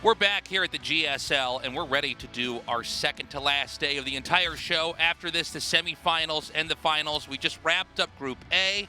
We're back here at the GSL, and we're ready to do our second to last day of the entire show. After this, the semifinals and the finals. We just wrapped up Group A.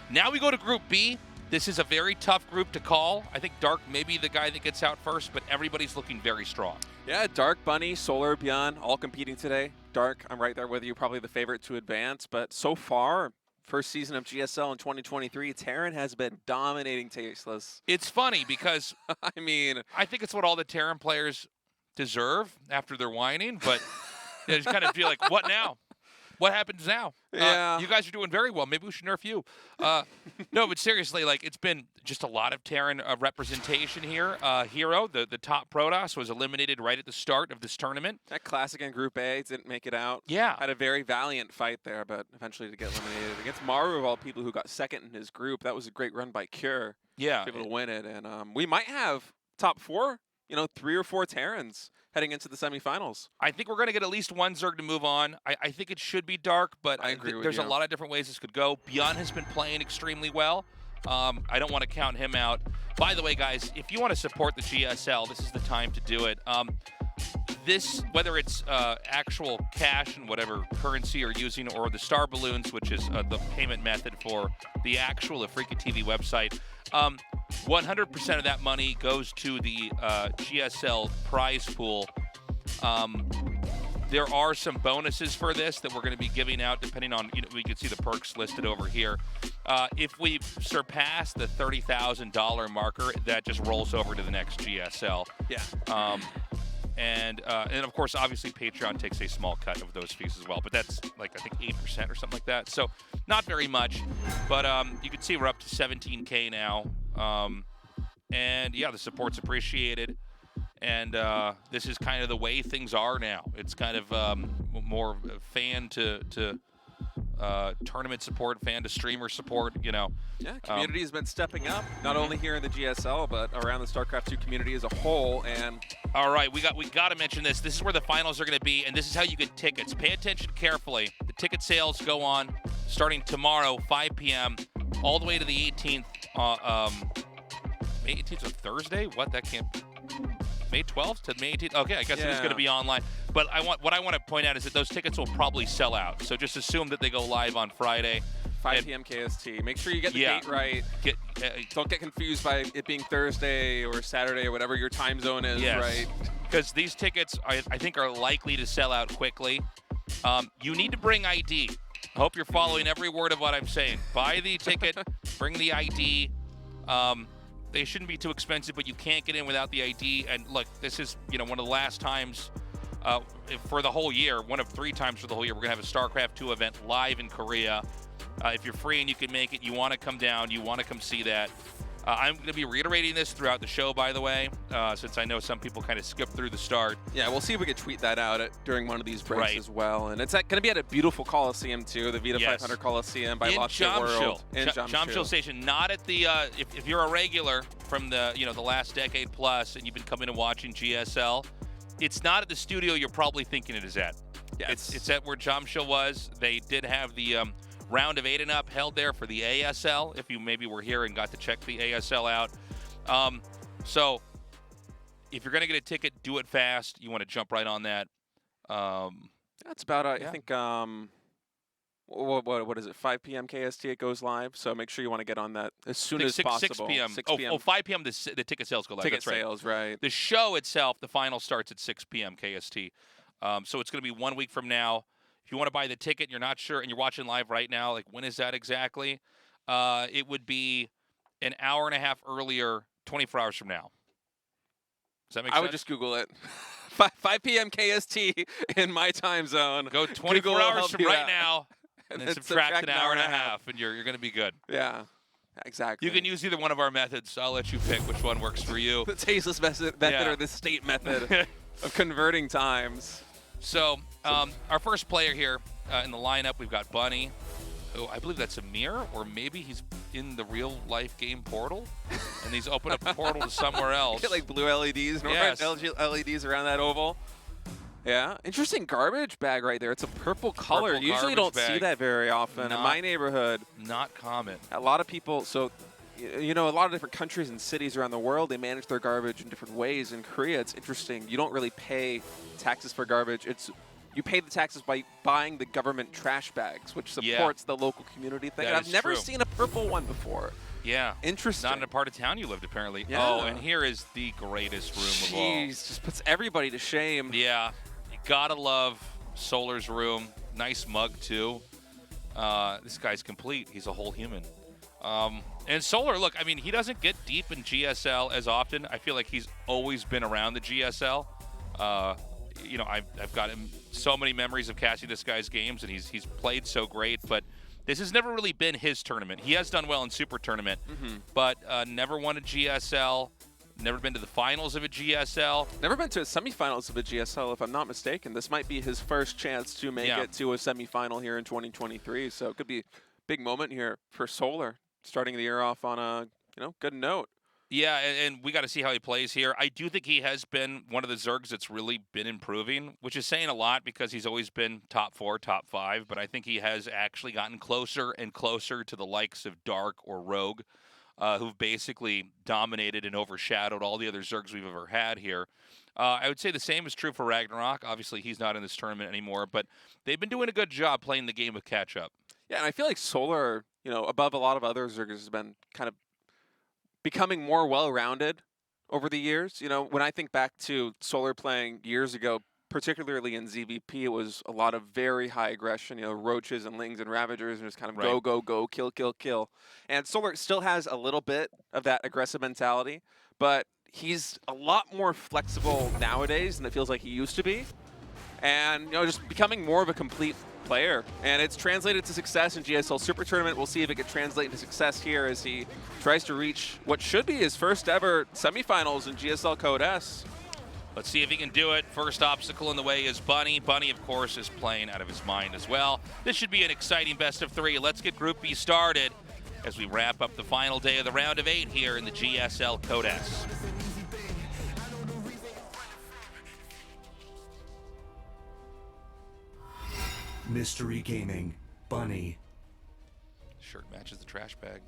Now we go to Group B. This is a very tough group to call. I think Dark may be the guy that gets out first, but everybody's looking very strong. Yeah, Dark, Bunny, Solar, ByuN, all competing today. Dark, I'm right there with you, probably the favorite to advance, but so far, first season of GSL in 2023, Terran has been dominating Tasteless. It's funny because, I mean, I think it's what all the Terran players deserve after their whining, but they just kind of feel like, what now? What happens now? Yeah. You guys are doing very well. Maybe we should nerf you. No, but seriously, like, it's been just a lot of Terran representation here. Hero, the top Protoss, was eliminated right at the start of this tournament. That Classic in Group A didn't make it out. Yeah. Had a very valiant fight there, but eventually to get eliminated against Maru of all people who got second in his group. That was a great run by Cure. Yeah. To be able to win it. And we might have top 4, 3 or 4 Terrans heading into the semifinals. I think we're going to get at least one Zerg to move on. I think it should be Dark, but I agree with there's you. a lot of different ways this could go. ByuN has been playing extremely well. I don't want to count him out. By the way, guys, if you want to support the GSL, this is the time to do it. This, whether it's actual cash and whatever currency you're using, or the Star Balloons, which is the payment method for the actual Afrika TV website, 100% of that money goes to the GSL prize pool. There are some bonuses for this that we're going to be giving out depending on, we can see the perks listed over here. If we surpass the $30,000 marker, that just rolls over to the next GSL. Yeah. And of course, obviously, Patreon takes a small cut of those fees as well. But that's like, I think, 8% or something like that. So not very much. But you can see we're up to 17K now. And yeah, the support's appreciated. And this is kind of the way things are now. It's kind of more fan to tournament support, fan to streamer support, Yeah, community has been stepping up, not only here in the GSL, but around the StarCraft 2 community as a whole. And all right, we got to mention this. This is where the finals are going to be, and this is how you get tickets. Pay attention carefully. The ticket sales go on starting tomorrow, 5 p.m., all the way to the 18th. May 18th is Thursday? What? That can't. May 12th to May 18th? Okay, I guess it is going to be online. But what I want to point out is that those tickets will probably sell out. So just assume that they go live on Friday. 5 p.m. KST. Make sure you get the date right. Don't get confused by it being Thursday or Saturday or whatever your time zone is, right? Because these tickets, I think, are likely to sell out quickly. You need to bring ID. I hope you're following every word of what I'm saying. Buy the ticket, bring the ID. They shouldn't be too expensive, but you can't get in without the ID. And look, this is one of the last times for the whole year, one of 3 times for the whole year, we're going to have a StarCraft 2 event live in Korea. If you're free and you can make it, you want to come down, you want to come see that. I'm going to be reiterating this throughout the show, by the way, since I know some people kind of skip through the start. Yeah, we'll see if we can tweet that out during one of these breaks as well. And it's going to be at a beautiful Coliseum, too, the Vita 500 Coliseum by Lotte World. In Jamshil Station, not at the, if you're a regular from the, the last decade plus and you've been coming and watching GSL, it's not at the studio you're probably thinking it is at. Yes. It's at where Jamshil was. They did have the round of 8 and up held there for the ASL, if you maybe were here and got to check the ASL out. So if you're going to get a ticket, do it fast. You want to jump right on that. That's about, I think, what is it, 5 p.m. KST it goes live, so make sure you want to get on that as soon as possible. 6 p.m. 6 p.m. 5 p.m. the ticket sales go live. Ticket sales, right. The show itself, the final starts at 6 p.m. KST. So it's going to be 1 week from now. If you want to buy the ticket and you're not sure and you're watching live right now, like, when is that exactly? It would be an hour and a half earlier, 24 hours from now. Does that make sense? I would just Google it. 5 p.m. KST in my time zone. Go 24 hours from right now and then subtract an hour and a half, and you're going to be good. Yeah, exactly. You can use either one of our methods. I'll let you pick which one works for you. The tasteless method or the state method of converting times. So our first player here in the lineup, we've got Bunny, who I believe that's Amir, or maybe he's in the real-life game portal, and he's opened up a portal to somewhere else. Get like blue LEDs, yes. LEDs around that oval. Yeah, interesting garbage bag right there. It's a purple color. Usually don't see that very often in my neighborhood. Not common. A lot of people, so you know, a lot of different countries and cities around the world, they manage their garbage in different ways. In Korea, it's interesting. You don't really pay taxes for garbage. You pay the taxes by buying the government trash bags, which supports the local community thing. And I've never seen a purple one before. Yeah. Interesting. Not in a part of town you lived, apparently. Yeah. Oh, and here is the greatest room of all. Jeez, just puts everybody to shame. Yeah. You gotta love Solar's room. Nice mug, too. This guy's complete. He's a whole human. And Solar, look, I mean, he doesn't get deep in GSL as often. I feel like he's always been around the GSL. You know, I've got so many memories of catching this guy's games, and he's played so great, but this has never really been his tournament. He has done well in Super Tournament, but never won a GSL, never been to the finals of a GSL. Never been to a semifinals of a GSL, if I'm not mistaken. This might be his first chance to make it to a semifinal here in 2023, so it could be a big moment here for Solar, starting the year off on a good note. Yeah, and we got to see how he plays here. I do think he has been one of the Zergs that's really been improving, which is saying a lot because he's always been top 4, top 5. But I think he has actually gotten closer and closer to the likes of Dark or Rogue, who've basically dominated and overshadowed all the other Zergs we've ever had here. I would say the same is true for Ragnarok. Obviously, he's not in this tournament anymore, but they've been doing a good job playing the game of catch-up. Yeah, and I feel like Solar, above a lot of other Zergs, has been kind of becoming more well-rounded over the years. When I think back to Solar playing years ago, particularly in ZVP, it was a lot of very high aggression, roaches and lings and ravagers, and just kind of go, go, go, kill, kill, kill. And Solar still has a little bit of that aggressive mentality, but he's a lot more flexible nowadays than it feels like he used to be. And, just becoming more of a complete player. And it's translated to success in GSL Super Tournament. We'll see if it can translate into success here as he tries to reach what should be his first ever semifinals in GSL Code S. Let's see if he can do it. First obstacle in the way is Bunny. Bunny, of course, is playing out of his mind as well. This should be an exciting best of 3. Let's get Group B started as we wrap up the final day of the round of 8 here in the GSL Code S. Mystery Gaming, Bunny. Shirt matches the trash bag.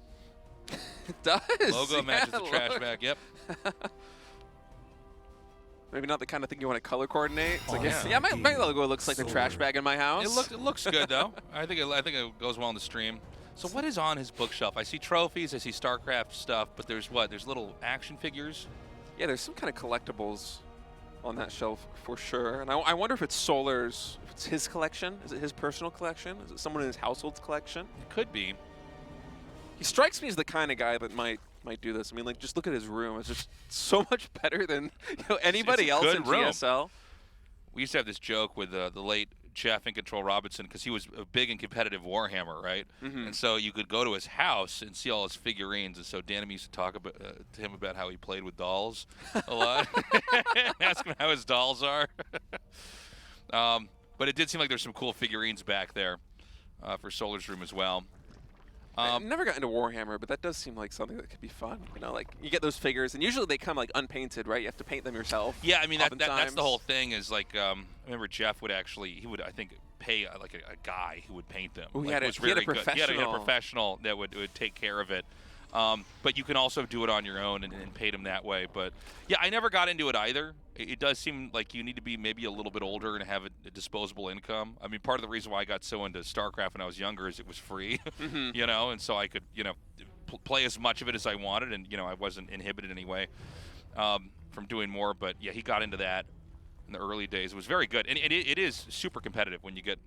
It does. Logo matches the trash bag, yep. Maybe not the kind of thing you want to color coordinate. It's my logo looks like the trash bag in my house. It looks good though. I think it goes well in the stream. So what is on his bookshelf? I see trophies, I see StarCraft stuff, but there's little action figures. Yeah, there's some kind of collectibles on that shelf for sure. And I wonder if it's Solar's, if it's his collection. Is it his personal collection? Is it someone in his household's collection? It could be. He strikes me as the kind of guy that might do this. I mean, like, just look at his room. It's just so much better than anybody else in GSL. We used to have this joke with the late Jeff in Control Robinson because he was a big and competitive Warhammer, right? And so you could go to his house and see all his figurines. And so Dan used to talk about, to him about how he played with dolls a lot. Ask him how his dolls are. But it did seem like there's some cool figurines back there for Solar's room as well. I never got into Warhammer, but that does seem like something that could be fun. Like you get those figures, and usually they come like unpainted, right? You have to paint them yourself. Yeah, I mean that's the whole thing. Is like I remember Jeff would actually I think pay like a guy who would paint them. Ooh, He had a professional. He had a professional that would take care of it. But you can also do it on your own and paint them that way. But yeah, I never got into it either. It does seem like you need to be maybe a little bit older and have a disposable income. I mean, part of the reason why I got so into StarCraft when I was younger is it was free, and so I could, play as much of it as I wanted, and I wasn't inhibited anyway from doing more. But yeah, he got into that in the early days. It was very good, and it is super competitive when you get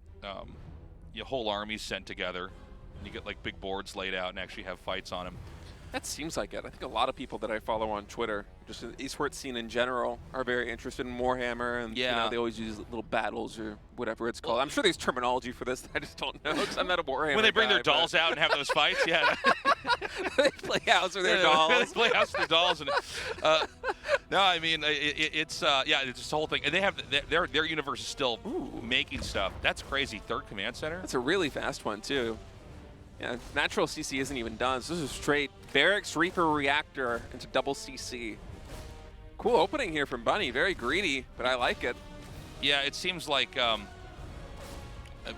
your whole armies sent together, and you get like big boards laid out and actually have fights on them. That seems like it. I think a lot of people that I follow on Twitter, just in the esports scene in general, are very interested in Warhammer, and they always use little battles or whatever it's called. I'm sure there's terminology for this that I just don't know because I'm not a Warhammer When they bring guy, their dolls out and have those fights, yeah. They play house with their dolls. They play house with their dolls. And, no, I mean, it's this whole thing. And they have their universe is still making stuff. That's crazy. Third Command Center? That's a really fast one, too. Yeah, natural CC isn't even done, so this is straight Barracks Reaper Reactor into double CC. Cool opening here from Bunny. Very greedy, but I like it. Yeah, it seems like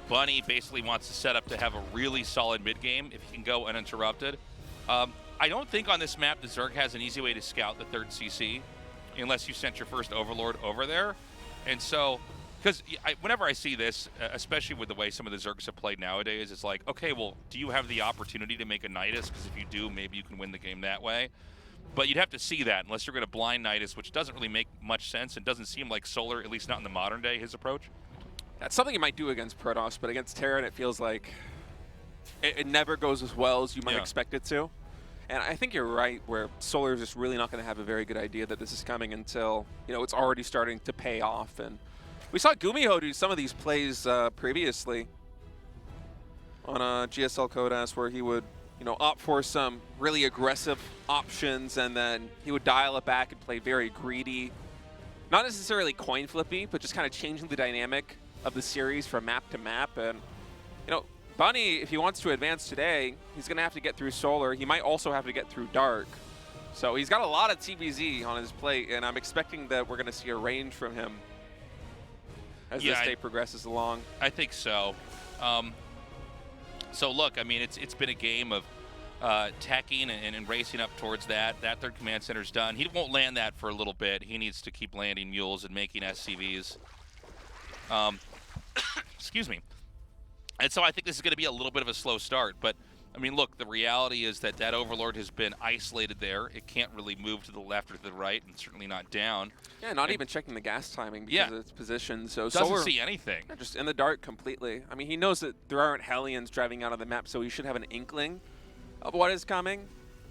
Bunny basically wants to set up to have a really solid mid game if he can go uninterrupted. I don't think on this map the Zerg has an easy way to scout the third CC unless you sent your first Overlord over there. And so, because whenever I see this, especially with the way some of the Zergs have played nowadays, it's like, okay, well, do you have the opportunity to make a Nidus? Because if you do, maybe you can win the game that way. But you'd have to see that unless you're going to blind Nidus, which doesn't really make much sense. It doesn't seem like Solar, at least not in the modern day, his approach. That's something you might do against Protoss, but against Terran, it feels like it never goes as well as you might expect it to. And I think you're right, where Solar is just really not going to have a very good idea that this is coming until, you know, it's already starting to pay off. And we saw Gumiho do some of these plays previously on a GSL Codas where he would, you know, opt for some really aggressive options, and then he would dial it back and play very greedy. Not necessarily coin flippy, but just kind of changing the dynamic of the series from map to map. And, you know, ByuN, if he wants to advance today, he's going to have to get through Solar. He might also have to get through Dark. So he's got a lot of TBZ on his plate, and I'm expecting that we're going to see a range from him as this day progresses along. I think so. So look, I mean, it's been a game of teching and racing up towards that. That third command center's done. He won't land that for a little bit. He needs to keep landing mules and making SCVs. Excuse me. And so I think this is going to be a little bit of a slow start. But, I mean, look, the reality is that that Overlord has been isolated there. It can't really move to the left or to the right, and certainly not down. Yeah, not even checking the gas timing because of its position. So doesn't Solar, see anything. Just in the dark completely. I mean, he knows that there aren't Hellions driving out of the map, so he should have an inkling of what is coming.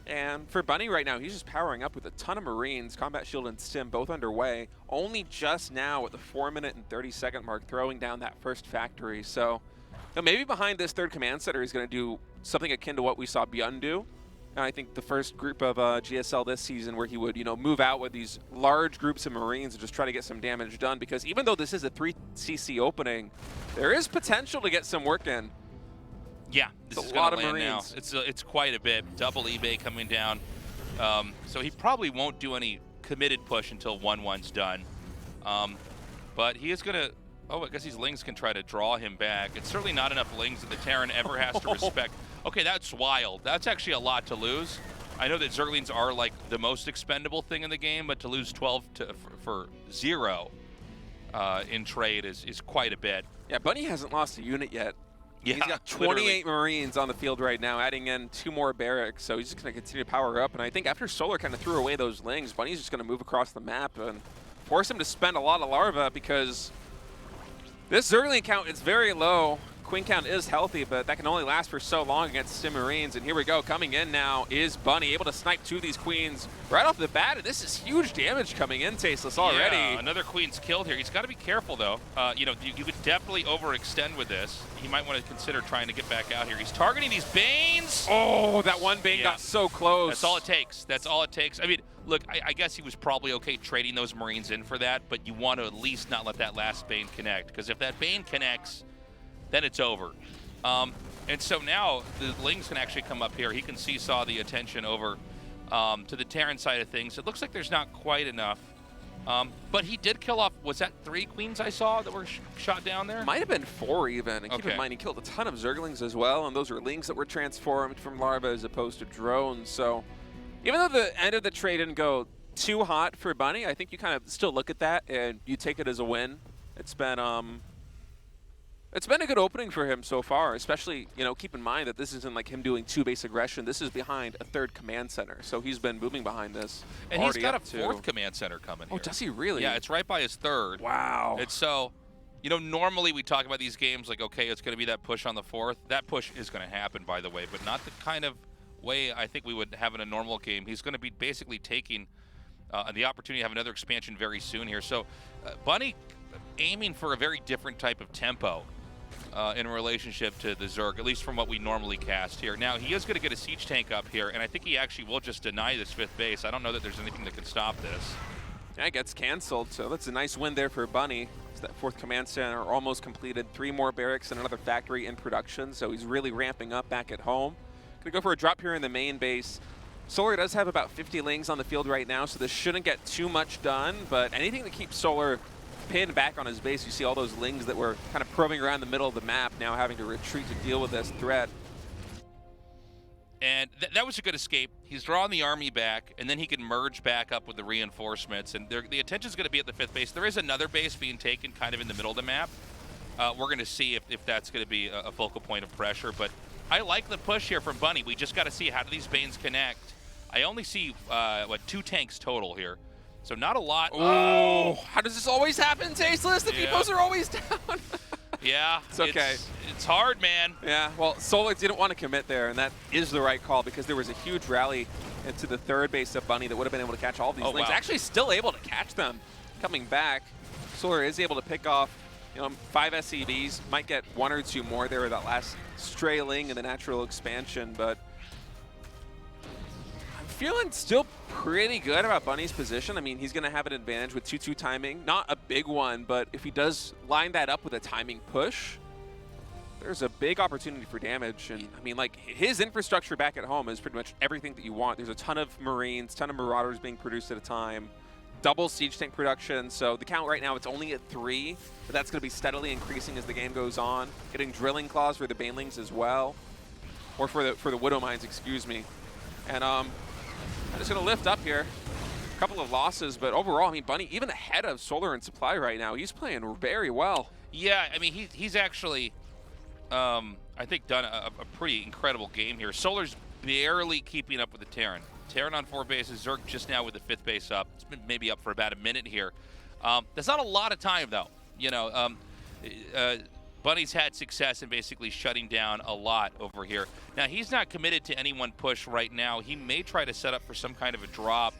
And for ByuN right now, he's just powering up with a ton of Marines, Combat Shield and Stim both underway. Only just now at the 4-minute and 30-second mark throwing down that first factory. So maybe behind this third command center, he's going to do something akin to what we saw ByuN do. And I think the first group of GSL this season where he would, you know, move out with these large groups of Marines and just try to get some damage done. Because even though this is a 3CC opening, there is potential to get some work in. Yeah, this is a lot of Marines. Now. It's quite a bit. Double eBay coming down. So he probably won't do any committed push until 1-1's done. But he is going to... Oh, I guess these Lings can try to draw him back. It's certainly not enough Lings that the Terran ever has to respect. Okay, that's wild. That's actually a lot to lose. I know that Zerglings are like the most expendable thing in the game, but to lose 12 for 0 in trade is quite a bit. Yeah, ByuN hasn't lost a unit yet. Yeah, he's got 28 Marines on the field right now, adding in 2 more barracks, so he's just going to continue to power up. And I think after Solar kind of threw away those Lings, ByuN's just going to move across the map and force him to spend a lot of larva because this Zergling count is very low. Queen count is healthy, but that can only last for so long against Stim Marines. And here we go, coming in now is ByuN, able to snipe 2 of these Queens right off the bat. And this is huge damage coming in, Tasteless, already. Yeah, another Queen's killed here. He's got to be careful, though. You know, you could definitely overextend with this. He might want to consider trying to get back out here. He's targeting these Banes. Oh, that one Bane got so close. That's all it takes. That's all it takes. I mean, look, I guess he was probably okay trading those Marines in for that, but you want to at least not let that last Bane connect, because if that Bane connects, then it's over. And so now the Lings can actually come up here. He can seesaw the attention over to the Terran side of things. It looks like there's not quite enough. But he did kill off, was that 3 Queens I saw that were shot down there? Might have been 4 even. And keep in mind, he killed a ton of Zerglings as well, and those are Lings that were transformed from larvae as opposed to drones. So even though the end of the trade didn't go too hot for ByuN, I think you kind of still look at that and you take it as a win. It's been a good opening for him so far, especially, you know, keep in mind that this isn't like him doing 2 base aggression. This is behind a 3rd command center, so he's been moving behind this. And he's got a 4th command center coming here. Oh, does he really? Yeah, it's right by his 3rd. Wow. And so, you know, normally we talk about these games like, okay, it's going to be that push on the 4th. That push is going to happen, by the way, but not the kind of way I think we would have in a normal game. He's going to be basically taking the opportunity to have another expansion very soon here. So, ByuN aiming for a very different type of tempo in relationship to the Zerg, at least from what we normally cast here. Now, he is going to get a siege tank up here, and I think he actually will just deny this 5th base. I don't know that there's anything that can stop this. Yeah, it gets canceled, so that's a nice win there for ByuN. It's that 4th command center almost completed, 3 more barracks and another factory in production, so he's really ramping up back at home. Gonna go for a drop here in the main base. Solar does have about 50 Lings on the field right now, so this shouldn't get too much done, but anything that keeps Solar pinned back on his base, you see all those Lings that were kind of probing around the middle of the map now having to retreat to deal with this threat. And that was a good escape. He's drawing the army back, and then he can merge back up with the reinforcements. And the attention's going to be at the 5th base. There is another base being taken kind of in the middle of the map. We're going to see if that's going to be a focal point of pressure. But I like the push here from Bunny. We just got to see how do these Banes connect. I only see, 2 tanks total here. So not a lot. Oh, how does this always happen, Tasteless? The depots are always down. Yeah, it's okay. It's hard, man. Yeah, well, Solar didn't want to commit there, and that is the right call because there was a huge rally into the 3rd base of Bunny that would have been able to catch all of these links. Wow. Actually, still able to catch them coming back. Solar is able to pick off, 5 SCVs. Might get 1 or 2 more there with that last stray ling in the natural expansion, but I'm feeling still pretty good about Bunny's position. I mean, he's going to have an advantage with 2-2 timing. Not a big one, but if he does line that up with a timing push, there's a big opportunity for damage. And I mean, like, his infrastructure back at home is pretty much everything that you want. There's a ton of Marines, ton of Marauders being produced at a time, double siege tank production. So the count right now, it's only at 3, but that's going to be steadily increasing as the game goes on. Getting drilling claws for the Banelings as well, or for the Widow Mines, excuse me. And I'm just going to lift up here. A couple of losses, but overall, I mean, Bunny even ahead of Solar and Supply right now. He's playing very well. Yeah, I mean, he's actually, I think, done a pretty incredible game here. Solar's barely keeping up with the Terran. Terran on 4 bases, Zerg just now with the 5th base up. It's been maybe up for about a minute here. That's not a lot of time, though. Bunny's had success in basically shutting down a lot over here. Now, he's not committed to any one push right now. He may try to set up for some kind of a drop,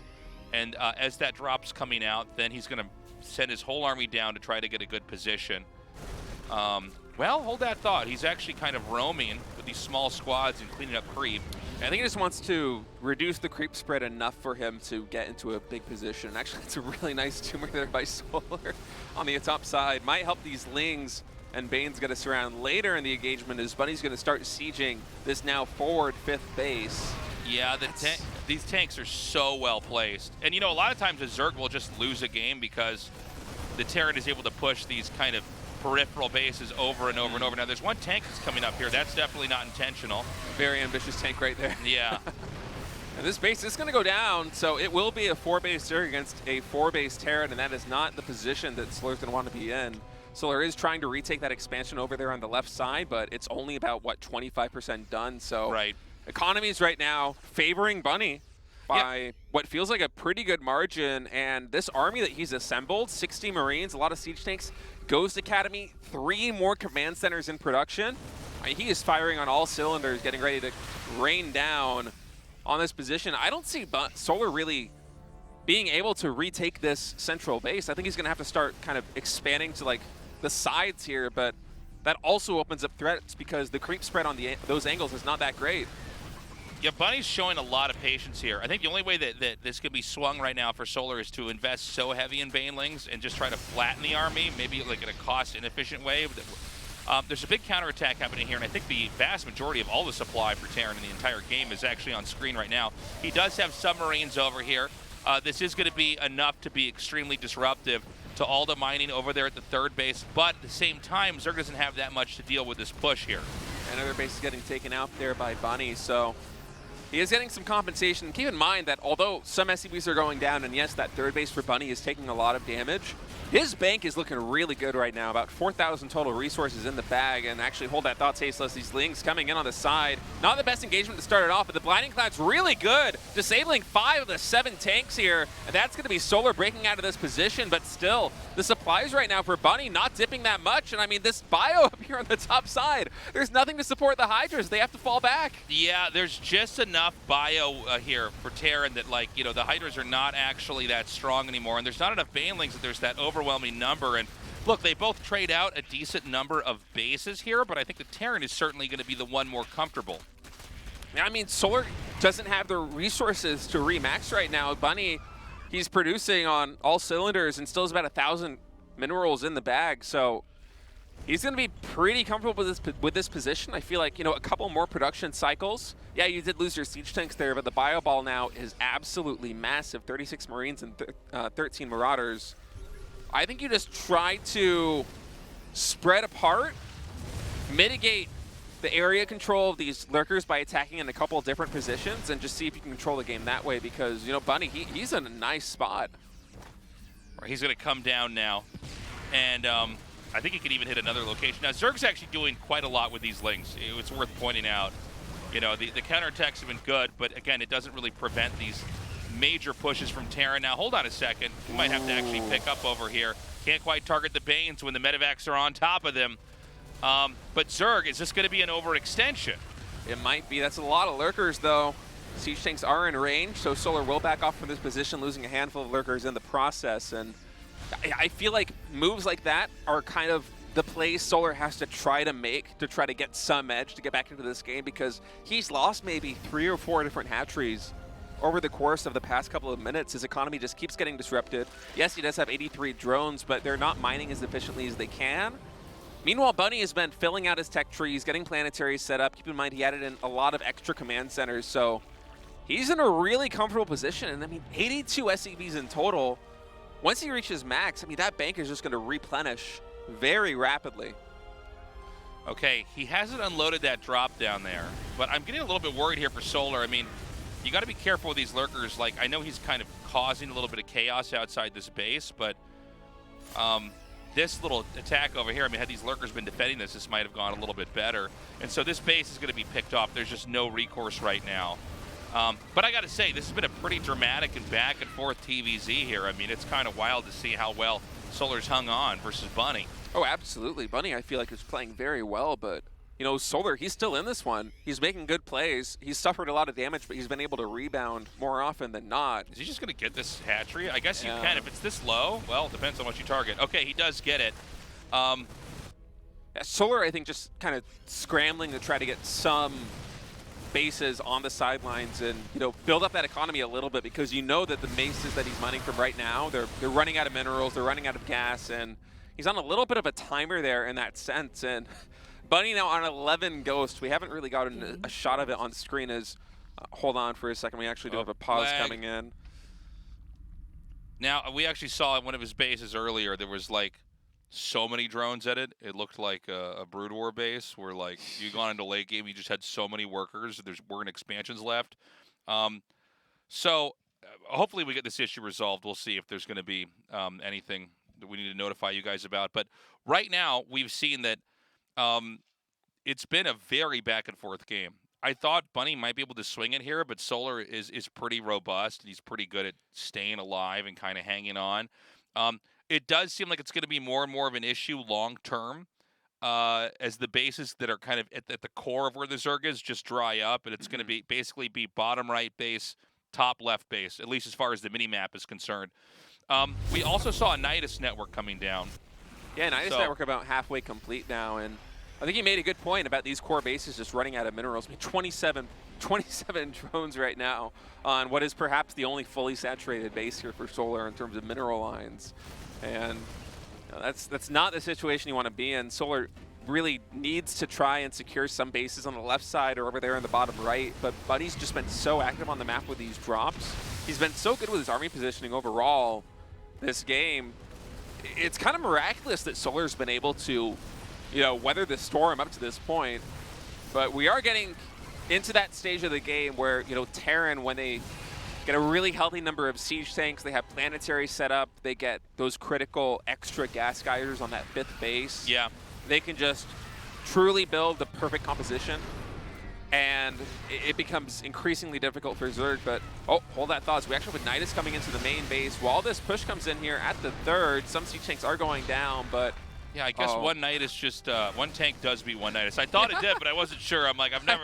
and as that drop's coming out, then he's going to send his whole army down to try to get a good position. Well, hold that thought. He's actually kind of roaming with these small squads and cleaning up creep. I think he just wants to reduce the creep spread enough for him to get into a big position. Actually, it's a really nice tumor there by Solar on the top side. Might help these Lings and Bane's going to surround later in the engagement as Bunny's going to start sieging this now forward 5th base. Yeah, these tanks are so well placed. And, a lot of times a Zerg will just lose a game because the Terran is able to push these kind of peripheral bases over and over and over. Now, there's one tank that's coming up here. That's definitely not intentional. Very ambitious tank right there. Yeah. And this base is going to go down, so it will be a 4-base Zerg against a 4-base Terran, and that is not the position that Solar's going to want to be in. Solar is trying to retake that expansion over there on the left side, but it's only about, 25% done. So right. Economies right now favoring Bunny by what feels like a pretty good margin. And this army that he's assembled, 60 Marines, a lot of siege tanks, Ghost Academy, 3 more command centers in production. I mean, he is firing on all cylinders, getting ready to rain down on this position. I don't see Solar really being able to retake this central base. I think he's going to have to start kind of expanding to like the sides here, but that also opens up threats because the creep spread on those angles is not that great. Yeah, Bunny's showing a lot of patience here. I think the only way that this could be swung right now for Solar is to invest so heavy in Banelings and just try to flatten the army, maybe like in a cost-inefficient way. There's a big counterattack happening here, and I think the vast majority of all the supply for Terran in the entire game is actually on screen right now. He does have submarines over here. This is going to be enough to be extremely disruptive to all the mining over there at the 3rd base, but at the same time, Zerg doesn't have that much to deal with this push here. Another base is getting taken out there by Bunny, so he is getting some compensation. Keep in mind that although some SCVs are going down, and yes, that 3rd base for Bunny is taking a lot of damage, his bank is looking really good right now. About 4,000 total resources in the bag, and actually hold that thought, Tasteless. These Lings coming in on the side. Not the best engagement to start it off, but the Blinding Cloud's really good. Disabling 5 of the 7 tanks here, and that's going to be Solar breaking out of this position, but still, the supplies right now for Bunny not dipping that much, and I mean, this bio up here on the top side, there's nothing to support the Hydras. They have to fall back. Yeah, there's just enough bio here for Terran that, like, the Hydras are not actually that strong anymore, and there's not enough Banelings that there's that overwhelming number. And look, they both trade out a decent number of bases here, but I think the Terran is certainly going to be the one more comfortable. I mean, Solar doesn't have the resources to remax right now. Bunny, he's producing on all cylinders and still has about 1,000 minerals in the bag, so he's going to be pretty comfortable with this position. I feel like, a couple more production cycles. Yeah, you did lose your siege tanks there, but the bio ball now is absolutely massive. 36 Marines and 13 Marauders. I think you just try to spread apart, mitigate the area control of these lurkers by attacking in a couple of different positions and just see if you can control the game that way because, you know, Bunny, he's in a nice spot. Right, he's going to come down now. And I think he could even hit another location. Now, Zerg's actually doing quite a lot with these links. It's worth pointing out. You know, the counterattacks have been good, but again, it doesn't really prevent these major pushes from Terran. Now, hold on a second. You might have to actually pick up over here. Can't quite target the Banes when the medevacs are on top of them. But Zerg, is this going to be an overextension? It might be. That's a lot of lurkers, though. Siege tanks are in range, so Solar will back off from this position, losing a handful of lurkers in the process. And I feel like moves like that are kind of the plays Solar has to try to make to try to get some edge to get back into this game, because he's lost maybe 3 or 4 different hatcheries over the course of the past couple of minutes. His economy just keeps getting disrupted. Yes, he does have 83 drones, but they're not mining as efficiently as they can. Meanwhile, Bunny has been filling out his tech trees, getting planetaries set up. Keep in mind, he added in a lot of extra command centers, so he's in a really comfortable position. And I mean, 82 SCVs in total. Once he reaches max, I mean, that bank is just going to replenish very rapidly. Okay, he hasn't unloaded that drop down there, but I'm getting a little bit worried here for Solar. I mean, you got to be careful with these lurkers. Like, I know he's kind of causing a little bit of chaos outside this base, but this little attack over here, I mean, had these lurkers been defending this might have gone a little bit better. And so this base is going to be picked off. There's just no recourse right now. But I got to say, this has been a pretty dramatic and back and forth TVZ here. I mean, it's kind of wild to see how well Solar's hung on versus Bunny. Oh, absolutely. Bunny, I feel like, is playing very well, but you know, Solar, he's still in this one. He's making good plays. He's suffered a lot of damage, but he's been able to rebound more often than not. Is he just going to get this hatchery? I guess you can. If it's this low, well, it depends on what you target. Okay, he does get it. Yeah, Solar, I think, just kind of scrambling to try to get some bases on the sidelines and, you know, build up that economy a little bit, because you know that the bases that he's mining from right now, they're running out of minerals, they're running out of gas, and he's on a little bit of a timer there in that sense. And Bunny now on 11 Ghost. We haven't really gotten a shot of it on screen as, hold on for a second, we actually do have a pause coming in. Now, we actually saw at one of his bases earlier, there was like so many drones at it. It looked like a Brood War base where, like, you gone into late game, you just had so many workers. There weren't expansions left. So hopefully we get this issue resolved. We'll see if there's going to be anything that we need to notify you guys about. But right now, we've seen that it's been a very back and forth game. I thought Bunny might be able to swing it here, but Solar is pretty robust. He's pretty good at staying alive and kind of hanging on. It does seem like it's going to be more and more of an issue long term as the bases that are kind of at the core of where the Zerg is just dry up, and it's going to be basically be bottom right base, top left base, at least as far as the mini-map is concerned. We also saw a Nidus network coming down. Yeah, Nidus network about halfway complete now, and I think he made a good point about these core bases just running out of minerals. I mean, 27 drones right now on what is perhaps the only fully saturated base here for Solar in terms of mineral lines. And you know, that's not the situation you want to be in. Solar really needs to try and secure some bases on the left side or over there in the bottom right, but Bunny's just been so active on the map with these drops. He's been so good with his army positioning overall this game. It's kind of miraculous that Solar's been able to, you know, weather the storm up to this point. But we are getting into that stage of the game where, you know, Terran, when they get a really healthy number of siege tanks, they have planetary set up, they get those critical extra gas geysers on that 5th base. Yeah. They can just truly build the perfect composition. And it becomes increasingly difficult for Zerg, but, oh, hold that thought. So we actually have Nidus coming into the main base. While this push comes in here at the 3rd, some siege tanks are going down, but... Yeah, I guess one Nidus just, one tank does beat one Nidus. I thought it did, but I wasn't sure. I'm like, I've never...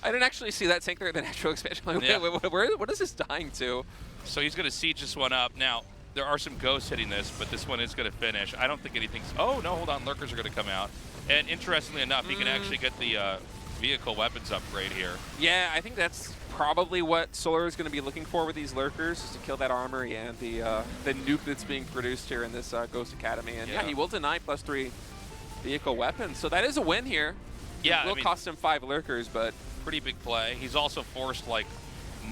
I didn't actually see that tank there in the natural expansion. Like, yeah. what is this dying to? So he's going to siege this one up. Now, there are some ghosts hitting this, but this one is going to finish. I don't think anything's... Oh, no, hold on. Lurkers are going to come out. And interestingly enough, he can actually get the vehicle weapons upgrade here. Yeah, I think that's probably what Solar is going to be looking for with these lurkers, is to kill that armory and the nuke that's being produced here in this Ghost Academy. And yeah, he will deny +3 vehicle weapons. So that is a win here. Yeah, it will cost him 5 lurkers, but... Pretty big play. He's also forced, like,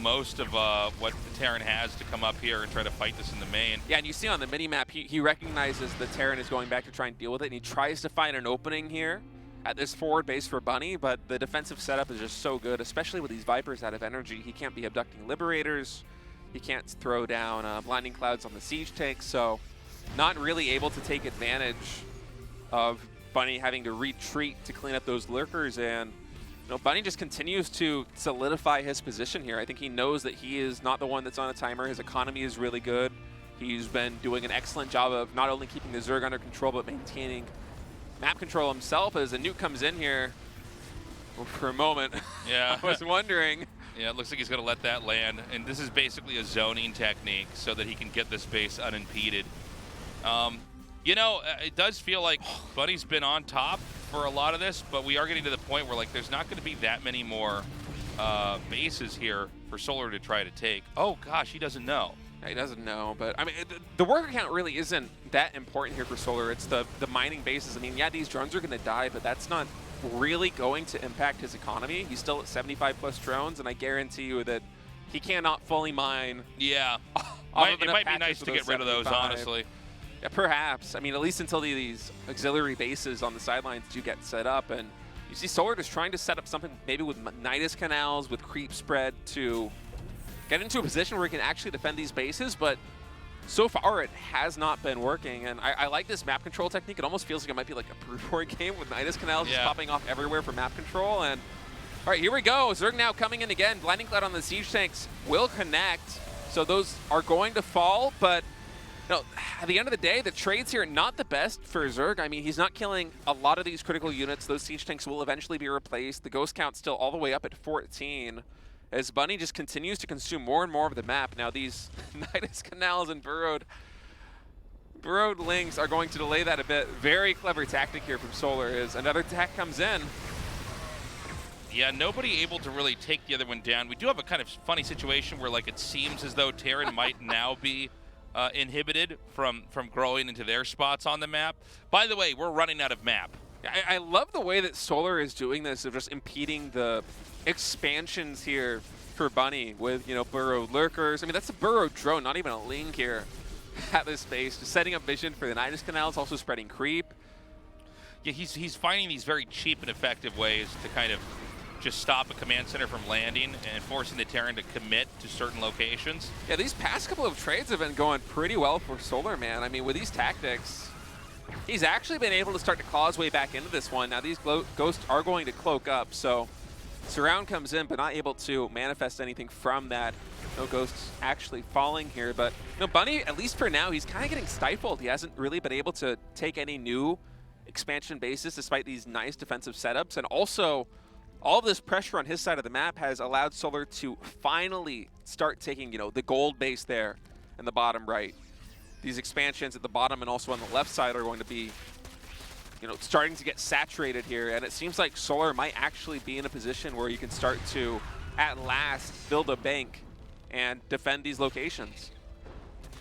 most of what the Terran has to come up here and try to fight this in the main. Yeah, and you see on the mini-map, he recognizes the Terran is going back to try and deal with it, and he tries to find an opening here. at this forward base for Bunny, but the defensive setup is just so good, especially with these Vipers out of energy. He can't be abducting Liberators. He can't throw down Blinding Clouds on the Siege tanks, so not really able to take advantage of Bunny having to retreat to clean up those Lurkers, and Bunny just continues to solidify his position here. I think he knows that he is not the one that's on a timer. His economy is really good. He's been doing an excellent job of not only keeping the Zerg under control, but maintaining map control himself as a nuke comes in here. For a moment, Yeah. I was wondering. Yeah, it looks like he's going to let that land. And this is basically a zoning technique so that he can get this base unimpeded. It does feel like Bunny's been on top for a lot of this, but we are getting to the point where, like, there's not going to be that many more bases here for Solar to try to take. Oh, gosh, he doesn't know. He doesn't know, but I mean, the worker count really isn't that important here for Solar. It's the mining bases. I mean, yeah, these drones are going to die, but that's not really going to impact his economy. He's still at 75 plus drones, and I guarantee you that he cannot fully mine. Yeah. It might be nice to get rid of those, honestly. Yeah, perhaps. I mean, at least until these auxiliary bases on the sidelines do get set up, and you see Solar just trying to set up something maybe with Nidus canals, with creep spread to get into a position where he can actually defend these bases, but so far it has not been working, and I like this map control technique. It almost feels like it might be like a brute war game with Nidus canals just popping off everywhere for map control. And all right, here we go. Zerg now coming in again. Blinding Cloud on the siege tanks will connect, so those are going to fall, but at the end of the day, the trades here are not the best for Zerg. I mean, he's not killing a lot of these critical units. Those siege tanks will eventually be replaced. The ghost count's still all the way up at 14. As Bunny just continues to consume more and more of the map. Now these Nidus canals and burrowed links are going to delay that a bit. Very clever tactic here from Solar as another attack comes in. Yeah, nobody able to really take the other one down. We do have a kind of funny situation where, like, it seems as though Terran might now be inhibited from growing into their spots on the map. By the way, we're running out of map. I love the way that Solar is doing this, of just impeding the expansions here for Bunny with, burrowed lurkers. I mean, that's a burrowed drone, not even a link here at this base. Just setting up vision for the Nidus canals, also spreading creep. Yeah, he's finding these very cheap and effective ways to kind of just stop a command center from landing and forcing the Terran to commit to certain locations. Yeah, these past couple of trades have been going pretty well for Solar, man. I mean, with these tactics, he's actually been able to start to claw his way back into this one. Now these ghosts are going to cloak up, so Surround comes in, but not able to manifest anything from that. No ghosts actually falling here, but Bunny, at least for now, he's kind of getting stifled. He hasn't really been able to take any new expansion bases despite these nice defensive setups, and also all of this pressure on his side of the map has allowed Solar to finally start taking, the gold base there in the bottom right. These expansions at the bottom and also on the left side are going to be, starting to get saturated here. And it seems like Solar might actually be in a position where you can start to, at last, build a bank and defend these locations.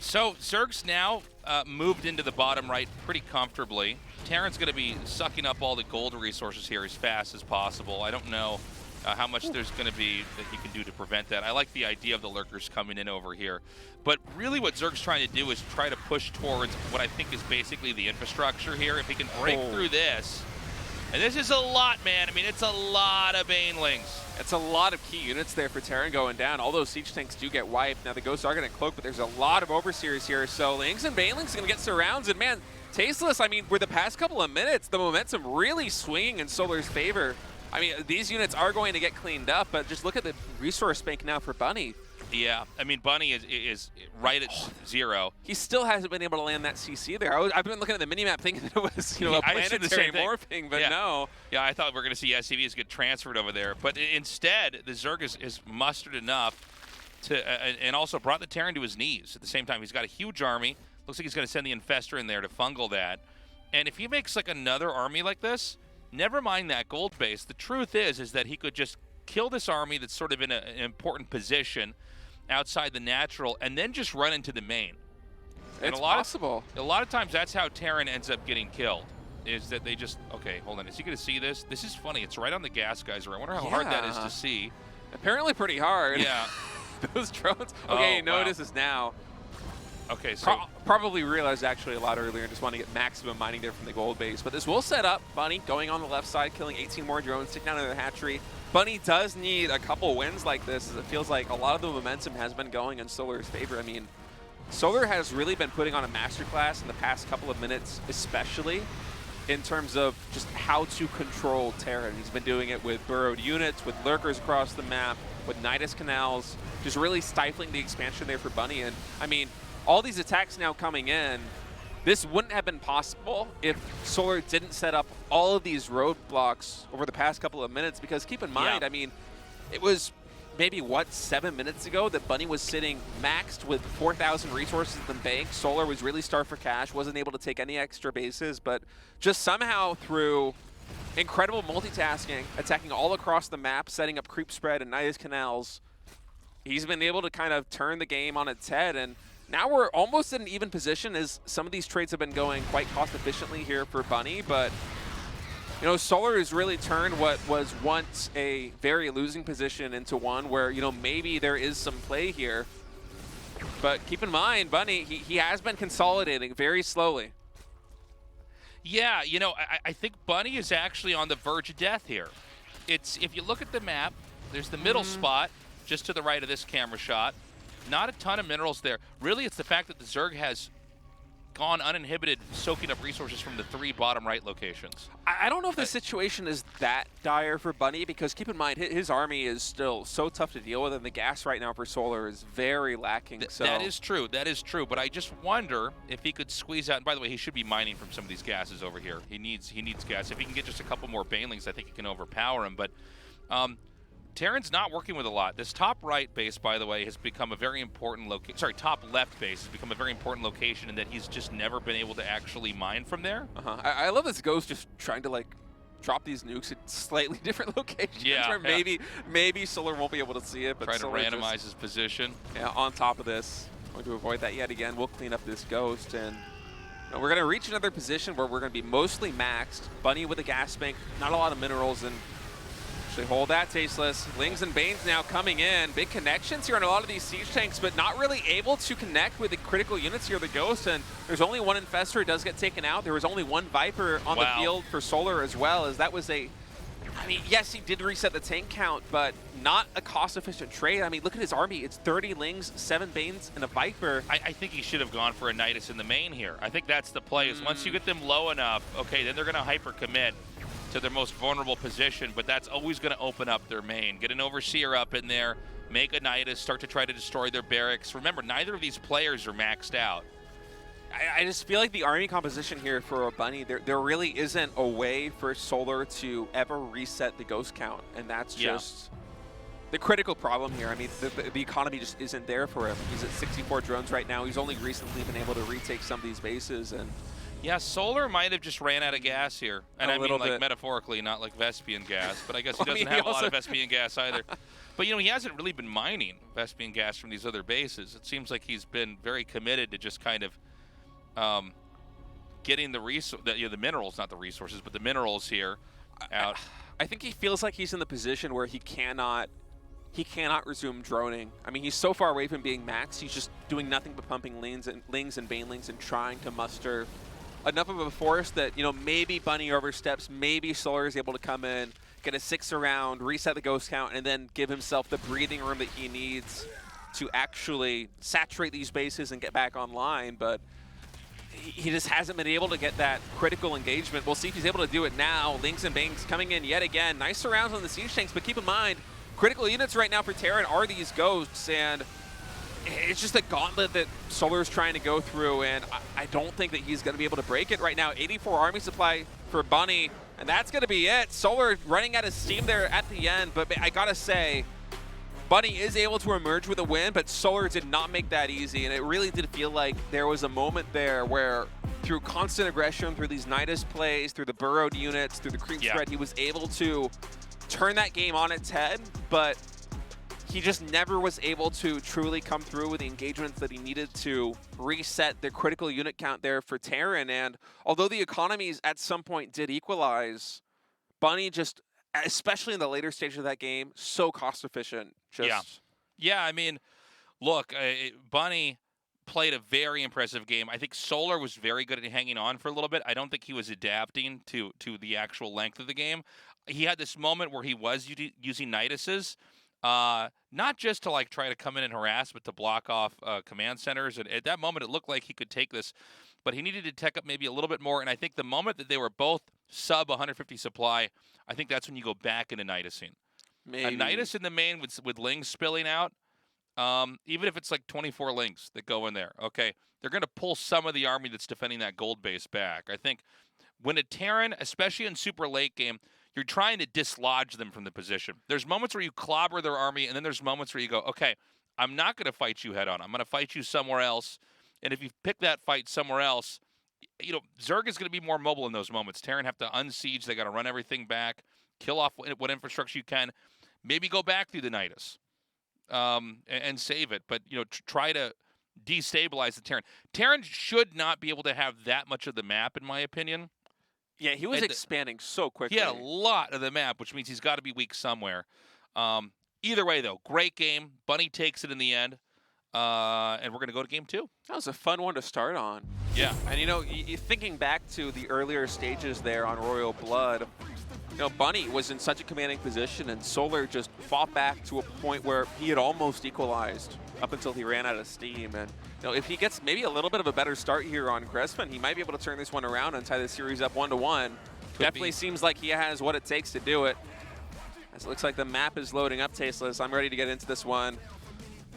So Zerg's now moved into the bottom right pretty comfortably. Terran's going to be sucking up all the gold resources here as fast as possible. I don't know how much there's going to be that he can do to prevent that. I like the idea of the lurkers coming in over here. But really what Zerg's trying to do is try to push towards what I think is basically the infrastructure here. If he can break through this, and this is a lot, man. I mean, it's a lot of Banelings. It's a lot of key units there for Terran going down. All those siege tanks do get wiped. Now the ghosts are going to cloak, but there's a lot of overseers here. So Lings and Banelings are going to get surrounds, and man, Tasteless, I mean, with the past couple of minutes, the momentum really swinging in Solar's favor. I mean, these units are going to get cleaned up, but just look at the resource bank now for Bunny. Yeah, I mean, Bunny is right at 0. He still hasn't been able to land that CC there. I've been looking at the minimap thinking that it was, a planetary morphing, but no. Yeah, I thought we were going to see SCVs get transferred over there, but instead, the Zerg is mustered enough to, and also brought the Terran to his knees at the same time. He's got a huge army. Looks like he's going to send the Infestor in there to fungal that. And if he makes like another army like this, never mind that gold base. The truth is that he could just kill this army that's sort of in an important position outside the natural and then just run into the main. It's possible. A lot of times that's how Terran ends up getting killed, is that they just, okay, hold on. Is he going to see this? This is funny. It's right on the gas geyser. I wonder how hard that is to see. Apparently pretty hard. Yeah. Those drones. Okay, he notices now. Okay, so Probably realized actually a lot earlier and just want to get maximum mining there from the gold base. But this will set up Bunny going on the left side, killing 18 more drones, taking down another hatchery. Bunny does need a couple wins like this, as it feels like a lot of the momentum has been going in Solar's favor. I mean, Solar has really been putting on a masterclass in the past couple of minutes, especially in terms of just how to control Terran. He's been doing it with burrowed units, with lurkers across the map, with Nidus canals, just really stifling the expansion there for Bunny. And I mean, all these attacks now coming in, this wouldn't have been possible if Solar didn't set up all of these roadblocks over the past couple of minutes, because keep in mind, I mean, it was maybe, what, 7 minutes ago that Bunny was sitting maxed with 4,000 resources in the bank. Solar was really starved for cash, wasn't able to take any extra bases, but just somehow through incredible multitasking, attacking all across the map, setting up creep spread and Nidus canals, he's been able to kind of turn the game on its head. And now we're almost in an even position, as some of these trades have been going quite cost efficiently here for Bunny, but you know, Solar has really turned what was once a very losing position into one where, you know, maybe there is some play here. But keep in mind, Bunny, he has been consolidating very slowly. yeah, you know, I think Bunny is actually on the verge of death here. It's, if you look at the map, there's the middle spot just to the right of this camera shot. Not a ton of minerals there. Really, it's the fact that the Zerg has gone uninhibited, soaking up resources from the 3 bottom right locations. I don't know if the situation is that dire for Bunny, because keep in mind, his army is still so tough to deal with, and the gas right now for Solar is very lacking. So That is true. That is true. But I just wonder if he could squeeze out. And by the way, he should be mining from some of these gases over here. He needs gas. If he can get just a couple more banelings, I think he can overpower him. But Terran's not working with a lot. This top right base, by the way, has become a very important location. Sorry, top left base has become a very important location in that he's just never been able to actually mine from there. I love this Ghost just trying to, like, drop these nukes at slightly different locations. Yeah, where maybe Solar won't be able to see it, but trying to Solar randomize his position. Yeah, on top of this, going to avoid that yet again. We'll clean up this Ghost, and you know, we're going to reach another position where we're going to be mostly maxed. Bunny with a gas bank, not a lot of minerals, and actually hold that, Tasteless. Lings and Banes now coming in. Big connections here on a lot of these siege tanks, but not really able to connect with the critical units here, the Ghost, and there's only one Infestor who does get taken out. There was only one Viper on the field for Solar as well, as that was a, I mean, yes, he did reset the tank count, but not a cost-efficient trade. I mean, look at his army. It's 30 Lings, 7 Banes, and a Viper. I think he should have gone for a Nidus in the main here. I think that's the play, is once you get them low enough, okay, then they're going to hyper-commit to their most vulnerable position, but that's always going to open up their main. Get an Overseer up in there, make a Nidus, start to try to destroy their barracks. Remember, neither of these players are maxed out. I just feel like the army composition here for a Bunny, there really isn't a way for Solar to ever reset the Ghost count, and that's just the critical problem here. I mean, the economy just isn't there for him. He's at 64 drones right now. He's only recently been able to retake some of these bases, and yeah, Solar might have just ran out of gas here. And I mean, like, metaphorically, not like Vespian gas, but I guess he doesn't have a lot of Vespian gas either. But, you know, he hasn't really been mining Vespian gas from these other bases. It seems like he's been very committed to just kind of getting the minerals, not the resources, but the minerals here out. I think he feels like he's in the position where he cannot resume droning. I mean, he's so far away from being max. He's just doing nothing but pumping Lings and Banelings and trying to muster enough of a force that, you know, maybe Bunny oversteps, maybe Solar is able to come in, get a 6 around, reset the Ghost count, and then give himself the breathing room that he needs to actually saturate these bases and get back online. But he just hasn't been able to get that critical engagement. We'll see if he's able to do it now. Lings and Bangs coming in yet again. Nice surrounds on the siege tanks, but keep in mind, critical units right now for Terran are these Ghosts, and it's just a gauntlet that Solar's trying to go through, and I don't think that he's going to be able to break it right now. 84 army supply for Bunny, and that's going to be it. Solar running out of steam there at the end, but I got to say, Bunny is able to emerge with a win, but Solar did not make that easy, and it really did feel like there was a moment there where through constant aggression, through these Nidus plays, through the burrowed units, through the creep spread, he was able to turn that game on its head, but he just never was able to truly come through with the engagements that he needed to reset the critical unit count there for Terran. And although the economies at some point did equalize, Bunny just, especially in the later stage of that game, so cost efficient. Yeah, I mean, look, Bunny played a very impressive game. I think Solar was very good at hanging on for a little bit. I don't think he was adapting to the actual length of the game. He had this moment where he was using Niduses, not just to like try to come in and harass, but to block off command centers. And at that moment, it looked like he could take this, but he needed to tech up maybe a little bit more. And I think the moment that they were both sub 150 supply, I think that's when you go back into Nidusing. A Nidus in the main with Lings spilling out, even if it's like 24 Lings that go in there, okay, they're going to pull some of the army that's defending that gold base back. I think when a Terran, especially in super late game, you're trying to dislodge them from the position. There's moments where you clobber their army, and then there's moments where you go, okay, I'm not going to fight you head on. I'm going to fight you somewhere else. And if you pick that fight somewhere else, you know, Zerg is going to be more mobile in those moments. Terran have to unsiege. They got to run everything back, kill off what infrastructure you can, maybe go back through the Nidus and save it. But, you know, try to destabilize the Terran. Terran should not be able to have that much of the map, in my opinion. Yeah, he was expanding so quickly. He had a lot of the map, which means he's got to be weak somewhere. Either way, though, great game. Bunny takes it in the end, and we're going to go to game 2. That was a fun one to start on. Yeah. And, you know, thinking back to the earlier stages there on Royal Blood, you know, Bunny was in such a commanding position, and Solar just fought back to a point where he had almost equalized up until he ran out of steam. And, you know, if he gets maybe a little bit of a better start here on Crespin, he might be able to turn this one around and tie the series up 1-1. Definitely seems like he has what it takes to do it. As it looks like the map is loading up, Tasteless. I'm ready to get into this one.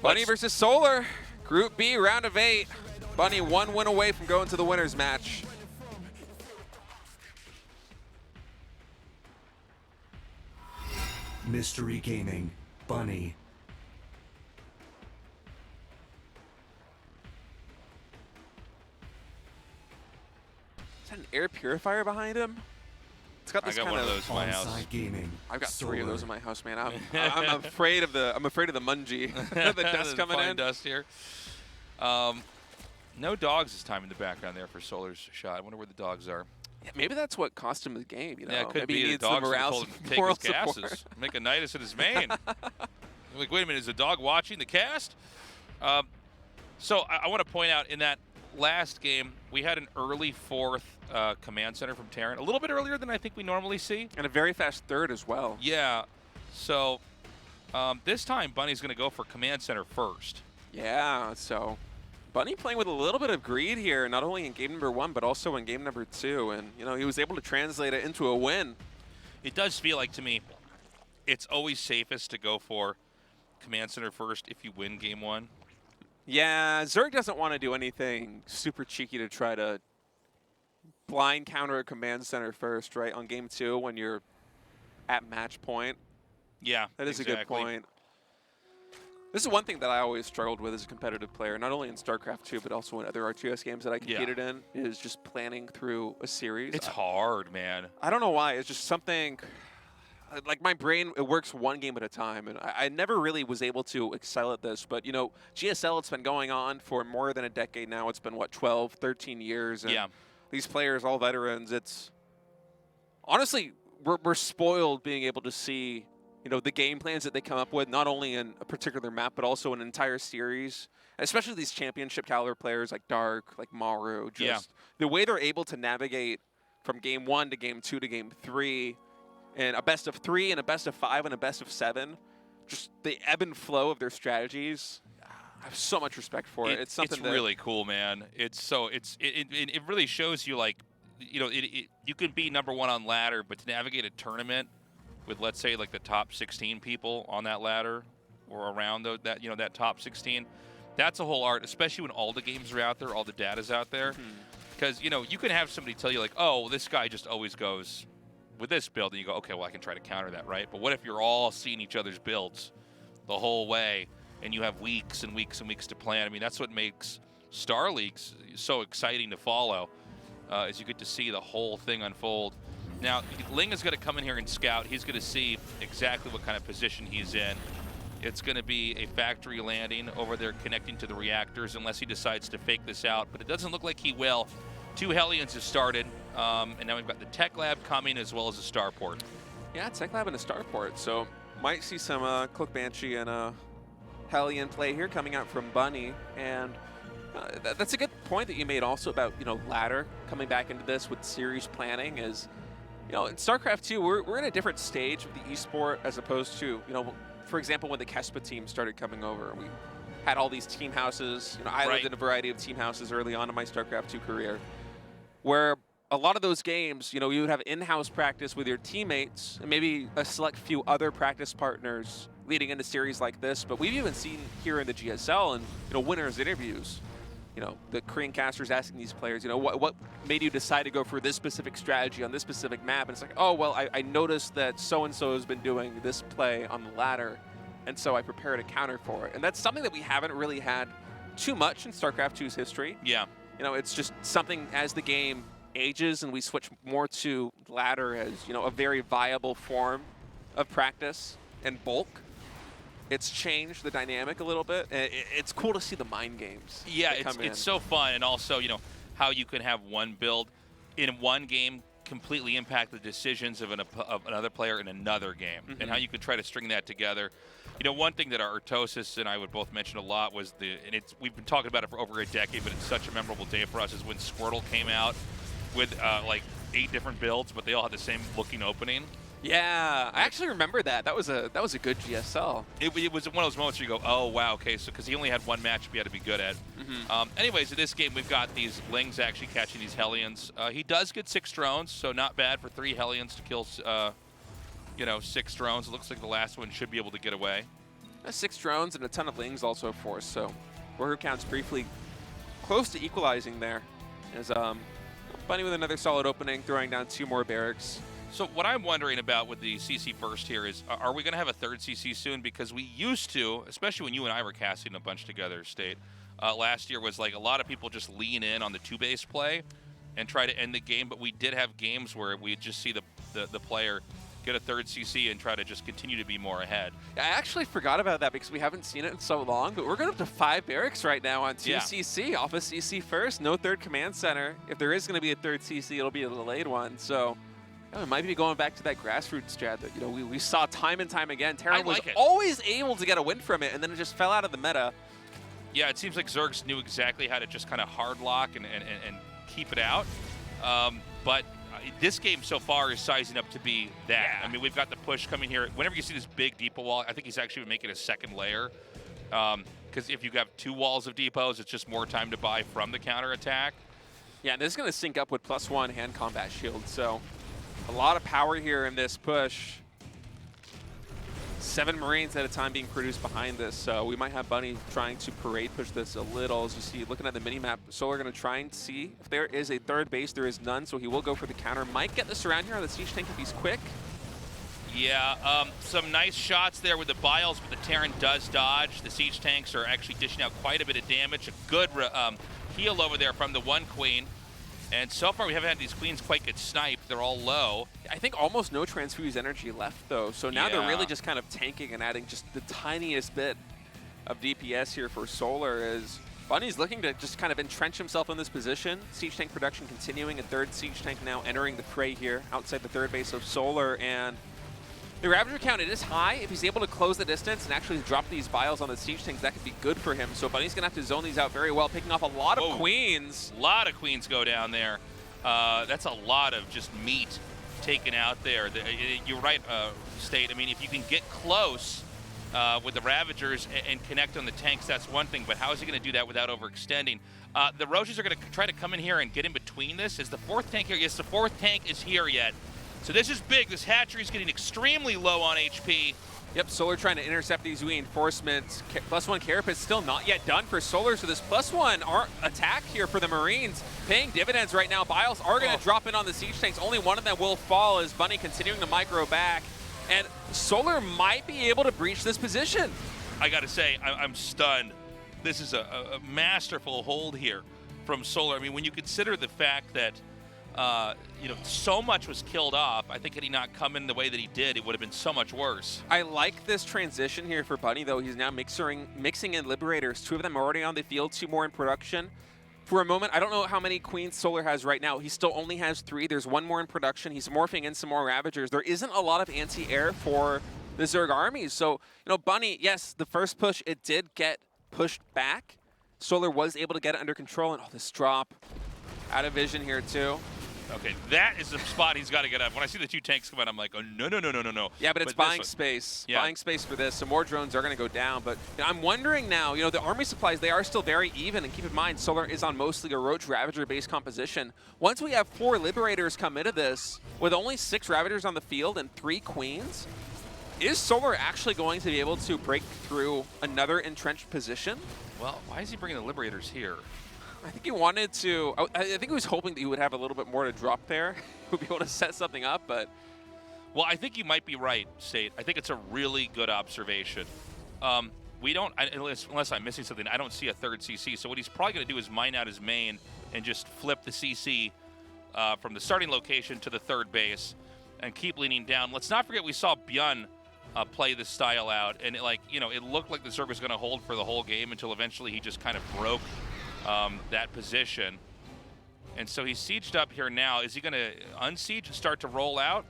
Bunny versus Solar, Group B, round of 8. Bunny 1 win away from going to the winners match. Mystery Gaming, Bunny. Is that an air purifier behind him? It's got this I got one of those in my house. On-site Gaming. I've got Solar. 3 of those in my house, man. I'm afraid of the mungie, the dust coming in. Dust here. No dogs this time in the background there for Solar's shot. I wonder where the dogs are. Yeah, maybe that's what cost him the game. You know, Yeah, it could maybe be he the needs dogs the morale, told him to take moral his gases. support. Make a Nidus in his main. Like, wait a minute, is the dog watching the cast? So I want to point out in that last game, we had an early 4th command center from Terran, a little bit earlier than I think we normally see. And a very fast 3rd as well. Yeah, so this time Bunny's going to go for command center first. Yeah, so Bunny playing with a little bit of greed here, not only in game number 1, but also in game number 2. And, you know, he was able to translate it into a win. It does feel like, to me, it's always safest to go for command center first if you win game 1. Yeah, Zerg doesn't want to do anything super cheeky to try to blind counter a command center first, right, on game 2 when you're at match point. Yeah, That is exactly. a good point. This is one thing that I always struggled with as a competitive player, not only in StarCraft 2, but also in other RTS games that I competed in, is just planning through a series. It's hard, man. I don't know why. It's just something, like my brain, it works one game at a time. And I never really was able to excel at this. But, you know, GSL, it's been going on for more than a decade now. It's been, what, 12, 13 years? And Yeah. these players, all veterans, it's honestly, we're spoiled being able to see, you know, the game plans that they come up with, not only in a particular map, but also an entire series. Especially these championship caliber players like Dark, like Maru, just the way they're able to navigate from game 1 to game 2 to game 3, and a best of 3 and a best of 5 and a best of 7, just the ebb and flow of their strategies. I have so much respect for it. It's something it's really cool, man. It's so it really shows you, like, you know, you can be number 1 on ladder, but to navigate a tournament with, let's say, like the top 16 people on that ladder or around that, you know, that top 16, that's a whole art, especially when all the games are out there, all the data's out there. Because, you know, you can have somebody tell you, like, oh, this guy just always goes with this build, and you go, okay, well, I can try to counter that, right? But what if you're all seeing each other's builds the whole way, and you have weeks and weeks and weeks to plan? I mean, that's what makes Star Leagues so exciting to follow, is you get to see the whole thing unfold. Now, Ling is going to come in here and scout. He's going to see exactly what kind of position he's in. It's going to be a factory landing over there connecting to the reactors, unless he decides to fake this out, but it doesn't look like he will. 2 Hellions have started, and now we've got the Tech Lab coming as well as a Starport. Yeah, Tech Lab and a Starport, so might see some Cloak Banshee and Hellion play here coming out from Bunny. And That's a good point that you made also about, ladder coming back into this with series planning is, in StarCraft 2, we're in a different stage of the esport as opposed to, for example, when the Kespa team started coming over. We had all these team houses. I lived in a variety of team houses early on in my StarCraft 2 career, where a lot of those games, you would have in-house practice with your teammates and maybe a select few other practice partners leading into series like this. But we've even seen here in the GSL and, winners interviews, the Korean casters asking these players, what made you decide to go for this specific strategy on this specific map? And it's like, oh, well, I noticed that so-and-so has been doing this play on the ladder, and so I prepared a counter for it. And that's something that we haven't really had too much in StarCraft 2's history. Yeah. It's just something as the game ages and we switch more to ladder as, a very viable form of practice and bulk. It's changed the dynamic a little bit. It's cool to see the mind games. Yeah, it's so fun. And also, how you can have one build in one game completely impact the decisions of another player in another game, and how you can try to string that together. One thing that our Artosis and I would both mention a lot was we've been talking about it for over a decade, but it's such a memorable day for us, is when Squirtle came out with like 8 different builds, but they all had the same looking opening. Yeah, I actually remember that. That was a good GSL. It was one of those moments where you go, oh, wow, okay, so because he only had one matchup he had to be good at. Anyways, in this game, we've got these Lings actually catching these Hellions. He does get 6 drones, so not bad for 3 Hellions to kill, 6 drones. It looks like the last one should be able to get away. 6 drones and a ton of Lings also for us, so worker count's briefly close to equalizing there. As Bunny with another solid opening, throwing down 2 more barracks. So what I'm wondering about with the CC first here is, are we going to have a 3rd CC soon? Because we used to, especially when you and I were casting a bunch together, State, last year was like a lot of people just lean in on the 2-base play and try to end the game. But we did have games where we'd just see the player get a 3rd CC and try to just continue to be more ahead. I actually forgot about that because we haven't seen it in so long, but we're going up to 5 barracks right now on 2 CC, off of CC first, no 3rd command center. If there is going to be a 3rd CC, it'll be a delayed one. So it might be going back to that grassroots strat that we saw time and time again. Terran was always able to get a win from it, and then it just fell out of the meta. Yeah, it seems like Zergs knew exactly how to just kind of hard lock and keep it out. But this game so far is sizing up to be that. I mean, we've got the push coming here. Whenever you see this big depot wall, I think he's actually making a 2nd layer. Because if you have 2 walls of depots, it's just more time to buy from the counterattack. Yeah, and this is going to sync up with +1 hand combat shield, so a lot of power here in this push. 7 Marines at a time being produced behind this, so we might have Bunny trying to parade push this a little. As you see, looking at the mini-map, Solar going to try and see if there is a 3rd base. There is none, so he will go for the counter. Might get this around here on the Siege Tank if he's quick. Yeah, some nice shots there with the Biles, but the Terran does dodge. The Siege Tanks are actually dishing out quite a bit of damage. A good heal over there from the 1 Queen. And so far, we haven't had these Queens quite get sniped. They're all low. I think almost no transfuse energy left, though. So now they're really just kind of tanking and adding just the tiniest bit of DPS here for Solar, as Bunny's looking to just kind of entrench himself in this position. Siege Tank production continuing. A 3rd Siege Tank now entering the fray here outside the 3rd base of Solar. And the Ravager count, it is high. If he's able to close the distance and actually drop these Biles on the Siege Tanks, that could be good for him. So Bunny's going to have to zone these out very well, picking off a lot of Queens. A lot of Queens go down there. That's a lot of just meat taken out there. You're right, State. I mean, if you can get close with the Ravagers and connect on the tanks, that's one thing. But how is he going to do that without overextending? The Roaches are going to try to come in here and get in between this. Is the 4th tank here? Yes, the 4th tank is here yet. So this is big. This hatchery is getting extremely low on HP. Yep, Solar trying to intercept these reinforcements. +1 Carapace still not yet done for Solar, so this +1 attack here for the Marines paying dividends right now. Biles are going to drop in on the Siege Tanks. Only one of them will fall as Bunny continuing to micro back. And Solar might be able to breach this position. I got to say, I'm stunned. This is a masterful hold here from Solar. I mean, when you consider the fact that so much was killed off. I think had he not come in the way that he did, it would have been so much worse. I like this transition here for Bunny, though. He's now mixing in Liberators. 2 of them are already on the field, 2 more in production. For a moment, I don't know how many Queens Solar has right now. He still only has 3. There's 1 more in production. He's morphing in some more Ravagers. There isn't a lot of anti-air for the Zerg armies. So, Bunny, yes, the first push, it did get pushed back. Solar was able to get it under control, and this drop out of vision here too. Okay, that is the spot he's got to get up. When I see the 2 tanks come out, I'm like, oh, no, no, no, no, no, no. Yeah, but it's this buying one- space. Yeah. Buying space for this. Some more drones are going to go down, but I'm wondering now, the army supplies, they are still very even, and keep in mind, Solar is on mostly a Roach Ravager-based composition. Once we have 4 Liberators come into this, with only 6 Ravagers on the field and 3 Queens, is Solar actually going to be able to break through another entrenched position? Well, why is he bringing the Liberators here? I think he wanted to, I think he was hoping that he would have a little bit more to drop there. He would be able to set something up, but... Well, I think you might be right, State. I think it's a really good observation. We don't, unless I'm missing something, I don't see a 3rd CC. So what he's probably going to do is mine out his main and just flip the CC from the starting location to the 3rd base and keep leaning down. Let's not forget we saw ByuN play this style out, and it looked like the Zerg was going to hold for the whole game until eventually he just kind of broke that position. And so he's sieged up here now. Is he going to unsiege and start to roll out?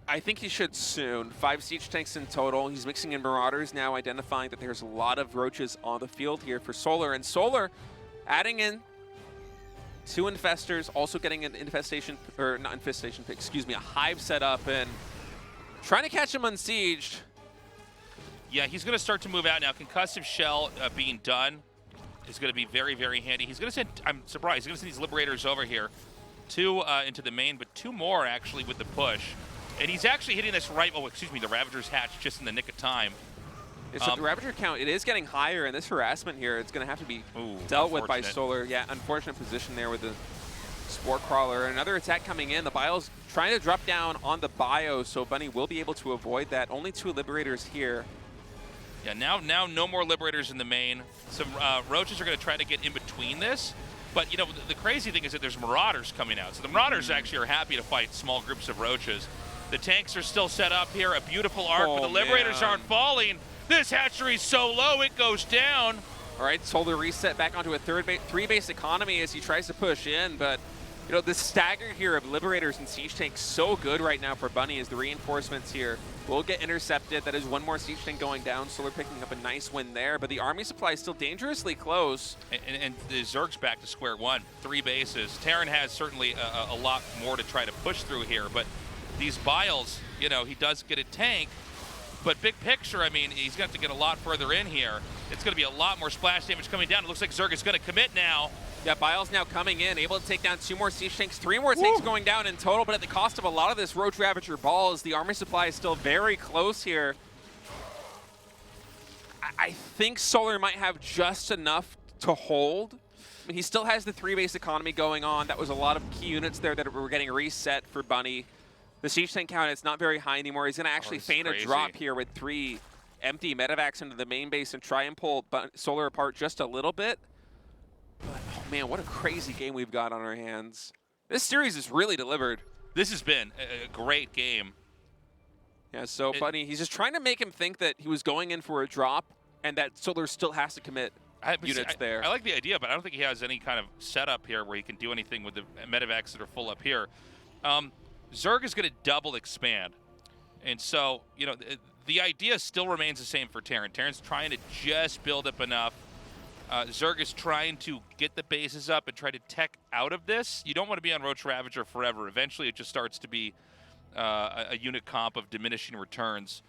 I think he should soon. 5 siege tanks in total. He's mixing in Marauders now, identifying that there's a lot of Roaches on the field here for Solar. And Solar adding in 2 Infestors, also getting an infestation, or not infestation, excuse me, a Hive set up and trying to catch him unsieged. Yeah, he's going to start to move out now. Concussive Shell being done is going to be very, very handy. He's going to send, I'm surprised, he's going to send these Liberators over here. 2 into the main, but 2 more actually with the push. And he's actually hitting this right, the Ravager's hatch just in the nick of time. So the Ravager count, it is getting higher, and this harassment here, it's going to have to be dealt with by Solar. Yeah, unfortunate position there with the Spore Crawler. Another attack coming in. The Bio's trying to drop down on the Bio, so Bunny will be able to avoid that. Only 2 Liberators here. Yeah, now no more Liberators in the main. Some Roaches are going to try to get in between this. But, the crazy thing is that there's Marauders coming out. So the Marauders actually are happy to fight small groups of Roaches. The tanks are still set up here. A beautiful arc, but the Liberators aren't falling. This hatchery's so low, it goes down. All right, Solar reset back onto a 3-base economy as he tries to push in, but the stagger here of Liberators and Siege Tanks so good right now for Bunny as the reinforcements here will get intercepted. That is 1 more Siege Tank going down. Solar picking up a nice win there, but the army supply is still dangerously close. And the Zerg's back to square one. 3 bases. Terran has certainly a lot more to try to push through here, but these Biles, he does get a tank, but big picture, I mean, he's going to have to get a lot further in here. It's going to be a lot more splash damage coming down. It looks like Zerg is going to commit now. Yeah, Biles now coming in, able to take down 2 more Siege Tanks, 3 more tanks going down in total, but at the cost of a lot of this Roach Ravager balls. The army supply is still very close here. I think Solar might have just enough to hold. I mean, he still has the 3-base economy going on. That was a lot of key units there that were getting reset for Bunny. The Siege Tank count, it's not very high anymore. He's going to actually feign a drop here with 3 empty medevacs into the main base and try and pull Solar apart just a little bit. But, oh man, what a crazy game we've got on our hands. This series is really delivered. This has been a great game. Yeah, so Bunny, he's just trying to make him think that he was going in for a drop and that Solar still has to commit units there. I like the idea, but I don't think he has any kind of setup here where he can do anything with the medevacs that are full up here. Zerg is going to double expand. And so, the idea still remains the same for Terran. Terran's trying to just build up enough. Zerg is trying to get the bases up and try to tech out of this. You don't want to be on Roach Ravager forever. Eventually, it just starts to be a unit comp of diminishing returns.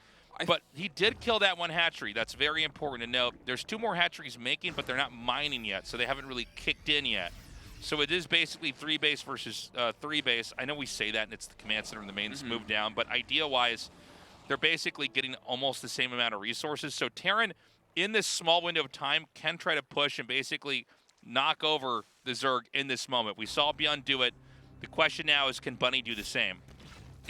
But he did kill that 1 hatchery. That's very important to note. There's 2 more hatcheries making, but they're not mining yet, so they haven't really kicked in yet. So it is basically 3-base versus 3-base. I know we say that, and it's the command center and the main that's moved down, but idea-wise, they're basically getting almost the same amount of resources. So Terran, in this small window of time, can try to push and basically knock over the Zerg in this moment. We saw ByuN do it. The question now is, can Bunny do the same?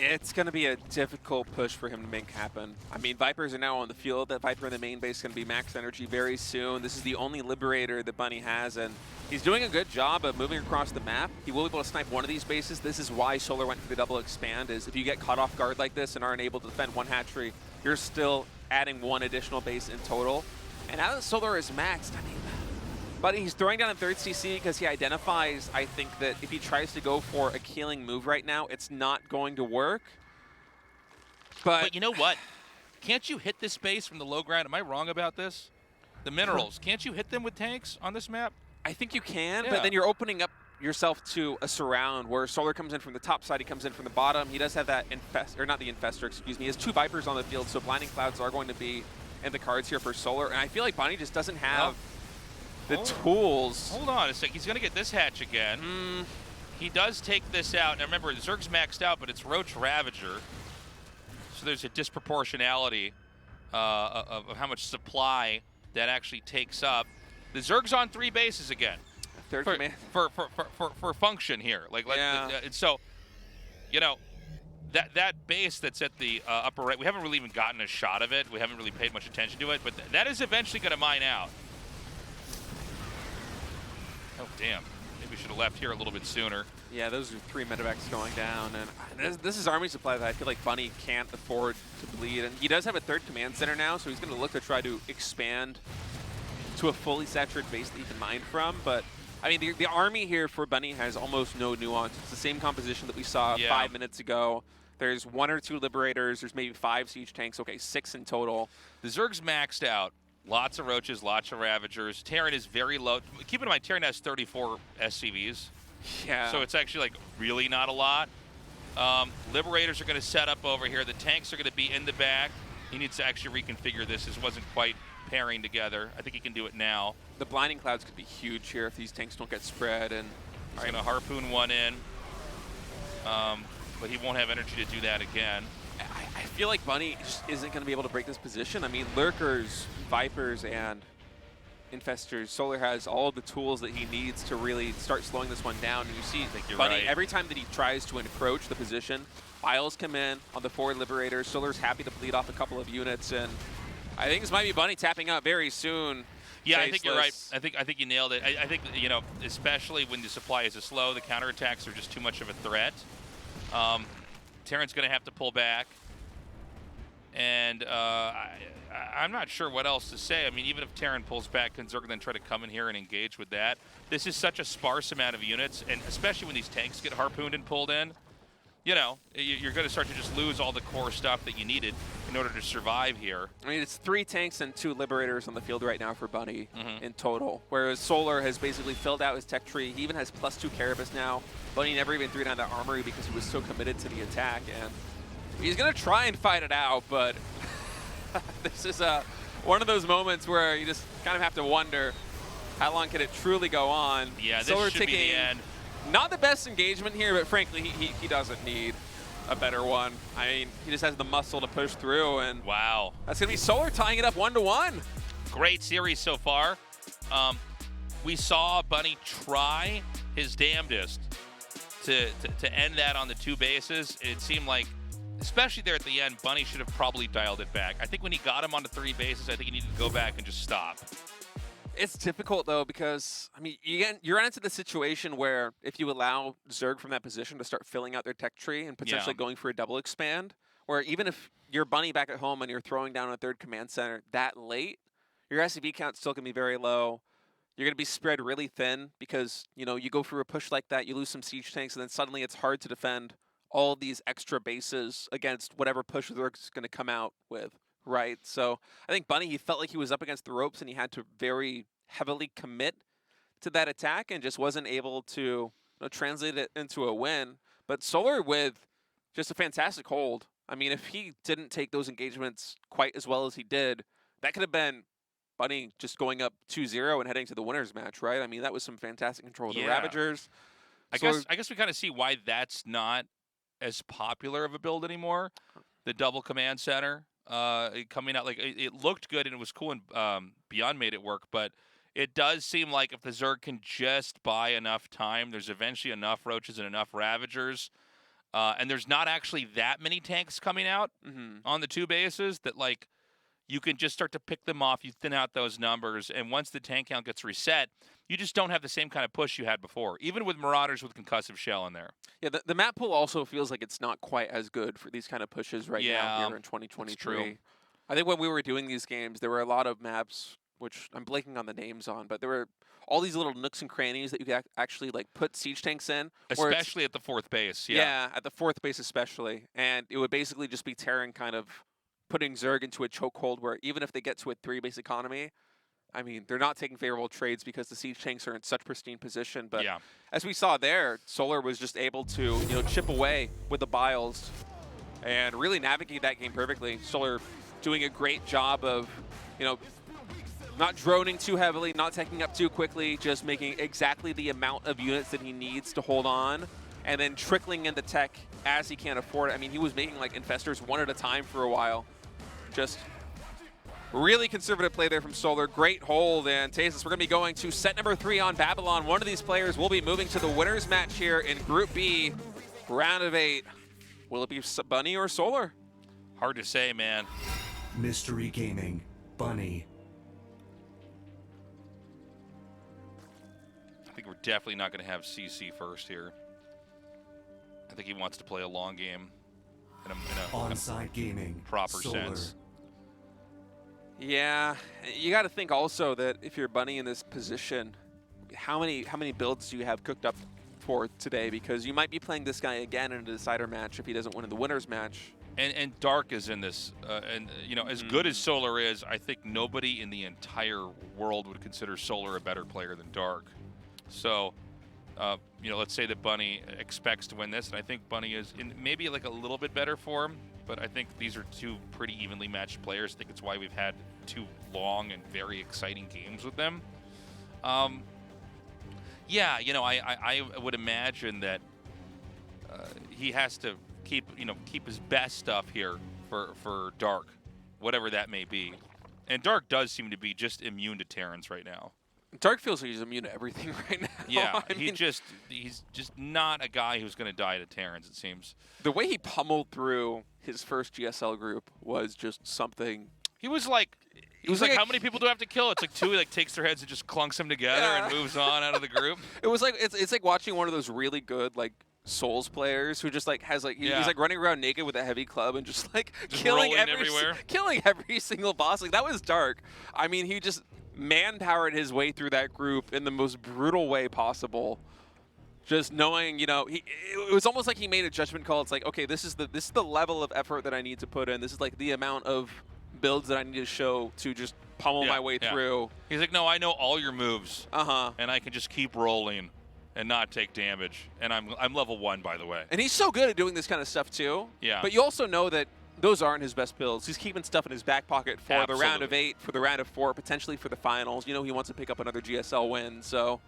It's going to be a difficult push for him to make happen. I mean, Vipers are now on the field. That Viper in the main base is going to be max energy very soon. This is the only Liberator that Bunny has, and he's doing a good job of moving across the map. He will be able to snipe 1 of these bases. This is why Solar went for the double expand, is if you get caught off guard like this and aren't able to defend 1 hatchery, you're still adding 1 additional base in total. And now that Solar is maxed, I mean, but he's throwing down a 3rd CC because he identifies, I think, that if he tries to go for a killing move right now, it's not going to work. But you know what? Can't you hit this base from the low ground? Am I wrong about this? the minerals. Can't you hit them with tanks on this map? I think you can, Yeah. but then you're opening up yourself to a surround where Solar comes in from the top side, he comes in from the bottom. He does have that or not the infestor, excuse me. He has 2 Vipers on the field, so blinding clouds are going to be in the cards here for Solar. And I feel like Bunny just doesn't have the tools. Hold on a sec. He's going to get this hatch again. He does take this out. Now remember, Zerg's maxed out, but it's Roach Ravager. So there's a disproportionality of how much supply that actually takes up. The Zerg's on 3 bases again. Third for, command. for function here. And so, you know, that base that's at the upper right, we haven't really even gotten a shot of it. We haven't really paid much attention to it, but that is eventually going to mine out. Oh, damn. Maybe we should have left here a little bit sooner. Yeah, those are 3 medevacs going down, and this is army supply that I feel like Bunny can't afford to bleed. And he does have a 3rd command center now, so he's going to look to try to expand to a fully saturated base that he can mine from, but I mean, the army here for Bunny has almost no nuance. It's the same composition that we saw 5 minutes ago. There's 1 or 2 Liberators. There's maybe 5 siege tanks. Okay, 6 in total. The Zerg's maxed out. Lots of Roaches, lots of Ravagers. Terran is very low. Keep in mind, Terran has 34 SCVs. Yeah. So it's actually, like, really not a lot. Liberators are going to set up over here. The tanks are going to be in the back. He needs to actually reconfigure this. This wasn't quite pairing together. I think he can do it now. The blinding clouds could be huge here if these tanks don't get spread. And he's going to harpoon 1 in, but he won't have energy to do that again. I feel like Bunny just isn't going to be able to break this position. I mean, Lurkers, Vipers, and Infestors, Solar has all the tools that he needs to really start slowing this one down. And you see Bunny, every time that he tries to encroach the position, Files come in on the 4 Liberators. Solar's happy to bleed off a couple of units, and I think this might be Bunny tapping out very soon. Yeah, I think you're right. I think you nailed it. I think, you know, especially when the supply is slow, the counterattacks are just too much of a threat. Terran's going to have to pull back. And I'm not sure what else to say. I mean, even if Terran pulls back, can Zerg then try to come in here and engage with that? This is such a sparse amount of units, and especially when these tanks get harpooned and pulled in, you know, you're going to start to just lose all the core stuff that you needed in order to survive here. I mean, it's 3 tanks and 2 Liberators on the field right now for Bunny in total, whereas Solar has basically filled out his tech tree. He even has +2 Carapace now. Bunny never even threw down that armory because he was so committed to the attack, and he's going to try and fight it out, but this is one of those moments where you just kind of have to wonder how long can it truly go on. Yeah, this Solar should be the end. Not the best engagement here, but frankly, he doesn't need a better one. I mean, he just has the muscle to push through, and wow, that's going to be Solar tying it up 1-1. Great series so far. We saw Bunny try his damnedest to end that on the 2 bases. It seemed like, especially there at the end, Bunny should have probably dialed it back. I think when he got him on the 3 bases, I think he needed to go back and just stop. It's difficult, though, because, I mean, you run into the situation where if you allow Zerg from that position to start filling out their tech tree and potentially going for a double expand, where even if you're Bunny back at home and you're throwing down a 3rd command center that late, your SCV count's still going to be very low. You're going to be spread really thin because, you know, you go through a push like that, you lose some siege tanks, and then suddenly it's hard to defend all these extra bases against whatever push Zerg's going to come out with. Right, so I think Bunny, he felt like he was up against the ropes and he had to very heavily commit to that attack and just wasn't able to translate it into a win. But Solar with just a fantastic hold. I mean, if he didn't take those engagements quite as well as he did, that could have been Bunny just going up 2-0 and heading to the winner's match, right? I mean, that was some fantastic control of the Ravagers. I guess we kind of see why that's not as popular of a build anymore. The double command center. Coming out, like, it looked good and it was cool, and ByuN made it work, but it does seem like if the Zerg can just buy enough time, there's eventually enough Roaches and enough Ravagers, and there's not actually that many tanks coming out on the 2 bases that, like, you can just start to pick them off, you thin out those numbers, and once the tank count gets reset, you just don't have the same kind of push you had before, even with Marauders with concussive shell in there. Yeah, the map pool also feels like it's not quite as good for these kind of pushes right now here in 2023. True. I think when we were doing these games, there were a lot of maps, which I'm blanking on the names on, but there were all these little nooks and crannies that you could actually like put siege tanks in. Especially at the 4th base, yeah, at the 4th base especially. And it would basically just be Terran kind of putting Zerg into a chokehold where even if they get to a 3 base economy, I mean, they're not taking favorable trades because the siege tanks are in such pristine position. But Yeah. as we saw there, Solar was just able to, chip away with the Biles and really navigate that game perfectly. Solar doing a great job of, not droning too heavily, not taking up too quickly, just making exactly the amount of units that he needs to hold on, and then trickling in the tech as he can afford it. I mean, he was making like infestors one at a time for a while. Just really conservative play there from Solar. Great hold, and Tazis, we're going to be going to set number 3 on Babylon. One of these players will be moving to the winner's match here in Group B, round of 8. Will it be Bunny or Solar? Hard to say, man. Mystery Gaming, Bunny. I think we're definitely not going to have CC first here. I think he wants to play a long game in a Onside Gaming, proper Solar. sense. Yeah, you got to think also that if you're Bunny in this position, how many builds do you have cooked up for today? Because you might be playing this guy again in a decider match if he doesn't win in the winner's match. And Dark is in this, and as good as Solar is, I think nobody in the entire world would consider Solar a better player than Dark. So, let's say that Bunny expects to win this, and I think Bunny is in maybe like a little bit better form, but I think these are two pretty evenly matched players. I think it's why we've had 2 long and very exciting games with them. Yeah, I would imagine that he has to keep his best stuff here for Dark, whatever that may be. And Dark does seem to be just immune to Terrans right now. Dark feels like he's immune to everything right now. Yeah, I mean, he's just not a guy who's going to die to Terrans, it seems. the way he pummeled through his first GSL group was just something. He was like, how many people do I have to kill? It's like 2. He like takes their heads and just clunks them together and moves on out of the group. It was like it's like watching one of those really good like Souls players who just like has like he's like running around naked with a heavy club and just like killing killing every single boss. Like that was Dark. I mean, he just manpowered his way through that group in the most brutal way possible. Just knowing, it was almost like he made a judgment call. It's like, okay, this is the level of effort that I need to put in. This is like the amount of builds that I need to show to just pummel my way through. He's like, no, I know all your moves, and I can just keep rolling and not take damage. And I'm level 1, by the way. And he's so good at doing this kind of stuff too. Yeah. But you also know that those aren't his best builds. He's keeping stuff in his back pocket for the round of 8, for the round of 4, potentially for the finals. He wants to pick up another GSL win, so.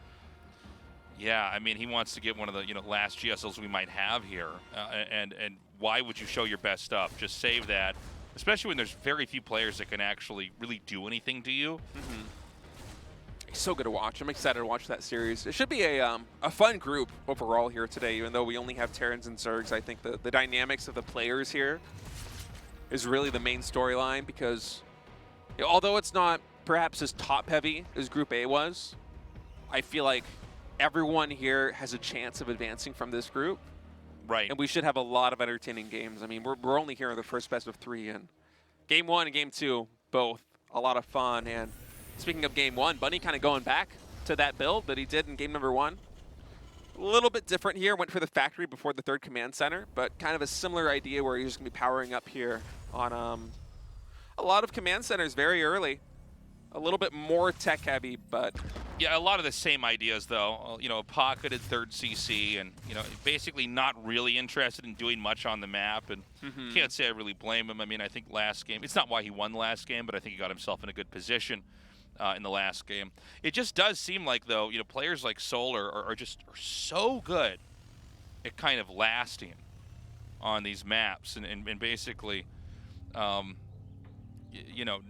Yeah, I mean, he wants to get one of the last GSLs we might have here. And why would you show your best stuff? Just save that, especially when there's very few players that can actually really do anything to you. He's so good to watch. I'm excited to watch that series. It should be a fun group overall here today, even though we only have Terrans and Zergs. I think the dynamics of the players here is really the main storyline because although it's not perhaps as top-heavy as Group A was, I feel like everyone here has a chance of advancing from this group. Right. And we should have a lot of entertaining games. I mean, we're only here in the first best of 3, and Game 1 and Game 2, both a lot of fun. And speaking of Game 1, Bunny kind of going back to that build that he did in Game number 1. A little bit different here, went for the factory before the 3rd command center, but kind of a similar idea where he's just going to be powering up here on a lot of command centers very early. A little bit more tech heavy, but... Yeah, a lot of the same ideas, though. A pocketed 3rd CC and, basically not really interested in doing much on the map. And can't say I really blame him. I mean, I think last game, it's not why he won the last game, but I think he got himself in a good position in the last game. It just does seem like, though, players like Solar are so good at kind of lasting on these maps and basically,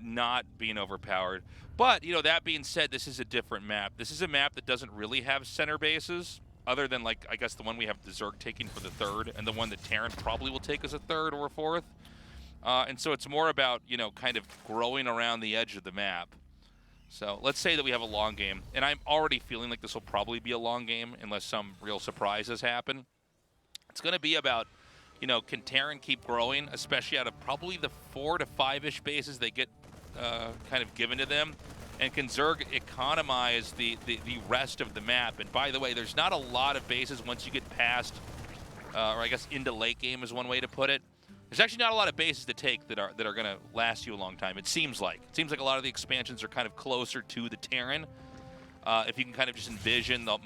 not being overpowered. But, that being said, this is a different map. This is a map that doesn't really have center bases, other than, like, I guess the one we have the Zerg taking for the 3rd, and the one that Terran probably will take as a 3rd or a 4th. And so it's more about, kind of growing around the edge of the map. So let's say that we have a long game, and I'm already feeling like this will probably be a long game unless some real surprises happen. It's going to be about, can Terran keep growing, especially out of probably the 4 to 5-ish bases they get kind of given to them, and can Zerg economize the rest of the map? And by the way, there's not a lot of bases once you get past, or I guess into late game is one way to put it, There's actually not a lot of bases to take that are going to last you a long time. It seems like a lot of the expansions are kind of closer to the Terran. If you can kind of just envision the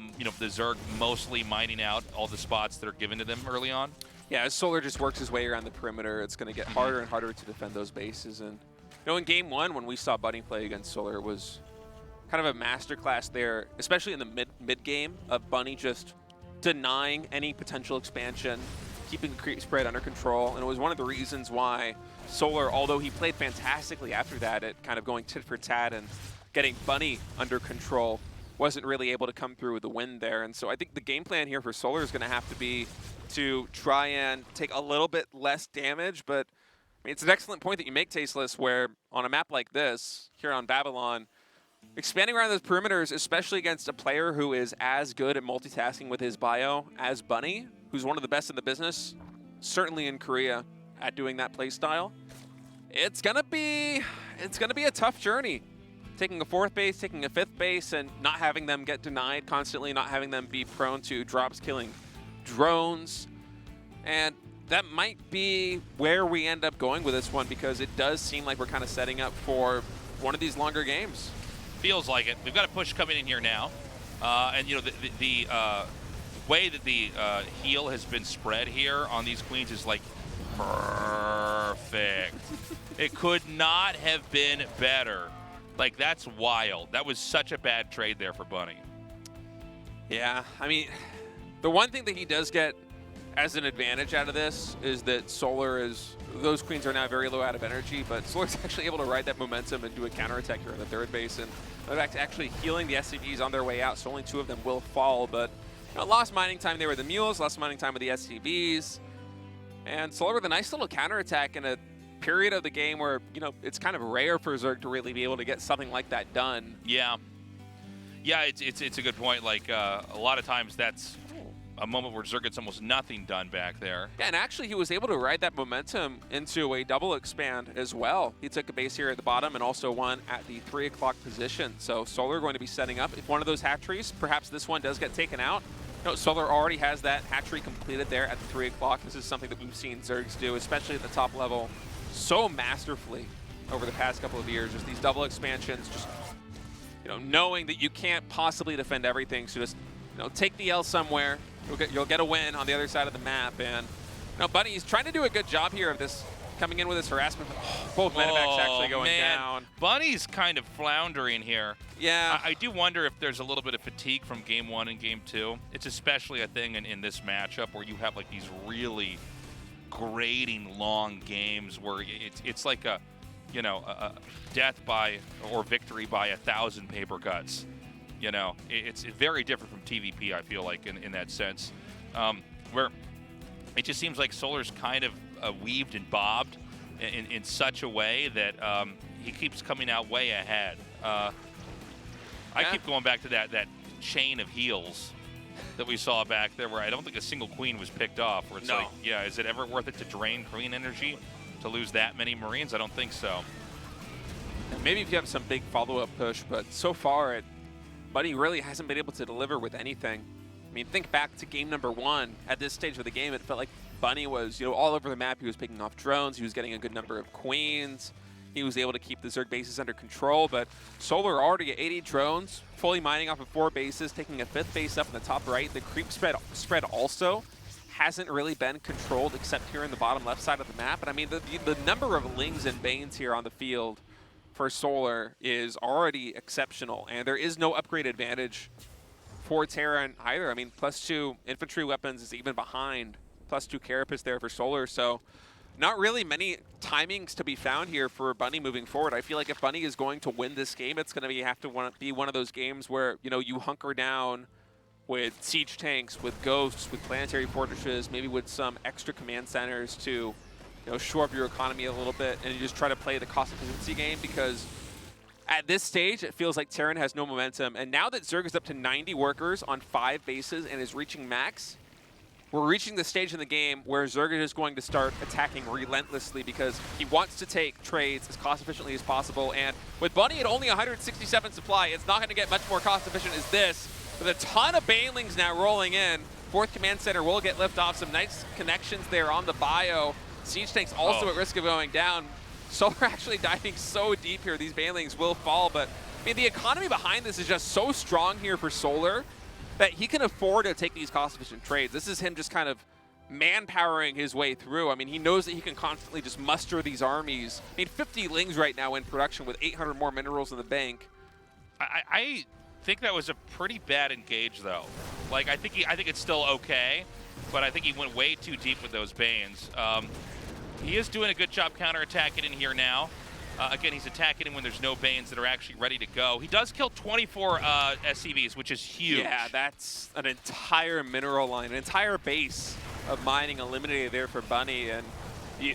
Zerg mostly mining out all the spots that are given to them early on. Yeah, as Solar just works his way around the perimeter, it's going to get harder and harder to defend those bases. And in game 1, when we saw Bunny play against Solar, it was kind of a masterclass there, especially in the mid game of Bunny just denying any potential expansion, keeping the creep spread under control. And it was one of the reasons why Solar, although he played fantastically after that at kind of going tit for tat and getting Bunny under control, wasn't really able to come through with the win there. And so I think the game plan here for Solar is going to have to be to try and take a little bit less damage. But I mean, it's an excellent point that you make, Tasteless, where on a map like this, here on Babylon, expanding around those perimeters, especially against a player who is as good at multitasking with his bio as Bunny, who's one of the best in the business, certainly in Korea, at doing that play style, it's gonna be a tough journey. Taking a 4th base, taking a 5th base, and not having them get denied constantly, not having them be prone to drops killing drones. And that might be where we end up going with this one, because it does seem like we're kind of setting up for one of these longer games. Feels like it. We've got a push coming in here now. And, the way that the heal has been spread here on these queens is, like, perfect. It could not have been better. Like, that's wild. That was such a bad trade there for Bunny. Yeah, I mean, the one thing that he does get as an advantage out of this is that those queens are now very low out of energy, but Solar's actually able to ride that momentum and do a counterattack here on the 3rd base, and in fact, actually healing the SCVs on their way out, so only 2 of them will fall, but lost mining time there with the mules, lost mining time with the SCVs, and Solar with a nice little counterattack in a period of the game where, it's kind of rare for Zerg to really be able to get something like that done. Yeah. Yeah, it's a good point. Like, a lot of times that's a moment where Zerg gets almost nothing done back there. Yeah, and actually he was able to ride that momentum into a double expand as well. He took a base here at the bottom and also one at the 3 o'clock position. So Solar going to be setting up. If one of those hatcheries, perhaps this one does get taken out. Solar already has that hatchery completed there at the 3 o'clock. This is something that we've seen Zergs do, especially at the top level, so masterfully over the past couple of years. Just these double expansions, just knowing that you can't possibly defend everything, so just take the L somewhere. You'll get a win on the other side of the map. And Bunny's trying to do a good job here of this, coming in with his harassment. Both Medivacs actually going down. Bunny's kind of floundering here. Yeah. I do wonder if there's a little bit of fatigue from game 1 and game 2. It's especially a thing in this matchup where you have like these really grating long games where it's like a death by or victory by 1,000 paper cuts. It's very different from TVP, I feel like, in that sense, where it just seems like Solar's kind of weaved and bobbed in such a way that he keeps coming out way ahead. I keep going back to that chain of heals that we saw back there where I don't think a single queen was picked off. Where it's like, yeah, is it ever worth it to drain queen energy to lose that many Marines? I don't think so. Maybe if you have some big follow-up push, but so far, Bunny really hasn't been able to deliver with anything. I mean, think back to game number 1. At this stage of the game, it felt like Bunny was, all over the map. He was picking off drones. He was getting a good number of queens. He was able to keep the Zerg bases under control, but Solar already at 80 drones, fully mining off of 4 bases, taking a 5th base up in the top right. The creep spread also hasn't really been controlled except here in the bottom left side of the map. And I mean, the number of Lings and Banes here on the field for Solar is already exceptional, and there is no upgrade advantage for Terran either. I mean, +2 infantry weapons is even behind +2 Carapace there for Solar, so not really many timings to be found here for Bunny moving forward. I feel like if Bunny is going to win this game, it's going to be one of those games where, you hunker down with siege tanks, with ghosts, with planetary fortresses, maybe with some extra command centers to shore up your economy a little bit, and you just try to play the cost efficiency game, because at this stage, it feels like Terran has no momentum. And now that Zerg is up to 90 workers on 5 bases and is reaching max, we're reaching the stage in the game where Zerg is going to start attacking relentlessly because he wants to take trades as cost efficiently as possible. And with Bunny at only 167 supply, it's not going to get much more cost efficient as this. With a ton of Banelings now rolling in, 4th Command Center will get lift off. Some nice connections there on the bio. Siege Tank's also at risk of going down. Solar actually diving so deep here. These Banelings will fall, but I mean, the economy behind this is just so strong here for Solar that he can afford to take these cost-efficient trades. This is him just kind of manpowering his way through. I mean, he knows that he can constantly just muster these armies. I mean, 50 Lings right now in production with 800 more minerals in the bank. I think that was a pretty bad engage, though. Like, I think it's still okay, but I think he went way too deep with those Banes. He is doing a good job counterattacking in here now. Again, he's attacking him when there's no Banes that are actually ready to go. He does kill 24 SCVs, which is huge. Yeah, that's an entire mineral line, an entire base of mining eliminated there for Bunny, and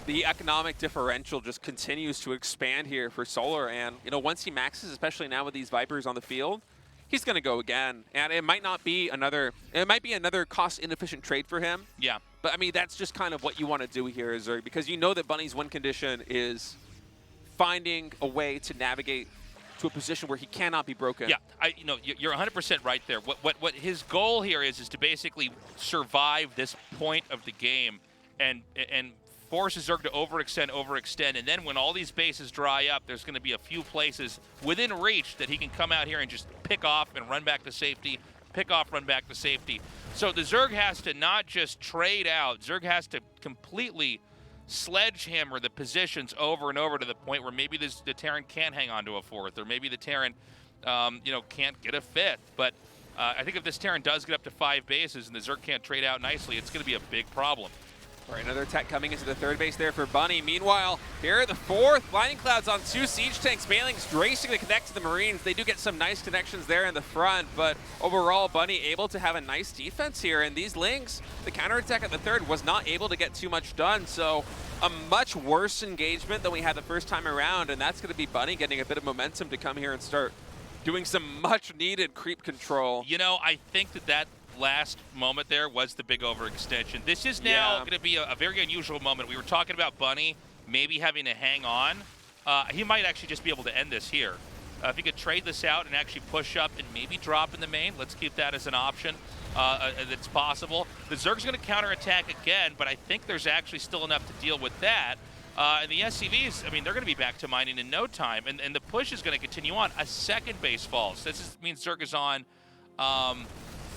the economic differential just continues to expand here for Solar. And you know, once he maxes, especially now with these Vipers on the field, he's going to go again. And it might not be another, it might be another cost-inefficient trade for him. Yeah. But I mean, that's just kind of what you want to do here, Zerg, because you know that Bunny's win condition is finding a way to navigate to a position where he cannot be broken. Yeah, you know, you're 100% right there. What his goal here is to basically survive this point of the game and force Zerg to overextend, and then when all these bases dry up, there's going to be a few places within reach that he can come out here and just pick off and run back to safety, pick off, run back to safety. So the Zerg has to not just trade out, Zerg has to completely sledgehammer the positions over and over to the point where maybe the Terran can't hang on to a fourth, or maybe the Terran, you know, can't get a fifth. But I think if this Terran does get up to 5 bases and the Zerg can't trade out nicely, it's going to be a big problem. All right, another tech coming into the third base there for Bunny. Meanwhile, here are the fourth. Blinding Clouds on 2 Siege Tanks. Banelings racing to connect to the Marines. They do get some nice connections there in the front, but overall, Bunny able to have a nice defense here. And these Lings, the counterattack at the third was not able to get too much done, so a much worse engagement than we had the first time around, and that's going to be Bunny getting a bit of momentum to come here and start doing some much-needed creep control. You know, I think that last moment there was the big overextension. This is now going to be a very unusual moment. We were talking about Bunny maybe having to hang on. He might actually just be able to end this here. If he could trade this out and actually push up and maybe drop in the main, let's keep that as an option. That's possible. The Zerg's going to counterattack again, but I think there's actually still enough to deal with that. And the SCVs, I mean, they're going to be back to mining in no time, and the push is going to continue on. A second base falls. This means Zerg is on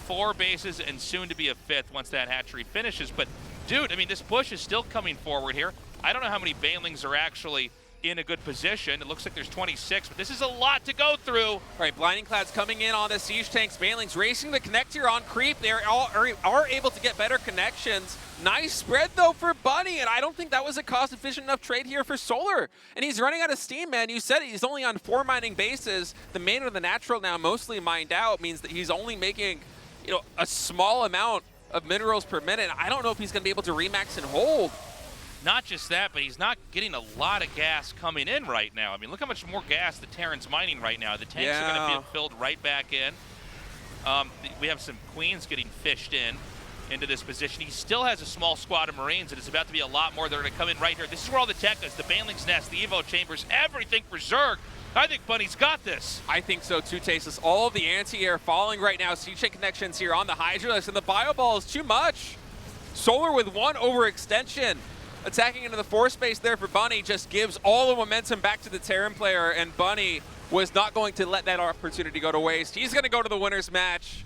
4 bases and soon to be a 5th once that hatchery finishes. But, dude, I mean, this push is still coming forward here. I don't know how many Banelings are actually in a good position. It looks like there's 26, but this is a lot to go through. All right, Blinding Clouds coming in on the Siege Tanks. Banelings racing to connect here on creep. They are able to get better connections. Nice spread, though, for Bunny, and I don't think that was a cost-efficient enough trade here for Solar. And he's running out of steam, man. You said it, he's only on 4 mining bases. The main and the natural now mostly mined out means that he's only making, you know, a small amount of minerals per minute. I don't know if he's going to be able to remax and hold. Not just that, but he's not getting a lot of gas coming in right now. I mean, look how much more gas the Terran's mining right now. The tanks are going to be filled right back in. We have some Queens getting fished into this position. He still has a small squad of Marines, and it's about to be a lot more that are going to come in right here. This is where all the tech is, the Baneling's Nest, the Evo Chambers, everything for Zerg. I think Bunny's got this. I think so too, Tasteless. All of the anti-air falling right now. Siege Tank connections here on the Hydralisk, and the Bio Ball is too much. Solar with 1 overextension. Attacking into the 4 space there for Bunny just gives all the momentum back to the Terran player, and Bunny was not going to let that opportunity go to waste. He's going to go to the winner's match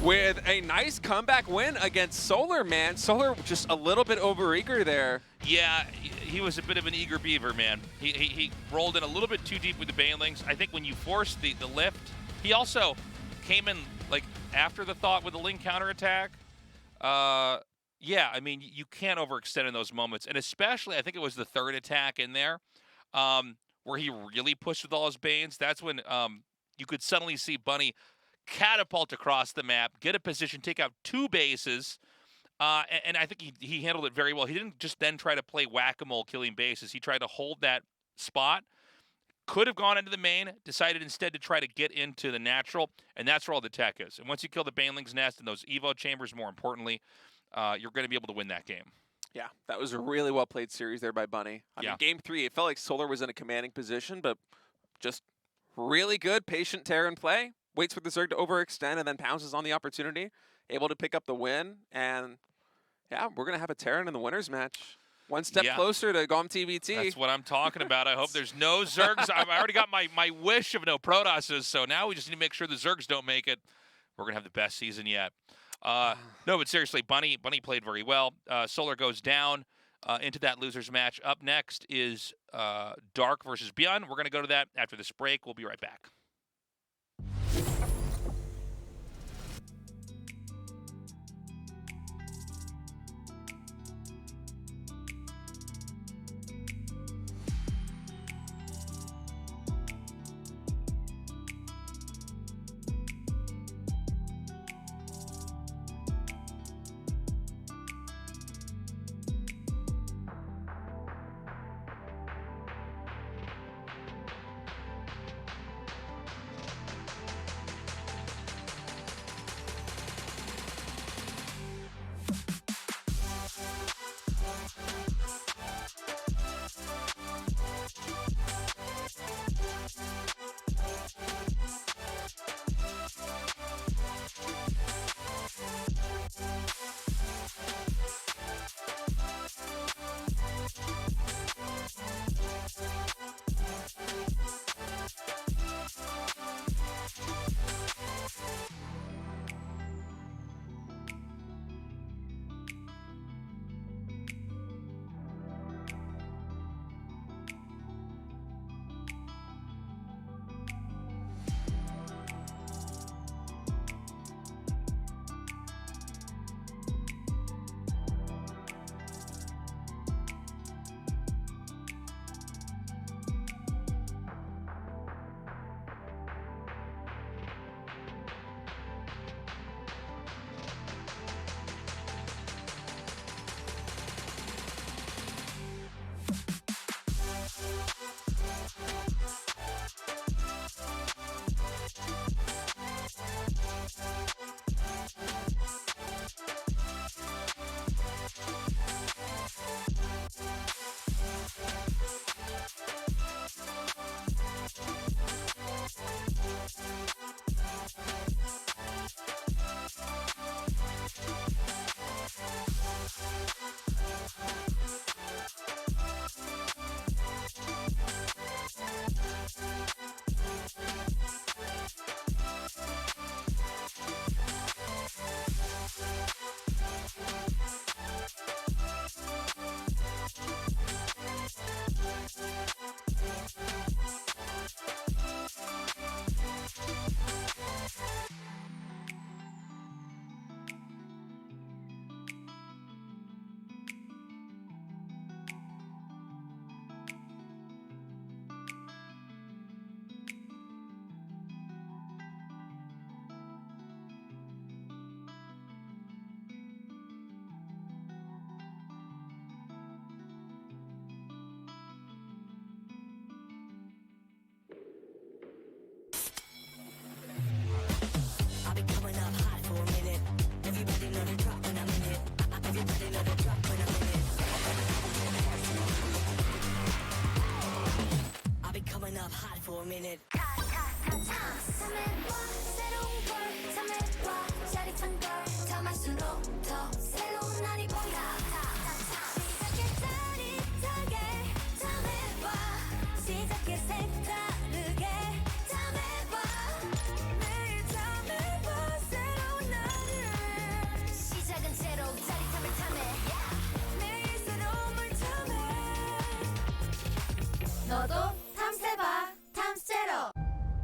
with a nice comeback win against Solar, man. Solar just a little bit overeager there. Yeah, he was a bit of an eager beaver, man. He rolled in a little bit too deep with the Banelings. I think when you force the lift, he also came in like after the thought with the Link counterattack. Yeah, I mean, you can't overextend in those moments. And especially, I think it was the 3rd attack in there where he really pushed with all his Banes. That's when you could suddenly see Bunny catapult across the map, get a position, take out 2 bases. And I think he handled it very well. He didn't just then try to play whack-a-mole killing bases. He tried to hold that spot. Could have gone into the main, decided instead to try to get into the natural, and that's where all the tech is. And once you kill the Baneling's Nest and those Evo Chambers, more importantly, you're going to be able to win that game. Yeah, that was a really well-played series there by Bunny. I mean, Game 3, it felt like Solar was in a commanding position, but just really good, patient Terran play. Waits for the Zerg to overextend and then pounces on the opportunity. Able to pick up the win, and yeah, we're going to have a Terran in the winner's match. One step Yeah. closer to GOM TBT. That's what I'm talking about. I hope there's no Zergs. I already got my wish of no Protosses, so now we just need to make sure the Zergs don't make it. We're going to have the best season yet. No, but seriously, Bunny played very well. Solar goes down into that losers match. Up next is Dark versus ByuN. We're going to go to that after this break. We'll be right back.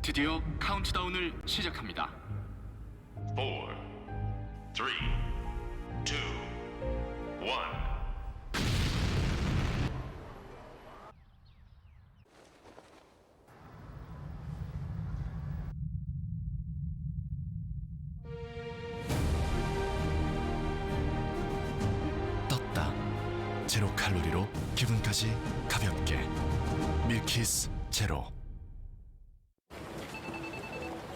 드디어 카운트다운을 시작합니다. 4, 3, 2, 1. 떴다. 제로 칼로리로 기분까지 가볍게. 밀키스 제로.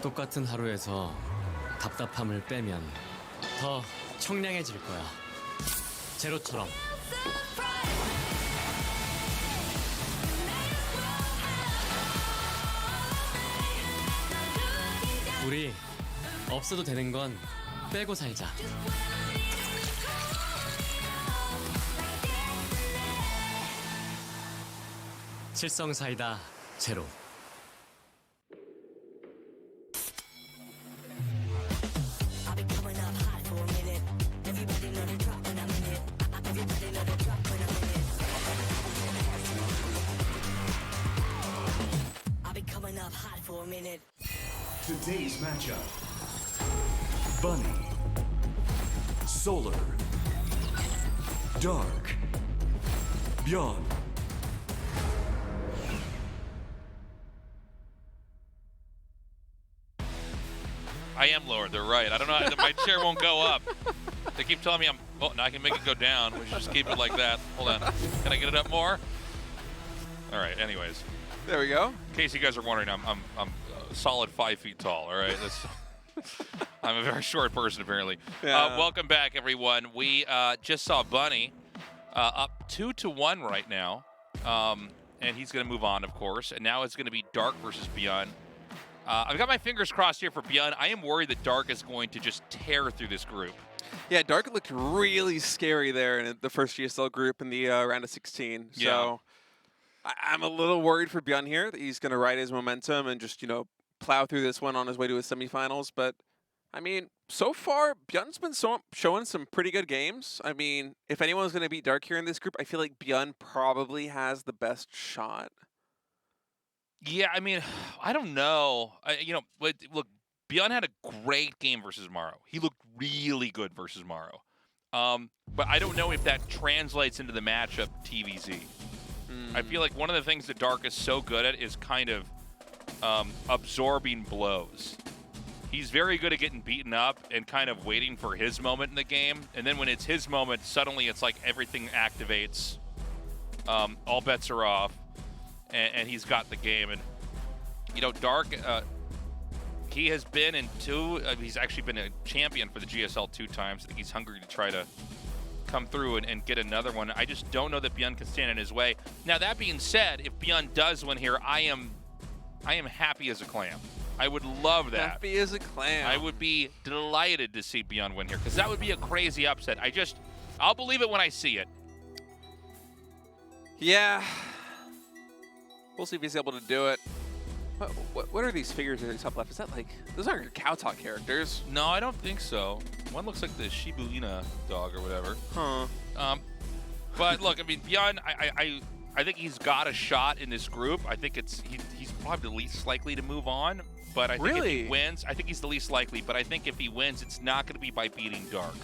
똑같은 하루에서 답답함을 빼면 더 청량해질 거야. 제로처럼. 우리 없어도 되는 건 빼고 살자. 실성 사이다 제로. Today's matchup. Bunny. Solar. Dark. ByuN. I am lower. They're right. I don't know. My chair won't go up. They keep telling me I'm. Oh, now I can make it go down. We should just keep it like that. Hold on. Can I get it up more? All right. Anyways, There we go. in case you guys are wondering, I'm a solid 5 feet tall. All right. I'm a very short person apparently. Yeah. Welcome back, everyone. We just saw Bunny up 2-1 right now, and he's going to move on, of course. And now it's going to be Dark versus ByuN. I've got my fingers crossed here for ByuN. I am worried that Dark is going to just tear through this group. Yeah, Dark looked really scary there in the first GSL group in the round of 16. Yeah. So I'm a little worried for ByuN here that he's going to ride his momentum and just, plow through this one on his way to his semifinals. But, I mean, so far, ByuN's been showing some pretty good games. I mean, if anyone's going to beat Dark here in this group, I feel like ByuN probably has the best shot. Yeah, I mean, I don't know. Look, ByuN had a great game versus Morrow. He looked really good versus Morrow. But I don't know if that translates into the matchup TVZ. I feel like one of the things that Dark is so good at is kind of absorbing blows. He's very good at getting beaten up and kind of waiting for his moment in the game. And then when it's his moment, suddenly it's like everything activates. All bets are off. And he's got the game. And, Dark, he has been in he's actually been a champion for the GSL 2 times. I think he's hungry to try to come through and get another one. I just don't know that ByuN can stand in his way. Now, that being said, if ByuN does win here, I am happy as a clam. I would love that. Happy as a clam. I would be delighted to see ByuN win here because that would be a crazy upset. I'll believe it when I see it. Yeah. We'll see if he's able to do it. What are these figures in the top left? Is that those aren't your Cow Talk characters? No, I don't think so. One looks like the Shiba Inu dog or whatever. Huh. But look, I mean, ByuN, I think he's got a shot in this group. I think he's probably the least likely to move on. But I think if he wins, I think he's the least likely. But I think if he wins, it's not going to be by beating Dark.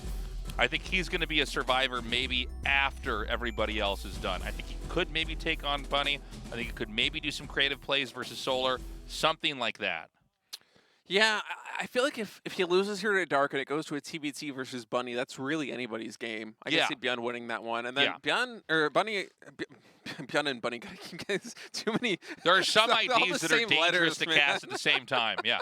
I think he's going to be a survivor maybe after everybody else is done. I think he could maybe take on Bunny. I think he could maybe do some creative plays versus Solar, something like that. Yeah, I feel like if he loses here to Dark and it goes to a TBT versus Bunny, that's really anybody's game. I can see ByuN winning that one. And then ByuN and Bunny, guys, too many. There are some all IDs the that are same dangerous letters, to man. cast at the same time. Yeah.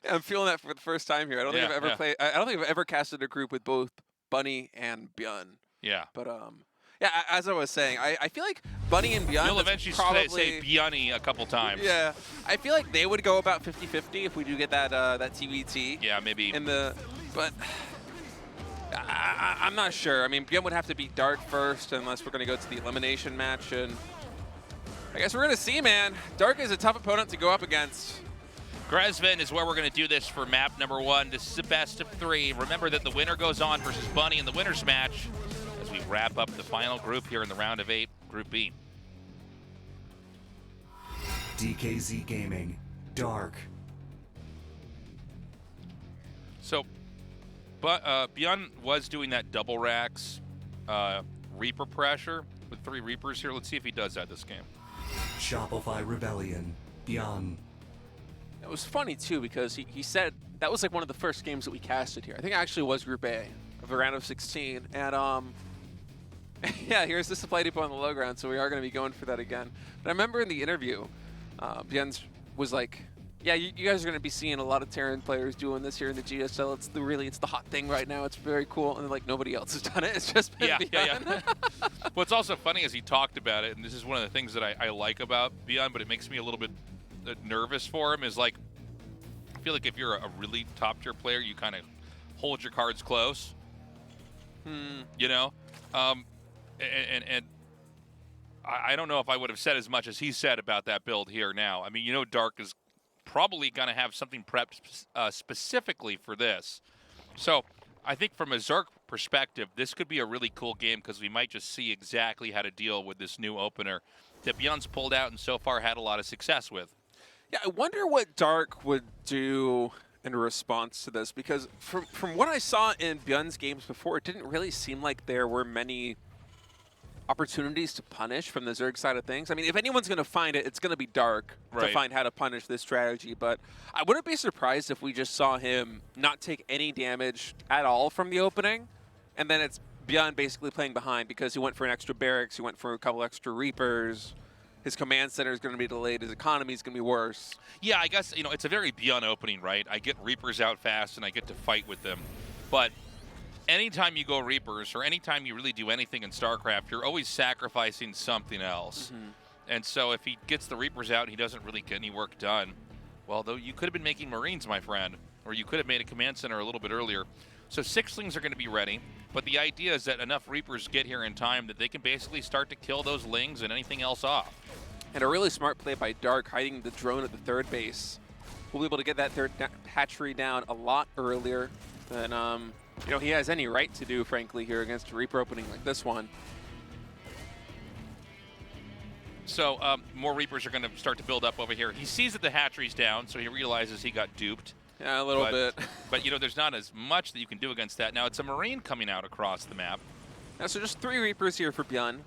I'm feeling that for the first time here. I don't think I've ever played. I don't think I've ever casted a group with both Bunny and ByuN. Yeah. But yeah, as I was saying, I feel like Bunny and ByuN. You'll eventually say ByuN a couple times. Yeah, I feel like they would go about 50-50 if we do get that TBT. Yeah, maybe. But I'm not sure. I mean, ByuN would have to beat Dark first, unless we're going to go to the elimination match, and I guess we're going to see, man. Dark is a tough opponent to go up against. Gresvin is where we're going to do this for map number 1. This is a best of 3. Remember that the winner goes on versus Bunny in the winner's match as we wrap up the final group here in the round of 8, Group B. DKZ Gaming. Dark. So, but ByuN was doing that double racks Reaper pressure with 3 Reapers here. Let's see if he does that this game. Shopify Rebellion. ByuN. It was funny, too, because he said that was like one of the first games that we casted here. I think it actually was Group A of the round of 16. And, yeah, here's the supply depot on the low ground, so we are going to be going for that again. But I remember in the interview, ByuN was like, yeah, you guys are going to be seeing a lot of Terran players doing this here in the GSL. It's the hot thing right now. It's very cool. And, like, nobody else has done it. It's just been ByuN. Yeah. What's also funny is he talked about it, and this is one of the things that I like about ByuN, but it makes me a little bit nervous for him, is like, I feel like if you're a really top tier player, you kind of hold your cards close. You know? And I don't know if I would have said as much as he said about that build here now. I mean, you know, Dark is probably going to have something prepped specifically for this. So I think from a Zerg perspective, this could be a really cool game because we might just see exactly how to deal with this new opener that ByuN's pulled out and so far had a lot of success with. Yeah, I wonder what Dark would do in response to this, because from what I saw in ByuN's games before, it didn't really seem like there were many opportunities to punish from the Zerg side of things. I mean, if anyone's going to find it, it's going to be Dark to find how to punish this strategy, but I wouldn't be surprised if we just saw him not take any damage at all from the opening, and then it's ByuN basically playing behind because he went for an extra barracks, he went for a couple extra Reapers, his command center is going to be delayed, his economy is going to be worse. Yeah, I guess, you know, it's a very ByuN opening, right? I get Reapers out fast and I get to fight with them, but anytime you go Reapers or anytime you really do anything in StarCraft, you're always sacrificing something else. And so if he gets the Reapers out and he doesn't really get any work done, well, though you could have been making Marines, my friend, or you could have made a command center a little bit earlier. So Sixlings are going to be ready, but the idea is that enough Reapers get here in time that they can basically start to kill those Lings and anything else off. And a really smart play by Dark, hiding the drone at the third base. We'll be able to get that third hatchery down a lot earlier than you know, he has any right to do, frankly, here against a Reaper opening like this one. So more Reapers are going to start to build up over here. He sees that the hatchery's down, so he realizes he got duped. Yeah, a little bit. But, you know, there's not as much that you can do against that. Now, it's a Marine coming out across the map. Yeah, so just 3 Reapers here for ByuN.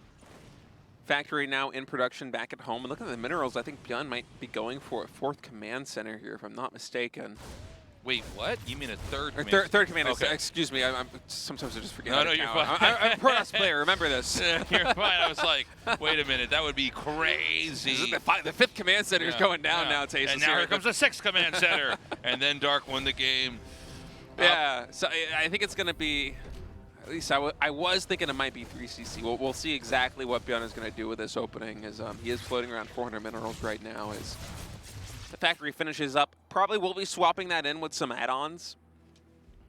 Factory now in production back at home. And look at the minerals. I think ByuN might be going for a 4th command center here, if I'm not mistaken. Wait, what? You mean a third or command? Third command. Okay. Excuse me. sometimes I just forget. No, you're fine. I'm a Protoss player. Remember this. You're fine. I was like, wait a minute. That would be crazy. The 5th command center is going down now, Tasis. And now here comes the 6th command center. And then Dark won the game. Yeah. So I think it's going to be, at least I was thinking it might be 3CC. We'll see exactly what ByuN is going to do with this opening, as he is floating around 400 minerals right now. As the factory finishes up, probably will be swapping that in with some add-ons.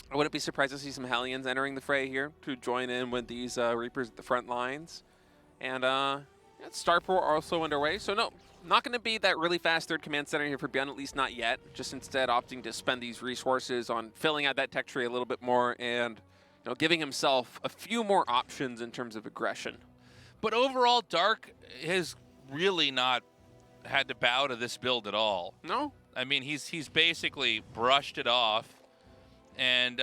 I wouldn't be surprised to see some Hellions entering the fray here to join in with these Reapers at the front lines. And Starport also underway. So no, not going to be that really fast 3rd command center here for ByuN, at least not yet. Just instead opting to spend these resources on filling out that tech tree a little bit more and, you know, giving himself a few more options in terms of aggression. But overall, Dark has really not had to bow to this build at all. No? I mean, he's basically brushed it off. And,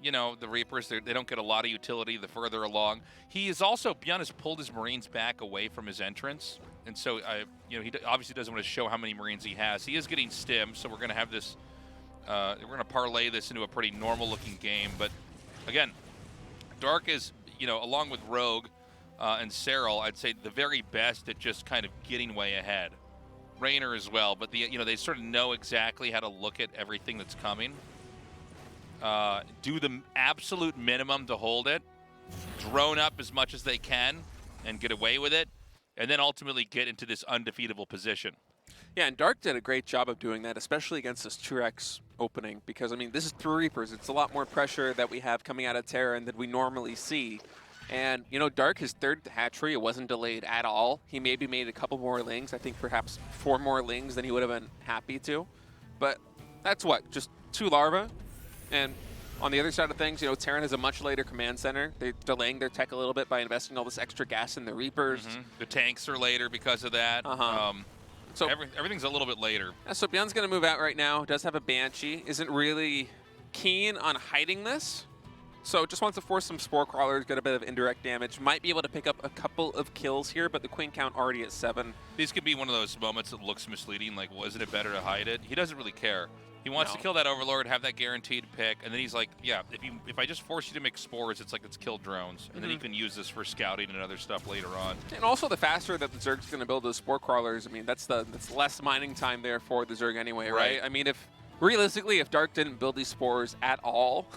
you know, the Reapers, they don't get a lot of utility the further along. He is also, ByuN has pulled his Marines back away from his entrance. And so, you know, he obviously doesn't want to show how many Marines he has. He is getting stim, so we're going to have this, we're going to parlay this into a pretty normal-looking game. But, again, Dark is, you know, along with Rogue and Serral, I'd say the very best at just kind of getting way ahead. Raynor as well, but you know, they sort of know exactly how to look at everything that's coming. Do the absolute minimum to hold it, drone up as much as they can, and get away with it, and then ultimately get into this undefeatable position. Yeah, and Dark did a great job of doing that, especially against this 2X opening, because, I mean, this is 3 Reapers. It's a lot more pressure that we have coming out of Terran than we normally see. And, you know, Dark, his 3rd hatchery, it wasn't delayed at all. He maybe made a couple more Lings. I think perhaps 4 more Lings than he would have been happy to. But that's what, just 2 larvae. And on the other side of things, you know, Terran has a much later command center. They're delaying their tech a little bit by investing all this extra gas in the Reapers. The tanks are later because of that. So everything's a little bit later. Yeah, so ByuN's going to move out right now. Does have a Banshee. Isn't really keen on hiding this. So just wants to force some Spore Crawlers, get a bit of indirect damage. Might be able to pick up a couple of kills here, but the Queen count already at 7. These could be one of those moments that looks misleading, like, wasn't it better to hide it? He doesn't really care. He wants to kill that Overlord, have that guaranteed pick, and then he's like, yeah, if I just force you to make spores, it's like it's kill drones. And then you can use this for scouting and other stuff later on. And also the faster that the Zerg's going to build those Spore Crawlers, I mean, that's less mining time there for the Zerg anyway, right? I mean, realistically, if Dark didn't build these spores at all,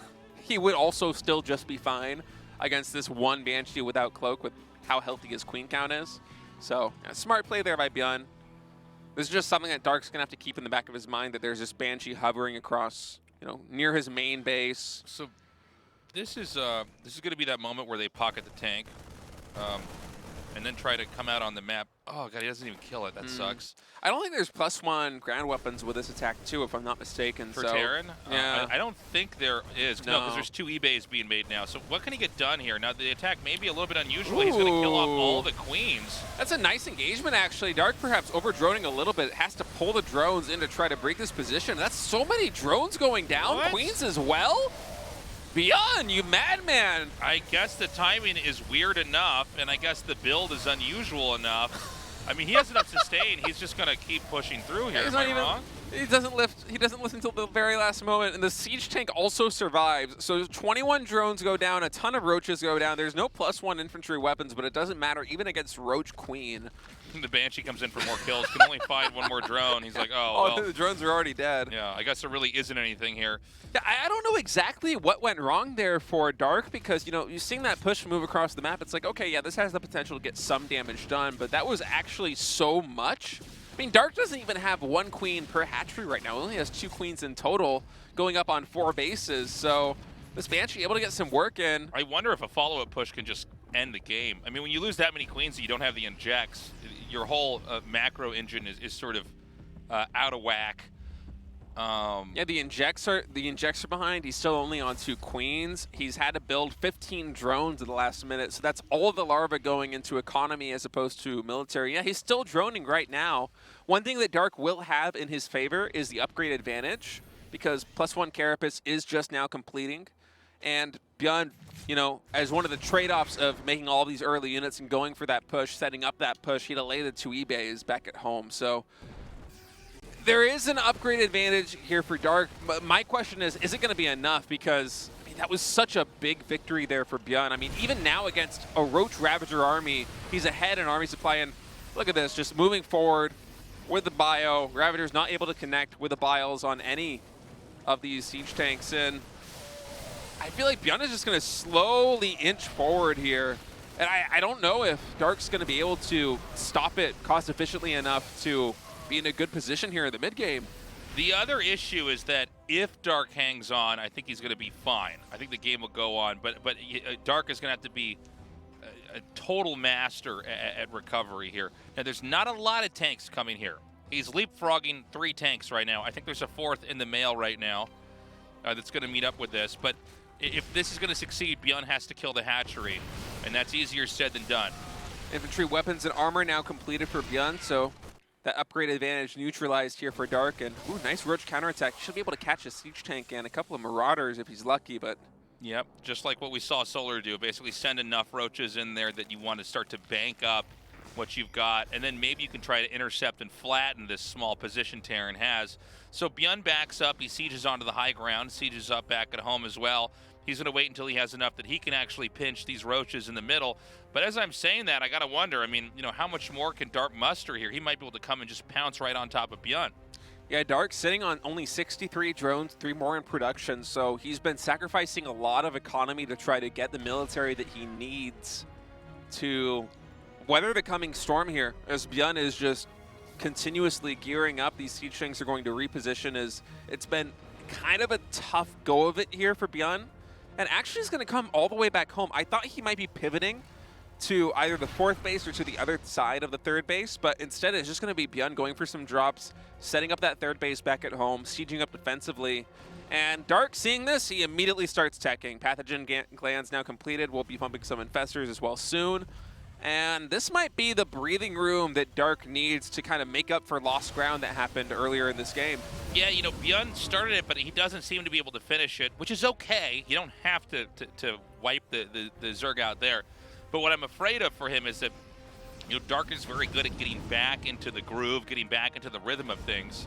he would also still just be fine against this one Banshee without Cloak with how healthy his Queen count is. So, yeah, smart play there by ByuN. This is just something that Dark's going to have to keep in the back of his mind, that there's this Banshee hovering across, you know, near his main base. So this is going to be that moment where they pocket the tank. and then try to come out on the map. Oh god, he doesn't even kill it. That sucks. I don't think there's +1 ground weapons with this attack too, if I'm not mistaken. For so, Terran? yeah. I don't think there is. No, because there's 2 eBays being made now. So what can he get done here? Now the attack may be a little bit unusual. He's going to kill off all the queens. That's a nice engagement, actually. Dark perhaps over-droning a little bit. Has to pull the drones in to try to break this position. That's so many drones going down. What? Queens as well? ByuN, you madman! I guess the timing is weird enough, and I guess the build is unusual enough. I mean, he has enough sustain. He's just going to keep pushing through here. He's Am I not even, wrong? He doesn't lift until the very last moment, and the siege tank also survives. So 21 drones go down, a ton of roaches go down. There's no +1 infantry weapons, but it doesn't matter even against Roach Queen. The Banshee comes in for more kills, can only find 1 more drone. He's like, oh, well. The drones are already dead. Yeah, I guess there really isn't anything here. Yeah, I don't know exactly what went wrong there for Dark, because, you know, you're seeing that push move across the map. It's like, okay, yeah, this has the potential to get some damage done, but that was actually so much. I mean, Dark doesn't even have 1 queen per hatchery right now. He only has 2 queens in total, going up on 4 bases. So this Banshee able to get some work in. I wonder if a follow-up push can just end the game. I mean, when you lose that many queens and you don't have the injects, your whole macro engine is sort of out of whack. Yeah, the injects are behind. He's still only on 2 queens. He's had to build 15 drones at the last minute, so that's all of the larvae going into economy as opposed to military. Yeah, he's still droning right now. One thing that Dark will have in his favor is the upgrade advantage, because +1 Carapace is just now completing, and ByuN, you know, as one of the trade-offs of making all these early units and going for that push, setting up that push, he delayed the 2 eBays back at home. So there is an upgrade advantage here for Dark, but my question is it going to be enough? Because, I mean, that was such a big victory there for ByuN. I mean, even now against a Roach Ravager army, he's ahead in army supply, and look at this, just moving forward with the bio. Ravager's not able to connect with the bios on any of these siege tanks, and I feel like ByuN is just going to slowly inch forward here. And I don't know if Dark's going to be able to stop it cost efficiently enough to be in a good position here in the mid game. The other issue is that if Dark hangs on, I think he's going to be fine. I think the game will go on, but Dark is going to have to be a total master at recovery here. Now, there's not a lot of tanks coming here. He's leapfrogging 3 tanks right now. I think there's a 4th in the mail right now that's going to meet up with this. But if this is going to succeed, ByuN has to kill the hatchery, and that's easier said than done. Infantry weapons and armor now completed for ByuN, so that upgrade advantage neutralized here for Dark. And ooh, nice Roach counterattack. He should be able to catch a siege tank and a couple of Marauders if he's lucky, but yep, just like what we saw Solar do. Basically send enough roaches in there that you want to start to bank up what you've got, and then maybe you can try to intercept and flatten this small position Terran has. So ByuN backs up, he sieges onto the high ground, sieges up back at home as well. He's going to wait until he has enough that he can actually pinch these roaches in the middle. But as I'm saying that, I got to wonder, I mean, you know, how much more can Dark muster here? He might be able to come and just pounce right on top of ByuN. yeah, Dark sitting on only 63 drones, 3 more in production, so he's been sacrificing a lot of economy to try to get the military that he needs to weather the coming storm here, as ByuN is just continuously gearing up. These siege tanks are going to reposition, as it's been kind of a tough go of it here for ByuN. And actually is going to come all the way back home. I thought he might be pivoting to either the 4th base or to the other side of the 3rd base, but instead it's just going to be ByuN going for some drops, setting up that 3rd base back at home, sieging up defensively. And Dark, seeing this, he immediately starts teching. Pathogen glands now completed. We'll be pumping some infestors as well soon. And this might be the breathing room that Dark needs to kind of make up for lost ground that happened earlier in this game. Yeah, you know, ByuN started it, but he doesn't seem to be able to finish it, which is okay. You don't have to wipe the Zerg out there. But what I'm afraid of for him is that, you know, Dark is very good at getting back into the groove, getting back into the rhythm of things.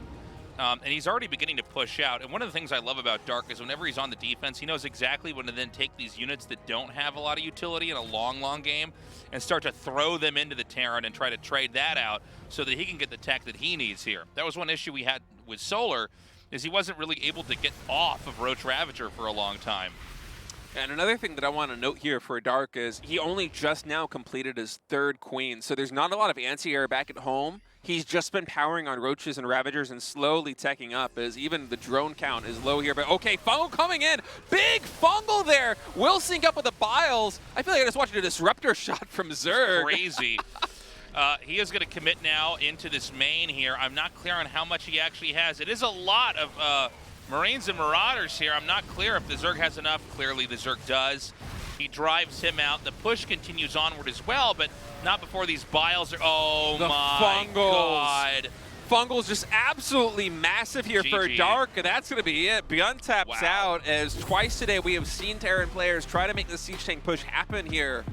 And he's already beginning to push out. And one of the things I love about Dark is whenever he's on the defense, he knows exactly when to then take these units that don't have a lot of utility in a long game and start to throw them into the Terran and try to trade that out so that he can get the tech that he needs here. That was one issue we had with Solar, is he wasn't really able to get off of Roach Ravager for a long time. And another thing that I want to note here for Dark is he only just now completed his 3rd queen, so there's not a lot of anti-air back at home. he's just been powering on Roaches and Ravagers and slowly teching up as even the drone count is low here. But okay, Fungal coming in. Big Fungal there. Will sync up with the Biles. I feel like I just watched a Disruptor shot from Zerg. Crazy. He is going to commit now into this main here. I'm not clear on how much he actually has. It is a lot of Marines and Marauders here. I'm not clear if the Zerg has enough. Clearly the Zerg does. He drives him out. The push continues onward as well, but not before these Biles are... Oh The my Fungals. God. Fungal's just absolutely massive here for GG. Dark, and that's going to be it. ByuN taps Wow. out as twice today we have seen Terran players try to make the Siege Tank push happen here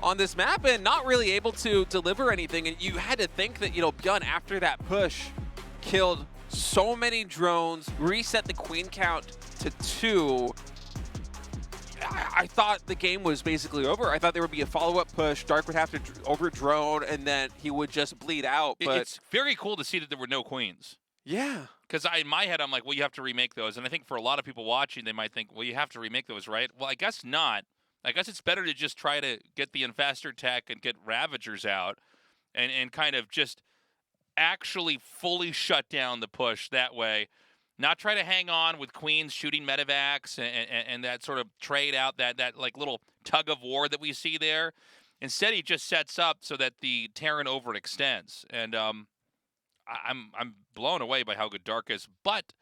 on this map and not really able to deliver anything. And you had to think that, you know, ByuN after that push killed so many drones, reset the Queen count to 2. I thought the game was basically over. I thought there would be a follow-up push. Dark would have to over-drone, and then he would just bleed out. But It's very cool to see that there were no queens. yeah. Because in my head, I'm like, well, you have to remake those. And I think for a lot of people watching, they might think, well, you have to remake those, right? Well, I guess not. I guess it's better to just try to get the Infaster tech and get Ravagers out and kind of just actually fully shut down the push that way. Not try to hang on with Queens shooting medevacs and that sort of trade out, that like little tug of war that we see there. Instead, he just sets up so that the Terran overextends. And I'm blown away by how good Dark is. But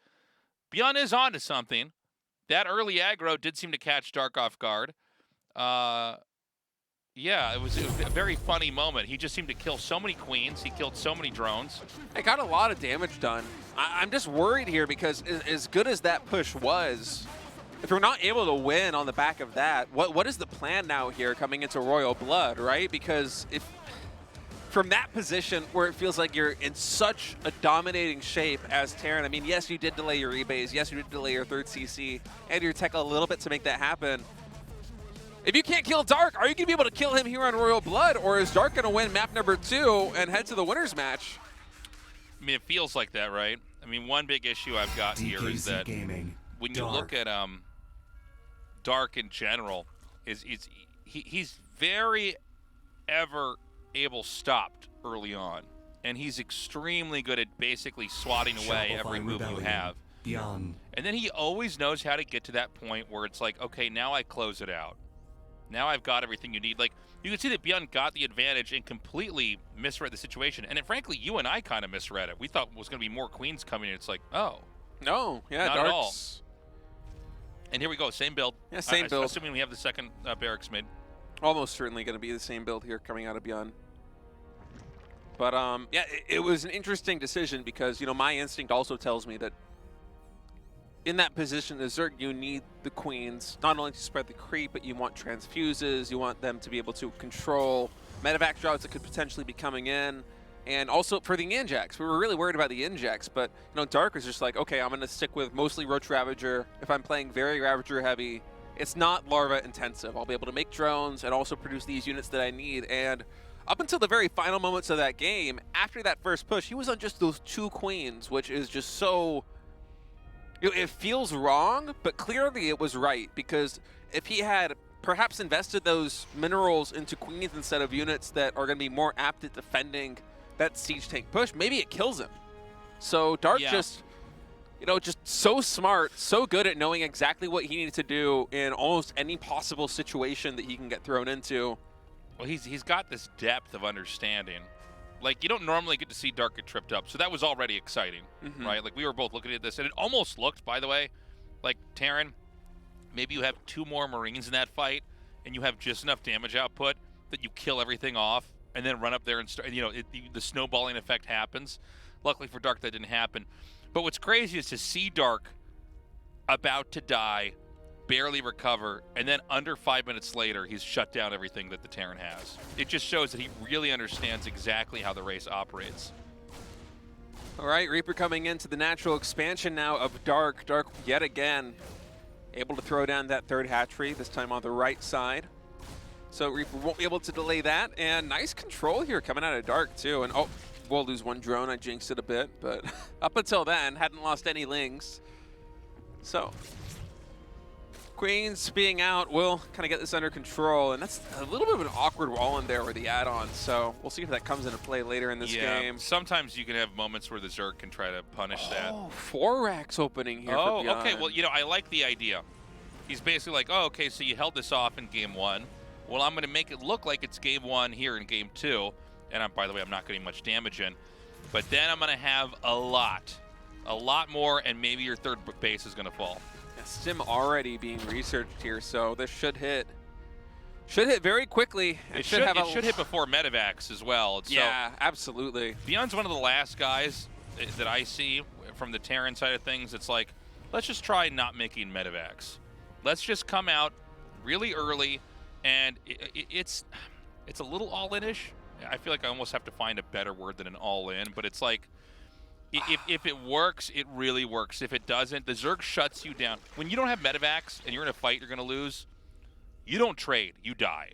ByuN is onto something. That early aggro did seem to catch Dark off guard. Yeah, it was a very funny moment. He just seemed to kill so many Queens. He killed so many drones. It got a lot of damage done. I'm just worried here because as good as that push was, if we're not able to win on the back of that, what is the plan now here coming into Royal Blood, right? Because if from that position where it feels like you're in such a dominating shape as Terran, I mean, yes, you did delay your rebays. Yes, you did delay your third CC and your tech a little bit to make that happen. If you can't kill Dark, are you going to be able to kill him here on Royal Blood, or is Dark going to win map number 2 and head to the winner's match? I mean, it feels like that, right? I mean, one big issue I've got here is that Gaming. when you Dark. look at Dark in general, he's very ever able stopped early on, and he's extremely good at basically swatting away Shopify every move you Rebellion. have. ByuN. And then he always knows how to get to that point where it's like, okay, now I close it out. Now I've got everything you need. Like, you can see that ByuN got the advantage and completely misread the situation. And frankly, you and I kind of misread it. We thought it was going to be more Queens coming in. It's like, oh. No, yeah, Not at all. Dark's... And here we go, same build. Yeah, same build. Assuming we have the second barracks mid. Almost certainly going to be the same build here coming out of ByuN. But yeah, it was an interesting decision because, you know, my instinct also tells me that in that position as Zerg, you need the Queens, not only to spread the creep, but you want transfuses, you want them to be able to control medevac drops that could potentially be coming in, and also for the injects. We were really worried about the injects, but, you know, Dark was just like, okay, I'm going to stick with mostly Roach Ravager. If I'm playing very Ravager heavy, it's not Larva intensive. I'll be able to make drones and also produce these units that I need, and up until the very final moments of that game, after that first push, he was on just those 2 Queens, which is just so... It feels wrong, but clearly it was right, because if he had perhaps invested those minerals into Queens instead of units that are going to be more apt at defending that Siege Tank push, maybe it kills him. So Dark just, you know, just so smart, so good at knowing exactly what he needed to do in almost any possible situation that he can get thrown into. Well, he's got this depth of understanding. Like, you don't normally get to see Dark get tripped up, so that was already exciting, right? Like, we were both looking at this, and it almost looked, by the way, like, Terran, maybe you have 2 more Marines in that fight, and you have just enough damage output that you kill everything off, and then run up there and start, you know, the snowballing effect happens. Luckily for Dark, that didn't happen. But what's crazy is to see Dark about to die, barely recover, and then under 5 minutes later, he's shut down everything that the Terran has. It just shows that he really understands exactly how the race operates. All right, Reaper coming into the natural expansion now of Dark. Dark, yet again, able to throw down that 3rd hatchery, this time on the right side. So Reaper won't be able to delay that, and nice control here coming out of Dark, too. And, oh, we'll lose 1 drone. I jinxed it a bit, but up until then, hadn't lost any lings. So... Queens being out will kind of get this under control, and that's a little bit of an awkward wall in there with the add-on, so we'll see if that comes into play later in this game. Sometimes you can have moments where the Zerg can try to punish that. Oh, 4 racks opening here for ByuN. Okay, well, you know, I like the idea. He's basically like, oh, okay, so you held this off in game 1. Well, I'm going to make it look like it's game 1 here in game 2, and by the way, I'm not getting much damage in, but then I'm going to have a lot more, and maybe your third base is going to fall. Stim already being researched here, so this should hit very quickly. It should hit before Medivacs as well. Yeah, absolutely. ByuN's one of the last guys that I see from the Terran side of things. It's like, let's just try not making Medivacs. Let's just come out really early, and it's a little all-in-ish. I feel like I almost have to find a better word than an all-in, but it's like, if it works, it really works. If it doesn't, the Zerg shuts you down. When you don't have Medivacs and you're in a fight you're going to lose, you don't trade. You die.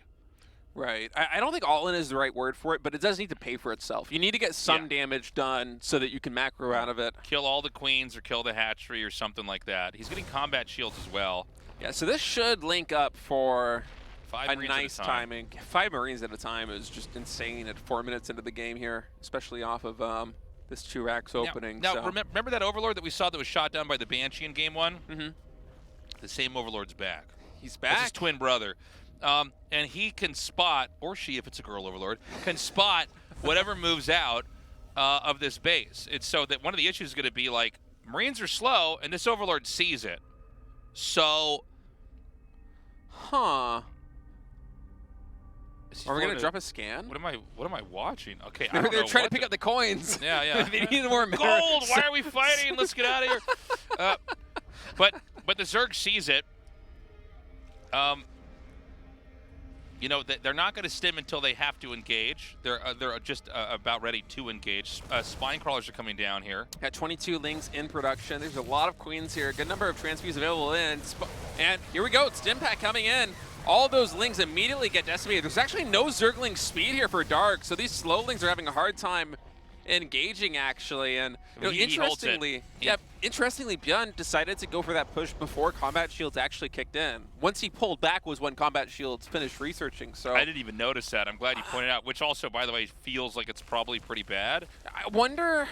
Right. I don't think all-in is the right word for it, but it does need to pay for itself. You need to get some damage done so that you can macro out of it. Kill all the queens or kill the hatchery or something like that. He's getting combat shields as well. Yeah, so this should link up for 5 a nice timing. 5 Marines at a time is just insane at 4 minutes into the game here, especially off of this 2 racks opening. Now remember that Overlord that we saw that was shot down by the Banshee in game 1? Mm-hmm. The same Overlord's back. He's back. It's his twin brother. And he can spot, or she if it's a girl Overlord, can spot whatever moves out of this base. It's so that one of the issues is going to be like, Marines are slow, and this Overlord sees it. So... Huh. Are we gonna drop a scan? What am I watching? Okay, they're trying to pick up the coins. Yeah. They need more gold. Why are we fighting? Let's get out of here. But the Zerg sees it. You know, they're not going to stim until they have to engage. They're just about ready to engage. Spine crawlers are coming down here. Got 22 Lings in production. There's a lot of queens here. Good number of transfuse available in. And here we go. Stim pack coming in. All those Lings immediately get decimated. There's actually no Zergling speed here for Dark, so these slow Lings are having a hard time engaging, actually. And you know, interestingly, ByuN decided to go for that push before combat shields actually kicked in. Once he pulled back was when combat shields finished researching. So I didn't even notice that. I'm glad you pointed out, which also, by the way, feels like it's probably pretty bad. I wonder...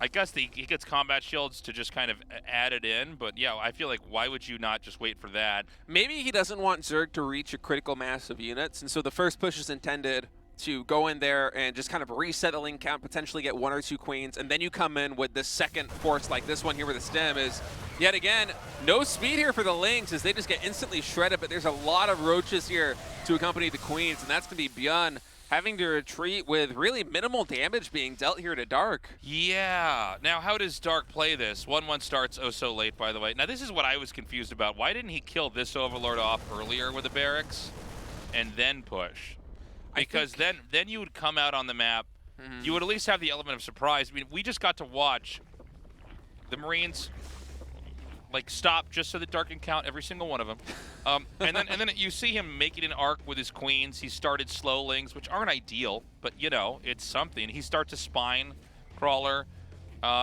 I guess he gets combat shields to just kind of add it in, but yeah, I feel like why would you not just wait for that? Maybe he doesn't want Zerg to reach a critical mass of units, and so the first push is intended to go in there and just kind of reset the link count, potentially get 1 or 2 queens, and then you come in with the second force like this one here with the stem is, yet again, no speed here for the Lings as they just get instantly shredded, but there's a lot of roaches here to accompany the queens, and that's going to be ByuN having to retreat with really minimal damage being dealt here to Dark. Yeah. Now, how does Dark play this? 1-1 starts oh so late, by the way. Now, this is what I was confused about. Why didn't he kill this Overlord off earlier with the barracks and then push? Because then you would come out on the map. Mm-hmm. You would at least have the element of surprise. I mean, we just got to watch the Marines like stop just so that Dark can count every single one of them. And then you see him making an arc with his queens. He started slow Lings, which aren't ideal, but you know, it's something. He starts a spine crawler.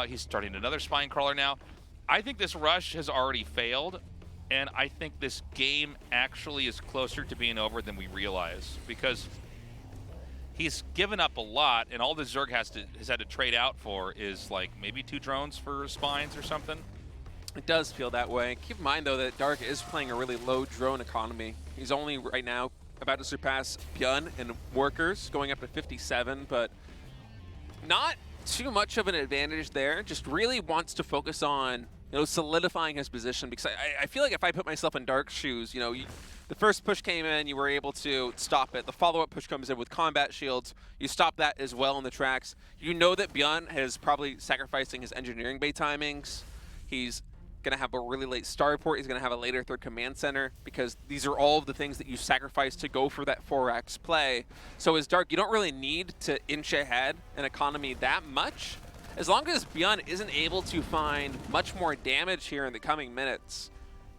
He's starting another spine crawler now. I think this rush has already failed, and I think this game actually is closer to being over than we realize, because he's given up a lot, and all the Zerg has had to trade out for is like maybe 2 drones for spines or something. It does feel that way. Keep in mind, though, that Dark is playing a really low drone economy. He's only right now about to surpass ByuN in workers, going up to 57, but not too much of an advantage there. Just really wants to focus on, you know, solidifying his position, because I feel like if I put myself in Dark's shoes, you know, the first push came in, you were able to stop it. The follow-up push comes in with combat shields. You stop that as well in the tracks. You know that ByuN is probably sacrificing his engineering bay timings. He's going to have a really late starport. He's going to have a later third command center, because these are all of the things that you sacrifice to go for that 4x play. So as Dark, you don't really need to inch ahead in economy that much. As long as ByuN isn't able to find much more damage here in the coming minutes,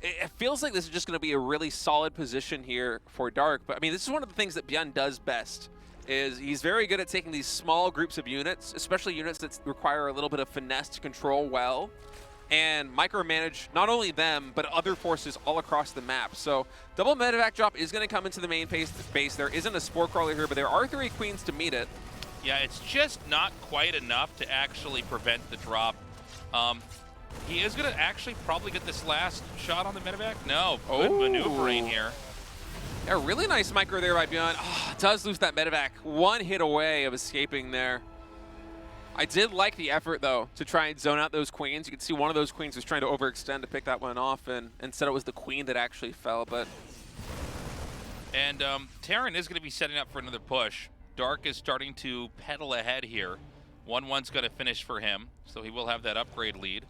it feels like this is just going to be a really solid position here for Dark. But I mean, this is one of the things that ByuN does best, is he's very good at taking these small groups of units, especially units that require a little bit of finesse to control well, and micromanage not only them, but other forces all across the map. So double medevac drop is going to come into the main base. There isn't a Spore Crawler here, but there are 3 Queens to meet it. Yeah, it's just not quite enough to actually prevent the drop. He is going to actually probably get this last shot on the medevac. No, good maneuvering here. A really nice micro there by ByuN. Oh, does lose that medevac. 1 hit away of escaping there. I did like the effort, though, to try and zone out those queens. You can see one of those queens was trying to overextend to pick that one off, and instead it was the queen that actually fell. And Terran is going to be setting up for another push. Dark is starting to pedal ahead here. 1-1's going to finish for him, so he will have that upgrade lead.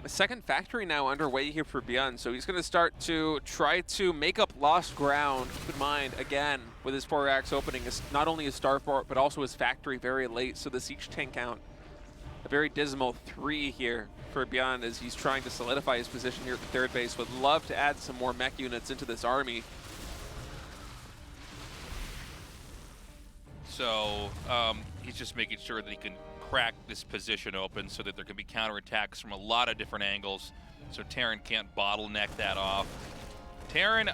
The second factory now underway here for ByuN, so he's going to start to try to make up lost ground. Keep in mind, again, with his 4-axe opening, is not only his starport, but also his factory very late, so the siege tank count, a very dismal 3 here for ByuN as he's trying to solidify his position here at the third base. Would love to add some more mech units into this army. So he's just making sure that he can crack this position open so that there can be counterattacks from a lot of different angles, so Terran can't bottleneck that off. Terran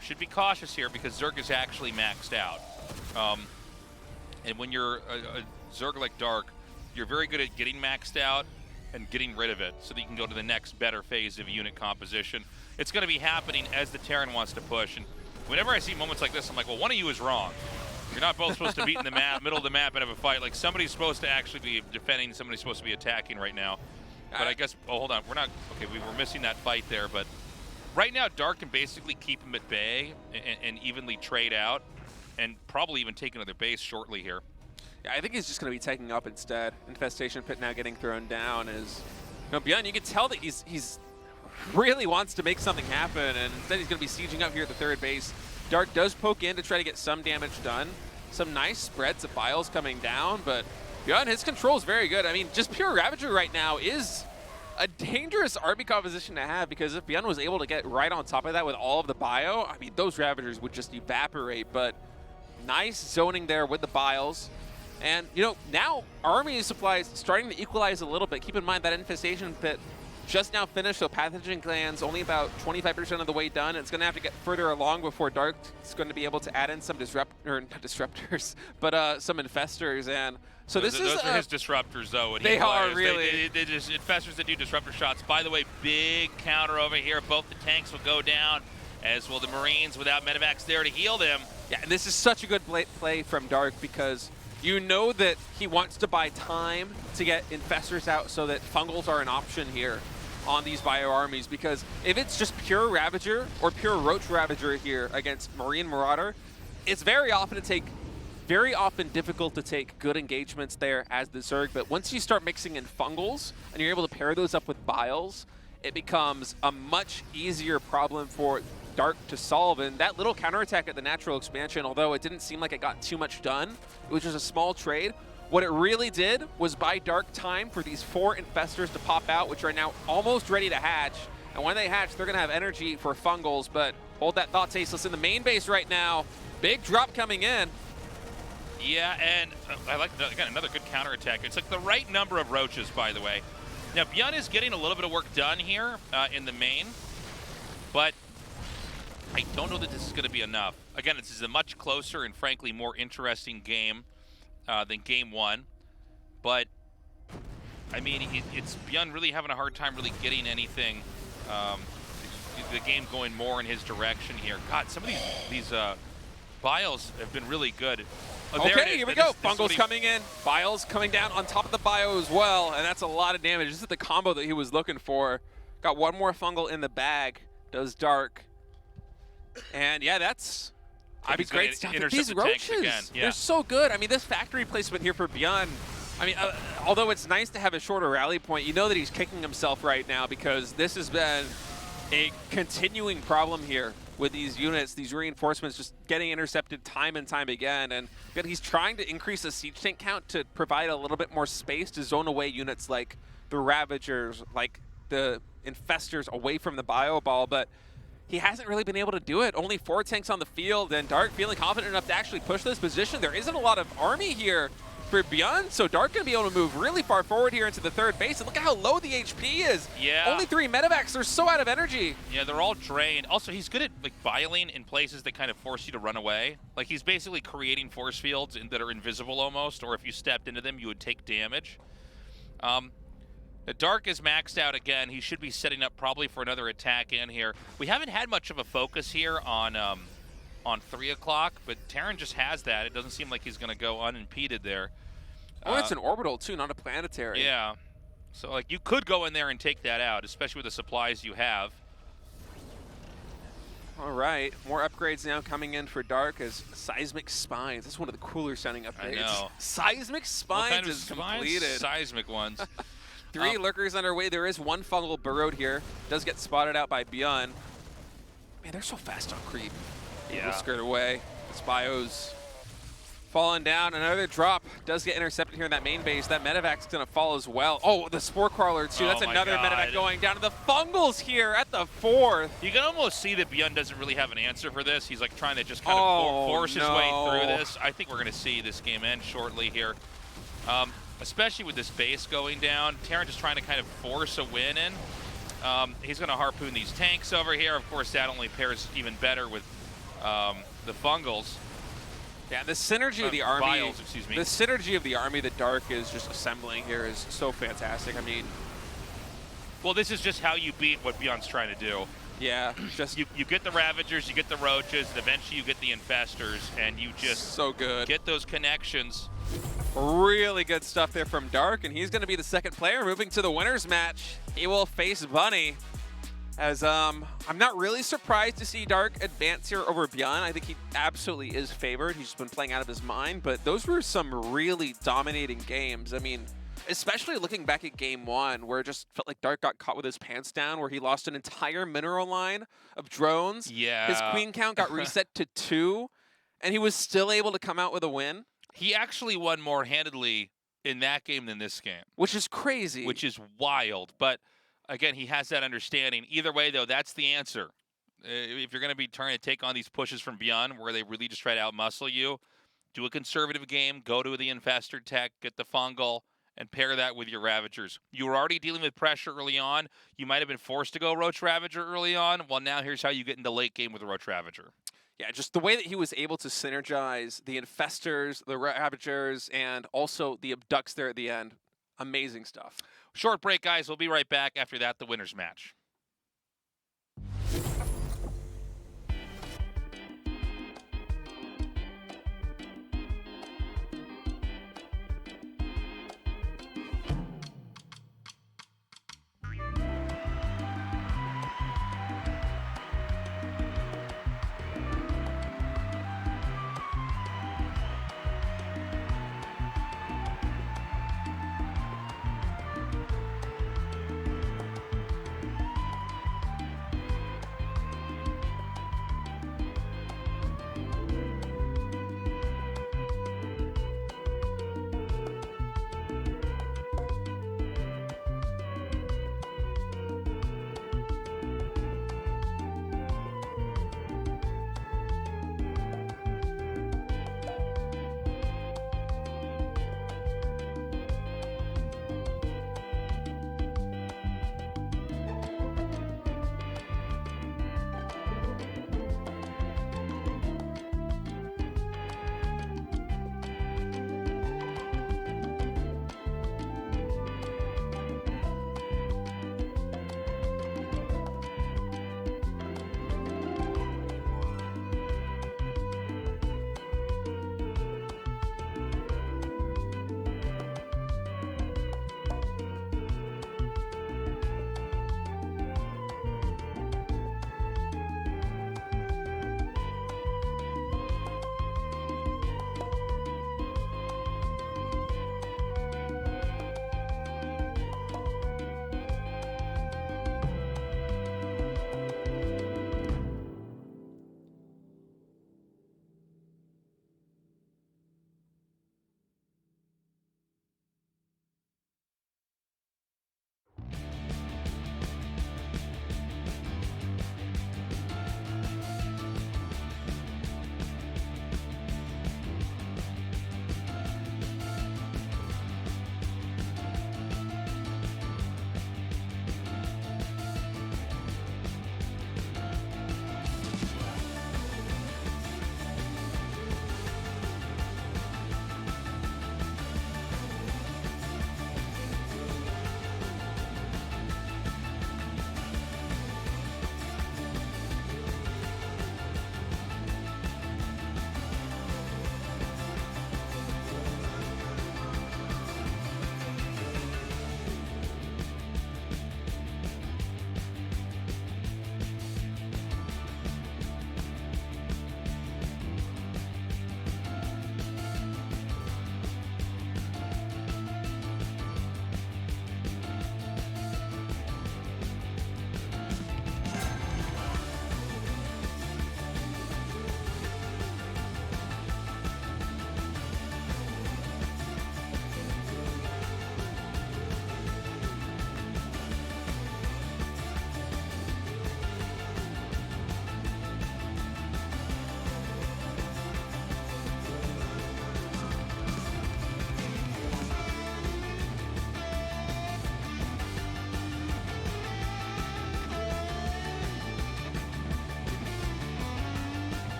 should be cautious here because Zerg is actually maxed out. And when you're a Zerg like Dark, you're very good at getting maxed out and getting rid of it so that you can go to the next better phase of unit composition. It's going to be happening as the Terran wants to push, and whenever I see moments like this, I'm like, well, one of you is wrong. You're not both supposed to be in the map, middle of the map and have a fight. Like, somebody's supposed to actually be defending, somebody's supposed to be attacking right now. But I guess, oh, hold on, we're not, okay, we were missing that fight there, but right now Dark can basically keep him at bay and evenly trade out and probably even take another base shortly here. Yeah, I think he's just going to be taking up instead. Infestation Pit now getting thrown down is, you know, ByuN, you can tell that he's really wants to make something happen, and instead he's going to be sieging up here at the third base. Dark does poke in to try to get some damage done. Some nice spreads of files coming down, but ByuN, his control is very good. I mean, just pure Ravager right now is a dangerous army composition to have, because if ByuN was able to get right on top of that with all of the bio, I mean, those Ravagers would just evaporate. But nice zoning there with the biles. And, you know, now army supplies starting to equalize a little bit. Keep in mind that Infestation Pit just now finished, so Pathogen Glands only about 25% of the way done. It's going to have to get further along before Dark is going to be able to add in some not disruptors, but some infestors. And so those are his disruptors, though. They are really. They just infestors that do disruptor shots. By the way, big counter over here. Both the tanks will go down, as will the Marines without medevacs there to heal them. Yeah, and this is such a good play from Dark, because you know that he wants to buy time to get infestors out so that fungals are an option here on these bio armies, because if it's just pure Ravager or pure Roach Ravager here against Marine Marauder, it's very often difficult to take good engagements there as the Zerg. But once you start mixing in fungals and you're able to pair those up with biles, it becomes a much easier problem for Dark to solve. And that little counterattack at the natural expansion, although it didn't seem like it got too much done, it was just a small trade. What it really did was buy Dark time for these 4 infestors to pop out, which are now almost ready to hatch. And when they hatch, they're going to have energy for fungals. But hold that thought, Tasteless, in the main base right now. Big drop coming in. Yeah, and I like, again, another good counterattack. It's like the right number of roaches, by the way. Now, ByuN is getting a little bit of work done here in the main, but I don't know that this is going to be enough. Again, this is a much closer and, frankly, more interesting game than Game 1. But, I mean, it's ByuN really having a hard time really getting anything, the game going more in his direction here. God, some of these biles have been really good. Oh, okay, here we go. Fungals coming in. Biles coming down on top of the bio as well, and that's a lot of damage. This is the combo that he was looking for. Got one more fungal in the bag. Does Dark. And yeah, that's... I mean, great stuff. These roaches, they're so good. I mean, this factory placement here for ByuN, I mean, although it's nice to have a shorter rally point, you know that he's kicking himself right now, because this has been a continuing problem here with these units, these reinforcements just getting intercepted time and time again. And he's trying to increase the siege tank count to provide a little bit more space to zone away units like the Ravagers, like the Infestors away from the bio ball, but he hasn't really been able to do it. Only 4 tanks on the field, and Dark feeling confident enough to actually push this position. There isn't a lot of army here for ByuN, so Dark going to be able to move really far forward here into the third base. And look at how low the HP is. Yeah. Only 3 medevacs. They're so out of energy. Yeah, they're all drained. Also, he's good at like ByuNing in places that kind of force you to run away. Like he's basically creating force fields that are invisible almost, or if you stepped into them, you would take damage. The Dark is maxed out again. He should be setting up probably for another attack in here. We haven't had much of a focus here on 3 o'clock, but Terran just has that. It doesn't seem like he's going to go unimpeded there. Oh, it's an orbital too, not a planetary. Yeah. So like you could go in there and take that out, especially with the supplies you have. All right, more upgrades now coming in for Dark as Seismic Spines. That's one of the cooler sounding upgrades. I know. Seismic Spines What kind of is spines? completed. Seismic ones. 3 lurkers underway. There is 1 fungal burrowed here. Does get spotted out by ByuN. Man, they're so fast on creep. Yeah. Whiskered away. This Bio's falling down. Another drop does get intercepted here in that main base. That medevac's going to fall as well. Oh, the Spore Crawler too. Oh That's my another God. medevac going down. And the fungals here at the 4th. You can almost see that ByuN doesn't really have an answer for this. He's like trying to just kind of Oh, force his way no. through this. I think we're going to see this game end shortly here. Especially with this base going down. Terran just trying to kind of force a win in. He's going to harpoon these tanks over here. Of course, that only pairs even better with the fungals. Yeah, the synergy of the army. Vials, excuse me. The synergy of the army that Dark is just assembling here is so fantastic. I mean, Well, this is just how you beat what ByuN's trying to do. yeah, just You get the Ravagers, you get the Roaches, and eventually you get the Infestors, and you just so good. get those connections. Really good stuff there from Dark, and he's going to be the second player moving to the winners match. He will face Bunny. As I'm not really surprised to see Dark advance here over ByuN. I think he absolutely is favored. He's just been playing out of his mind, but those were some really dominating games. I mean, especially looking back at game 1, where it just felt like Dark got caught with his pants down, where he lost an entire mineral line of drones. Yeah. His queen count got reset to 2, and he was still able to come out with a win. He actually won more handedly in that game than this game, Which is crazy. which is wild. But again, he has that understanding. Either way, though, that's the answer. If you're going to be trying to take on these pushes from ByuN, where they really just try to outmuscle you, do a conservative game, go to the Infestor tech, get the fungal, and pair that with your Ravagers. You were already dealing with pressure early on. You might have been forced to go Roach Ravager early on. Well, now here's how you get into late game with the Roach Ravager. Yeah, just the way that he was able to synergize the Infestors, the Ravagers, and also the Abducts there at the end. Amazing stuff. Short break, guys. We'll be right back after that, the winners match.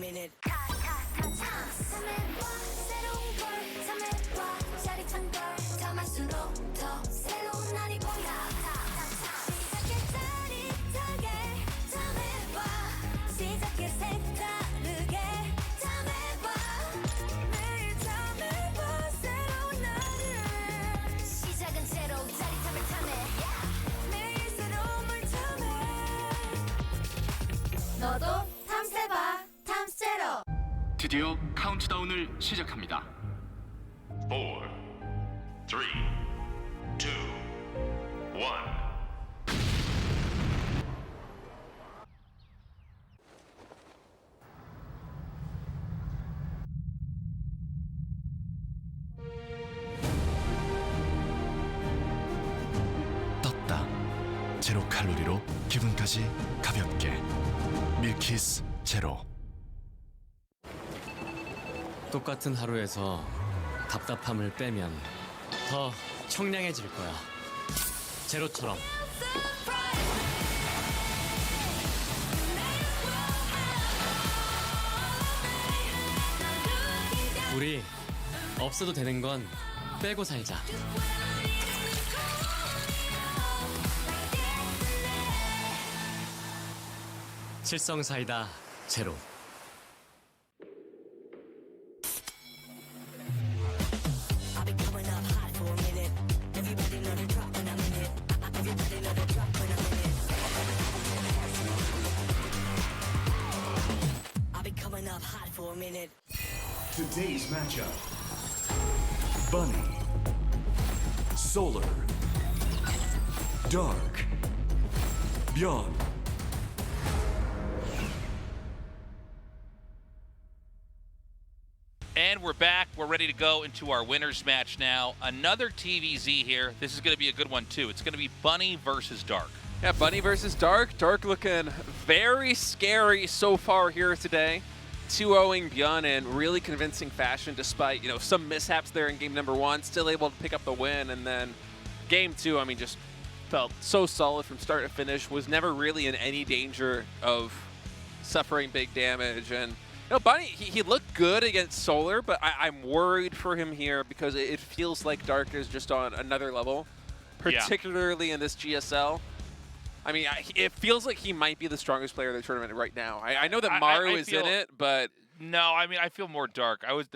minute. 참해봐 새로운 걸 참해봐 짜릿한 걸 담을수록 더 새로운 날이 보여 시작해 짜릿하게 참해봐 시작해 색다르게 참해봐 매일 참해봐 새로운 날을 시작은 새로 짜릿함을 탐해 매일 새로움을 탐해 너도 탐세봐 탐세로 드디어 카운트다운을 시작합니다. 4, 3, 2, 1. 떴다. 제로 칼로리로 기분까지 가볍게. 밀키스 제로. 똑같은 하루에서 답답함을 빼면 더 청량해질 거야. 제로처럼. 우리 없어도 되는 건 빼고 살자. 칠성사이다 제로. Today's matchup. Bunny. Solar. Dark. ByuN. And we're back. We're ready to go into our winners match now. Another TVZ here. This is going to be a good one, too. It's going to be Bunny versus Dark. Yeah, Bunny versus Dark. Dark looking very scary so far here today. 2-0ing ByuN in really convincing fashion despite, some mishaps there in game number 1. Still able to pick up the win. And then game 2, I mean, just felt so solid from start to finish. Was never really in any danger of suffering big damage. And Bunny, he looked good against Solar, but I'm worried for him here because it feels like Dark is just on another level, particularly in this GSL. I mean, it feels like he might be the strongest player of the tournament right now. I know that Maru is in it, but no, I mean, I feel more Dark. I was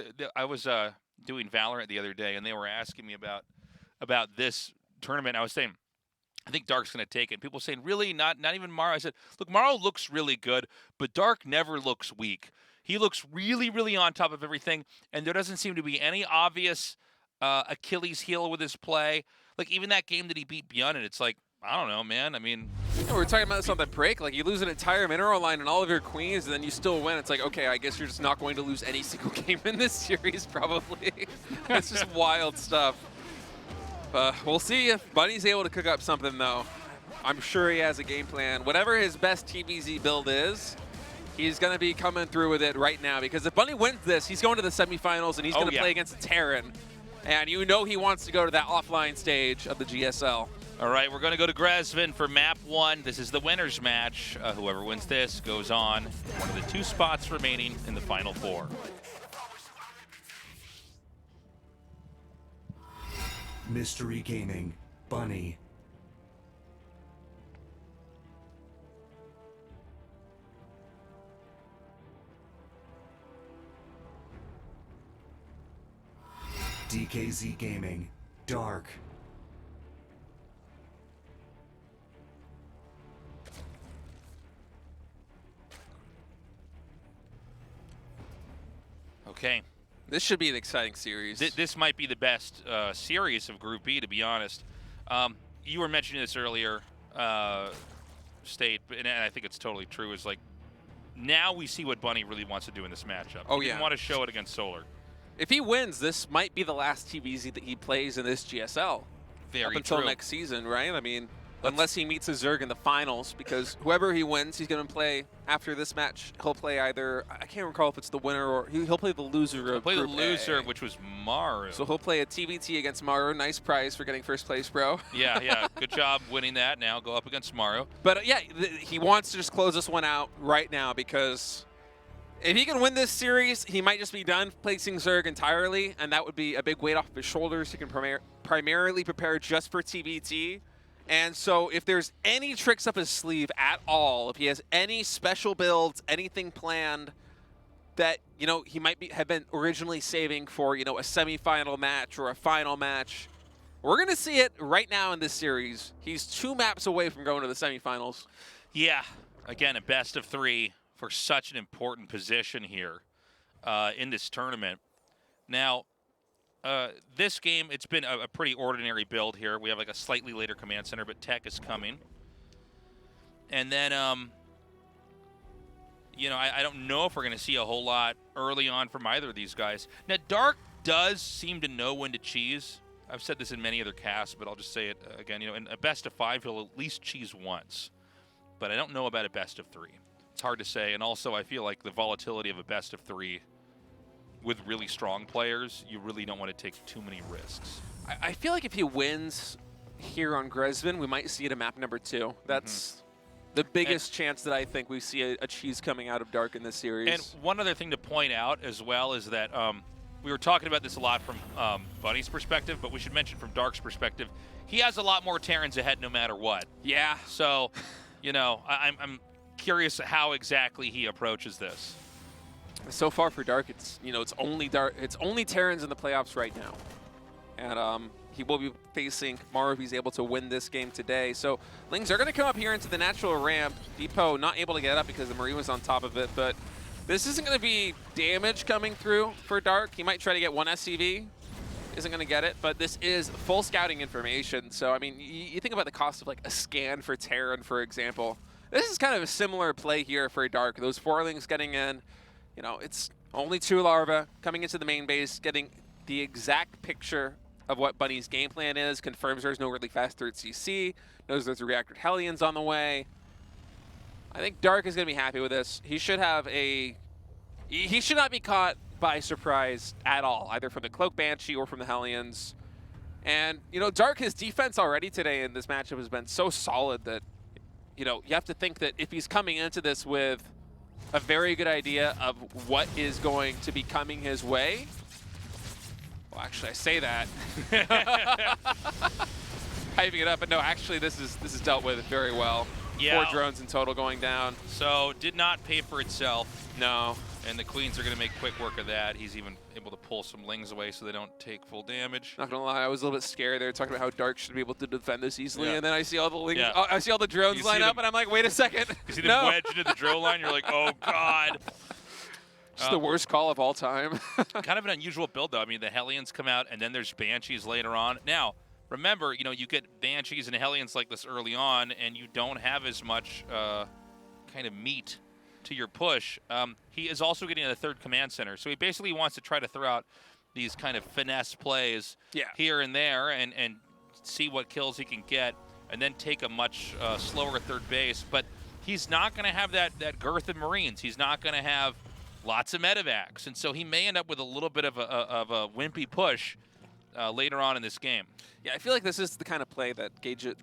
doing Valorant the other day, and they were asking me about this tournament. I was saying, I think Dark's going to take it. People were saying, really, not even Maru. I said, look, Maru looks really good, but Dark never looks weak. He looks really, really on top of everything, and there doesn't seem to be any obvious Achilles heel with his play. Like, even that game that he beat ByuN, and it's like, I don't know, man. I mean, we were talking about this on the break. Like, you lose an entire mineral line and all of your queens, and then you still win. It's like, okay, I guess you're just not going to lose any single game in this series, probably. It's just wild stuff. We'll see if Bunny's able to cook up something, though. I'm sure he has a game plan. Whatever his best TVZ build is, he's going to be coming through with it right now. Because if Bunny wins this, he's going to the semifinals, and he's going to play against Terran. And he wants to go to that offline stage of the GSL. All right, we're going to go to Grezvin for map 1. This is the winner's match. Whoever wins this goes on one of the 2 spots remaining in the final 4. Mystery Gaming. Bunny. DKZ Gaming. Dark. Okay. This should be an exciting series. This might be the best series of Group B, to be honest. You were mentioning this earlier, State, and I think it's totally true, is like, now we see what Bunny really wants to do in this matchup. Oh, he didn't want to show it against Solar. If he wins, this might be the last TVZ that he plays in this GSL. Very up until true. next season, right? I mean, unless he meets a Zerg in the finals, because whoever he wins, he's going to play after this match. He'll play either, I can't recall if it's the winner or he'll play the loser of He'll play the Group loser, A. which was Maru. So he'll play a TVT against Maru. Nice prize for getting first place, bro. Yeah. Good job winning that. Now go up against Maru. But yeah, he wants to just close this one out right now because If he can win this series, he might just be done placing Zerg entirely, and that would be a big weight off his shoulders. He can primarily prepare just for TBT. And so if there's any tricks up his sleeve at all, if he has any special builds, anything planned that, you know, he might have been originally saving for, you know, a semifinal match or a final match, we're going to see it right now in this series. He's 2 maps away from going to the semifinals. Yeah, again, a best of 3 for such an important position here in this tournament. Now, this game, it's been a pretty ordinary build here. We have like a slightly later command center, but tech is coming. And then, you know, I don't know if we're going to see a whole lot early on from either of these guys. Now, Dark does seem to know when to cheese. I've said this in many other casts, but I'll just say it again. You know, in a best of 5, he'll at least cheese once. But I don't know about a best of 3. It's hard to say. And also, I feel like the volatility of a best of 3 with really strong players, you really don't want to take too many risks. I feel like if he wins here on Gresvin, we might see it at map number 2. That's the biggest chance that I think we see a cheese coming out of Dark in this series. And one other thing to point out as well is that we were talking about this a lot from Bunny's perspective, but we should mention from Dark's perspective, he has a lot more Terrans ahead no matter what. Yeah. So, you know, I'm curious how exactly he approaches this. So far for Dark, it's, you know, it's only Terrans in the playoffs right now. And he will be facing Maru if he's able to win this game today. So Lings are going to come up here into the natural ramp. Depot not able to get up because the Marine was on top of it, but this isn't going to be damage coming through for Dark. He might try to get 1 SCV. Isn't going to get it, but this is full scouting information. So, I mean, you think about the cost of like a scan for Terran, for example. This is kind of a similar play here for Dark. Those 4 Lings getting in. You know, it's only 2 larvae coming into the main base, getting the exact picture of what Bunny's game plan is, confirms there's no really fast 3rd CC, knows there's a reactor Hellions on the way. I think Dark is going to be happy with this. He should have he should not be caught by surprise at all, either from the Cloak Banshee or from the Hellions. And, you know, Dark, his defense already today in this matchup has been so solid that, you know, you have to think that if he's coming into this with a very good idea of what is going to be coming his way. Well, actually, I say that. Hyping it up, but no, actually, this is dealt with very well. Yeah. 4 drones in total going down. So did not pay for itself. No. And the Queens are going to make quick work of that. He's even able to pull some Lings away so they don't take full damage. Not gonna lie, I was a little bit scared. They were talking about how Dark should be able to defend this easily, Yeah. and then I see all the Lings, Yeah. I see all the drones You line see up, them- and I'm like, wait a second. You see them No. wedged into the drill line, you're like, oh, God. Just the worst call of all time. Kind of an unusual build, though. I mean, the Hellions come out, and then there's Banshees later on. Now, remember, you know, you get Banshees and Hellions like this early on, and you don't have as much kind of meat to your push. He is also getting a 3rd command center, so he basically wants to try to throw out these kind of finesse plays here and there and see what kills he can get, and then take a much slower 3rd base. But he's not going to have that girth of Marines. He's not going to have lots of medevacs, and so he may end up with a little bit of a wimpy push later on in this game. Yeah, I feel like this is the kind of play that it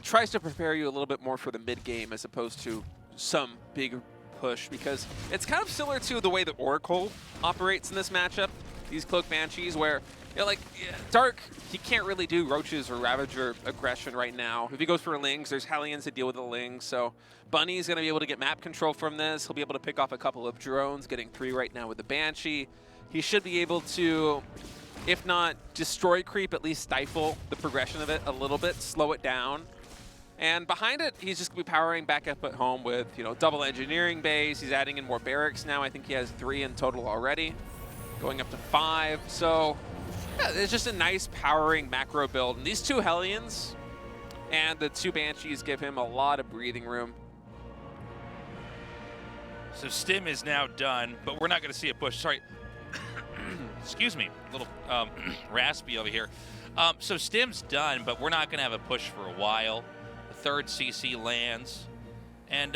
tries to prepare you a little bit more for the mid game as opposed to some big push, because it's kind of similar to the way that Oracle operates in this matchup. These Cloak Banshees, where, you know, like Dark, he can't really do Roaches or Ravager aggression right now. If he goes for Lings, there's Hellions to deal with the Lings, so Bunny's going to be able to get map control from this. He'll be able to pick off a couple of drones, getting 3 right now with the Banshee. He should be able to, if not destroy creep, at least stifle the progression of it a little bit, slow it down. And behind it, he's just going to be powering back up at home with, you know, double engineering base. He's adding in more barracks now. I think he has 3 in total already, going up to 5. So, yeah, it's just a nice powering macro build. And these 2 Hellions and the 2 Banshees give him a lot of breathing room. So Stim is now done, but we're not going to see a push. Sorry. Excuse me. A little raspy over here. So Stim's done, but we're not going to have a push for a while. The 3rd CC lands. And,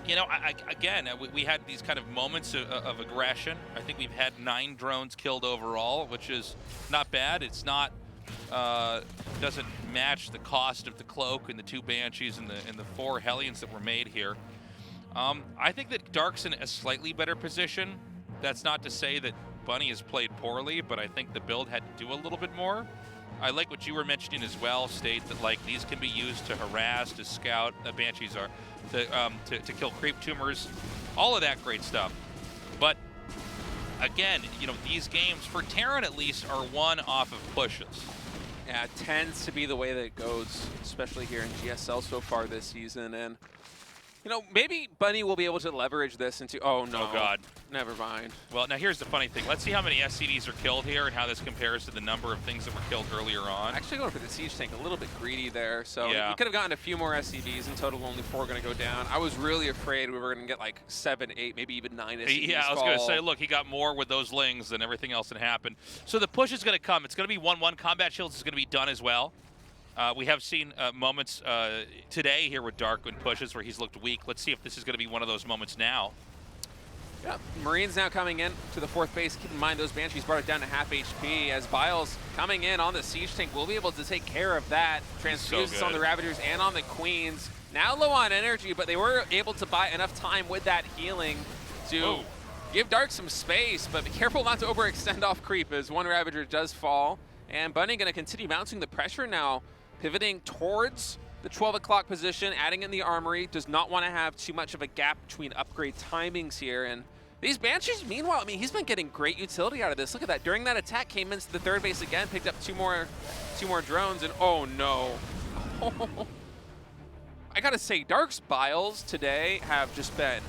you know, again, we had these kind of moments of aggression. I think we've had 9 drones killed overall, which is not bad. It's not, doesn't match the cost of the Cloak and the 2 Banshees and the 4 Hellions that were made here. I think that Dark's in a slightly better position. That's not to say that Bunny has played poorly, but I think the build had to do a little bit more. I like what you were mentioning as well, State, that like these can be used to harass, to scout, Banshees are, to kill creep tumors, all of that great stuff. But again, you know, these games, for Terran at least, are won off of pushes. Yeah, it tends to be the way that it goes, especially here in GSL so far this season. And, you know, maybe Bunny will be able to leverage this into, oh no. Oh God. Never mind. Well, now here's the funny thing. Let's see how many SCVs are killed here and how this compares to the number of things that were killed earlier on. Actually going for the siege tank a little bit greedy there. So Yeah. we could have gotten a few more SCVs. In total, only 4 going to go down. I was really afraid we were going to get like 7, 8, maybe even 9 SCVs. Yeah, I was going to say, look, he got more with those lings than everything else that happened. So the push is going to come. It's going to be 1-1. Combat Shields is going to be done as well. We have seen moments today here with Dark and pushes where he's looked weak. Let's see if this is going to be one of those moments now. Yeah, Marines now coming in to the 4th base. Keep in mind those Banshees brought it down to half HP. As Biles coming in on the siege tank, will be able to take care of that. Transfuses on the Ravagers and on the Queens. Now low on energy, but they were able to buy enough time with that healing to give Dark some space. But be careful not to overextend off creep as one Ravager does fall. And Bunny going to continue mounting the pressure now, pivoting towards the 12 o'clock position, adding in the armory. Does not want to have too much of a gap between upgrade timings here. And these Banshees, meanwhile, I mean, he's been getting great utility out of this. Look at that. During that attack, came into the 3rd base again, picked up two more drones, and oh no. I gotta say, Dark's Biles today have just been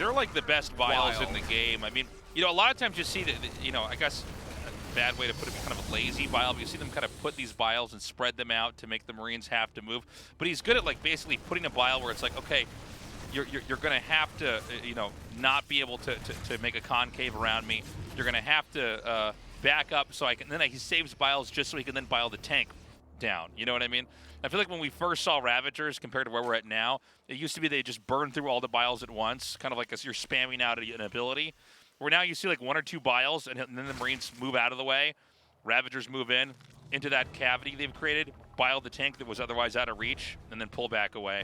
They're like the best Biles wild in the game. I mean, you know, a lot of times you see that, you know, I guess a bad way to put it, kind of a lazy Bile, but you see them kind of put these Biles and spread them out to make the Marines have to move. But he's good at like basically putting a Bile where it's like, okay, you're going to have to, you know, not be able to make a concave around me. You're going to have to back up so I can, then he saves Biles just so he can then Bile the tank down. You know what I mean? I feel like when we first saw Ravagers compared to where we're at now, it used to be they just burn through all the Biles at once, kind of like as you're spamming out an ability. Where now you see like 1 or 2 Biles, and then the Marines move out of the way. Ravagers move into that cavity they've created, Bile the tank that was otherwise out of reach, and then pull back away.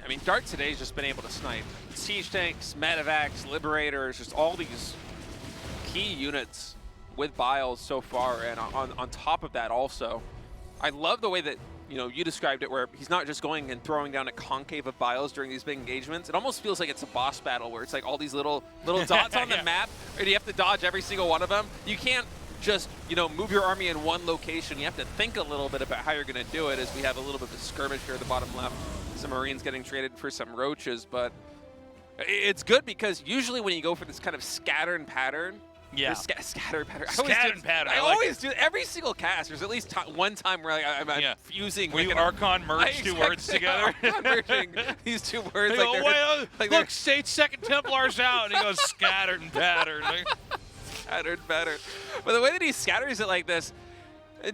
I mean, Dark today's just been able to snipe siege tanks, medevacs, liberators, just all these key units with Biles so far. And on top of that also, I love the way that, you know, you described it, where he's not just going and throwing down a concave of Biles during these big engagements. It almost feels like it's a boss battle where it's like all these little dots on the map, or do you have to dodge every single one of them? You can't just, you know, move your army in one location. You have to think a little bit about how you're going to do it, as we have a little bit of a skirmish here at the bottom left. Some Marines getting traded for some roaches, but it's good because usually when you go for this kind of scattered pattern, scattered pattern. I always do every single cast. There's at least one time where I'm fusing. Will you Archon merge 2 words together? Merging these 2 words. They go, look, State Second Templar's out, and he goes scattered and pattern. Scattered pattern. But the way that he scatters it like this,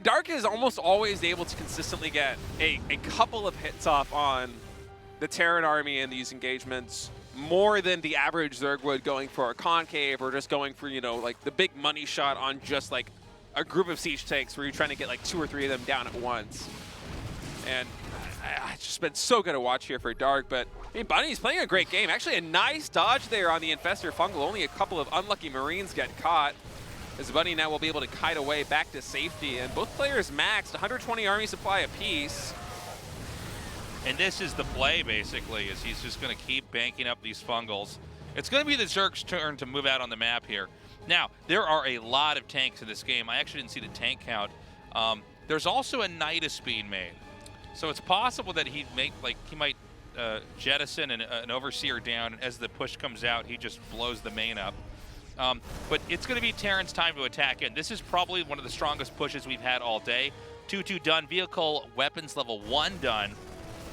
Dark is almost always able to consistently get a couple of hits off on the Terran army in these engagements, more than the average Zerg would going for a concave or just going for, you know, like the big money shot on just like a group of siege tanks where you're trying to get like 2 or 3 of them down at once. And it's just been so good to watch here for Dark. But I mean, Bunny's playing a great game. Actually, a nice dodge there on the Infestor Fungal. Only a couple of unlucky Marines get caught, as Bunny now will be able to kite away back to safety. And both players maxed 120 army supply apiece. And this is the play, basically, is he's just going to keep banking up these Fungals. It's going to be the Zerg's turn to move out on the map here. Now, there are a lot of tanks in this game. I actually didn't see the tank count. There's also a Nidus being made. So it's possible that he might jettison an Overseer down, and as the push comes out, he just blows the main up. But it's going to be Terran's time to attack in. This is probably one of the strongest pushes we've had all day. 2-2 done. Vehicle weapons level 1 done.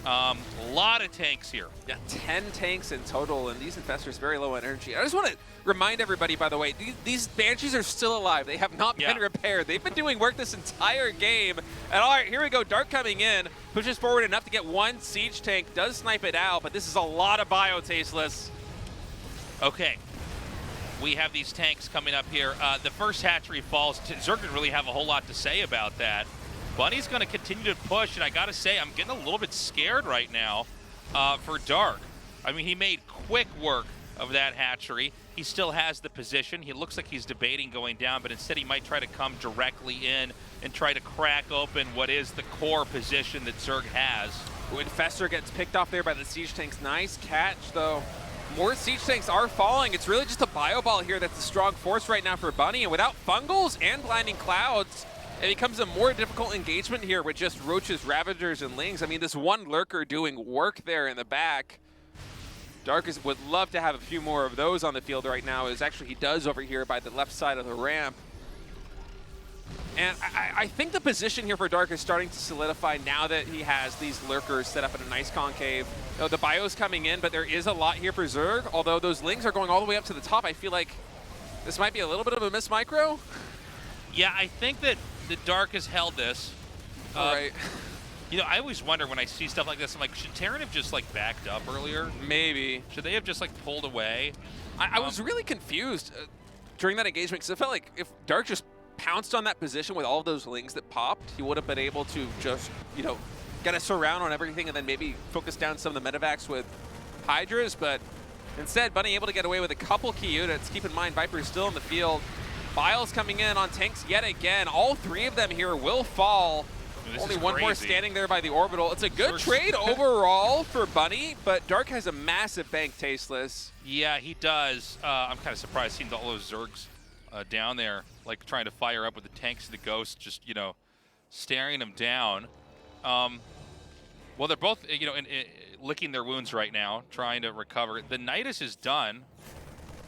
A lot of tanks here. Yeah, 10 tanks in total, and these Infestors very low on energy. I just want to remind everybody, by the way, these Banshees are still alive. They have not been repaired. They've been doing work this entire game. And all right, here we go. Dark coming in, pushes forward enough to get 1 siege tank, does snipe it out, but this is a lot of bio tasteless. Okay. We have these tanks coming up here. The first hatchery falls. Zerg didn't really have a whole lot to say about that. Bunny's going to continue to push, and I got to say, I'm getting a little bit scared right now for Dark. I mean, he made quick work of that hatchery. He still has the position. He looks like he's debating going down, but instead he might try to come directly in and try to crack open what is the core position that Zerg has. When Fester gets picked off there by the siege tanks, nice catch though. More siege tanks are falling. It's really just a bio ball here that's a strong force right now for Bunny, and without Fungals and Blinding Clouds, it becomes a more difficult engagement here with just Roaches, Ravagers, and Lings. I mean, this one Lurker doing work there in the back. Darkest would love to have a few more of those on the field right now, as actually he does over here by the left side of the ramp. And I think the position here for Dark is starting to solidify now that he has these Lurkers set up in a nice concave. You know, the bio's coming in, but there is a lot here for Zerg. Although those Lings are going all the way up to the top, I feel like this might be a little bit of a miss micro. Yeah, I think that the Dark has held this. All right. You know, I always wonder when I see stuff like this, I'm like, should Terran have just like backed up earlier? Maybe. Should they have just like pulled away? I was really confused during that engagement because I felt like if Dark just pounced on that position with all of those Lings that popped, he would have been able to just, you know, get a surround on everything and then maybe focus down some of the medevacs with Hydras, but instead, Bunny able to get away with a couple key units. Keep in mind, Viper's still in the field. Biles coming in on tanks yet again. All three of them here will fall. Only one more standing there by the orbital. It's a good trade overall for Bunny, but Dark has a massive bank Tasteless. Yeah, he does. I'm kind of surprised seeing all those Zergs down there, like trying to fire up with the tanks and the Ghosts, just, you know, staring them down. Well, they're both, you know, licking their wounds right now, trying to recover. The Nidus is done.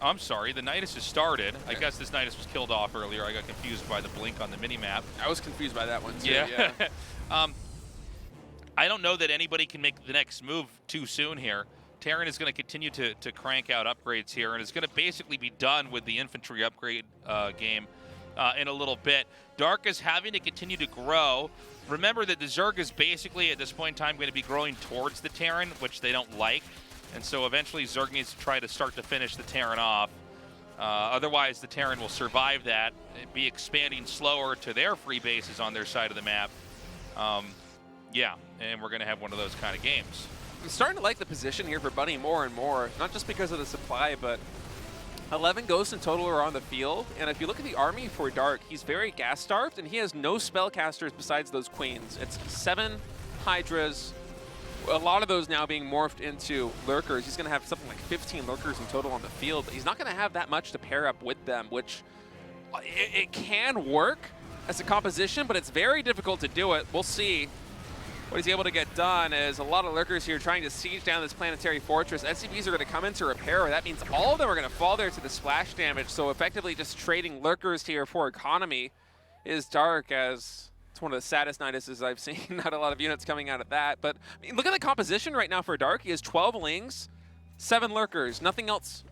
I'm sorry, the Nidus has started. I guess this Nidus was killed off earlier. I got confused by the blink on the minimap. I was confused by that one too, yeah. I don't know that anybody can make the next move too soon here. Terran is going to continue to crank out upgrades here, and it's going to basically be done with the infantry upgrade game in a little bit. Dark is having to continue to grow. Remember that the Zerg is basically, at this point in time, going to be growing towards the Terran, which they don't like. And so eventually Zerg needs to try to start to finish the Terran off. Otherwise, the Terran will survive that, be expanding slower to their free bases on their side of the map. Yeah, and we're going to have one of those kind of games. I'm starting to like the position here for Bunny more and more, not just because of the supply, but 11 Ghosts in total are on the field. And if you look at the army for Dark, he's very gas-starved, and he has no spellcasters besides those Queens. It's 7 Hydras, a lot of those now being morphed into Lurkers. He's going to have something like 15 Lurkers in total on the field. But he's not going to have that much to pair up with them, which it can work as a composition, but it's very difficult to do it. We'll see what he's able to get done, as a lot of Lurkers here trying to siege down this planetary fortress. SCVs are going to come in to repair. That means all of them are going to fall there to the splash damage, so effectively just trading Lurkers here for economy is Dark, as it's one of the saddest Niduses I've seen. Not a lot of units coming out of that, but I mean, look at the composition right now for Dark. He has 12 Lings, 7 Lurkers, nothing else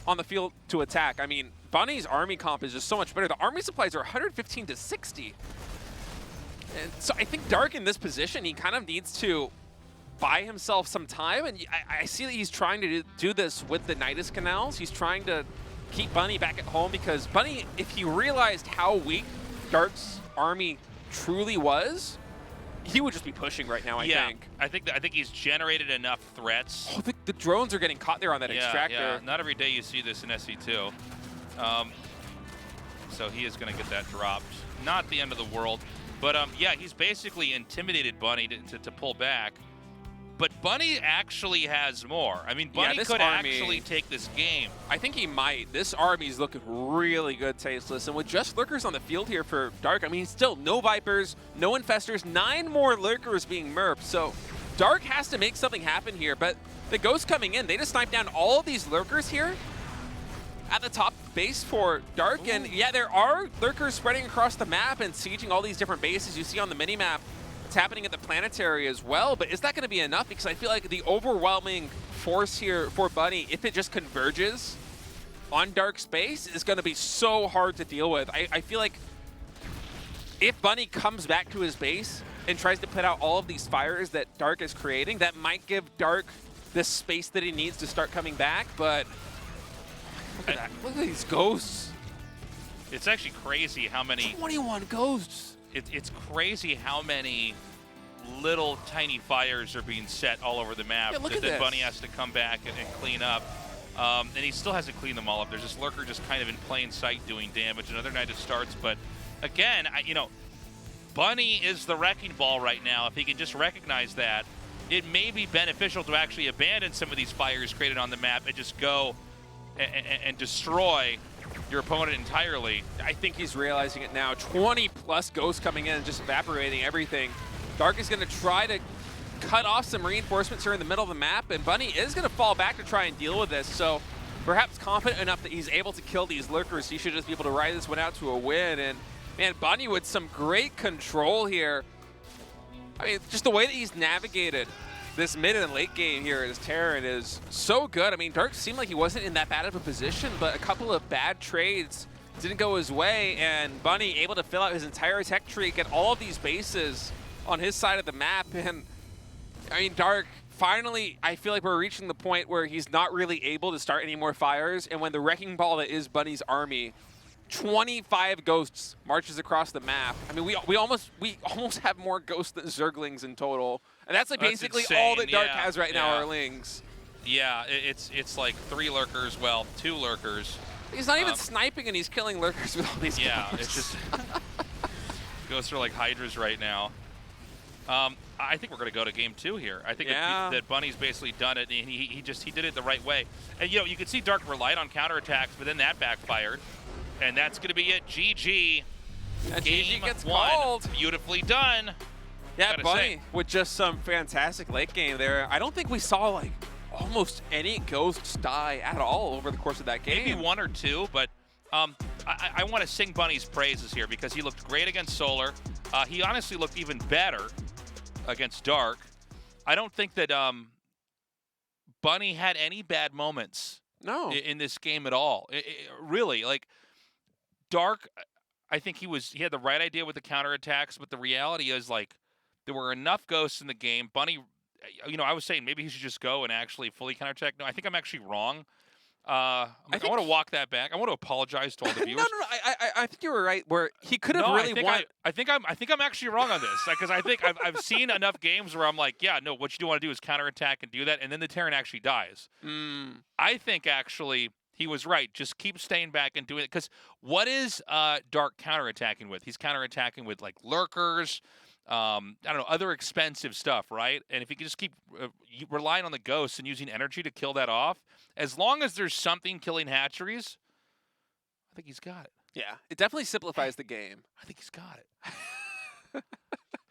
on the field to attack. I mean, Bunny's army comp is just so much better. The army supplies are 115 to 60. And so I think Dark in this position, he kind of needs to buy himself some time. And I see that he's trying to do this with the Nidus Canals. He's trying to keep Bunny back at home, because Bunny, if he realized how weak Dark's army truly was, he would just be pushing right now, I think. I think he's generated enough threats. Oh, the drones are getting caught there on that extractor. Yeah, not every day you see this in SC2. So he is going to get that dropped. Not the end of the world. But yeah, he's basically intimidated Bunny to pull back. But Bunny actually has more. I mean, Bunny could actually take this game. I think he might. This army's looking really good, Tasteless. And with just Lurkers on the field here for Dark, I mean, still no Vipers, no Infestors, 9 more Lurkers being merped. So Dark has to make something happen here. But the Ghosts coming in, they just snipe down all of these Lurkers here at the top base for Dark. And yeah, there are Lurkers spreading across the map and sieging all these different bases you see on the minimap. It's happening at the planetary as well, but is that going to be enough? Because I feel like the overwhelming force here for Bunny, if it just converges on Dark space, is going to be so hard to deal with. I feel like if Bunny comes back to his base and tries to put out all of these fires that Dark is creating, that might give Dark the space that he needs to start coming back, but look at that. Look at these Ghosts. It's actually crazy how many... 21 Ghosts. It's crazy how many little tiny fires are being set all over the map Yeah, look that at then this. Bunny has to come back and clean up. And he still hasn't cleaned them all up. There's this lurker just kind of in plain sight doing damage. Another night it starts, but again, Bunny is the wrecking ball right now. If he can just recognize that, it may be beneficial to actually abandon some of these fires created on the map and just go and destroy your opponent entirely. I think he's realizing it now. 20 plus ghosts coming in and just evaporating everything. Dark is going to try to cut off some reinforcements here in the middle of the map, and Bunny is going to fall back to try and deal with this. So perhaps confident enough that he's able to kill these lurkers, he should just be able to ride this one out to a win. And man, Bunny with some great control here. I mean, just the way that he's navigated this mid and late game here as Terran is so good. I mean, Dark seemed like he wasn't in that bad of a position, but a couple of bad trades didn't go his way, and Bunny able to fill out his entire tech tree, get all of these bases on his side of the map. And I mean, Dark, finally, I feel like we're reaching the point where he's not really able to start any more fires, and when the wrecking ball that is Bunny's army, 25 ghosts marches across the map. I mean, we almost have more ghosts than Zerglings in total, and that's like basically all that Dark has right now are Lings. Yeah, it's like 3 lurkers, well, 2 lurkers. He's not even sniping, and he's killing lurkers with all these ghosts. It's just ghosts are like hydras right now. I think we're going to go to game 2 here. I think that Bunny's basically done it, and he did it the right way. And you can see Dark relied on counterattacks, but then that backfired. And that's going to be it. GG. Game GG gets 1. called. Beautifully done. Yeah, Bunny with just some fantastic late game there. I don't think we saw like almost any ghosts die at all over the course of that game. Maybe 1 or 2, but I want to sing Bunny's praises here because he looked great against Solar. He honestly looked even better against Dark. I don't think that Bunny had any bad moments in this game at all. Really, like Dark, I think he had the right idea with the counterattacks, but the reality is like there were enough ghosts in the game. Bunny, I was saying maybe he should just go and actually fully counterattack. No, I think I'm actually wrong. I want to walk that back. I want to apologize to all the viewers. No. I think you were right. Where he could have really won. I think I'm actually wrong on this because I think I've seen enough games where I'm like, yeah, no, what you do want to do is counterattack and do that, and then the Terran actually dies. I think actually he was right. Just keep staying back and doing it because what is Dark counterattacking with? He's counterattacking with like lurkers. I don't know, other expensive stuff, right? And if you can just keep relying on the ghosts and using energy to kill that off, as long as there's something killing hatcheries, I think he's got it. Yeah, it definitely simplifies the game. I think he's got it.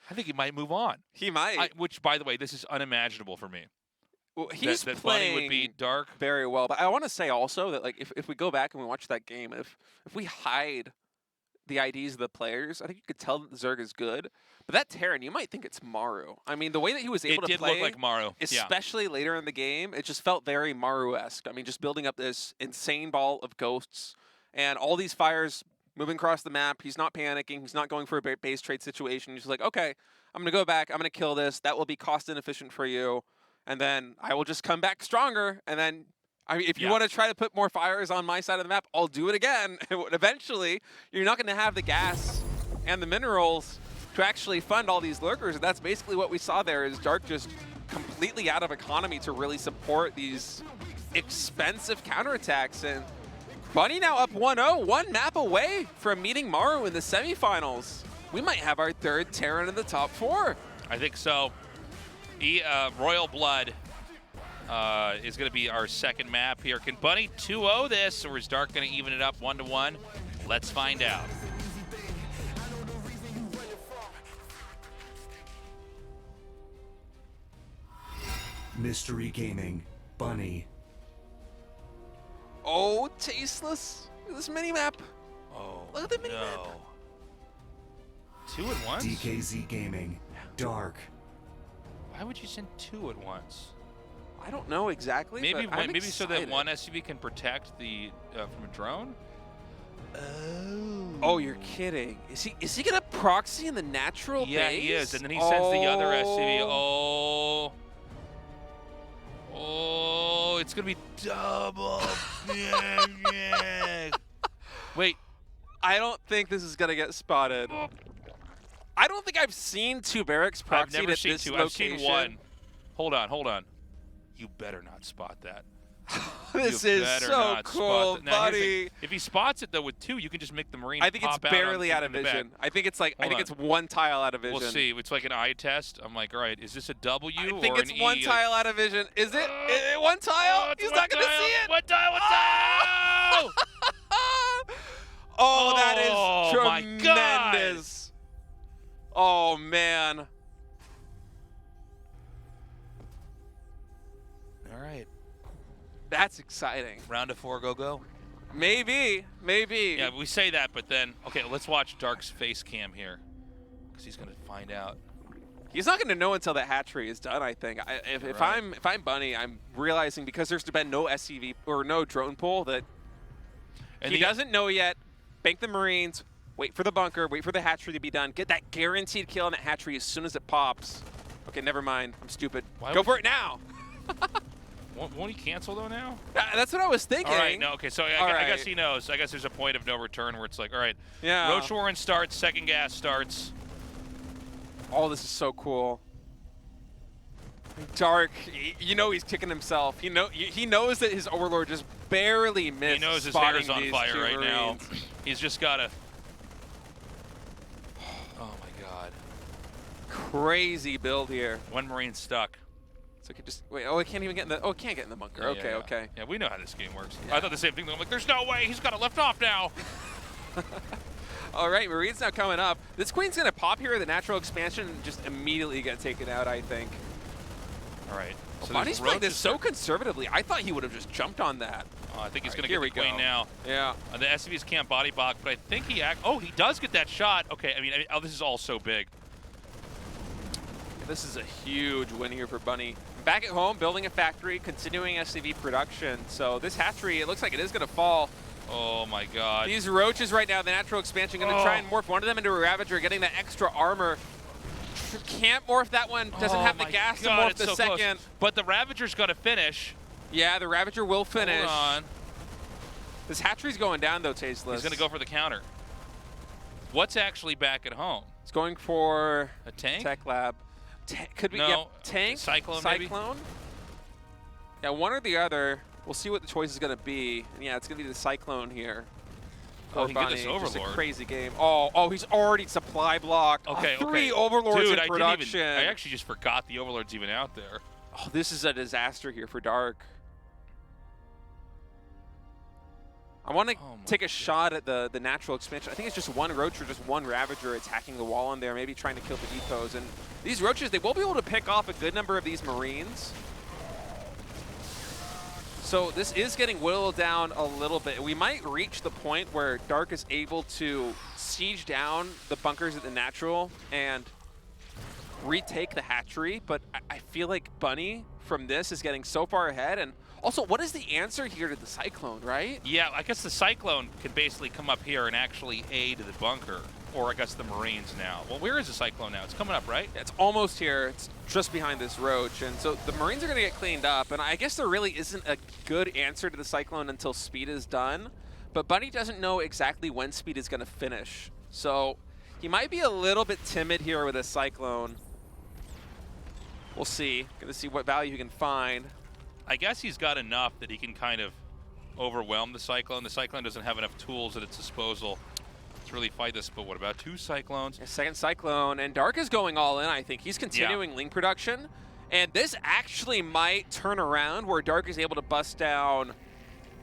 I think he might move on. He might. Which, by the way, this is unimaginable for me. Well, he's that playing Bunny would be Dark very well. But I want to say also that like if we go back and we watch that game, if we hide the IDs of the players, I think you could tell that Zerg is good. But that Terran, you might think it's Maru. I mean, the way that he was able to play, it did look like Maru, especially later in the game, it just felt very Maru-esque. I mean, just building up this insane ball of ghosts and all these fires moving across the map. He's not panicking. He's not going for a base trade situation. He's just like, okay, I'm going to go back. I'm going to kill this. That will be cost inefficient for you. And then I will just come back stronger. And then I mean, if you want to try to put more fires on my side of the map, I'll do it again. Eventually, you're not going to have the gas and the minerals to actually fund all these lurkers. And that's basically what we saw there is Dark just completely out of economy to really support these expensive counterattacks. And Bunny now up 1-0, 1 map away from meeting Maru in the semifinals. We might have our 3rd Terran in the top 4. I think so. Royal Blood is going to be our 2nd map here. Can Bunny 2-0 this, or is Dark going to even it up 1-1? Let's find out. Mystery Gaming, Bunny. Oh, tasteless. Look at this mini-map. Oh, look at the mini-map. No. 2 at once? DKZ Gaming, Dark. Why would you send 2 at once? I don't know exactly. Maybe but maybe so that one SUV can protect the from a drone. Oh, you're kidding. Is he gonna proxy in the natural base? Yeah, he is, and then he sends the other SUV. Oh, it's gonna be double. Wait, I don't think this is gonna get spotted. I don't think I've seen 2 barracks I've proxied never at seen this 2. location. I've seen 1. Hold on. You better not spot that. This You is better so not spot cool, that. Now, here's the buddy. thing. If he spots it though with 2, you can just make the Marine I think it's pop barely out out of in the back. vision. I think it's like, I Hold think on. it's 1 tile out of vision. We'll see. It's like an eye test. I'm like, all right, is this a W I or think it's an 1 E? tile out of vision. Is it? Is it 1 tile? It's He's 1 not going to tile. see it. 1 tile. 1 tile. Oh, that is Oh, my God. tremendous. Oh, man. All right. That's exciting. Round of 4, go. Maybe. Yeah, we say that, but then, okay, let's watch Dark's face cam here, because he's going to find out. He's not going to know until the hatchery is done, I think. If Right. I'm Bunny, I'm realizing because there's been no SCV or no drone pull that And he doesn't know yet. Bank the Marines, wait for the bunker, wait for the hatchery to be done, get that guaranteed kill on that hatchery as soon as it pops. Okay, never mind. I'm stupid. Why Go would for you- it now. Won't he cancel though now? That's what I was thinking. All right, no, okay, so I All guess right. he knows. I guess there's a point of no return where it's like, all right, Yeah. Roach Warren starts, second gas starts. Oh, this is so cool. Dark, you know he's kicking himself. He knows that his Overlord just barely missed. He knows his spotting hair's on these fire 2 right now. Marines. He's just got to. Oh my God. Crazy build here. 1 Marine stuck. So he just wait. Oh, I can't even get in the. Oh, it can't get in the bunker. Yeah, yeah. Okay. Yeah, we know how this game works. Yeah. I thought the same thing. I'm like, there's no way. He's got it left off now. All right, Marines now coming up. This Queen's gonna pop here, the natural expansion, and just immediately get taken out, I think. All right. So Bonnie's there's playing this roaches so there. conservatively. I thought he would have just jumped on that. I think he's All going right, to here get the we Queen go. now. Yeah. The SCVs can't body block, but I think he does get that shot. Okay, I mean, oh, this is all so big. This is a huge win here for Bunny. Back at home, building a factory, continuing SCV production. So this hatchery, it looks like it is going to fall. Oh my God. These roaches right now, the natural expansion, going to try and morph one of them into a Ravager, getting that extra armor. Can't morph that one. Doesn't have the my gas God, to morph it's the so close. second. But the Ravager's going to finish. Yeah, the Ravager will finish. Hold on. This hatchery's going down though, Tasteless. He's going to go for the counter. What's actually back at home? It's going for A tank? Tech Lab. Could be No, yeah, tank, Cyclone, maybe? Cyclone. Yeah, one or the other. We'll see what the choice is going to be. And yeah, it's going to be the Cyclone here. Oh, for he can get this Bunny. Just a Overlord. crazy game. Oh, he's already supply blocked. Okay, Three okay. Overlords Dude, in production. I actually just forgot the Overlord's even out there. Oh, this is a disaster here for Dark. I want to Oh my take a shot at the natural expansion. I think it's just 1 Roach or just 1 Ravager attacking the wall in there, maybe trying to kill the depots. And these Roaches, they will be able to pick off a good number of these Marines. So this is getting whittled down a little bit. We might reach the point where Dark is able to siege down the bunkers at the natural and retake the hatchery, but I feel like Bunny from this is getting so far ahead. And also, what is the answer here to the Cyclone, right? Yeah, I guess the Cyclone can basically come up here and actually aid the bunker. Or I guess the Marines now. Well, where is the Cyclone now? It's coming up, right? It's almost here. It's just behind this Roach. And so the Marines are going to get cleaned up. And I guess there really isn't a good answer to the Cyclone until speed is done. But Bunny doesn't know exactly when speed is going to finish. So he might be a little bit timid here with a Cyclone. We'll see. Going to see what value he can find. I guess he's got enough that he can kind of overwhelm the Cyclone. The Cyclone doesn't have enough tools at its disposal to really fight this, but what about 2 Cyclones? A second Cyclone, and Dark is going all in, I think. He's continuing Link production, and this actually might turn around where Dark is able to bust down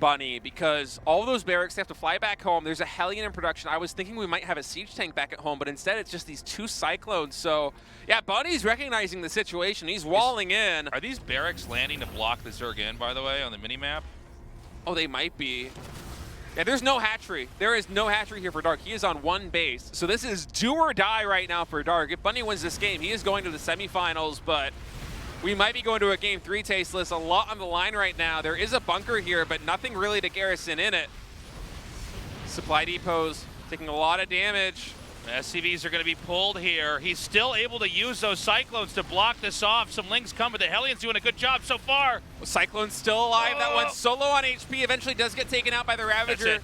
Bunny, because all of those barracks, they have to fly back home. There's a Hellion in production. I was thinking we might have a siege tank back at home, but instead it's just these 2 Cyclones. So, yeah, Bunny's recognizing the situation. He's walling in. Are these barracks landing to block the Zerg in, by the way, on the mini-map? Oh, they might be. Yeah, there's no hatchery. There is no hatchery here for Dark. He is on 1 base. So this is do or die right now for Dark. If Bunny wins this game, he is going to the semifinals, but we might be going to a Game 3, Tasteless. A lot on the line right now. There is a bunker here, but nothing really to garrison in it. Supply depots taking a lot of damage. SCVs are going to be pulled here. He's still able to use those Cyclones to block this off. Some Links come, but the Hellion's doing a good job so far. Cyclone's still alive. That one's solo on HP. Eventually does get taken out by the Ravager.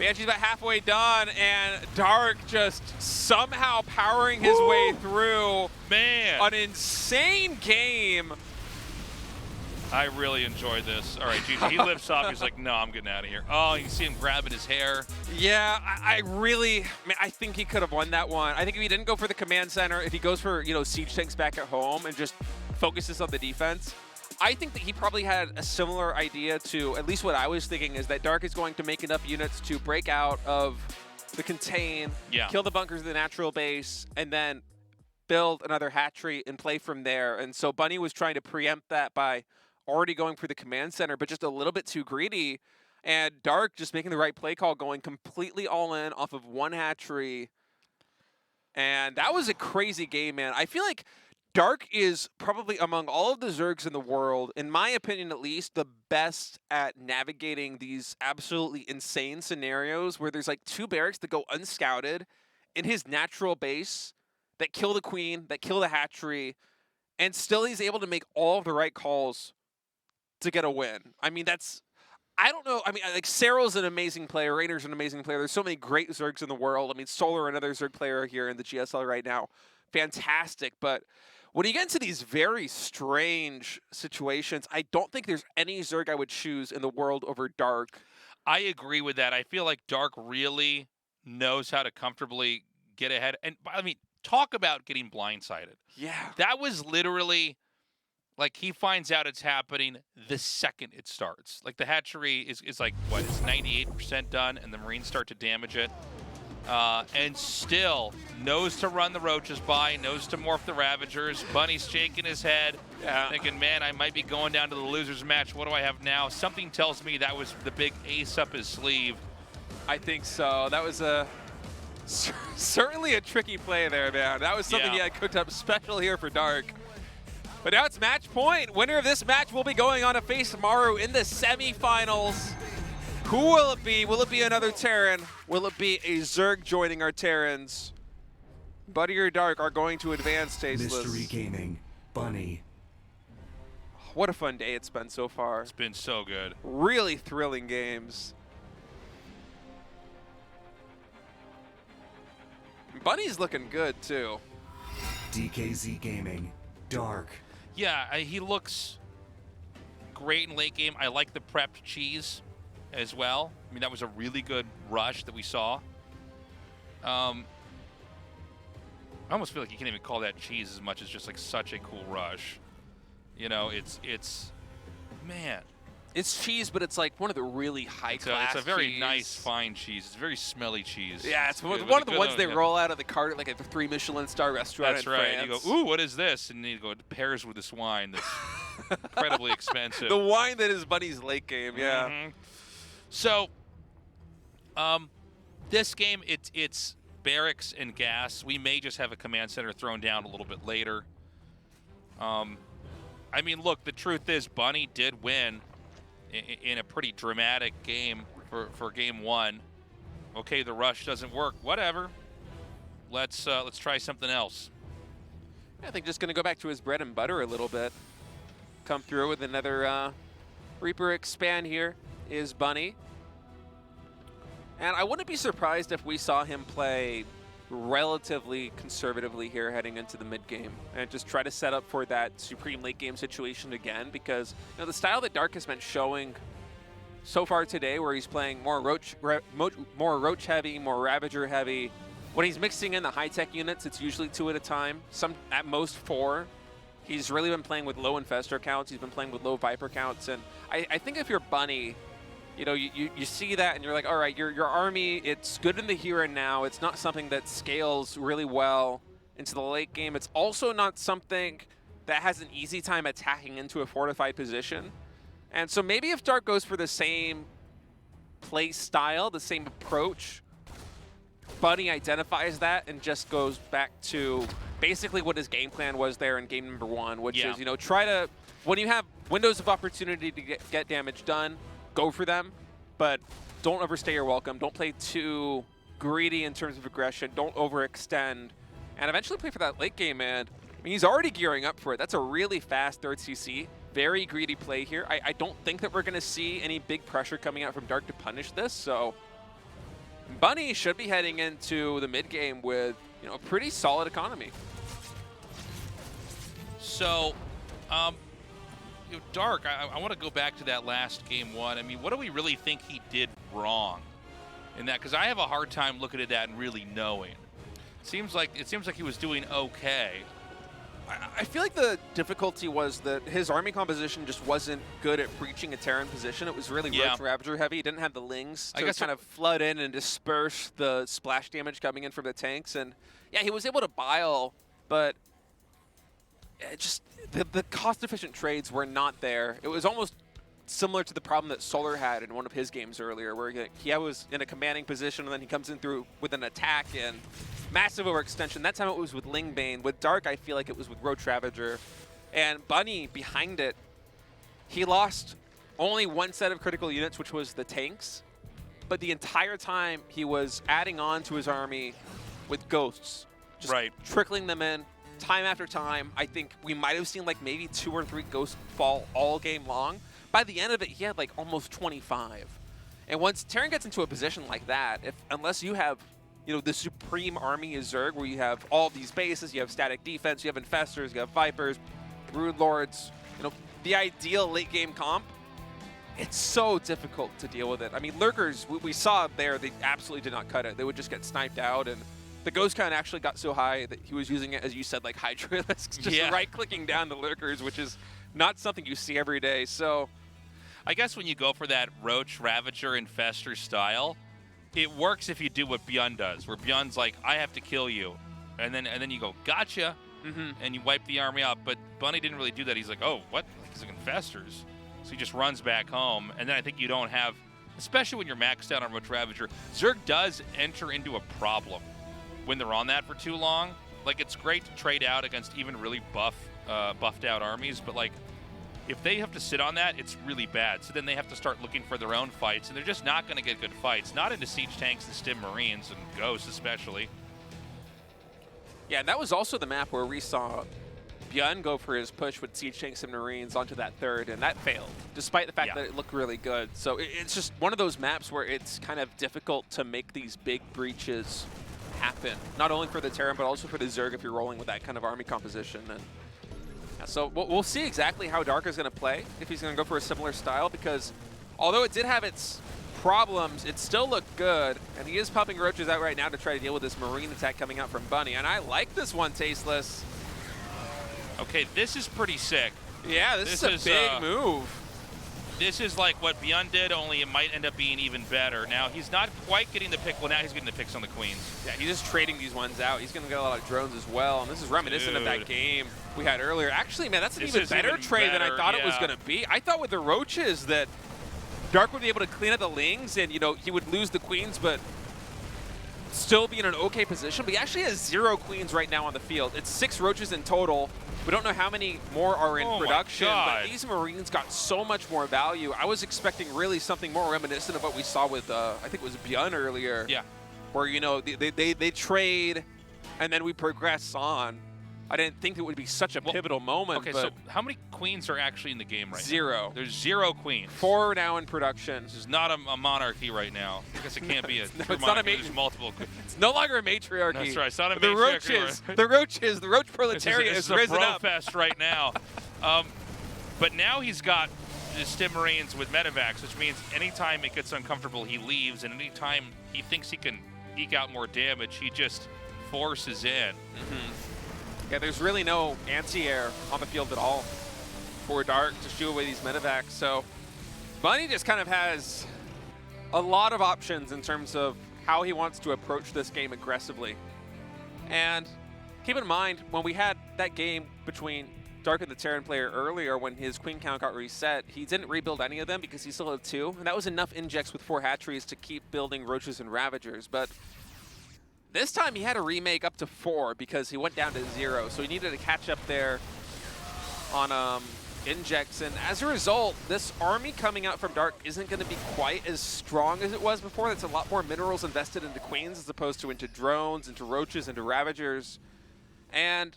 Banshee's about halfway done, and Dark just somehow powering his way through. Man, An insane game. I really enjoyed this. All right, he lifts off. He's like, no, I'm getting out of here. Oh, you see him grabbing his hair. Yeah, I really, man, I think he could have won that one. I think if he didn't go for the command center, if he goes for, siege tanks back at home and just focuses on the defense, I think that he probably had a similar idea to, at least what I was thinking, is that Dark is going to make enough units to break out of the contain, kill the bunkers of the natural base, and then build another hatchery and play from there. And so Bunny was trying to preempt that by already going for the command center, but just a little bit too greedy. And Dark just making the right play call, going completely all in off of one hatchery. And that was a crazy game, man. I feel like Dark is probably, among all of the Zergs in the world, in my opinion at least, the best at navigating these absolutely insane scenarios where there's like 2 barracks that go unscouted in his natural base that kill the queen, that kill the hatchery, and still he's able to make all of the right calls to get a win. I mean, I don't know. I mean, like, Cyril's an amazing player. Rainer's an amazing player. There's so many great Zergs in the world. I mean, Solar, another Zerg player here in the GSL right now. Fantastic. But when you get into these very strange situations, I don't think there's any Zerg I would choose in the world over Dark. I agree with that. I feel like Dark really knows how to comfortably get ahead. And, I mean, talk about getting blindsided. Yeah. That was literally... like, he finds out it's happening the second it starts. Like, the hatchery is like, what, it's 98% done, and the Marines start to damage it. And still knows to run the roaches by, knows to morph the Ravagers. Bunny's shaking his head, thinking, man, I might be going down to the losers match. What do I have now? Something tells me that was the big ace up his sleeve. I think so. That was certainly a tricky play there, man. That was something he had cooked up special here for Dark. But now it's match point. Winner of this match will be going on to face Maru in the semifinals. Who will it be? Will it be another Terran? Will it be a Zerg joining our Terrans? Buddy or Dark are going to advance, Tasteless. Mystery Gaming, Bunny. What a fun day it's been so far. It's been so good. Really thrilling games. Bunny's looking good, too. DKZ Gaming, Dark. Yeah, he looks great in late game. I like the prepped cheese as well. I mean, that was a really good rush that we saw. I almost feel like you can't even call that cheese as much as just like such a cool rush. You know, it's man. It's cheese, but it's like one of the really high-class It's a very cheese. nice, fine cheese. It's very smelly cheese. Yeah, it's one of the good ones they yeah. roll out of the cart at like a 3 Michelin star restaurant That's in right. France. You go, ooh, what is this? And you go, it pairs with this wine that's incredibly expensive. The wine that is Bunny's late game, yeah. Mm-hmm. So, this game, it's barracks and gas. We may just have a command center thrown down a little bit later. I mean, look, the truth is Bunny did win in a pretty dramatic game for game 1. Okay, the rush doesn't work. Whatever. Let's try something else. I think just going to go back to his bread and butter a little bit. Come through with another Reaper expand here is Bunny. And I wouldn't be surprised if we saw him play relatively conservatively here heading into the mid game and just try to set up for that supreme late game situation again, because the style that Dark has been showing so far today, where he's playing more roach heavy, more Ravager heavy. When he's mixing in the high-tech units, it's usually 2 at a time, some at most 4. He's really been playing with low Infestor counts. He's been playing with low Viper counts. And I think if you're Bunny, you see that and you're like, all right, your army, it's good in the here and now. It's not something that scales really well into the late game. It's also not something that has an easy time attacking into a fortified position. And so maybe if Dark goes for the same play style, the same approach, Bunny identifies that and just goes back to basically what his game plan was there in game number 1, which is, try to, when you have windows of opportunity to get damage done, go for them, but don't overstay your welcome. Don't play too greedy in terms of aggression. Don't overextend. And eventually play for that late game, man. I mean, he's already gearing up for it. That's a really fast 3rd CC. Very greedy play here. I don't think that we're going to see any big pressure coming out from Dark to punish this, so ByuN should be heading into the mid game with, you know, a pretty solid economy. So, you know, Dark, I want to go back to that last game one. I mean, what do we really think he did wrong in that? Because I have a hard time looking at that and really knowing. It seems like he was doing okay. I feel like the difficulty was that his army composition just wasn't good at breaching a Terran position. It was really Roach Ravager heavy. He didn't have the Lings to kind of flood in and disperse the splash damage coming in from the tanks. And yeah, he was able to bile, but it just the cost-efficient trades were not there. It was almost similar to the problem that Solar had in one of his games earlier, where he was in a commanding position and then he comes in through with an attack and massive overextension. That time it was with Lingbane. With Dark, I feel like it was with Roach Ravager. And ByuN behind it, he lost only one set of critical units, which was the tanks. But the entire time he was adding on to his army with ghosts, just trickling them in time after time. I think we might have seen like maybe 2 or 3 ghosts fall all game long. By the end of it, he had like almost 25. And once Terran gets into a position like that, unless you have, you know, the supreme army is Zerg, where you have all these bases, you have static defense, you have infestors, you have vipers, brood lords, you know, the ideal late game comp, it's so difficult to deal with it. I mean, lurkers, we saw there, they absolutely did not cut it. They would just get sniped out, and the ghost count actually got so high that he was using it, as you said, like Hydralisks, just right-clicking down the lurkers, which is not something you see every day. So I guess when you go for that Roach Ravager Infester style, it works if you do what ByuN does, where ByuN's like, I have to kill you. And then you go, gotcha, and you wipe the army out. But ByuN didn't really do that. He's like, oh, what? He's like, Infestors. So he just runs back home. And then I think you don't have, especially when you're maxed out on Roach Ravager, Zerg does enter into a problem when they're on that for too long. Like, it's great to trade out against even really buffed out armies, but like, if they have to sit on that, it's really bad. So then they have to start looking for their own fights, and they're just not going to get good fights. Not into siege tanks and stim marines, and ghosts especially. Yeah, and that was also the map where we saw ByuN go for his push with siege tanks and marines onto that third, and that failed, despite the fact that it looked really good. So it's just one of those maps where it's kind of difficult to make these big breaches happen, not only for the Terran, but also for the Zerg if you're rolling with that kind of army composition. And so we'll see exactly how Dark is going to play, if he's going to go for a similar style, because although it did have its problems, it still looked good, and he is popping roaches out right now to try to deal with this marine attack coming out from ByuN, and I like this one, Tasteless. Okay, this is pretty sick. Yeah, this is a big move. This is like what ByuN did, only it might end up being even better. Now, he's not quite getting the pick. Well, now he's getting the picks on the queens. Yeah, he's just trading these ones out. He's going to get a lot of drones as well, and this is reminiscent of that game we had earlier. Actually, man, that's an even better trade than I thought it was going to be. I thought with the roaches that Dark would be able to clean up the Lings, and, you know, he would lose the queens, but still be in an okay position. But he actually has 0 queens right now on the field. It's 6 roaches in total. We don't know how many more are in production, but these Marines got so much more value. I was expecting really something more reminiscent of what we saw with, I think it was ByuN earlier. Yeah. Where, you know, they trade, and then we progress on. I didn't think it would be such a pivotal moment. Okay, so how many queens are actually in the game right now? 0. There's 0 queens. 4 now in production. This is not a monarchy right now. I guess it can't be a no, it's not a there's multiple queens. It's no longer a matriarchy. That's right. It's not a the matriarchy. The roach proletariat has risen up. This is a bro fest right now. But now he's got the Stim Marines with Medivacs, which means anytime it gets uncomfortable, he leaves, and anytime he thinks he can eke out more damage, he just forces in. Yeah, there's really no anti-air on the field at all for Dark to shoo away these Medivacs. So ByuN just kind of has a lot of options in terms of how he wants to approach this game aggressively. And keep in mind, when we had that game between Dark and the Terran player earlier, when his queen count got reset, he didn't rebuild any of them because he still had 2. And that was enough injects with 4 hatcheries to keep building roaches and ravagers. But this time he had to remake up to 4 because he went down to 0. So he needed to catch up there on injects. And as a result, this army coming out from Dark isn't going to be quite as strong as it was before. That's a lot more minerals invested into queens as opposed to into drones, into roaches, into ravagers. And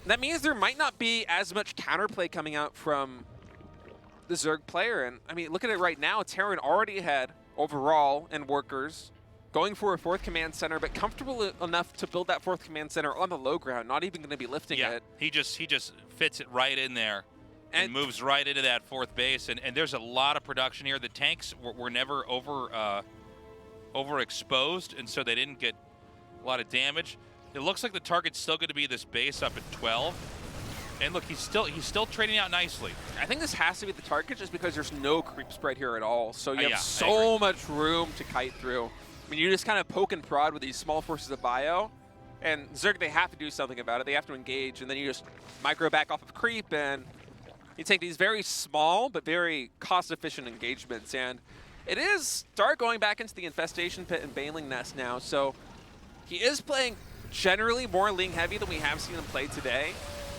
that means there might not be as much counterplay coming out from the Zerg player. And I mean, look at it right now. Terran already had overall and workers going for a 4th command center, but comfortable enough to build that 4th command center on the low ground, not even going to be lifting Yeah, it. he just fits it right in there and moves right into that 4th base. And there's a lot of production here. The tanks were never overexposed, and so they didn't get a lot of damage. It looks like the target's still going to be this base up at 12. And look, he's still trading out nicely. I think this has to be the target just because there's no creep spread here at all. So you Yeah, have so much room to kite through. I mean, you just kind of poke and prod with these small forces of bio. And Zerg, they have to do something about it. They have to engage, and then you just micro back off of creep, and you take these very small but very cost-efficient engagements. And it is Dark going back into the Infestation Pit and Baneling Nest now, so he is playing generally more Ling heavy than we have seen him play today.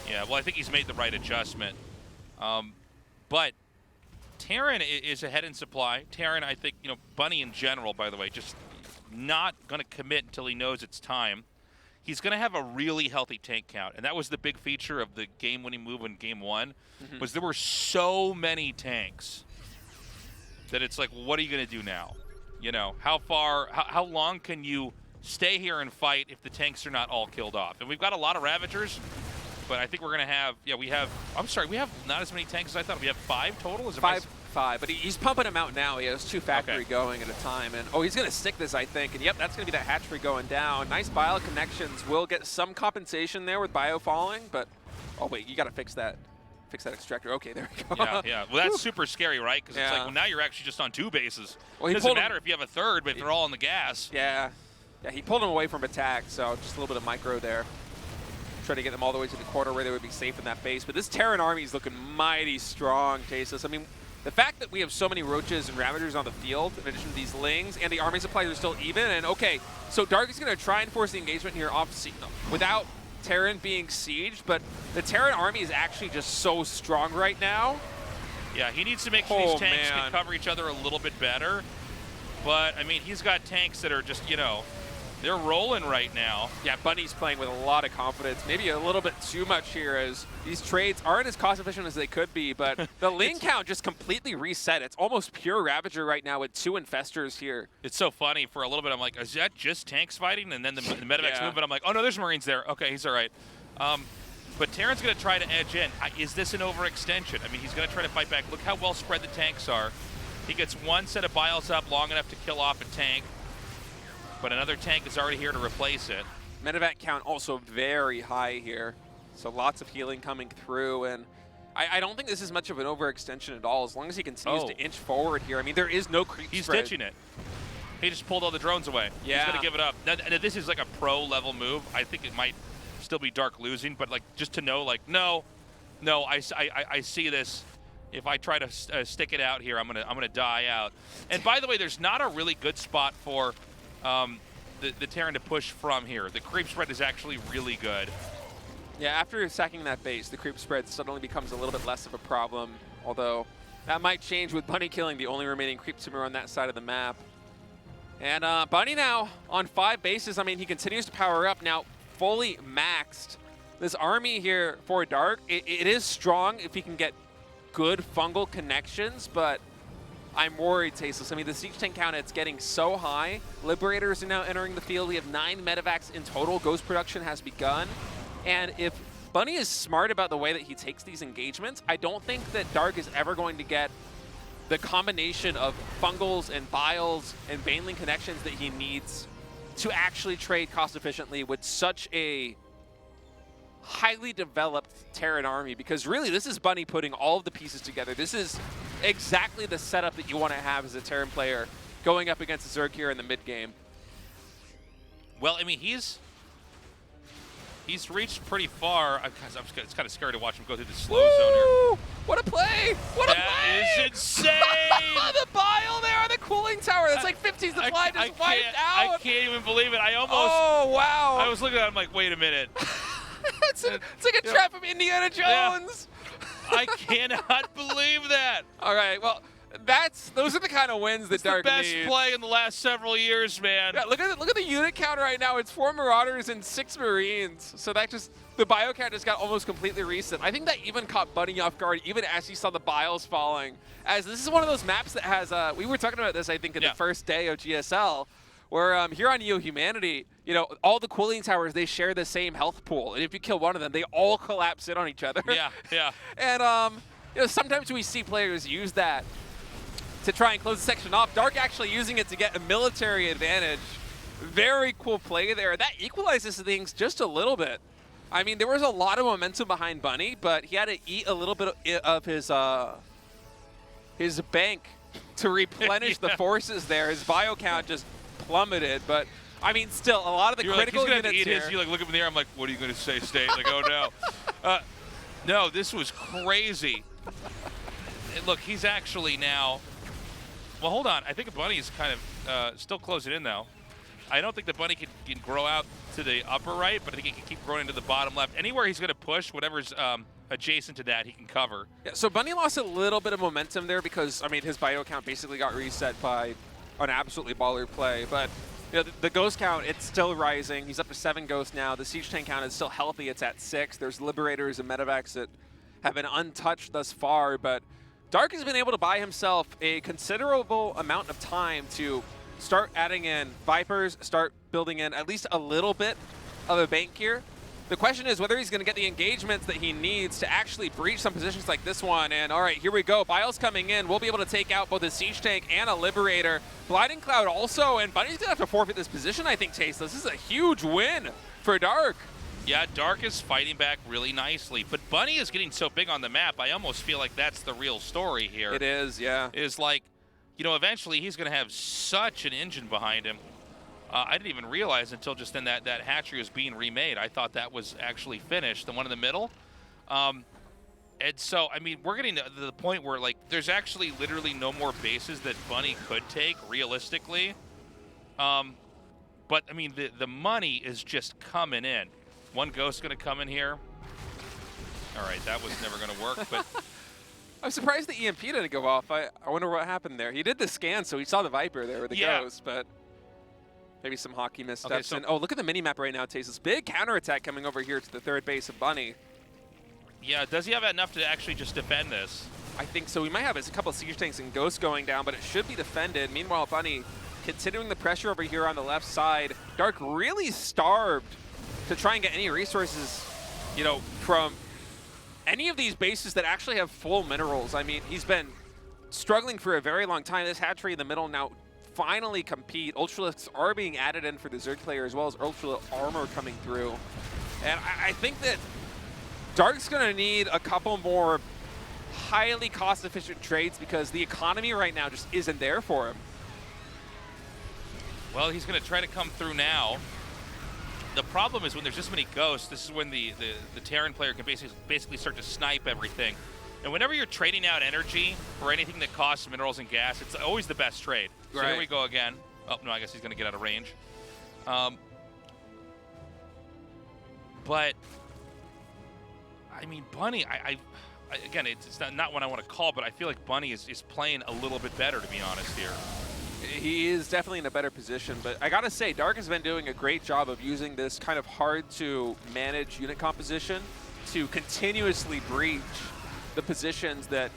Yeah, well, I think he's made the right adjustment. But Terran is ahead in supply. Terran, I think, Bunny in general, by the way, just not going to commit until he knows it's time. He's going to have a really healthy tank count, and that was the big feature of the game-winning move in Game 1, was there were so many tanks that it's like, what are you going to do now? How long can you stay here and fight if the tanks are not all killed off? And we've got a lot of Ravagers, but I think we're going to have, we have not as many tanks as I thought. We have 5 total? Is it Five, but he's pumping them out now. He has 2 factory going at a time. And he's going to stick this, I think. And yep, that's going to be that hatchery going down. Nice bio connections. Will get some compensation there with bio falling, but oh wait, you got to fix that extractor. Okay, there we go. Yeah. Well, that's super scary, right? Because it's like, well, now you're actually just on 2 bases. Well, it doesn't matter if you have a 3rd, but if they're all on the gas. Yeah, he pulled him away from attack, so just a little bit of micro there. Try to get them all the way to the corner where they would be safe in that base. But this Terran army is looking mighty strong, Tasteless. I mean, the fact that we have so many Roaches and Ravagers on the field, in addition to these Lings, and the army supplies are still even, and okay, so Dark is going to try and force the engagement here without Terran being sieged, but the Terran army is actually just so strong right now. Yeah, he needs to make sure these tanks can cover each other a little bit better. But, I mean, he's got tanks that are just, they're rolling right now. Yeah, Bunny's playing with a lot of confidence. Maybe a little bit too much here, as these trades aren't as cost efficient as they could be, but the Ling count just completely reset. It's almost pure Ravager right now with 2 Infestors here. It's so funny. For a little bit, I'm like, is that just tanks fighting? And then the medevac's moving, I'm like, oh no, there's Marines there. Okay, he's all right. But Terran's going to try to edge in. Is this an overextension? I mean, he's going to try to fight back. Look how well spread the tanks are. He gets 1 set of bios up long enough to kill off a tank, but another tank is already here to replace it. Medevac count also very high here, so lots of healing coming through, and I don't think this is much of an overextension at all, as long as he continues to inch forward here. I mean, there is no creep He's spread. ditching it. He just pulled all the drones away. Yeah. He's going to give it up. Now, this is like a pro-level move. I think it might still be Dark losing, but like just to know, like, no, I see this. If I try to stick it out here, I'm gonna die out. And by the way, there's not a really good spot for the Terran to push from here. The creep spread is actually really good. Yeah, after sacking that base, the creep spread suddenly becomes a little bit less of a problem, although that might change with Bunny killing the only remaining creep simmer on that side of the map. And Bunny now on 5 bases. I mean, he continues to power up now, fully maxed. This army here for Dark, it is strong if he can get good fungal connections, but I'm worried, Tasteless. I mean, the siege tank count, it's getting so high. Liberators are now entering the field. We have 9 medevacs in total. Ghost production has begun. And if Bunny is smart about the way that he takes these engagements, I don't think that Dark is ever going to get the combination of fungals and biles and baneling connections that he needs to actually trade cost efficiently with such a highly developed Terran army, because really this is Bunny putting all of the pieces together. This is exactly the setup that you want to have as a Terran player going up against a Zerg here in the mid game. Well, I mean, he's reached pretty far. It's kind of scary to watch him go through the slow zone here. What a play! What a play! That is insane! The bile there on the cooling tower. That's like 15 supply just wiped out. I can't even believe it. Oh, wow. I was looking at it, I'm like, wait a minute. It's like a trap from Indiana Jones. Yeah. I cannot believe that. All right, well, those are the kind of wins that Dark needs. The best play in the last several years, man. Yeah, look at the unit count right now. It's 4 Marauders and 6 Marines. So that the bio count just got almost completely reset. I think that even caught Bunny off guard, even as he saw the biles falling. As this is one of those maps that has, we were talking about this, I think, in the first day of GSL, Where here on Neo Humanity, you know, all the cooling towers, they share the same health pool. And if you kill one of them, they all collapse in on each other. Yeah, yeah. And, you know, sometimes we see players use that to try and close the section off. Dark actually using it to get a military advantage. Very cool play there. That equalizes things just a little bit. I mean, there was a lot of momentum behind Bunny, but he had to eat a little bit of his bank to replenish the forces there. His bio count just plummeted, but I mean, still, a lot of the critical he's gonna units eat here. his, you like look up in the air, I'm like, what are you going to say, State? Like, oh no. No, this was crazy. Look, he's actually now, well, hold on. I think Bunny is kind of still closing in now. I don't think the Bunny can grow out to the upper right, but I think he can keep growing into the bottom left. Anywhere he's going to push, whatever's adjacent to that, he can cover. Yeah, so Bunny lost a little bit of momentum there because, I mean, his bio count basically got reset by an absolutely baller play. But you know, the ghost count, it's still rising. He's up to 7 ghosts now. The siege tank count is still healthy. It's at 6. There's liberators and medevacs that have been untouched thus far. But Dark has been able to buy himself a considerable amount of time to start adding in Vipers, start building in at least a little bit of a bank here. The question is whether he's going to get the engagements that he needs to actually breach some positions like this one. And all right, here we go. Bile's coming in. We'll be able to take out both a siege tank and a liberator. Blinding Cloud also, and Bunny's going to have to forfeit this position, I think, Tasteless. This is a huge win for Dark. Yeah, Dark is fighting back really nicely, but Bunny is getting so big on the map, I almost feel like that's the real story here. It is, yeah. Is like, you know, eventually he's going to have such an engine behind him. I didn't even realize until just then that hatchery was being remade. I thought that was actually finished, the one in the middle. And so, I mean, we're getting to the point where, like, there's actually literally no more bases that Bunny could take, realistically. But, I mean, the money is just coming in. One ghost going to come in here. All right, that was never going to work, but... I'm surprised the EMP didn't go off. I wonder what happened there. He did the scan, so he saw the Viper there with the ghost, but maybe some hockey missteps. Okay, so, and, oh, look at the mini-map right now, Tasteless. Big counterattack coming over here to the third base of Bunny. Yeah, does he have enough to actually just defend this? I think so. We might have a couple of siege tanks and ghosts going down, but it should be defended. Meanwhile, Bunny continuing the pressure over here on the left side. Dark really starved to try and get any resources, you know, from any of these bases that actually have full minerals. I mean, he's been struggling for a very long time. This hatchery in the middle now finally compete. Ultralisks are being added in for the Zerg player as well as Ultra armor coming through. And I think that Dark's going to need a couple more highly cost-efficient trades because the economy right now just isn't there for him. Well, he's going to try to come through now. The problem is when there's this many ghosts, this is when the Terran player can basically start to snipe everything. And whenever you're trading out energy for anything that costs minerals and gas, it's always the best trade. So here we go again. Oh, no, I guess he's going to get out of range. But, I mean, Bunny, again, it's not what I want to call, but I feel like Bunny is playing a little bit better, to be honest here. He is definitely in a better position, but I gotta say, Dark has been doing a great job of using this kind of hard to manage unit composition to continuously breach the positions that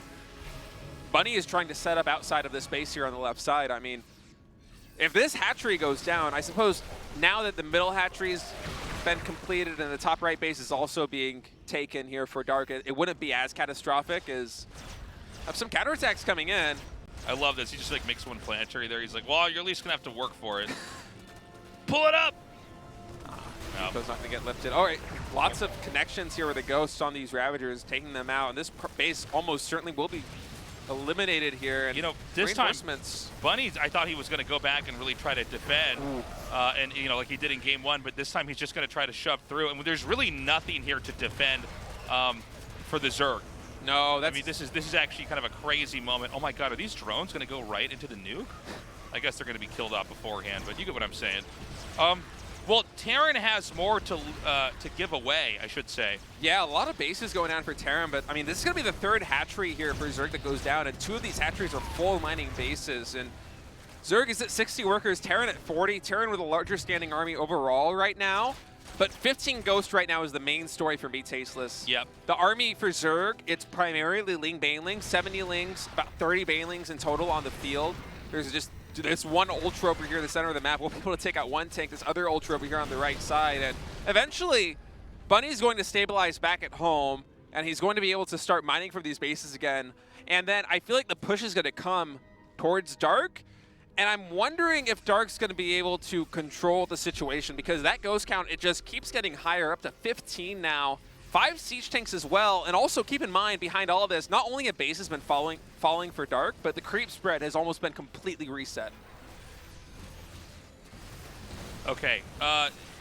Bunny is trying to set up outside of this base here on the left side. I mean, if this hatchery goes down, I suppose now that the middle hatchery's been completed and the top right base is also being taken here for Dark, it wouldn't be as catastrophic as have some counterattacks coming in. I love this. He just like makes one planetary there. He's like, well, you're at least going to have to work for it. Pull it up! No. Those not going to get lifted. All right, lots of connections here with the ghosts on these Ravagers, taking them out. And this base almost certainly will be eliminated here. And you know, this time, Bunny, I thought he was going to go back and really try to defend. And, you know, like he did in game 1. But this time he's just going to try to shove through. And there's really nothing here to defend for the Zerg. No, that's... I mean, this is actually kind of a crazy moment. Oh my God, are these drones going to go right into the nuke? I guess they're going to be killed off beforehand, but you get what I'm saying. Well, Terran has more to give away, I should say. Yeah, a lot of bases going down for Terran, but I mean, this is going to be the third hatchery here for Zerg that goes down, and 2 of these hatcheries are full mining bases. And Zerg is at 60 workers, Terran at 40. Terran with a larger standing army overall right now. But 15 Ghost right now is the main story for me, Tasteless. Yep. The army for Zerg, it's primarily Ling Banelings, 70 Lings, about 30 Banelings in total on the field. There's just this one Ultra over here in the center of the map will be able to take out one tank, this other Ultra over here on the right side, and eventually Bunny's going to stabilize back at home, and he's going to be able to start mining from these bases again. And then I feel like the push is going to come towards Dark, and I'm wondering if Dark's going to be able to control the situation, because that ghost count, it just keeps getting higher, up to 15 now. 5 siege tanks as well, and also keep in mind, behind all of this, not only a base has been falling for Dark, but the creep spread has almost been completely reset. Okay,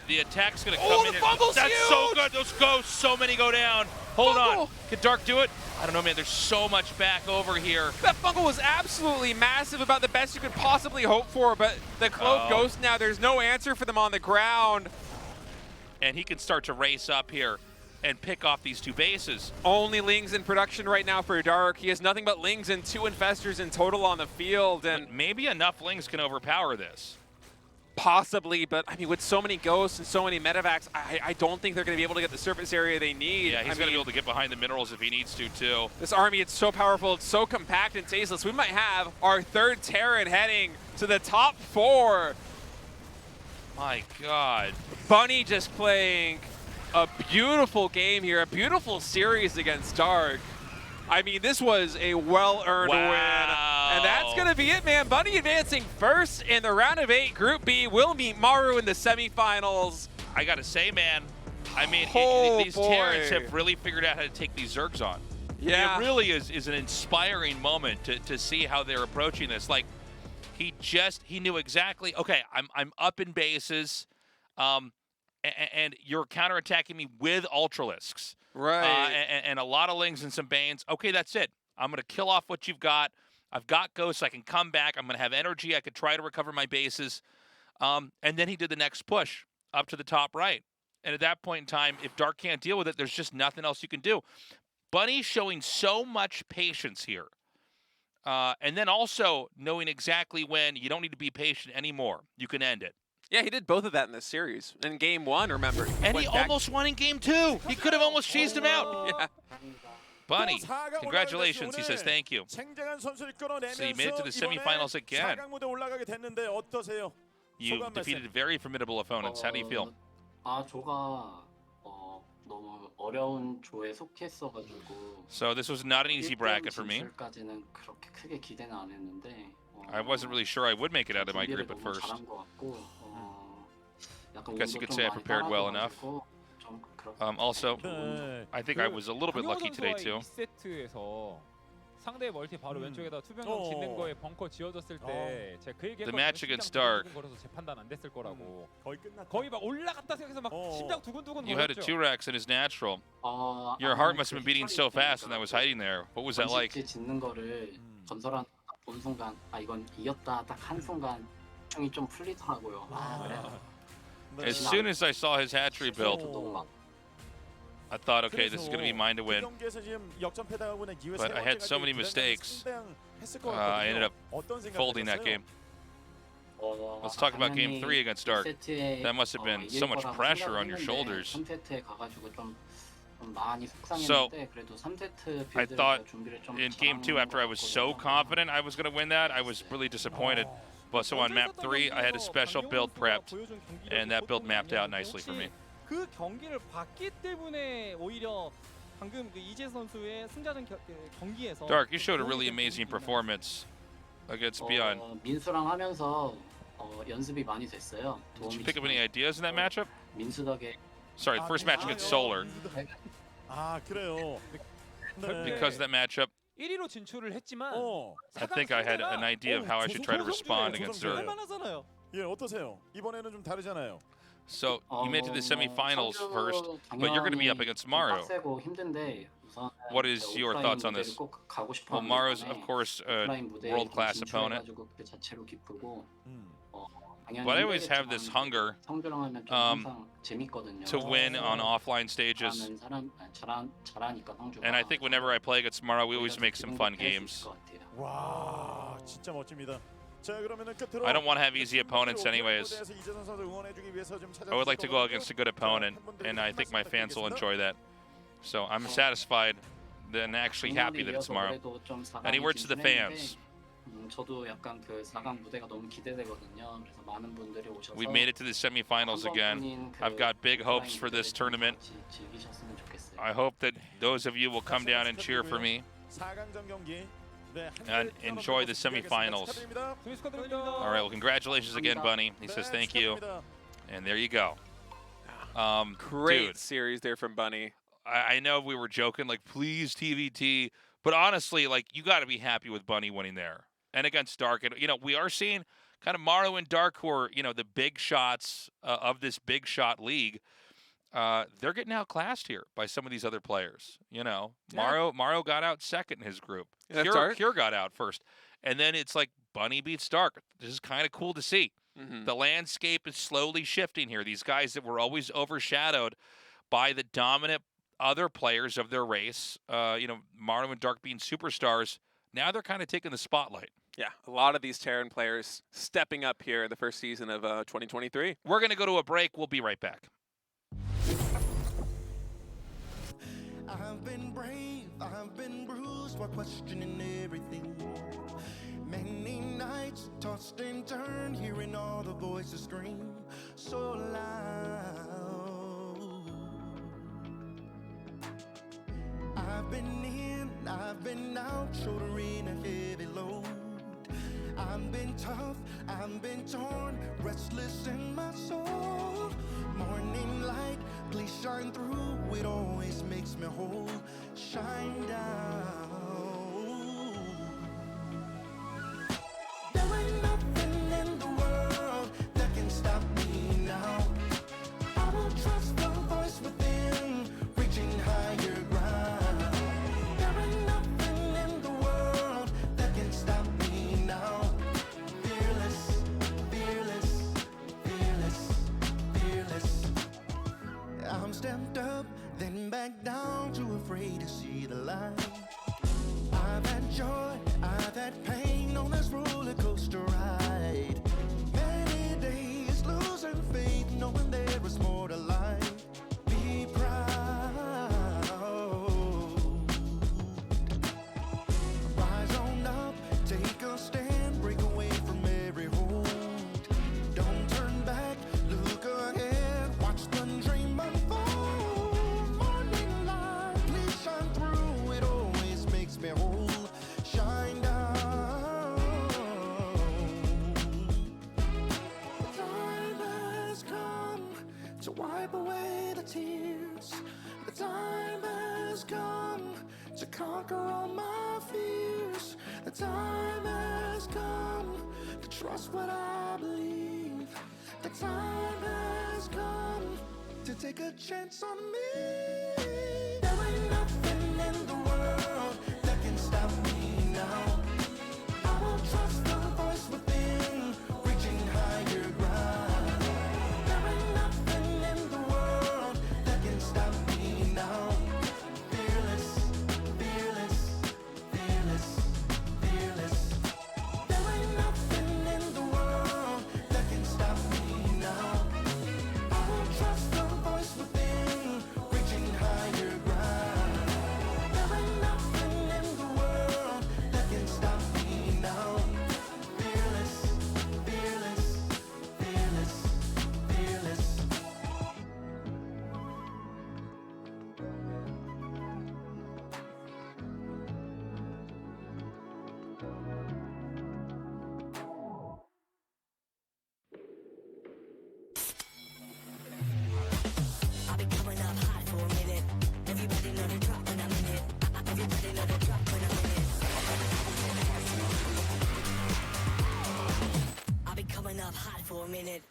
the attack's gonna come in. The fumble's That's huge! so good. Those ghosts, so many go down. Hold Fumble! on. Can Dark do it? I don't know, man. There's so much back over here. That fungal was absolutely massive, about the best you could possibly hope for, but the Clove Ghost now, there's no answer for them on the ground. And he can start to race up here and pick off these 2 bases. Only Lings in production right now for Dark. He has nothing but Lings and 2 Infestors in total on the field, and But maybe enough Lings can overpower this. possibly, but I mean, with so many ghosts and so many medevacs, I don't think they're going to be able to get the surface area they need. Yeah, he's going to be able to get behind the minerals if he needs to, too. This army, it's so powerful, it's so compact and tasteless. We might have our 3rd Terran heading to the top 4. My God. Bunny just playing a beautiful game here, a beautiful series against Dark. I mean, this was a well-earned win. And that's going to be it, man. Bunny advancing first in the round of 8. Group B will meet Maru in the semifinals. I got to say, man, I mean, these boy. Terrans have really figured out how to take these Zergs on. Yeah. It really is an inspiring moment to see how they're approaching this. Like, he knew exactly, okay, I'm up in bases, and you're counterattacking me with Ultralisks. Right. And a lot of Lings and some Banes. Okay, that's it. I'm going to kill off what you've got. I've got Ghosts. I can come back. I'm going to have energy. I could try to recover my bases. And then he did the next push up to the top right. And at that point in time, if Dark can't deal with it, there's just nothing else you can do. Bunny showing so much patience here. And then also knowing exactly when you don't need to be patient anymore. You can end it. Yeah, he did both of that in this series. In game 1, remember. And he almost won in game 2. He could have almost cheesed him out. Yeah. Bunny, congratulations. He says thank you. So you made it to the semifinals again. You defeated very formidable opponents. How do you feel? 조가 너무 어려운 조에 속했어가지고. So this was not an easy bracket for me. 진출까지는 그렇게 크게 기대는 안 했는데. I wasn't really sure I would make it out of my group at first. Guess you could say I prepared well enough. Also, I think I was a little bit lucky today too. 상대 멀티 바로 왼쪽에다 투병력 짓는 거에 벙커 지어졌을 때 제가 그 The match against Dark. 걸어서 제 판단 안 됐을 거라고. 거의 막 올라갔다 생각해서 막 심장 두근두근 You had a 2-Rex in his natural. Your heart must have been beating so fast when I was hiding there. What was that like? 짓는 거를 건설한 본 순간 아 이건 이겼다 딱 한 순간 충이 좀 풀리더라고요. 그래. As soon as I saw his hatchery build, I thought, okay, this is going to be mine to win. But I had so many mistakes. I ended up folding that game. Let's talk about game 3 against Dark. That must have been so much pressure on your shoulders. So, I thought in game 2, after I was so confident I was going to win that, I was really disappointed. But so on map 3, I had a special build prepped, and that build mapped out nicely for me. 그 경기를 봤기 때문에 오히려 방금 그 이재 선수의 승자전 경기에서 Dark, you showed a really amazing performance against ByuN. 민수랑 하면서 연습이 많이 됐어요. Did you pick up any ideas in that matchup? 민수 덕에 Sorry, the first match against Solar. 아 그래요. Because of that matchup, 1위로 진출을 했지만 I think I had an idea of how I should try to respond against Zerg. 예, 어떠세요? 이번에는 좀 다르잖아요. So you made it to the semifinals first, but you're going to be up against Maru. What is your thoughts on this? Well, Maru's, of course, a world-class opponent. But I always have this hunger to win on offline stages. And I think whenever I play against Maru, we always make some fun games. 와, 진짜 멋집니다. I don't want to have easy opponents anyways. I would like to go against a good opponent, and I think my fans will enjoy that. So I'm satisfied and actually happy that it's Maru. Any words to the fans? 저도 약간 그 4강 무대가 너무 기대되거든요. 그래서 많은 분들이 오셔서 We made it to the semifinals again. I've got big hopes for this tournament. 즐기셨으면 좋겠어요. I hope that those of you will come down and cheer for me 4강전 경기. 네, and enjoy the semifinals. 승리 축하드립니다. All right, well, congratulations again, Bunny. He says thank you. And there you go. Great Dude, series there from Bunny. I know we were joking, like, please TVT. But honestly, like, you got to be happy with Bunny winning there. And against Dark. And, we are seeing kind of Mario and Dark, who are, the big shots of this big shot league. They're getting outclassed here by some of these other players. Mario got out second in his group. Cure got out first. And then it's like Bunny beats Dark. This is kind of cool to see. Mm-hmm. The landscape is slowly shifting here. These guys that were always overshadowed by the dominant other players of their race, Mario and Dark being superstars, now they're kind of taking the spotlight. Yeah, a lot of these Terran players stepping up here in the first season of 2023. We're going to go to a break. We'll be right back. I've been brave, I've been bruised while questioning everything. Many nights tossed and turned, hearing all the voices scream so loud. I've been in, I've been out, shouldering a heavy load. I've been tough, I've been torn, restless in my soul. Morning light, please shine through, it always makes me whole. Shine down. There ain't nothing in the world that can stop me now. I will trust the voice within, reaching higher ground. There ain't nothing in the world that can stop me now. Fearless, fearless, fearless, fearless. I'm stepped up, then back down, too afraid to see the light. I've had joy, I've had pain on this roller coaster ride. Many days losing faith, knowing there is more to life. Be proud. Rise on up, take a stand, break away from every hold. Don't turn back, look ahead, watch the dream unfold. Morning light, please shine through, it always makes me whole. Shine down. The time has come to wipe away the tears. The time has come to conquer all my fears. The time has come to trust what I believe. The time has come to take a chance on me. There ain't nothing in the world that can stop me now. I will trust the voice within, reaching higher ground. There ain't nothing in the world that can stop me now. Fearless, fearless, fearless, fearless. There ain't nothing in the world that can stop me now. I will trust the voice within, reaching higher ground. There ain't nothing in the world that can stop me now. Fearless, fearless, fearless, fearless. I'll be coming up hot for a minute. Everybody know the drop when I'm in it. Everybody know the drop when I'm in it. I'll be coming up hot for a minute.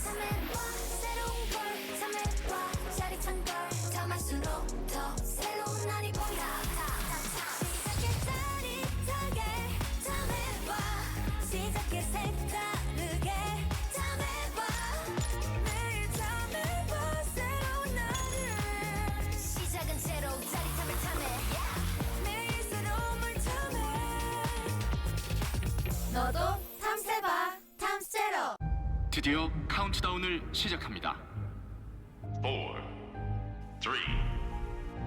참해봐 새로운 걸 참해봐 짜릿한 걸 참할수록 더 새로운 날이 보여 시작해 짜릿하게 참해봐 시작해 색다르게 참해봐 매일 참해봐 새로운 날을 시작은 새로 짜릿함을 참해 매일 새로움을 참해 너도 탐세봐 탐세로 드디어 카운트다운을 시작합니다. 4, 3,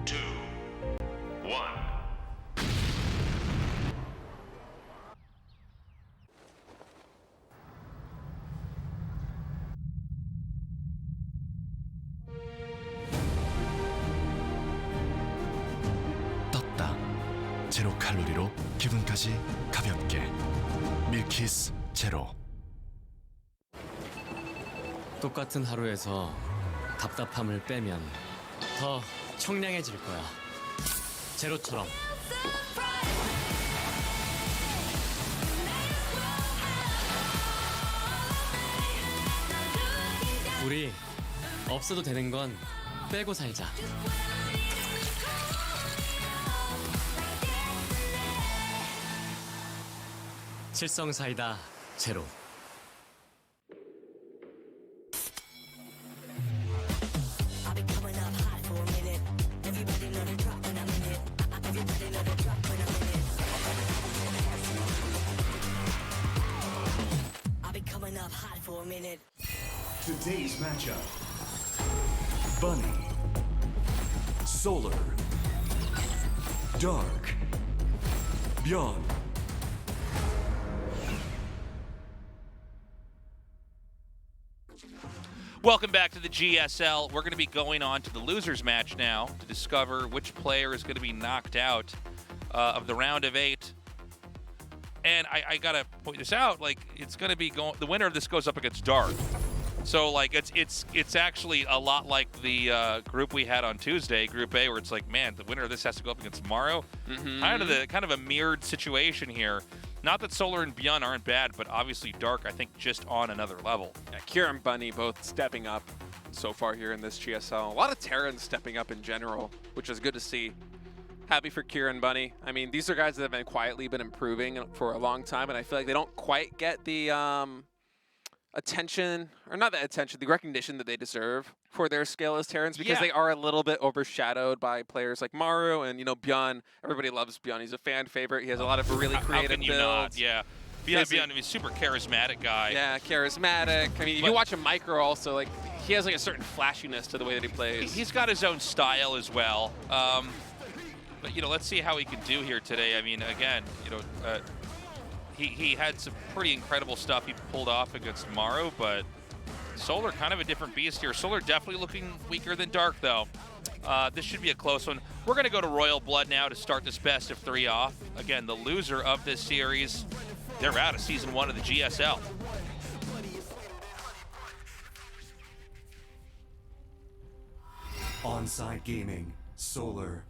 2, 1. 제로 칼로리로 기분까지 가볍게 밀키스 제로. 똑같은 하루에서 답답함을 빼면 더 청량해질 거야. 제로처럼. 우리 없어도 되는 건 빼고 살자. 칠성사이다 제로. I've been coming up hot for a minute. Everybody know the drop when I'm in it. Everybody know the drop when I'm in it. I've been coming up hot for a minute. Today's matchup. Bunny. Solar. Dark. ByuN. Welcome back to the GSL. We're going to be going on to the losers match now to discover which player is going to be knocked out of the round of 8. And I got to point this out, like, it's going to be going, the winner of this goes up against Dark. So like it's actually a lot like the group we had on Tuesday, Group A, where it's like, man, the winner of this has to go up against Morrow. Kind of a mirrored situation here. Not that Solar and ByuN aren't bad, but obviously Dark, I think, just on another level. Yeah, Kira and Bunny both stepping up so far here in this GSL. A lot of Terrans stepping up in general, which is good to see. Happy for Kira and Bunny. I mean, these are guys that have been quietly improving for a long time, and I feel like they don't quite get the attention, or not the attention, the recognition that they deserve for their scale as Terrans, because they are a little bit overshadowed by players like Maru and, you know, ByuN. Everybody loves ByuN. He's a fan favorite. He has a lot of really creative How can you builds. not? Yeah. ByuN, he's a super charismatic guy. Yeah, charismatic. I mean, if you watch him micro also, like, he has like a certain flashiness to the way that he plays. He's got his own style as well. But, you know, let's see how he can do here today. I mean, again, you know, he had some pretty incredible stuff he pulled off against Maru, but Solar kind of a different beast here. Solar definitely looking weaker than Dark, though. This should be a close one. We're going to go to Royal Blood now to start this best of 3 off. Again, the loser of this series, they're out of Season 1 of the GSL. Onside Gaming. Solar.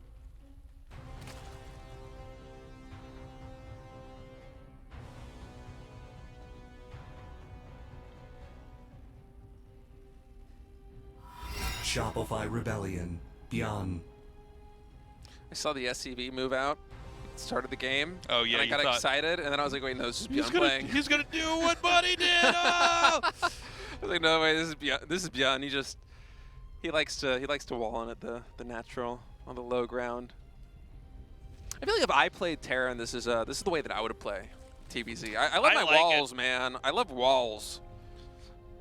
Shopify Rebellion. ByuN. I saw the SCV move out, started the game. Oh yeah, and I got excited, and then I was like, wait, no, this is ByuN playing. He's gonna do what Buddy did. Oh! I was like, no way, this is ByuN. This is ByuN. He likes to wall in at the natural on the low ground. I feel like if I played Terran, this is the way that I would play TBZ. I love my walls, man. I love walls.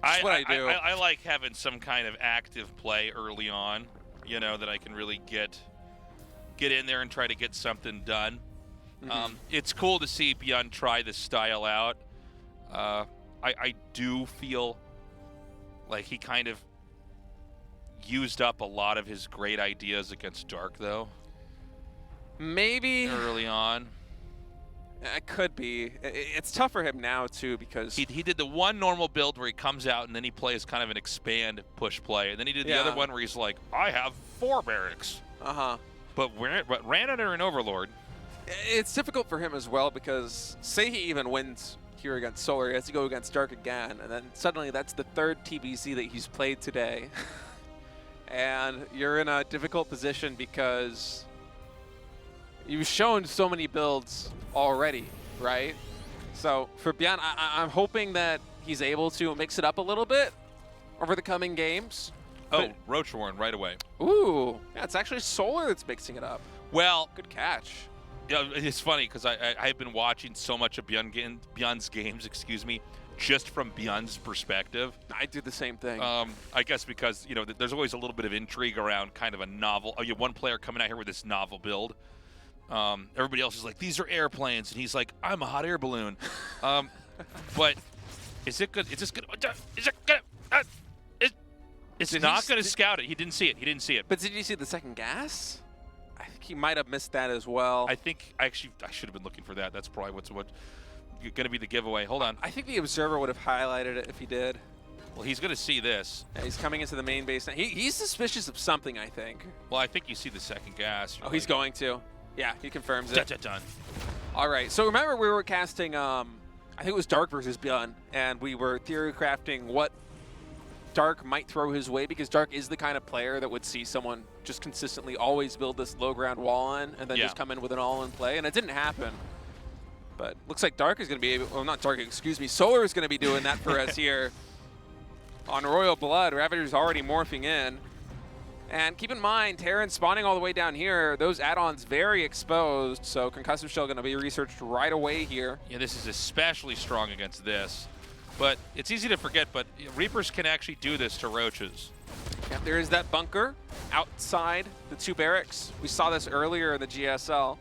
That's what I do. I like having some kind of active play early on, you know, that I can really get in there and try to get something done. It's cool to see ByuN try this style out. I do feel like he kind of used up a lot of his great ideas against Dark, though. Maybe early on. It could be. It's tough for him now, too, because he did the one normal build where he comes out and then he plays kind of an expand push play. And then he did the other one where he's like, I have 4 barracks. But ran under an Overlord. It's difficult for him as well because say he even wins here against Solar, he has to go against Dark again. And then suddenly that's the 3rd TBC that he's played today. And you're in a difficult position because you've shown so many builds already, right? So for ByuN, I'm hoping that he's able to mix it up a little bit over the coming games. Oh, Roach Warren right away. Ooh, yeah, it's actually Solar that's mixing it up. Well, good catch. Yeah, it's funny because I've been watching so much of ByuN's games, just from ByuN's perspective. I do the same thing. I guess because, you know, there's always a little bit of intrigue around kind of a novel. You have one player coming out here with this novel build. Everybody else is like, these are airplanes, and he's like, I'm a hot air balloon. But is it good? Is this good? Is it good? It's not going to scout it. He didn't see it. But did you see the second gas? I think he might have missed that as well. I think I should have been looking for that. That's probably what's going to be the giveaway. Hold on. I think the observer would have highlighted it if he did. Well, he's going to see this. Yeah, he's coming into the main base now. He's suspicious of something, I think. Well, I think you see the second gas. Oh, he's going to. Yeah, he confirms it. Done. All right. So remember, we were casting, I think it was Dark versus ByuN, and we were theory crafting what Dark might throw his way, because Dark is the kind of player that would see someone just consistently always build this low ground wall in and then just come in with an all-in play, and it didn't happen. But looks like Dark is going to be able, well, not Dark, excuse me, Solar is going to be doing that for us here. On Royal Blood, Ravager's already morphing in. And keep in mind, Terran spawning all the way down here, those add-ons very exposed, so Concussive Shell going to be researched right away here. Yeah, this is especially strong against this. But it's easy to forget, but Reapers can actually do this to Roaches. Yeah, there is that bunker outside the 2 barracks. We saw this earlier in the GSL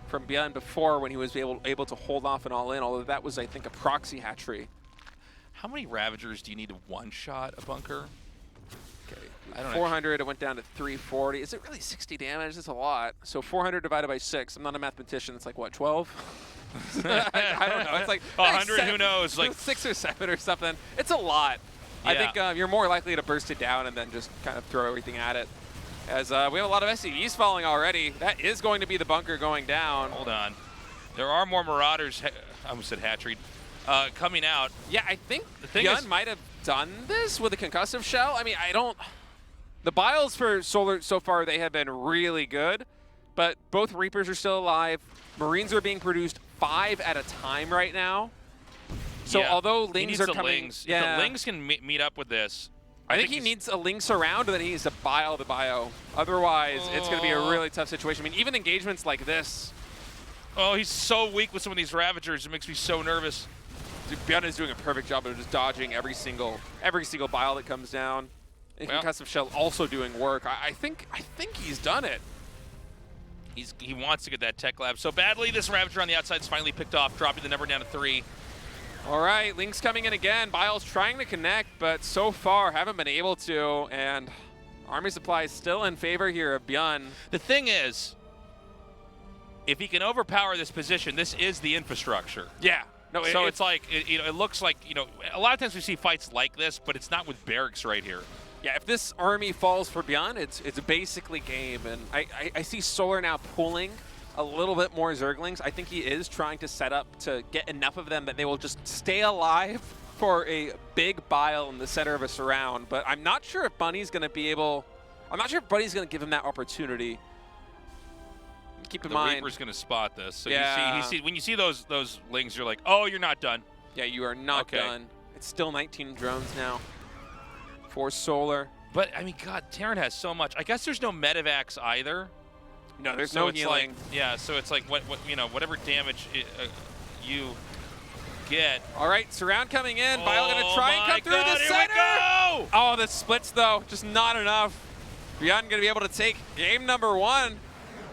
from ByuN before when he was able to hold off an all-in, although that was, I think, a proxy hatchery. How many Ravagers do you need to one-shot a bunker? Okay, I don't 400, it went down to 340. Is it really 60 damage? That's a lot. So 400 divided by 6. I'm not a mathematician. It's like, what, 12? I don't know. It's like 100, who knows? Like 6 or 7 or something. It's a lot. Yeah. I think you're more likely to burst it down and then just kind of throw everything at it. As we have a lot of SCVs falling already. That is going to be the bunker going down. Hold on. There are more Marauders, I almost said hatchery, coming out. Yeah, I think the thing ByuN might have done this with a concussive shell. I mean, I don't... The bios for Solar so far, they have been really good, but both Reapers are still alive. Marines are being produced 5 at a time right now. So yeah. although Lings are coming... Lings. If the Lings can meet up with this... I think he needs a Ling surround, and then he needs to bio the bio. Otherwise, it's going to be a really tough situation. I mean, even engagements like this... Oh, he's so weak with some of these Ravagers. It makes me so nervous. Dude, ByuN is doing a perfect job of just dodging every single bile that comes down. And Concussive Shell also doing work. I think he's done it. He wants to get that tech lab so badly. This Ravager on the outside is finally picked off, dropping the number down to 3. All right, Link's coming in again. Bile's trying to connect, but so far haven't been able to. And Army Supply is still in favor here of ByuN. The thing is, if he can overpower this position, this is the infrastructure. Yeah. No, so it's like, it looks like, a lot of times we see fights like this, but it's not with barracks right here. Yeah, if this army falls for ByuN, it's basically game. And I see Solar now pulling a little bit more Zerglings. I think he is trying to set up to get enough of them that they will just stay alive for a big bile in the center of a surround. But I'm not sure if Bunny's going to be able... I'm not sure if Bunny's going to give him that opportunity. Keep in mind... The Reaper's going to spot this. So yeah. when you see those Lings, you're like, oh, you're not done. Yeah, you are not done. It's still 19 drones now for Solar. But, I mean, God, Terran has so much. I guess there's no Medivacs either. No, there's so no healing. Like, yeah, so it's like whatever damage you get. All right, surround coming in. Bile gonna try and come through the center. Here we go! Oh, the splits though, just not enough. ByuN gonna be able to take game number 1.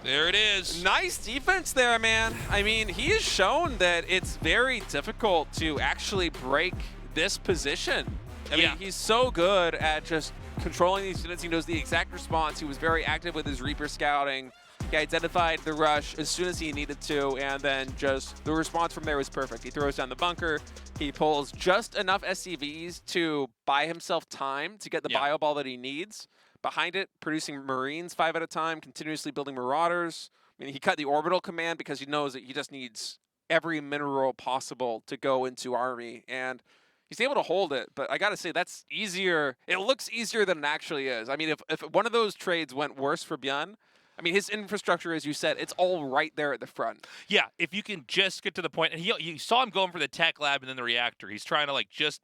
There it is. Nice defense there, man. I mean, he has shown that it's very difficult to actually break this position. I mean, he's so good at just controlling these units. He knows the exact response. He was very active with his Reaper scouting. He identified the rush as soon as he needed to, and then just the response from there was perfect. He throws down the bunker. He pulls just enough SCVs to buy himself time to get the bio ball that he needs. Behind it, producing Marines 5 at a time, continuously building Marauders. I mean, he cut the orbital command because he knows that he just needs every mineral possible to go into Army, and he's able to hold it. But I got to say, that's easier. It looks easier than it actually is. I mean, if one of those trades went worse for ByuN, I mean, his infrastructure, as you said, it's all right there at the front. Yeah, if you can just get to the point, and you saw him going for the tech lab and then the reactor. He's trying to like just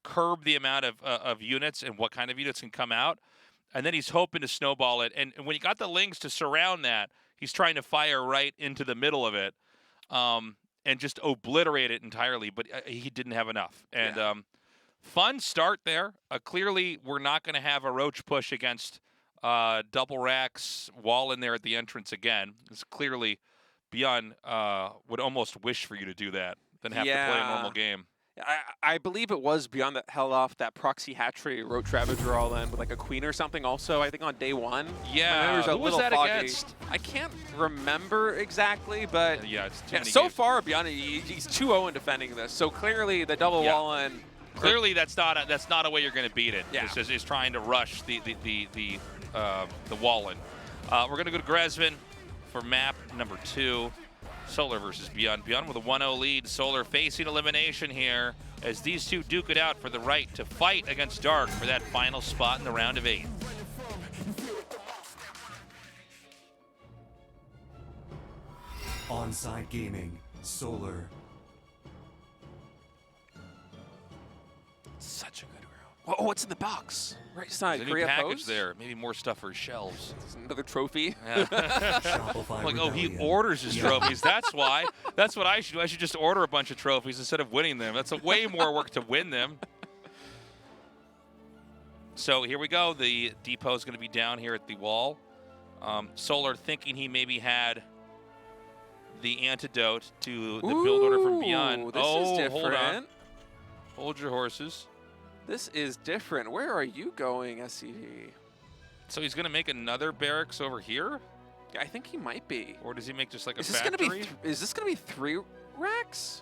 curb the amount of units and what kind of units can come out, and then he's hoping to snowball it. And when he got the Lings to surround that, he's trying to fire right into the middle of it, and just obliterate it entirely. But he didn't have enough. And fun start there. Clearly, we're not going to have a Roach push against double racks wall in there at the entrance again. It's clearly ByuN would almost wish for you to do that than have to play a normal game. I believe it was ByuN that held off that proxy hatchery wrote Ravager all in with like a queen or something also, I think on day 1. Yeah, who was that foggy. against? I can't remember exactly, but Yeah, it's too many so games. far ByuN, he's 2-0 in defending this. So clearly the double wall in. Clearly, that's not a way you're going to beat it. Yeah. Is trying to rush the wall in. We're going to go to Gresvin for map number 2. Solar versus ByuN. ByuN with a 1-0 lead. Solar facing elimination here as these two duke it out for the right to fight against Dark for that final spot in the round of 8. Onside Gaming, Solar. Such a good round. Oh, what's in the box? Right side. There's a new Korea package pose? there. Maybe more stuff for his shelves. Another trophy. Yeah. Shopify Like, oh, he Rebellion. orders his trophies. That's why. That's what I should do. I should just order a bunch of trophies instead of winning them. That's a way more work to win them. So here we go. The depot is going to be down here at the wall. Solar thinking he maybe had the antidote to the build order from ByuN. This is different. Hold on. Hold your horses. This is different. Where are you going, SCV? So he's going to make another barracks over here? Yeah, I think he might be. Or does he make just like a Is this factory? gonna be? Is this gonna be 3 racks?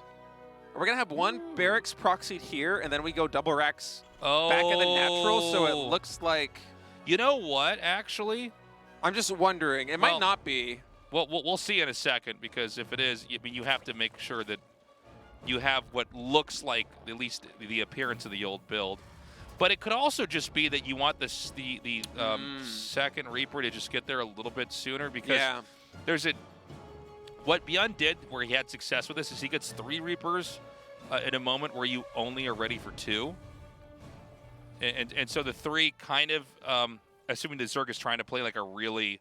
Are we gonna have one barracks proxied here, and then we go double racks back in the natural? So it looks like. You know what? Actually, I'm just wondering. It might not be. Well, we'll see in a second, because if it is, I mean, you have to make sure that you have what looks like at least the appearance of the old build. But it could also just be that you want the second Reaper to just get there a little bit sooner, because there's what ByuN did where he had success with this is he gets 3 Reapers in a moment where you only are ready for 2. And so the 3 kind of, assuming the Zerg is trying to play like a really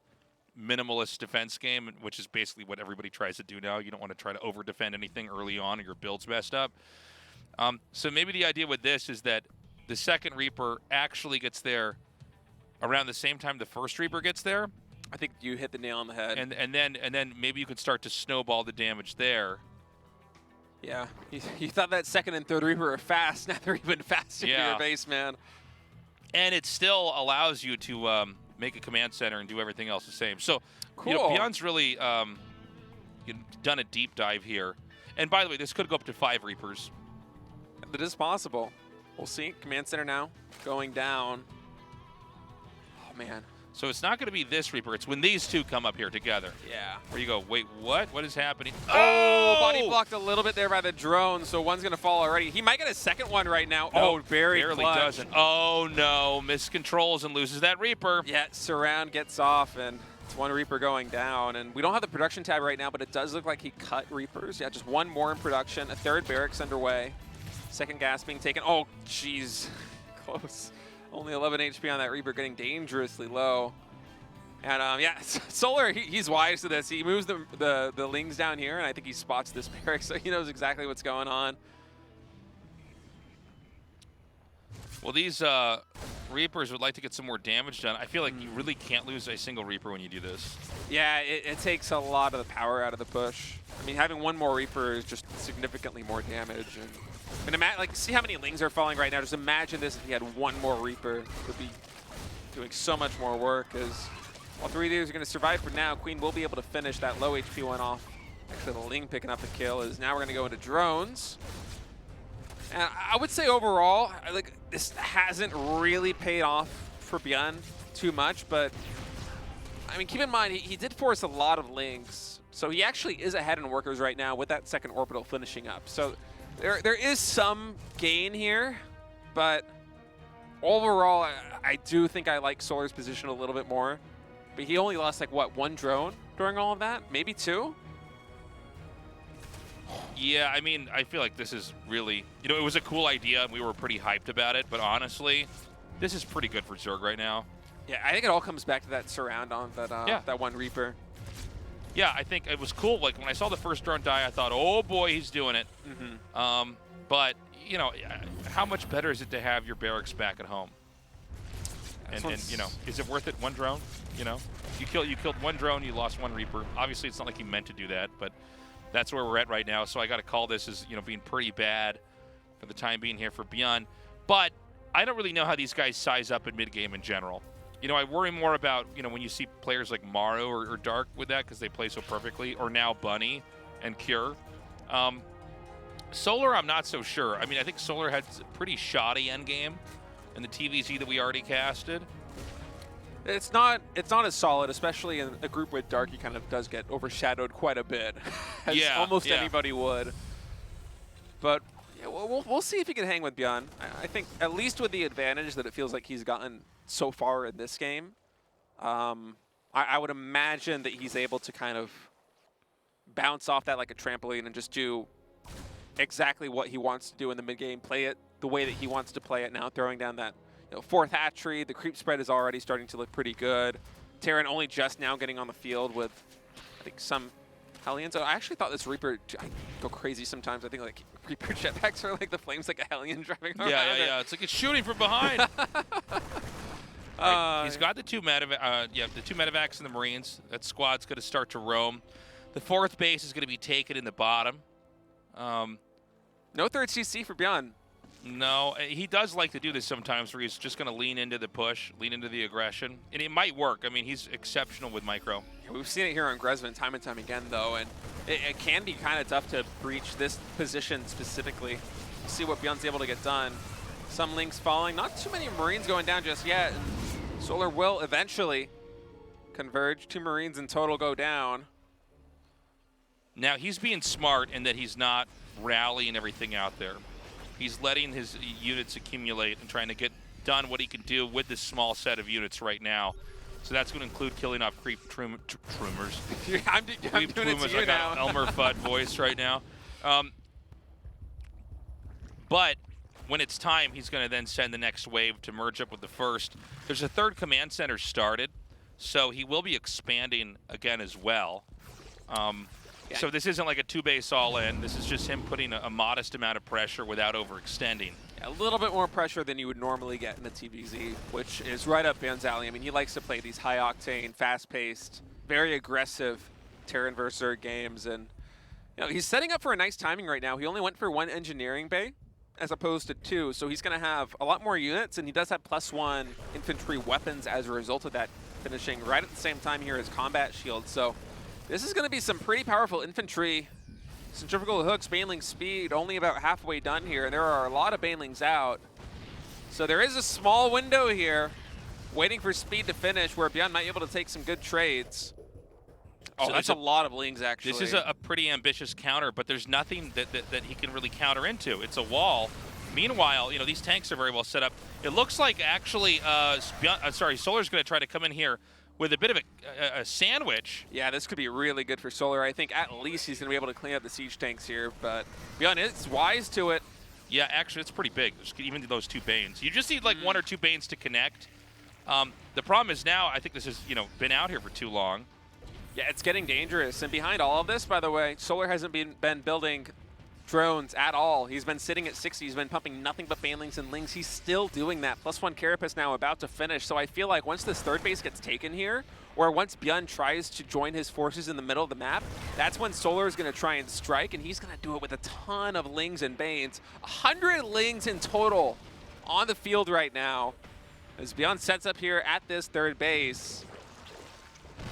minimalist defense game, which is basically what everybody tries to do now. You don't want to try to over-defend anything early on or your build's messed up. So maybe the idea with this is that the second Reaper actually gets there around the same time the first Reaper gets there. I think you hit the nail on the head. And then maybe you could start to snowball the damage there. Yeah, you thought that second and third Reaper were fast. Now they're even faster to your base, man. And it still allows you to make a command center and do everything else the same. So, cool. You know, ByuN's really done a deep dive here. And by the way, this could go up to 5 Reapers. That is possible. We'll see. Command center now going down. Oh, man. So it's not going to be this Reaper. It's when these two come up here together. Yeah. Where you go, wait, what? What is happening? Oh! Body blocked a little bit there by the drone, so one's going to fall already. He might get a second one right now. No, oh, barely clutch. doesn't. Oh, no. Miscontrols and loses that Reaper. Yeah, Surround gets off, and it's one Reaper going down. And we don't have the production tab right now, but it does look like he cut Reapers. Yeah, just one more in production. A third barracks underway. Second gas being taken. Oh, jeez. Close. Only 11 HP on that Reaper, getting dangerously low. And yeah, Solar, he's wise to this. He moves the Lings down here, and I think he spots this barrack, so he knows exactly what's going on. Well, these Reapers would like to get some more damage done. I feel like you really can't lose a single Reaper when you do this. Yeah, it takes a lot of the power out of the push. I mean, having one more Reaper is just significantly more damage. And like, see how many Lings are falling right now? Just imagine this if he had one more Reaper. It would be doing so much more work, as all 3 of these are going to survive for now. Queen will be able to finish that low HP one off. Actually, the Ling picking up the kill, is now we're going to go into drones. And I would say overall, like, this hasn't really paid off for ByuN too much, but I mean, keep in mind, he did force a lot of Lings. So he actually is ahead in workers right now with that second orbital finishing up. So there is some gain here, but overall, I do think I like Solar's position a little bit more. But he only lost, like, what, 1 drone during all of that? Maybe 2? Yeah, I mean, I feel like this is really, you know, it was a cool idea, and we were pretty hyped about it, but honestly, this is pretty good for Zerg right now. Yeah, I think it all comes back to that surround on that, that one Reaper. Yeah, I think it was cool. Like, when I saw the first drone die, I thought, oh boy, he's doing it. But, you know, how much better is it to have your barracks back at home? And you know, is it worth it? 1 drone? You know, you killed 1 drone, you lost 1 Reaper. Obviously, it's not like he meant to do that, but that's where we're at right now. So I got to call this as, you know, being pretty bad for the time being here for ByuN. But I don't really know how these guys size up in mid-game in general. You know, I worry more about, you know, when you see players like Maru or Dark with that because they play so perfectly, or now Bunny and Cure. Solar, I'm not so sure. I mean, I think Solar had a pretty shoddy endgame in the TVZ that we already casted. It's not as solid, especially in a group with Dark. He kind of does get overshadowed quite a bit, as almost anybody would. But yeah, we'll see if he can hang with ByuN. I think at least with the advantage that it feels like he's gotten so far in this game, I would imagine that he's able to kind of bounce off that like a trampoline and just do exactly what he wants to do in the mid game, play it the way that he wants to play it now, throwing down that fourth hatchery. The creep spread is already starting to look pretty good. Terran only just now getting on the field with, I think, some Hellions. I actually thought this Reaper, I go crazy sometimes. I think like Reaper jetpacks are like the flames like a Hellion driving around. Yeah. It's like it's shooting from behind. Right. He's got the two medevacs and the Marines. That squad's going to start to roam. The fourth base is going to be taken in the bottom. No third CC for ByuN. No, he does like to do this sometimes where he's just going to lean into the push, lean into the aggression. And it might work. I mean, he's exceptional with micro. Yeah, we've seen it here on Gresvin time and time again, though, and it can be kind of tough to breach this position specifically. See what ByuN's able to get done. Some links falling. Not too many Marines going down just yet. And Solar will eventually converge. 2 Marines in total go down. Now, he's being smart in that he's not rallying everything out there. He's letting his units accumulate and trying to get done what he can do with this small set of units right now. So that's going to include killing off creep troomers. I'm doing it to you I got now. Elmer Fudd voice right now. But when it's time, he's going to then send the next wave to merge up with the first. There's a third command center started, so he will be expanding again as well. So this isn't like a 2-base all-in. This is just him putting a modest amount of pressure without overextending. A little bit more pressure than you would normally get in the TVZ, which is right up ByuN's alley. I mean, he likes to play these high-octane, fast-paced, very aggressive Terran versus Zerg games. And he's setting up for a nice timing right now. He only went for 1 engineering bay as opposed to 2, so he's going to have a lot more units, and he does have +1 infantry weapons as a result of that, finishing right at the same time here as combat shield. So this is going to be some pretty powerful infantry. Centrifugal hooks, Baneling speed, only about halfway done here. There are a lot of Banelings out. So there is a small window here, waiting for speed to finish, where ByuN might be able to take some good trades. Oh, so that's a lot of Lings, actually. This is a pretty ambitious counter, but there's nothing that he can really counter into. It's a wall. Meanwhile, these tanks are very well set up. It looks like, actually, Solar's going to try to come in here with a bit of a sandwich. Yeah, this could be really good for Solar. I think at least he's going to be able to clean up the siege tanks here, but ByuN is wise to it. Yeah, actually, it's pretty big, even those 2 Banes. You just need like 1 or 2 Banes to connect. The problem is now, I think this has been out here for too long. Yeah, it's getting dangerous. And behind all of this, by the way, Solar hasn't been building drones at all. He's been sitting at 60. He's been pumping nothing but Banelings and Lings. He's still doing that. +1 Carapace now about to finish. So I feel like once this third base gets taken here, or once ByuN tries to join his forces in the middle of the map, that's when Solar is going to try and strike, and he's going to do it with a ton of Lings and Banes. 100 Lings in total on the field right now as ByuN sets up here at this third base.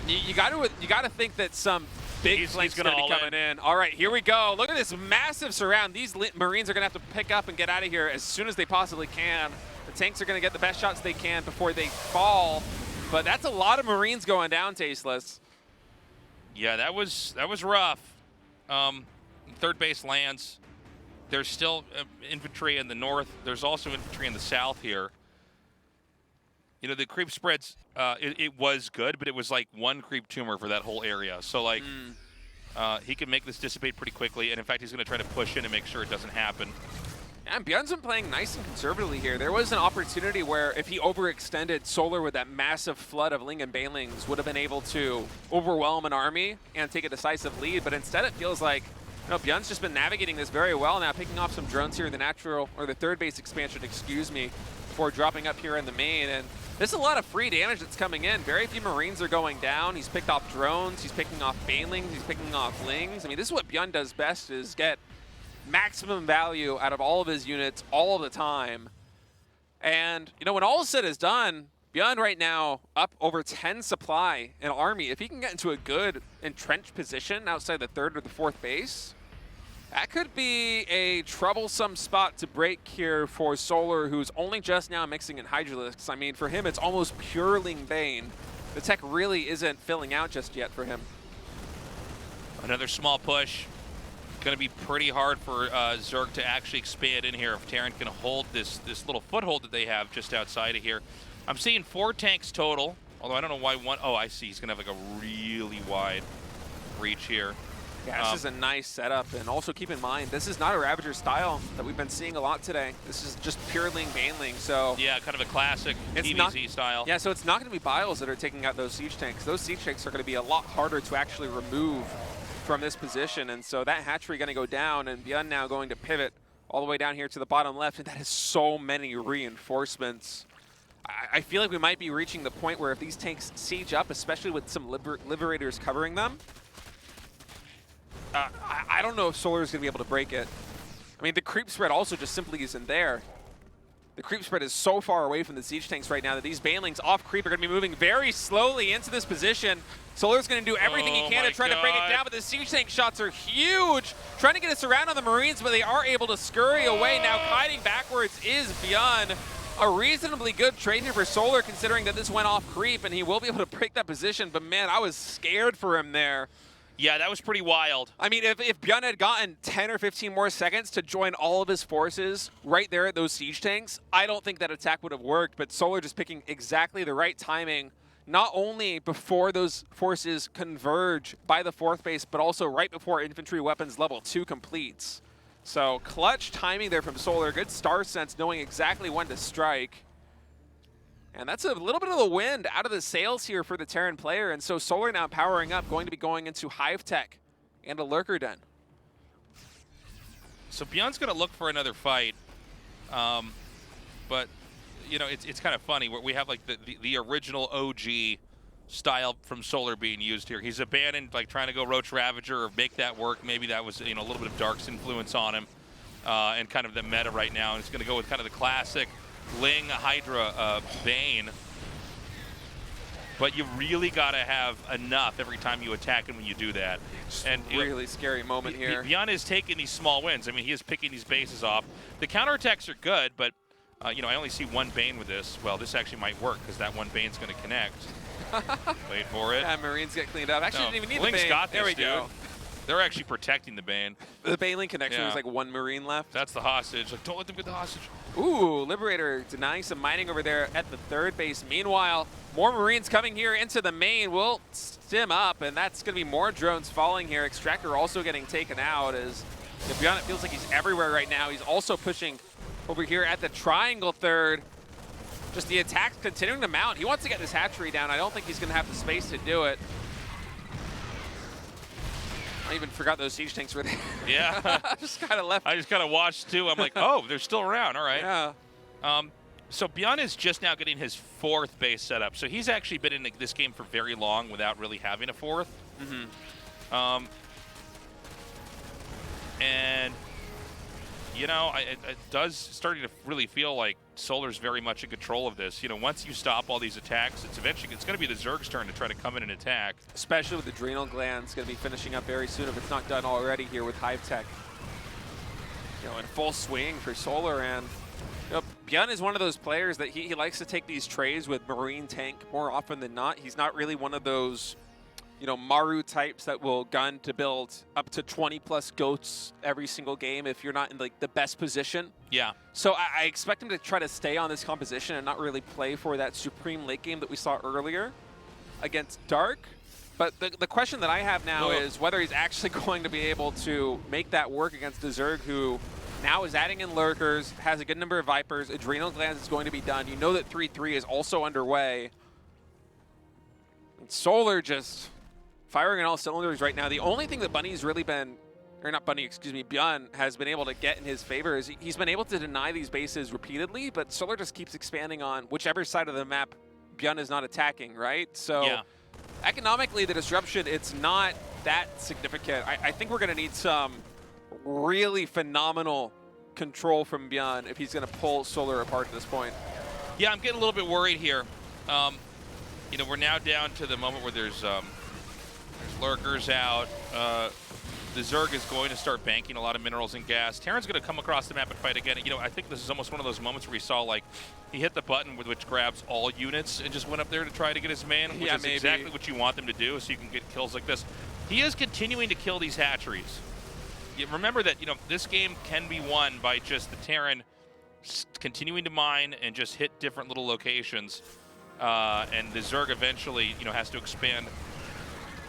You got to think that some big flank's going to be coming in. All right, here we go. Look at this massive surround. These Marines are going to have to pick up and get out of here as soon as they possibly can. The tanks are going to get the best shots they can before they fall. But that's a lot of Marines going down, Tasteless. Yeah, that was rough. Third base lands. There's still infantry in the north. There's also infantry in the south here. The creep spreads, it was good, but it was like 1 creep tumor for that whole area. So, like, he can make this dissipate pretty quickly, and in fact, he's going to try to push in and make sure it doesn't happen. And ByuN's been playing nice and conservatively here. There was an opportunity where if he overextended, Solar with that massive flood of Ling and Banelings would have been able to overwhelm an army and take a decisive lead, but instead it feels like ByuN's just been navigating this very well now, picking off some drones here in the third base expansion, before dropping up here in the main. And there's a lot of free damage that's coming in. Very few Marines are going down. He's picked off drones. He's picking off Banelings. He's picking off Lings. I mean, this is what ByuN does best, is get maximum value out of all of his units all of the time. And, you know, when all is said is done, ByuN right now up over 10 supply in army. If he can get into a good entrenched position outside the 3rd or the 4th base, that could be a troublesome spot to break here for Solar, who's only just now mixing in Hydralisks. I mean, for him, it's almost pure Ling Bane. The tech really isn't filling out just yet for him. Another small push. Going to be pretty hard for Zerg to actually expand in here if Terran can hold this little foothold that they have just outside of here. I'm seeing 4 tanks total, although I don't know why one. Oh, I see. He's going to have like a really wide reach here. Yeah, this is a nice setup, and also keep in mind, this is not a Ravager style that we've been seeing a lot today. This is just pure Ling Baneling, so... Yeah, kind of a classic PvZ style. Yeah, so it's not going to be ByuNs that are taking out those siege tanks. Those siege tanks are going to be a lot harder to actually remove from this position, and so that hatchery going to go down, and ByuN now going to pivot all the way down here to the bottom left, and that is so many reinforcements. I feel like we might be reaching the point where if these tanks siege up, especially with some Liberators covering them, I don't know if Solar is going to be able to break it. I mean, the creep spread also just simply isn't there. The creep spread is so far away from the siege tanks right now that these Banelings off creep are going to be moving very slowly into this position. Solar's going to do everything he can to try to break it down, but the siege tank shots are huge. Trying to get us around on the Marines, but they are able to scurry away. Now kiting backwards is ByuN. A reasonably good trade here for Solar, considering that this went off creep, and he will be able to break that position. But man, I was scared for him there. Yeah, that was pretty wild. I mean, if ByuN had gotten 10 or 15 more seconds to join all of his forces right there at those siege tanks, I don't think that attack would have worked. But Solar just picking exactly the right timing, not only before those forces converge by the 4th base, but also right before infantry weapons level 2 completes. So clutch timing there from Solar. Good star sense, knowing exactly when to strike. And that's a little bit of the wind out of the sails here for the Terran player. And so Solar now powering up, going to be going into Hive Tech and a Lurker Den. So ByuN's going to look for another fight. But, you know, it's kind of funny. We have like the original OG style from Solar being used here. He's abandoned, like trying to go Roach Ravager or make that work. Maybe that was, you know, a little bit of Dark's influence on him and kind of the meta right now. And he's going to go with kind of the classic Ling Hydra Bane, but you really got to have enough every time you attack him when you do that. And really scary moment here. ByuN is taking these small wins. I mean, he is picking these bases off. The counterattacks are good, but you know, I only see one Bane with this. Well, this actually might work because that one Bane's going to connect. Wait for it. Yeah, Marines get cleaned up. Actually, didn't even need Ling's the Bane. got this, there we dude. go. They're actually protecting the Bane. The Baneling connection was like 1 Marine left. That's the hostage. Like, don't let them get the hostage. Ooh, Liberator denying some mining over there at the 3rd base. Meanwhile, more Marines coming here into the main will stim up, and that's going to be more drones falling here. Extractor also getting taken out as ByuN, it feels like he's everywhere right now. He's also pushing over here at the triangle 3rd. Just the attacks continuing to mount. He wants to get this hatchery down. I don't think he's going to have the space to do it. I even forgot those siege tanks were there. Yeah. Just kind of left. I just kind of watched too. I'm like, oh, they're still around. All right. Yeah. So ByuN is just now getting his 4th base set up. So he's actually been in this game for very long without really having a 4th. Mm-hmm. And, you know, it does starting to really feel like Solar's very much in control of this. You know, once you stop all these attacks, it's going to be the Zerg's turn to try to come in and attack. Especially with Adrenal Glands going to be finishing up very soon if it's not done already here with Hive Tech. You know, in full swing for Solar, and you know, ByuN is one of those players that he likes to take these trades with Marine Tank more often than not. He's not really one of those, you know, Maru types that will gun to build up to 20+ goats every single game if you're not in like the best position. Yeah. So I expect him to try to stay on this composition and not really play for that supreme late game that we saw earlier against Dark. But the question that I have now is whether he's actually going to be able to make that work against the Zerg, who now is adding in Lurkers, has a good number of Vipers. Adrenal Glands is going to be done. You know that 3-3 is also underway. And Solar just firing on all cylinders right now. The only thing that Bunny's really been, or not Bunny, excuse me, ByuN has been able to get in his favor is he's been able to deny these bases repeatedly, but Solar just keeps expanding on whichever side of the map ByuN is not attacking, right? So economically, the disruption, it's not that significant. I think we're going to need some really phenomenal control from ByuN if he's going to pull Solar apart at this point. Yeah, I'm getting a little bit worried here. You know, we're now down to the moment where there's lurkers out. The Zerg is going to start banking a lot of minerals and gas. Terran's going to come across the map and fight again. You know, I think this is almost one of those moments where we saw, like, he hit the button which grabs all units and just went up there to try to get his man, which is exactly what you want them to do, so you can get kills like this. He is continuing to kill these hatcheries. You remember that, you know, this game can be won by just the Terran continuing to mine and just hit different little locations. And the Zerg eventually, you know, has to expand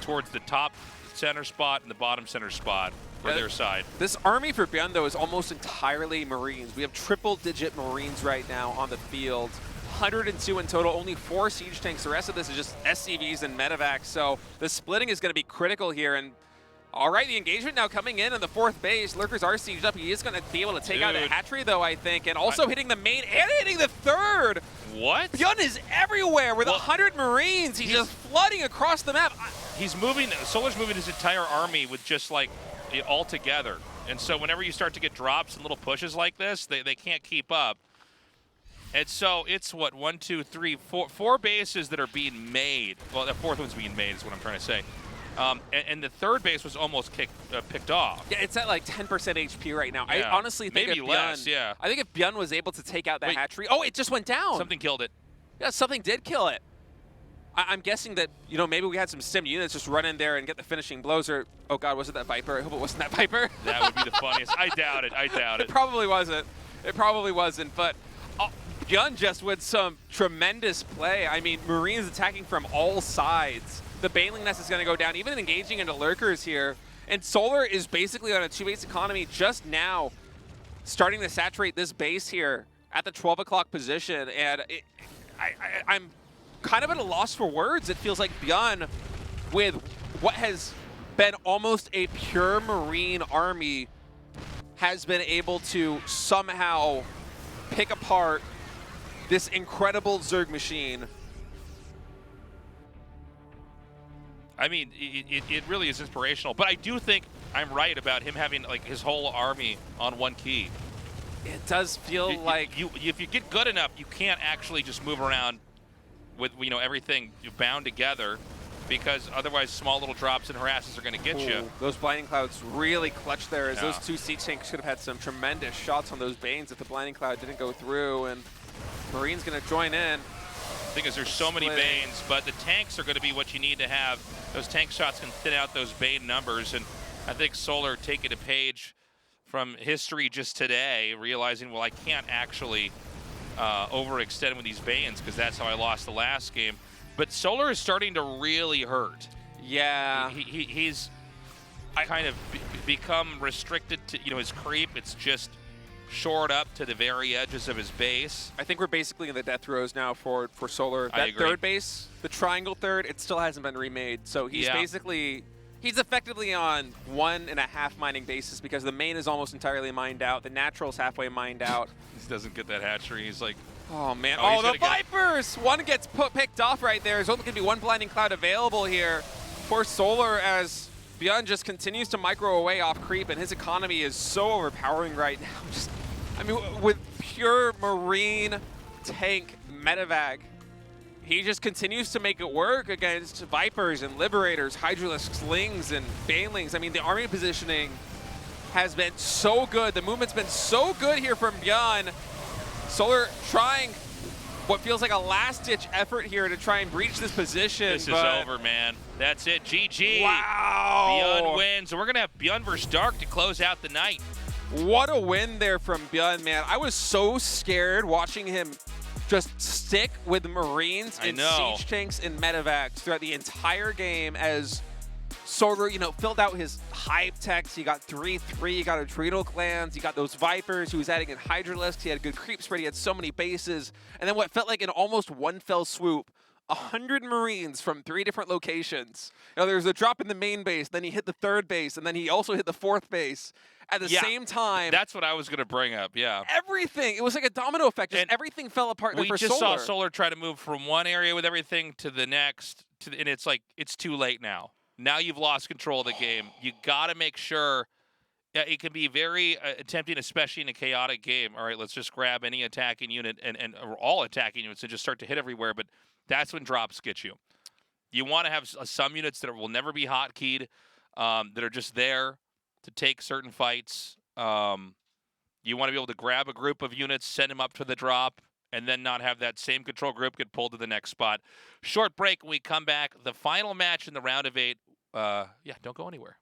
towards the top center spot and the bottom center spot for their side. This army for ByuN, though, is almost entirely Marines. We have triple-digit Marines right now on the field. 102 in total, only 4 siege tanks. The rest of this is just SCVs and medevacs. So the splitting is going to be critical here. And all right, the engagement now coming in on the 4th base. Lurkers are sieged up. He is going to be able to take out the hatchery, though, I think. And also hitting the main and hitting the 3rd. What? ByuN is everywhere with 100 Marines. He's just flooding across the map. He's moving, Solar's moving his entire army with just like all together. And so whenever you start to get drops and little pushes like this, they can't keep up. And so it's what, 1, 2, 3, 4 bases that are being made. Well, the 4th one's being made is what I'm trying to say. And the 3rd base was almost picked off. Yeah, it's at like 10% HP right now. Yeah. I honestly think maybe if less. ByuN, Yeah. I think if ByuN was able to take out that hatchery, oh, it just went down. Something killed it. Yeah, something did kill it. I'm guessing that, you know, maybe we had some sim units just run in there and get the finishing blows, or, oh God, was it that Viper? I hope it wasn't that Viper. That would be the funniest. I doubt it. I doubt it. It probably wasn't. It probably wasn't, but ByuN just with some tremendous play. I mean, Marines attacking from all sides. The Baneling Nest is going to go down, even engaging into Lurkers here. And Solar is basically on a 2-base economy just now, starting to saturate this base here at the 12 o'clock position. And I'm kind of at a loss for words. It feels like ByuN, with what has been almost a pure Marine army, has been able to somehow pick apart this incredible Zerg machine. I mean, it really is inspirational. But I do think I'm right about him having like his whole army on one key. It does feel like if you get good enough, you can't actually just move around with, you know, everything bound together, because otherwise small little drops and harasses are going to get you. Those Blinding Clouds really clutch there, as those 2 siege tanks could have had some tremendous shots on those Banes if the Blinding Cloud didn't go through, and Marine's going to join in. The thing is, there's so many Banes, but the tanks are going to be what you need to have. Those tank shots can thin out those Bane numbers, and I think Solar taking a page from history just today, realizing, well, I can't actually overextend with these Banes, because that's how I lost the last game. But Solar is starting to really hurt. Yeah. He's kind of become restricted to, you know, his creep. It's just shored up to the very edges of his base. I think we're basically in the death throes now for Solar. I That agree. 3rd base, the triangle 3rd, it still hasn't been remade. So he's basically, he's effectively on 1.5 mining bases, because the main is almost entirely mined out. The natural's halfway mined out. He doesn't get that hatchery. He's like, oh man, oh, the Vipers! One gets picked off right there. There's only going to be 1 Blinding Cloud available here for Solar, as ByuN just continues to micro away off creep, and his economy is so overpowering right now. Just, I mean, with pure Marine tank medevac, he just continues to make it work against Vipers and Liberators, Hydralisks, Lings, and Banelings. I mean, the army positioning has been so good. The movement's been so good here from ByuN. Solar trying what feels like a last-ditch effort here to try and breach this position. This is over, man. That's it. GG. Wow. ByuN wins. And we're going to have ByuN versus Dark to close out the night. What a win there from ByuN, man. I was so scared watching him just stick with Marines and siege tanks and medevacs throughout the entire game, as Solar, you know, filled out his hive techs. He got 3-3, he got Adrenal Glands, he got those Vipers, he was adding in Hydralisk, he had good creep spread, he had so many bases. And then what felt like in almost one fell swoop, 100 Marines from 3 different locations. You know, there was a drop in the main base, then he hit the 3rd base, and then he also hit the 4th base at the same time. That's what I was going to bring up, Everything. It was like a domino effect. Just everything fell apart there for Solar. We just saw Solar try to move from one area with everything to the next, and it's like, it's too late now. Now you've lost control of the game. You got to make sure Yeah, it can be very tempting, especially in a chaotic game. All right, let's just grab any attacking unit and or all attacking units and just start to hit everywhere. But that's when drops get you. You want to have some units that will never be hotkeyed, that are just there to take certain fights. You want to be able to grab a group of units, send them up to the drop, and then not have that same control group get pulled to the next spot. Short break. When we come back, the final match in the round of 8. Yeah, don't go anywhere.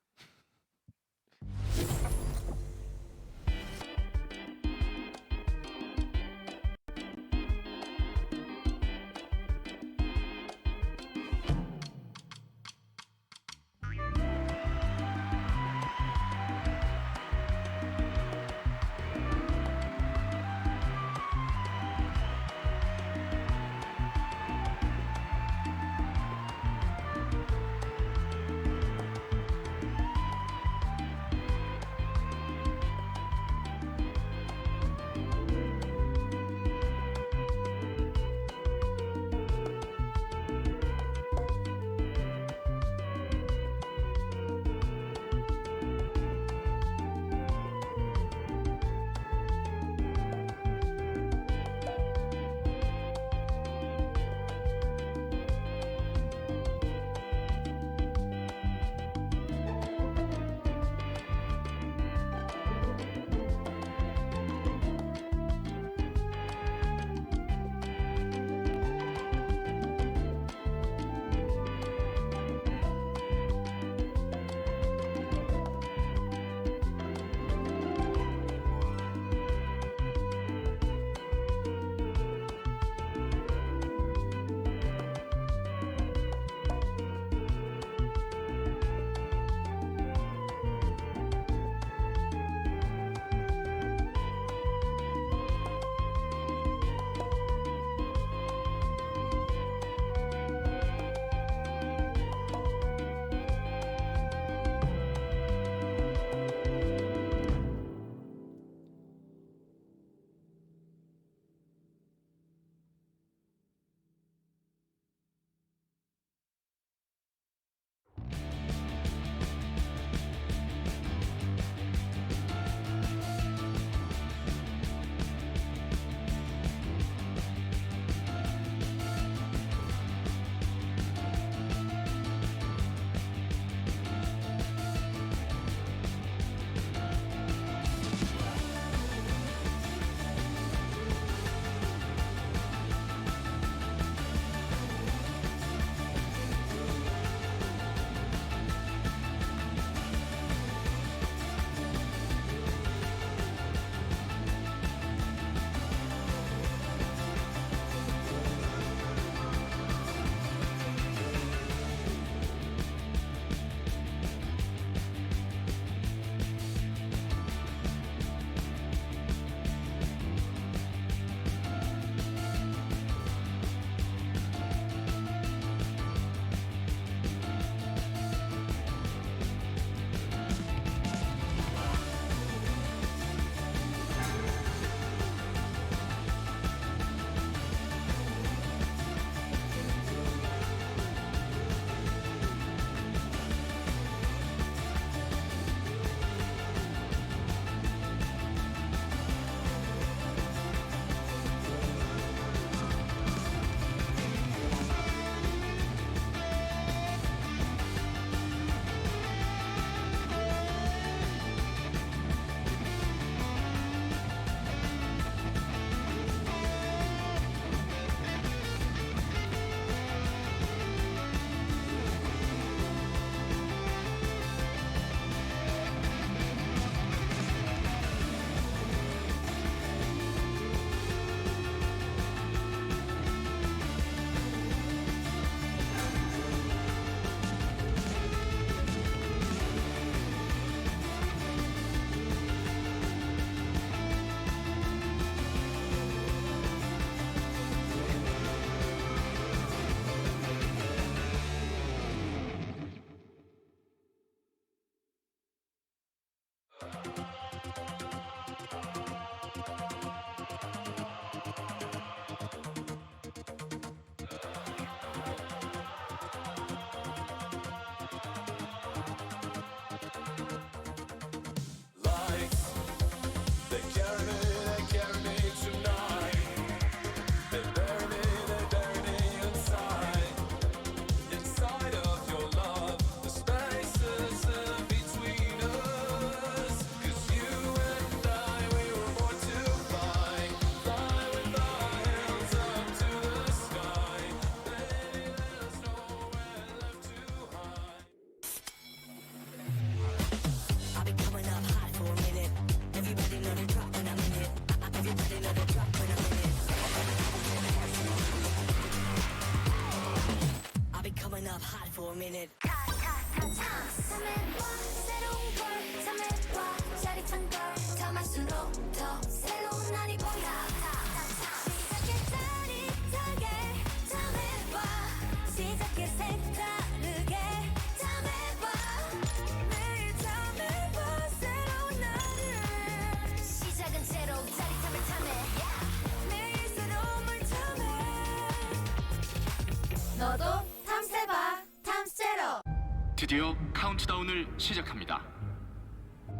드디어 카운트다운을 시작합니다.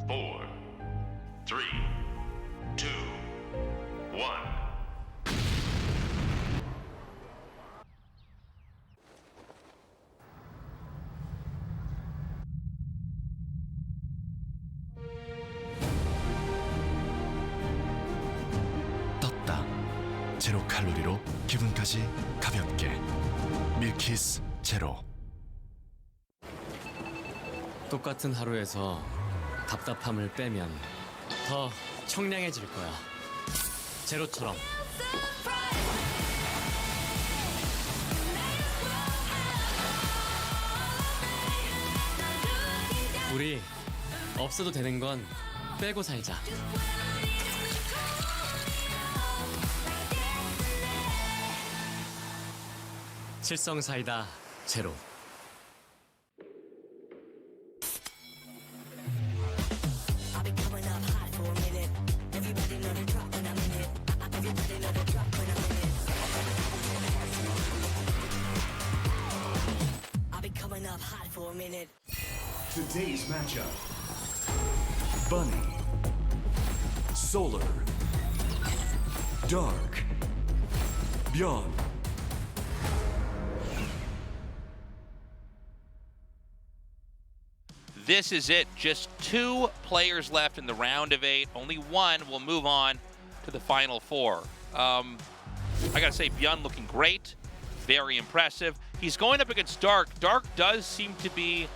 4, 3, 2, 1. 떴다. 제로 칼로리로 기분까지 가볍게. 밀키스 제로. 똑같은 하루에서 답답함을 빼면 더 청량해질 거야. 제로처럼. 우리 없어도 되는 건 빼고 살자. 칠성 사이다 제로. I've been coming up hot for a minute. Everybody know the drop when I'm in it. Everybody know the drop when I'm in it. I've been coming up hot for a minute. Today's matchup. Bunny. Solar. Dark. ByuN. This is it. Just 2 players left in the round of 8. Only one will move on to the final 4. I gotta say, ByuN looking great. Very impressive. He's going up against Dark. Dark does seem to be,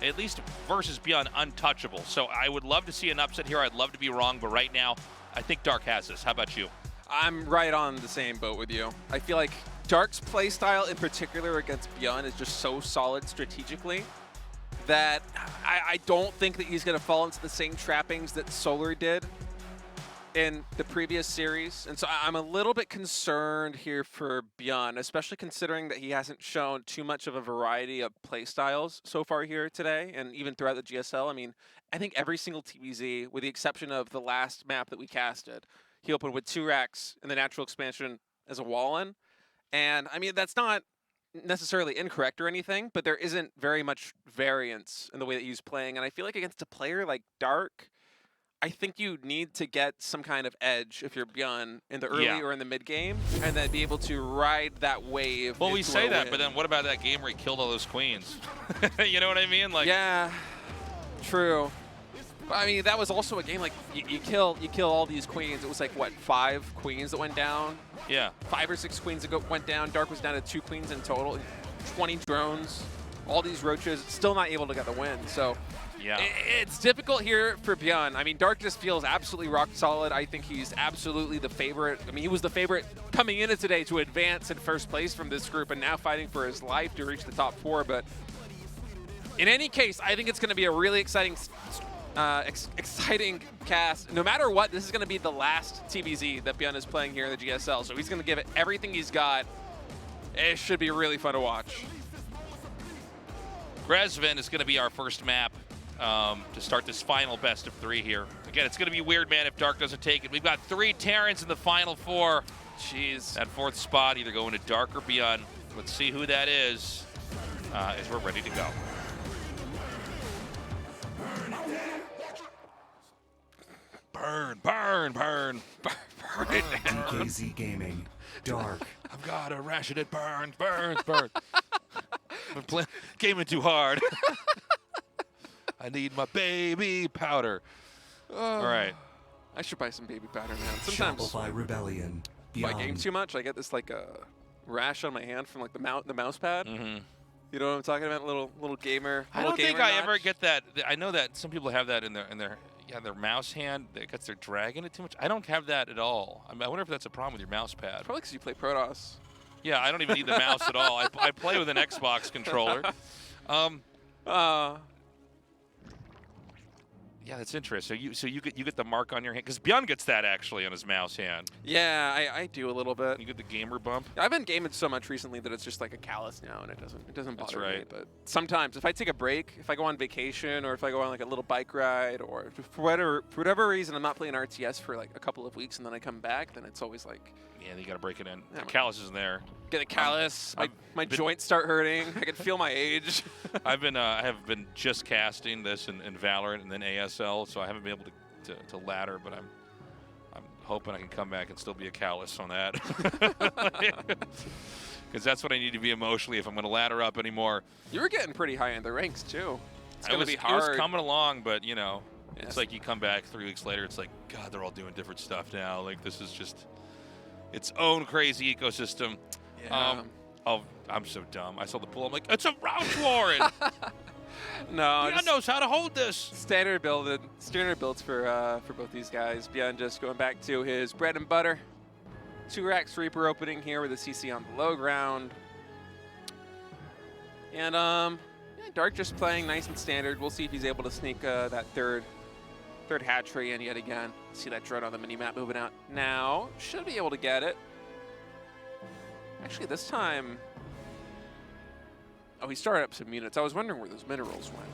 at least versus ByuN, untouchable. So I would love to see an upset here. I'd love to be wrong, but right now, I think Dark has this. How about you? I'm right on the same boat with you. I feel like Dark's playstyle in particular against ByuN is just so solid strategically that I don't think that he's going to fall into the same trappings that Solar did in the previous series. And so I'm a little bit concerned here for ByuN, especially considering that he hasn't shown too much of a variety of playstyles so far here today and even throughout the GSL. I mean, I think every single TVZ, with the exception of the last map that we casted, he opened with 2 racks in the natural expansion as a wall-in. And I mean, that's not necessarily incorrect or anything, but there isn't very much variance in the way that he's playing. And I feel like against a player like Dark, I think you need to get some kind of edge if you're ByuN in the early or in the mid game, and then be able to ride that wave. Well, we say that, but then what about that game where he killed all those queens? You know what I mean? Like, yeah, true. I mean, that was also a game like you kill all these queens. It was like what, 5 queens that went down? Yeah, 5 or 6 queens that went down. Dark was down to 2 queens in total. 20 drones, all these roaches, still not able to get the win. So yeah, it's difficult here for ByuN. I mean, Dark just feels absolutely rock solid. I think he's absolutely the favorite. I mean, he was the favorite coming into today to advance in first place from this group, and now fighting for his life to reach the top 4. But in any case, I think it's going to be a really exciting cast. No matter what, this is going to be the last TVZ that ByuN is playing here in the GSL, so he's going to give it everything he's got. It should be really fun to watch. Grezvin is going to be our first map to start this final best of 3 here. Again, it's going to be weird, man, if Dark doesn't take it. We've got 3 Terrans in the final 4. Jeez. That 4th spot either going to Dark or ByuN. Let's see who that is as we're ready to go. Burn, burn, burn, burn it down. DKZ Gaming. Dark. I've got to ration it. Burns, burns, burns. Gaming too hard. I need my baby powder. All right. I should buy some baby powder, man. Sometimes Shopify Rebellion. if I game too much, I get this like a rash on my hand from like the mouse pad. Mm-hmm. You know what I'm talking about? Little gamer. I don't think I ever get that. I know that some people have that in their mouse hand because they're dragging it too much. I don't have that at all. I wonder if that's a problem with your mouse pad. Probably because you play Protoss. Yeah, I don't even need the mouse at all. I play with an Xbox controller. Yeah, that's interesting. So you get the mark on your hand because ByuN gets that actually on his mouse hand. Yeah, I do a little bit. You get the gamer bump. I've been gaming so much recently that it's just like a callus now, and it doesn't That's bother me. right. But sometimes if I take a break, if I go on vacation, or if I go on like a little bike ride, or for whatever reason I'm not playing RTS for like a couple of weeks, and then I come back, then it's always like, Yeah, you got to break it in. Yeah, The callus isn't there. get a callus. My been- joints start hurting. I can feel my age. I have been just casting this in Valorant and then ASL, so I haven't been able to ladder, but I'm hoping I can come back and still be a callus on that. Because that's what I need to be emotionally if I'm going to ladder up anymore. You were getting pretty high in the ranks too. It's gonna be It hard. was coming along, but you know, Yes. it's like you come back 3 weeks later, it's like, God, they're all doing different stuff now. Like this is just its own crazy ecosystem. Yeah. Oh, I'm so dumb. I saw the pool. I'm like, it's a Roach Warren. No, ByuN just knows how to hold this. standard builds for both these guys. ByuN just going back to his bread and butter. 2 racks Reaper opening here with a CC on the low ground. And yeah, Dark just playing nice and standard. We'll see if he's able to sneak that third hatchery in yet again. See that drone on the mini map moving out now. Should be able to get it. Actually, this time. Oh, he started up some units. I was wondering where those minerals went.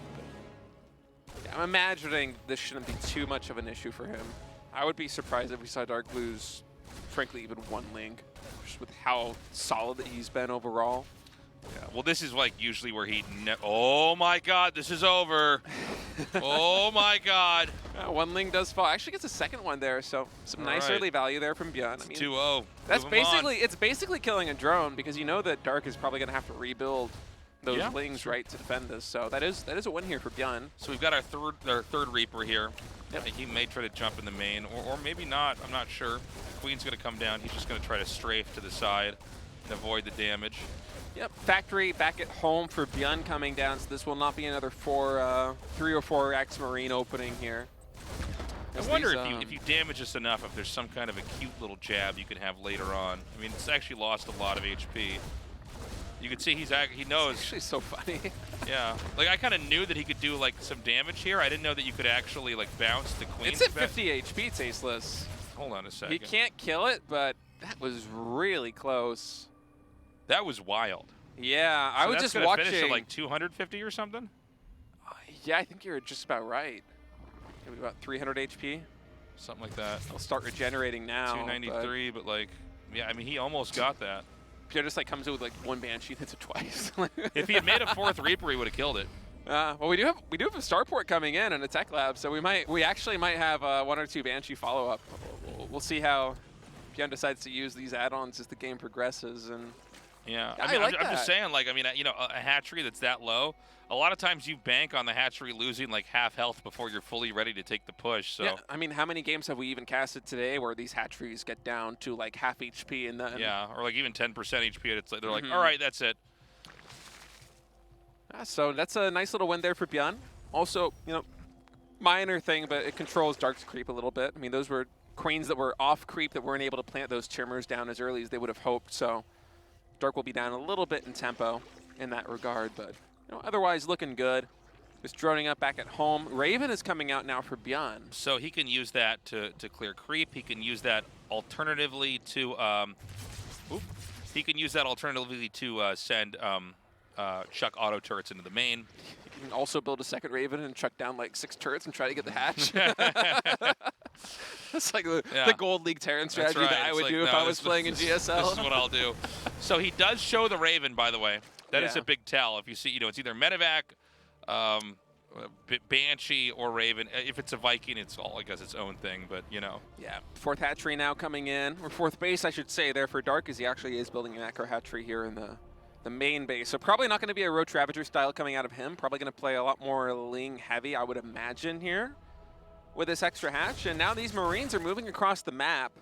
But yeah, I'm imagining this shouldn't be too much of an issue for him. I would be surprised if we saw Dark lose, frankly, even 1 link, just with how solid that he's been overall. Yeah, well, this is like usually where he. Oh my God, this is over. Oh my God. 1 link does fall. Actually gets a second one there, so some nice right. early value there from ByuN. I mean, 2-0. that's Move 'em on. basically killing a drone because you know that Dark is probably going to have to rebuild those Yeah, lings sure. right to defend this. So that is a win here for ByuN. So we've got our third Reaper here. Yep. He may try to jump in the main, or maybe not. I'm not sure. Queen's going to come down. He's just going to try to strafe to the side and avoid the damage. Yep, factory back at home for ByuN coming down, so this will not be another 3 or 4 X Marine opening here. I As wonder these, if you damage this enough, if there's some kind of a cute little jab you can have later on. I mean, it's actually lost a lot of HP. You can see he knows. It's actually so funny. Yeah, like I kind of knew that he could do like some damage here. I didn't know that you could actually like bounce the queen. It's at 50 HP, Tasteless. Hold on a second. He can't kill it, but that was really close. That was wild. Yeah, I was just gonna watching. Finish at like 250 or something. Yeah, I think you're just about right. Maybe about 300 HP. Something like that. I'll start regenerating now. 293, but like, yeah, I mean, he almost got that. Pierre just like comes in with like 1 Banshee, hits it twice. If he had made a 4th Reaper, he would have killed it. Well, we do have a starport coming in and a tech lab, so we actually might have 1 or 2 Banshee follow up. We'll see how ByuN decides to use these add-ons as the game progresses. And yeah, I I mean, like I'm just that. saying, like, I mean, you know, a hatchery that's that low, a lot of times you bank on the hatchery losing like half health before you're fully ready to take the push. So yeah, I mean, how many games have we even casted today where these hatcheries get down to like half HP and then yeah, or like even 10% HP. It's like they're like, Mhm. all right, that's it. So that's a nice little win there for ByuN. Also, you know, minor thing, but it controls Dark's creep a little bit. I mean, those were queens that were off creep that weren't able to plant those Chimmers down as early as they would have hoped. So Dark will be down a little bit in tempo in that regard, but you know, otherwise looking good. Just droning up back at home. Raven is coming out now for ByuN. So he can use that to clear creep. He can use that alternatively to he can use that alternatively to send chuck auto turrets into the main. You can also build a second Raven and chuck down like 6 turrets and try to get the hatch. That's like the Gold League Terran strategy right. that I It's would like, do if no, I was playing in GSL. This is what I'll do. So he does show the Raven, by the way. That is Yeah. a big tell. If you see, you know, it's either Medevac, Banshee, or Raven. If it's a Viking, it's all, I guess, its own thing. But, you know. Yeah, 4th hatchery now coming in, or 4th base, I should say, there for Dark, as he actually is building an Acro hatchery here in the main base. So probably not going to be a Roach Ravager style coming out of him. Probably going to play a lot more Ling heavy, I would imagine, here with this extra hatch. And now these Marines are moving across the map.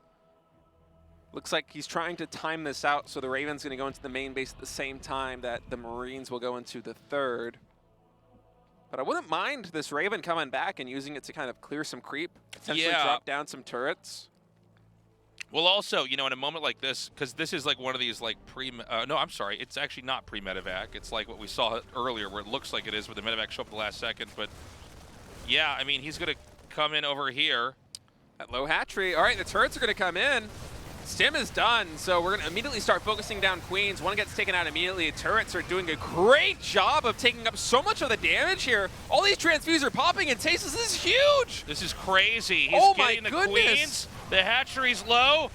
Looks like he's trying to time this out, so the Raven's going to go into the main base at the same time that the Marines will go into the 3rd. But I wouldn't mind this Raven coming back and using it to kind of clear some creep, potentially drop down some turrets. Well, also, you know, in a moment like this, because this is like one of these like no, I'm sorry, it's actually not pre-medevac. It's like what we saw earlier, where it looks like it is, where the medevac show up at the last second. But Yeah, I mean, he's going to come in over here. That low hatchery. All right, the turrets are going to come in. Stim is done, so we're going to immediately start focusing down Queens. One gets taken out immediately. Turrets are doing a great job of taking up so much of the damage here. All these transfuse are popping, and Tasis is huge. This is crazy. He's Oh getting my the goodness. Queens. The hatchery's low.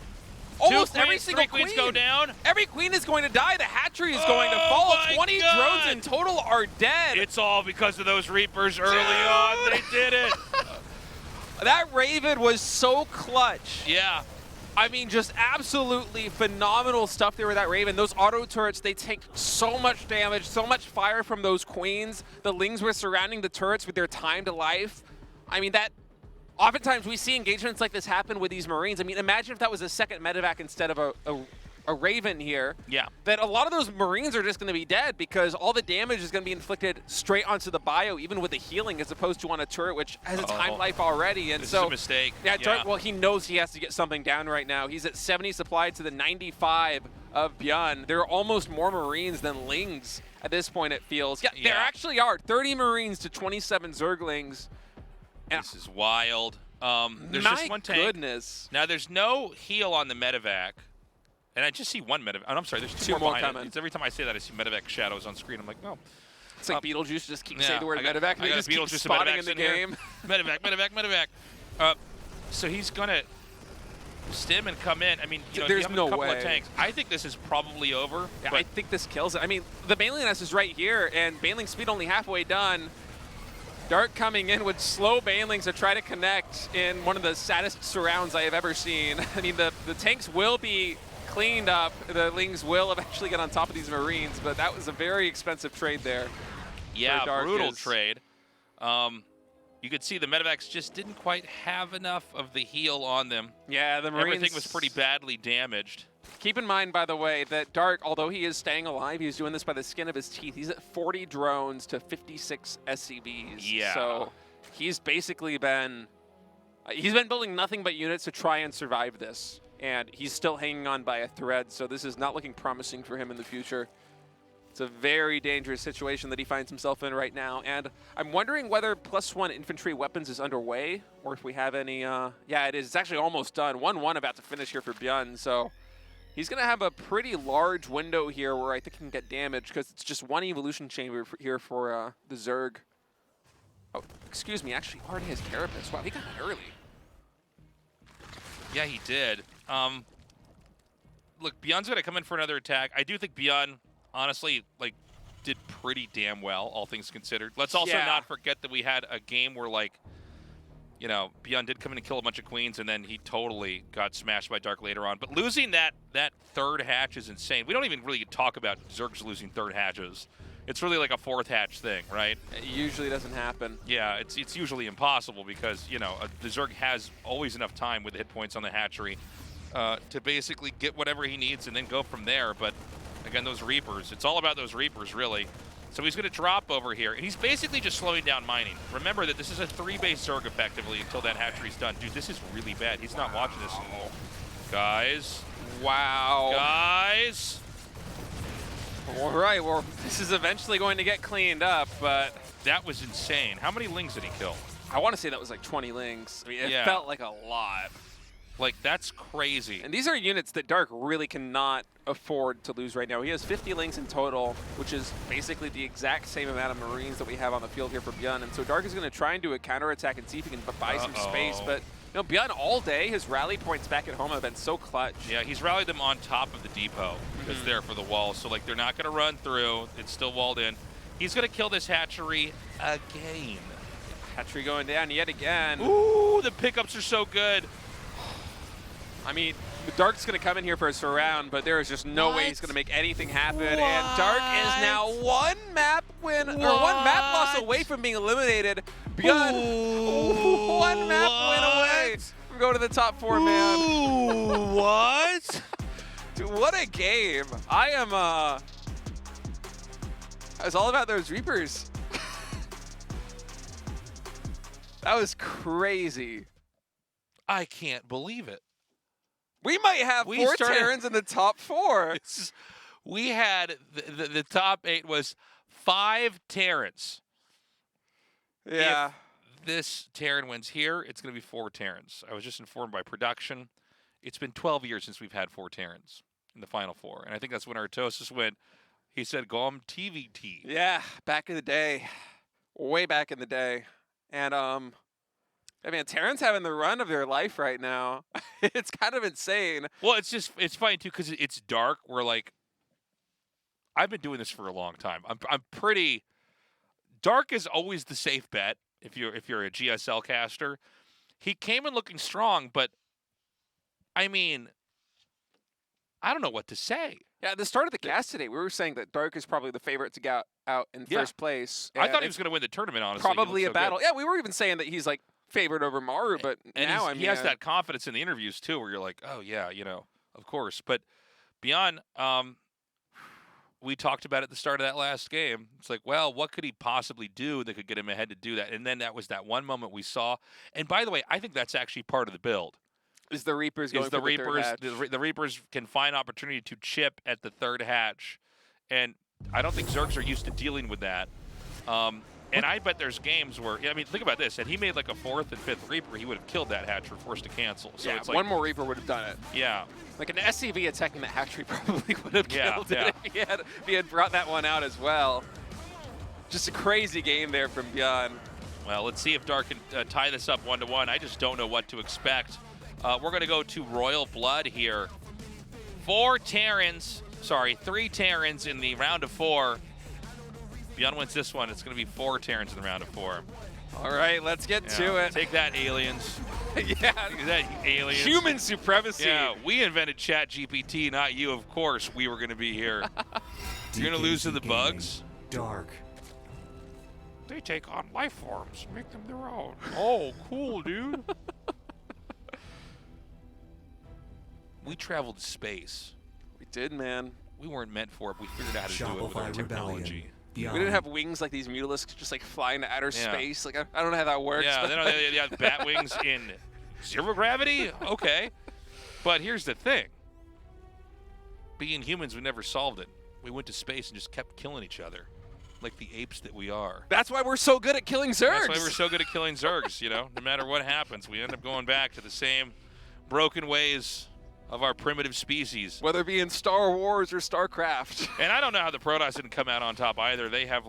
Almost Two every queens, single three queens queen go down. Every queen is going to die. The hatchery is going to Oh fall. my 20 God. drones in total are dead. It's all because of those Reapers early on. They did it. That Raven was so clutch. Yeah. I mean, just absolutely phenomenal stuff there with that Raven. Those auto turrets, they take so much damage, so much fire from those queens. The Lings were surrounding the turrets with their time to life. I mean, that oftentimes we see engagements like this happen with these Marines. I mean, imagine if that was a second medevac instead of a Raven here. Yeah. That a lot of those Marines are just going to be dead because all the damage is going to be inflicted straight onto the bio, even with the healing, as opposed to on a turret, which has a time life already. And This so, is a mistake. Yeah, Dark, well, he knows he has to get something down right now. He's at 70 supplied to the 95 of ByuN. There are almost more Marines than Lings at this point, it feels. Yeah, there actually are. 30 Marines to 27 Zerglings. And this is wild. There's my just one tank. Goodness. Now, there's no heal on the medevac. And I just see one medevac. Oh, I'm sorry, there's two more behind coming. it. It's every time I say that, I see medevac shadows on screen. I'm like, oh. It's like Beetlejuice just keeps Yeah, saying the word I got- medevac, and I they got just keep Beetlejuice and spotting medevacs in the in here. game. Medevac. So he's going to stim and come in. I mean, you know, There's you have no a couple way. of tanks. I think this is probably over. Yeah, but I think this kills it. I mean, the Baneling nest is right here, and Baneling speed only halfway done. Dark coming in with slow Banelings to try to connect in one of the saddest surrounds I have ever seen. I mean, the tanks will be cleaned up. The Lings will eventually get on top of these Marines, but that was a very expensive trade there. yeah, Dark brutal is- trade. You could see the medevacs just didn't quite have enough of the heal on them. Yeah, the Marines. Everything was pretty badly damaged. Keep in mind, by the way, that Dark, although he is staying alive, he's doing this by the skin of his teeth. He's at 40 drones to 56 SCVs. Yeah. So he's basically been, he's been building nothing but units to try and survive this. And he's still hanging on by a thread, so this is not looking promising for him in the future. It's a very dangerous situation that he finds himself in right now. And I'm wondering whether +1 infantry weapons is underway, or if we have any, yeah, it is. It's actually almost done. 1-1 about to finish here for ByuN, so he's going to have a pretty large window here where I think he can get damaged, because it's just one evolution chamber here for the Zerg. Oh, excuse me, actually already has Carapace. Wow, he got that early. Yeah, he did. Look, ByuN's going to come in for another attack. I do think ByuN, honestly, like, did pretty damn well, all things considered. Let's also not forget that we had a game where, like, you know, ByuN did come in and kill a bunch of queens, and then he totally got smashed by Dark later on. But losing that third hatch is insane. We don't even really talk about Zergs losing third hatches. It's really like a fourth hatch thing, right? It usually doesn't happen. Yeah, it's usually impossible because, you know, the Zerg has always enough time with the hit points on the hatchery to basically get whatever he needs and then go from there. But again, those Reapers, it's all about those Reapers, really. So he's going to drop over here. He's basically just slowing down mining. Remember that this is a 3-base Zerg effectively until that hatchery's done. Dude, this is really bad. He's not watching this. Guys. Wow. Guys. All right, well, this is eventually going to get cleaned up, but that was insane. How many Lings did he kill? I want to say that was like 20 Lings. I mean, it Yeah. felt like a lot. Like, that's crazy. And these are units that Dark really cannot afford to lose right now. He has 50 Lings in total, which is basically the exact same amount of Marines that we have on the field here for ByuN. And so Dark is going to try and do a counterattack and see if he can buy some space. But you know, ByuN all day, his rally points back at home have been so clutch. Yeah, he's rallied them on top of the depot that's there for the wall. So, like, they're not going to run through. It's still walled in. He's going to kill this hatchery again. Hatchery going down yet again. Ooh, the pickups are so good. I mean, Dark's going to come in here for a surround, but there is just no way he's going to make anything happen. And Dark is now one map win, or one map loss away from being eliminated. ByuN, one map win away from going to the top 4, man. Ooh, what? Dude, what a game. I am, it's all about those Reapers. That was crazy. I can't believe it. We might have 4 Terrans in the top 4. We had the top 8 was 5 Terrans. Yeah. If this Terran wins here, it's going to be 4 Terrans. I was just informed by production. It's been 12 years since we've had 4 Terrans in the Final Four. And I think that's when Artosis went, he said, Gom TVT. Yeah, back in the day. Way back in the day. And, I mean, Terran's having the run of their life right now. It's kind of insane. Well, it's funny, too, because it's dark. We're like, I've been doing this for a long time. I'm pretty... Dark is always the safe bet if you're a GSL caster. He came in looking strong, but I mean, I don't know what to say. Yeah, at the start of the cast today, we were saying that Dark is probably the favorite to get out in first place. I thought he was going to win the tournament, honestly. Probably a battle. Yeah, we were even saying that he's like favored over Maru, but and now I mean, he has that confidence in the interviews too, where you're like, oh yeah, of course. But ByuN, we talked about at the start of that last game. It's like, well, what could he possibly do that could get him ahead to do that? And then that was that one moment we saw. And by the way, I think that's actually part of the build. Is the Reapers going for the third hatch? The Reapers can find opportunity to chip at the third hatch. And I don't think Zergs are used to dealing with that. And I bet there's games where, I mean, think about this. Had he made like a 4th and 5th Reaper, he would have killed that hatch or forced to cancel. So yeah, it's like, one more Reaper would have done it. Yeah. Like an SCV attacking the hatchery probably would have killed yeah. it if he had brought that one out as well. Just a crazy game there from ByuN. Well, let's see if Dark can tie this up 1-1. I just don't know what to expect. We're going to go to Royal Blood here. 3 Terrans in the round of 4. ByuN wins this one. It's going to be 4 Terrans in the round of 4. All right, let's get to it. Take that, aliens. Yeah. Take that, aliens. Human supremacy. Yeah, we invented ChatGPT, not you. Of course, we were going to be here. You're going to lose to the bugs? Dark. They take on life forms, make them their own. Oh, cool, dude. We traveled to space. We did, man. We weren't meant for it. We figured out how to do it with our Shopify technology. Rebellion. We didn't have wings like these Mutalisks just like flying to outer Yeah. space. Like I don't know how that works. Yeah, they have bat wings in 0 gravity? Okay. But here's the thing. Being humans, we never solved it. We went to space and just kept killing each other. Like the apes that we are. That's why we're so good at killing Zergs. That's why we're so good at killing Zergs, No matter what happens, we end up going back to the same broken ways of our primitive species. Whether it be in Star Wars or StarCraft. And I don't know how the Protoss didn't come out on top either. They have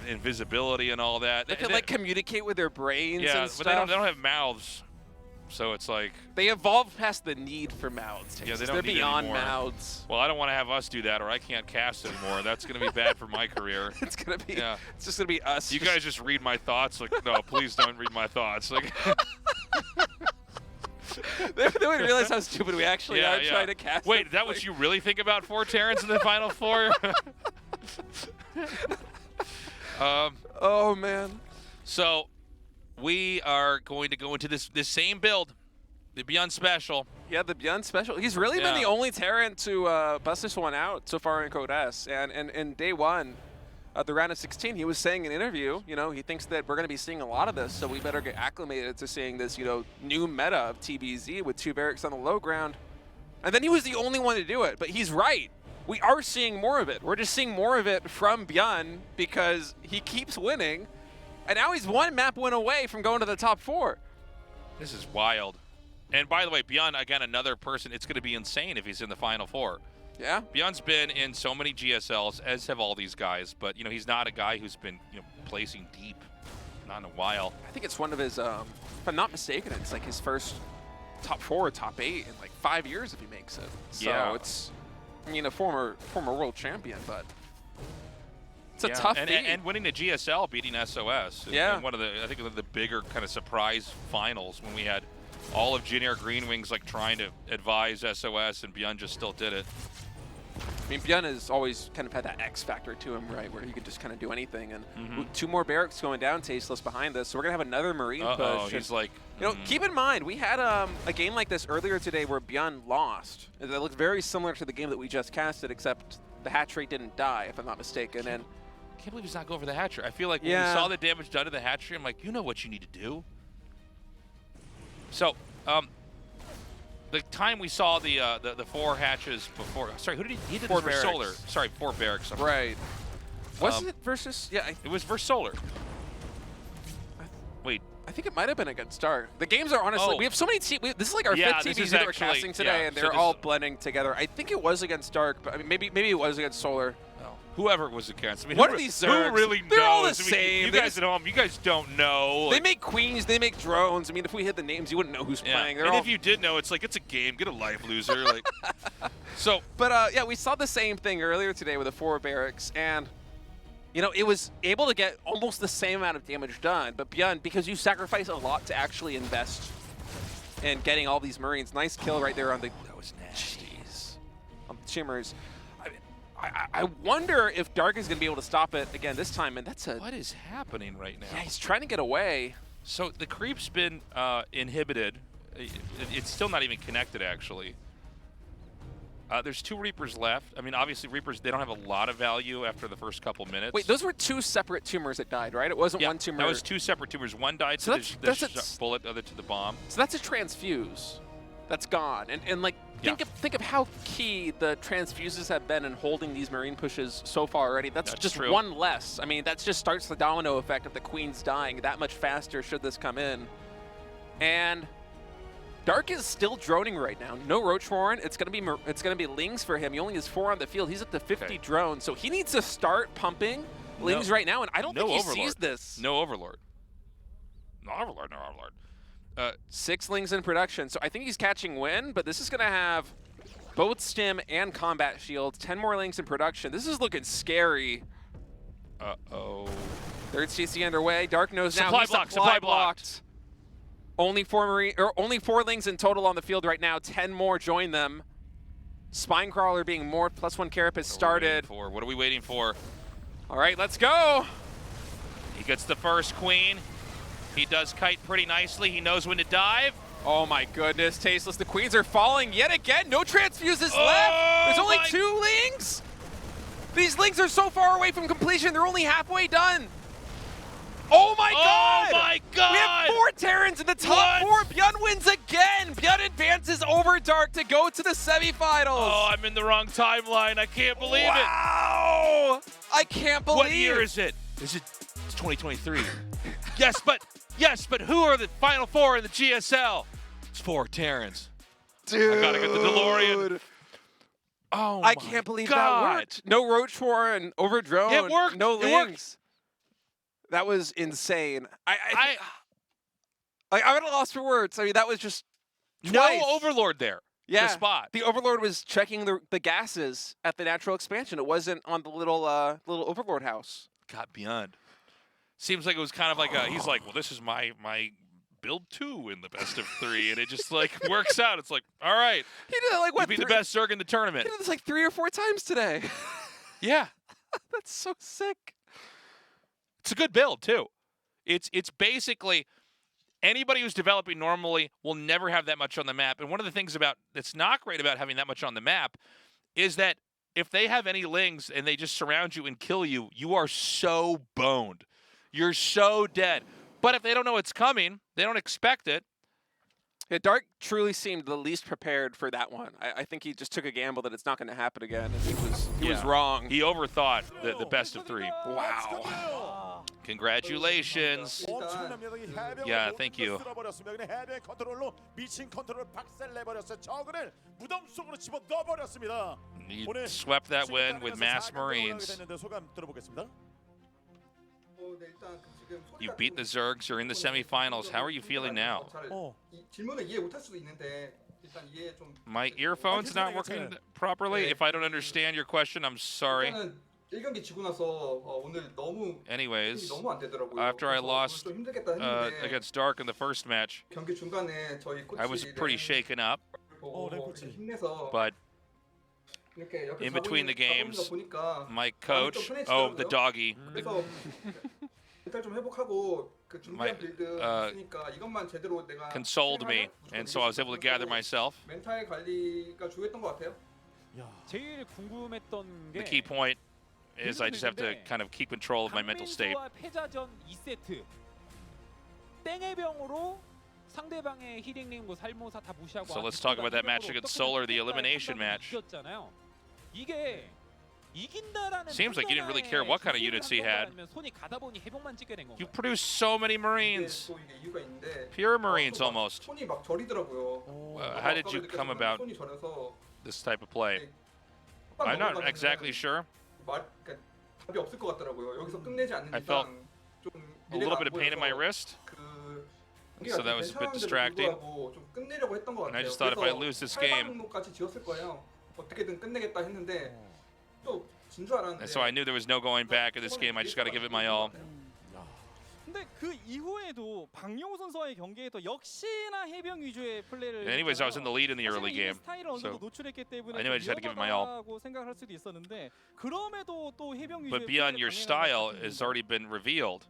invisibility and all that. They can like communicate with their brains and stuff. But they don't have mouths. So it's like they evolved past the need for mouths. Yeah, They're beyond mouths. Well, I don't want to have us do that, or I can't cast anymore. That's going to be bad for my career. It's gonna be. Yeah. It's just gonna be us. You guys just read my thoughts. Like, no, please don't read my thoughts. Like. They would realize how stupid we actually are trying to cast. Wait, is that what you really think about 4 Terrans in the Final 4? Oh man. So we are going to go into this same build, the ByuN Special. Yeah, the ByuN Special. He's really been the only Terran to bust this one out so far in Code S. And in day 1, the round of 16, he was saying in an interview, he thinks that we're going to be seeing a lot of this, so we better get acclimated to seeing this, new meta of TBZ with 2 barracks on the low ground. And then he was the only one to do it, but he's right. We are seeing more of it. We're just seeing more of it from ByuN because he keeps winning, and now he's 1 map win away from going to the top 4. This is wild. And by the way, ByuN, again, another person, it's going to be insane if he's in the Final 4. Yeah. ByuN's been in so many GSLs, as have all these guys, but he's not a guy who's been placing deep, not in a while. I think it's one of his, if I'm not mistaken, it's like his first top 4 or top 8 in like 5 years if he makes it. So it's, a former world champion, but it's a tough feat. And winning the GSL, beating SOS. Yeah. And one of the bigger kind of surprise finals when we had all of Junior Green Wings trying to advise SOS, and ByuN just still did it. I mean, ByuN has always kind of had that X factor to him, right, where he could just kind of do anything. And 2 more barracks going down, Tasteless behind this, so we're going to have another Marine push. He's like... keep in mind, we had a game like this earlier today where ByuN lost. That looked very similar to the game that we just casted, except the hatch rate didn't die, if I'm not mistaken. And I can't believe he's not going for the hatchery. I feel like when we saw the damage done to the hatchery, I'm like, you know what you need to do. So, the time we saw the 4 hatches before, sorry, who did he did 4 this for barracks. Solar? Sorry, 4 barracks. Right. Was it versus? Yeah. It was versus Solar. Wait. I think it might have been against Dark. The games are honestly, we have so many teams. This is like our Yeah, fifth this TVs is that we're actually- casting today, yeah, and so they're this all is- blending together. I think it was against Dark, but I mean, maybe it was against Solar. Whoever it was against. I mean, What who, are these who Zergs? really knows? They're all the I mean, same. You They guys just- at home, you guys don't know. They Like, make queens, they make drones. I mean, if we hit the names, you wouldn't know who's yeah. playing. They're And all... if you did know, it's like it's a game. Get a life, loser. Like, so. But yeah, we saw the same thing earlier today with the 4 barracks, and you know, it was able to get almost the same amount of damage done. But ByuN, because you sacrifice a lot to actually invest in getting all these Marines, nice kill right there on the. That was nasty. Jeez, on the Shimmers. I wonder if Dark is going to be able to stop it again this time, and that's a. What is happening right now? Yeah, he's trying to get away. So the creep's been inhibited. It's still not even connected, actually. There's 2 Reapers left. I mean, obviously, Reapers, they don't have a lot of value after the first couple minutes. Wait, those were 2 separate tumors that died, right? It wasn't yeah, one tumor. that was 2 separate tumors. One died So to that's the bullet, the other to the bomb. So that's a transfuse. That's gone. And like, think of how key the transfuses have been in holding these Marine pushes so far already. That's just true. one less. I mean, that just starts the domino effect of the Queens dying that much faster should this come in. And Dark is still droning right now. No Roach Warren. It's gonna be Lings for him. He only has 4 on the field. He's at the 50 drone, so he needs to start pumping Lings right now. And I don't think he sees this. No Overlord. No Overlord. No Overlord. 6 Lings in production, so I think he's catching Win, but this is gonna have both Stim and Combat Shields. 10 more Lings in production. This is looking scary. Uh-oh. 3rd CC underway. Dark knows now. Supply He's blocked, supply supply blocked. Only 4 Lings in total on the field right now. 10 more join them. Spinecrawler being more +1 carapace started. What are we waiting for? All right, let's go. He gets the first queen. He does kite pretty nicely. He knows when to dive. Oh my goodness, Tasteless. The Queens are falling yet again. No transfuses left. There's only 2 Lings. These Lings are so far away from completion. They're only halfway done. Oh my god! Oh my god! We have 4 Terrans in the top 4. ByuN wins again. ByuN advances over Dark to go to the semifinals. Oh, I'm in the wrong timeline. I can't believe it. Wow! I can't believe. What year is it? It's 2023. Yes, but who are the final 4 in the GSL? It's 4 Terrans. Dude. I gotta get the DeLorean. Oh I can't believe that God. worked. No Roach Warren over drone. It worked. No It worked. Lings. That was insane. I'm at a loss for words. I mean, that was just twice. No Overlord there. Yeah, The spot. The Overlord was checking the gases at the natural expansion. It wasn't on the little Overlord house. God, ByuN. Seems like it was kind of like he's like, well, this is my build 2 in the best of 3, and it just like works out. It's like, all right. He did it like what? Be the best Zerg in the tournament. He did this like 3 or 4 times today. Yeah. That's so sick. It's a good build too. It's basically anybody who's developing normally will never have that much on the map. And one of the things that's not great about having that much on the map is that if they have any Lings and they just surround you and kill you, you are so boned. You're so dead. But if they don't know it's coming, they don't expect it. Yeah, Dark truly seemed the least prepared for that one. I think he just took a gamble that it's not going to happen again, and he was wrong. He overthought the best of 3. Wow. Congratulations. Yeah, thank you. He swept that win with mass Marines. You beat the Zergs. You're in the semifinals. How are you feeling now? My earphone's not working properly. If I don't understand your question, I'm sorry. Anyways, after I lost against Dark in the first match, I was pretty shaken up. But in between the games, my coach, the doggy, consoled me, and so I was able to gather myself. The key point is I just have to kind of keep control of my mental state. So let's talk about that match against Solar, the elimination match. 이긴다라는 Seems like you didn't really care what kind of units he had. 아니면 손이 가다 보니 해병만 찍게 된 You 건가요? produced so many Marines. 또 이게 이유가 있는데 Pure Marines almost. 손이 막 저리더라고요. How did you come about 손이 저려서 this type of play? 한 I'm not 넘어가면은 exactly sure. 그러니까 답이 없을 것 같더라고요. 여기서 끝내지 않는 I felt 이상 좀 A little bit of pain in my wrist. So that was a bit distracting. 좀 끝내려고 했던 것 And I 같아요. just thought if I lose this game. 까지 지었을 거예요. 어떻게든 끝내겠다 했는데 또 진 줄 알았는데. And so I knew there was no going back in this game. I just got to give it my all. 근데 그 이후에도 박용호 선수와의 경기에도 역시나 해병 위주의 플레이를. Anyways, I was in the lead in the early game. 스타일을 어느 정도 So 노출했기 때문에 I knew I just had to give it my all. 위험하다고 생각할 수도 있었는데 그럼에도 또 해병 위주의. But ByuN, your style has already been revealed.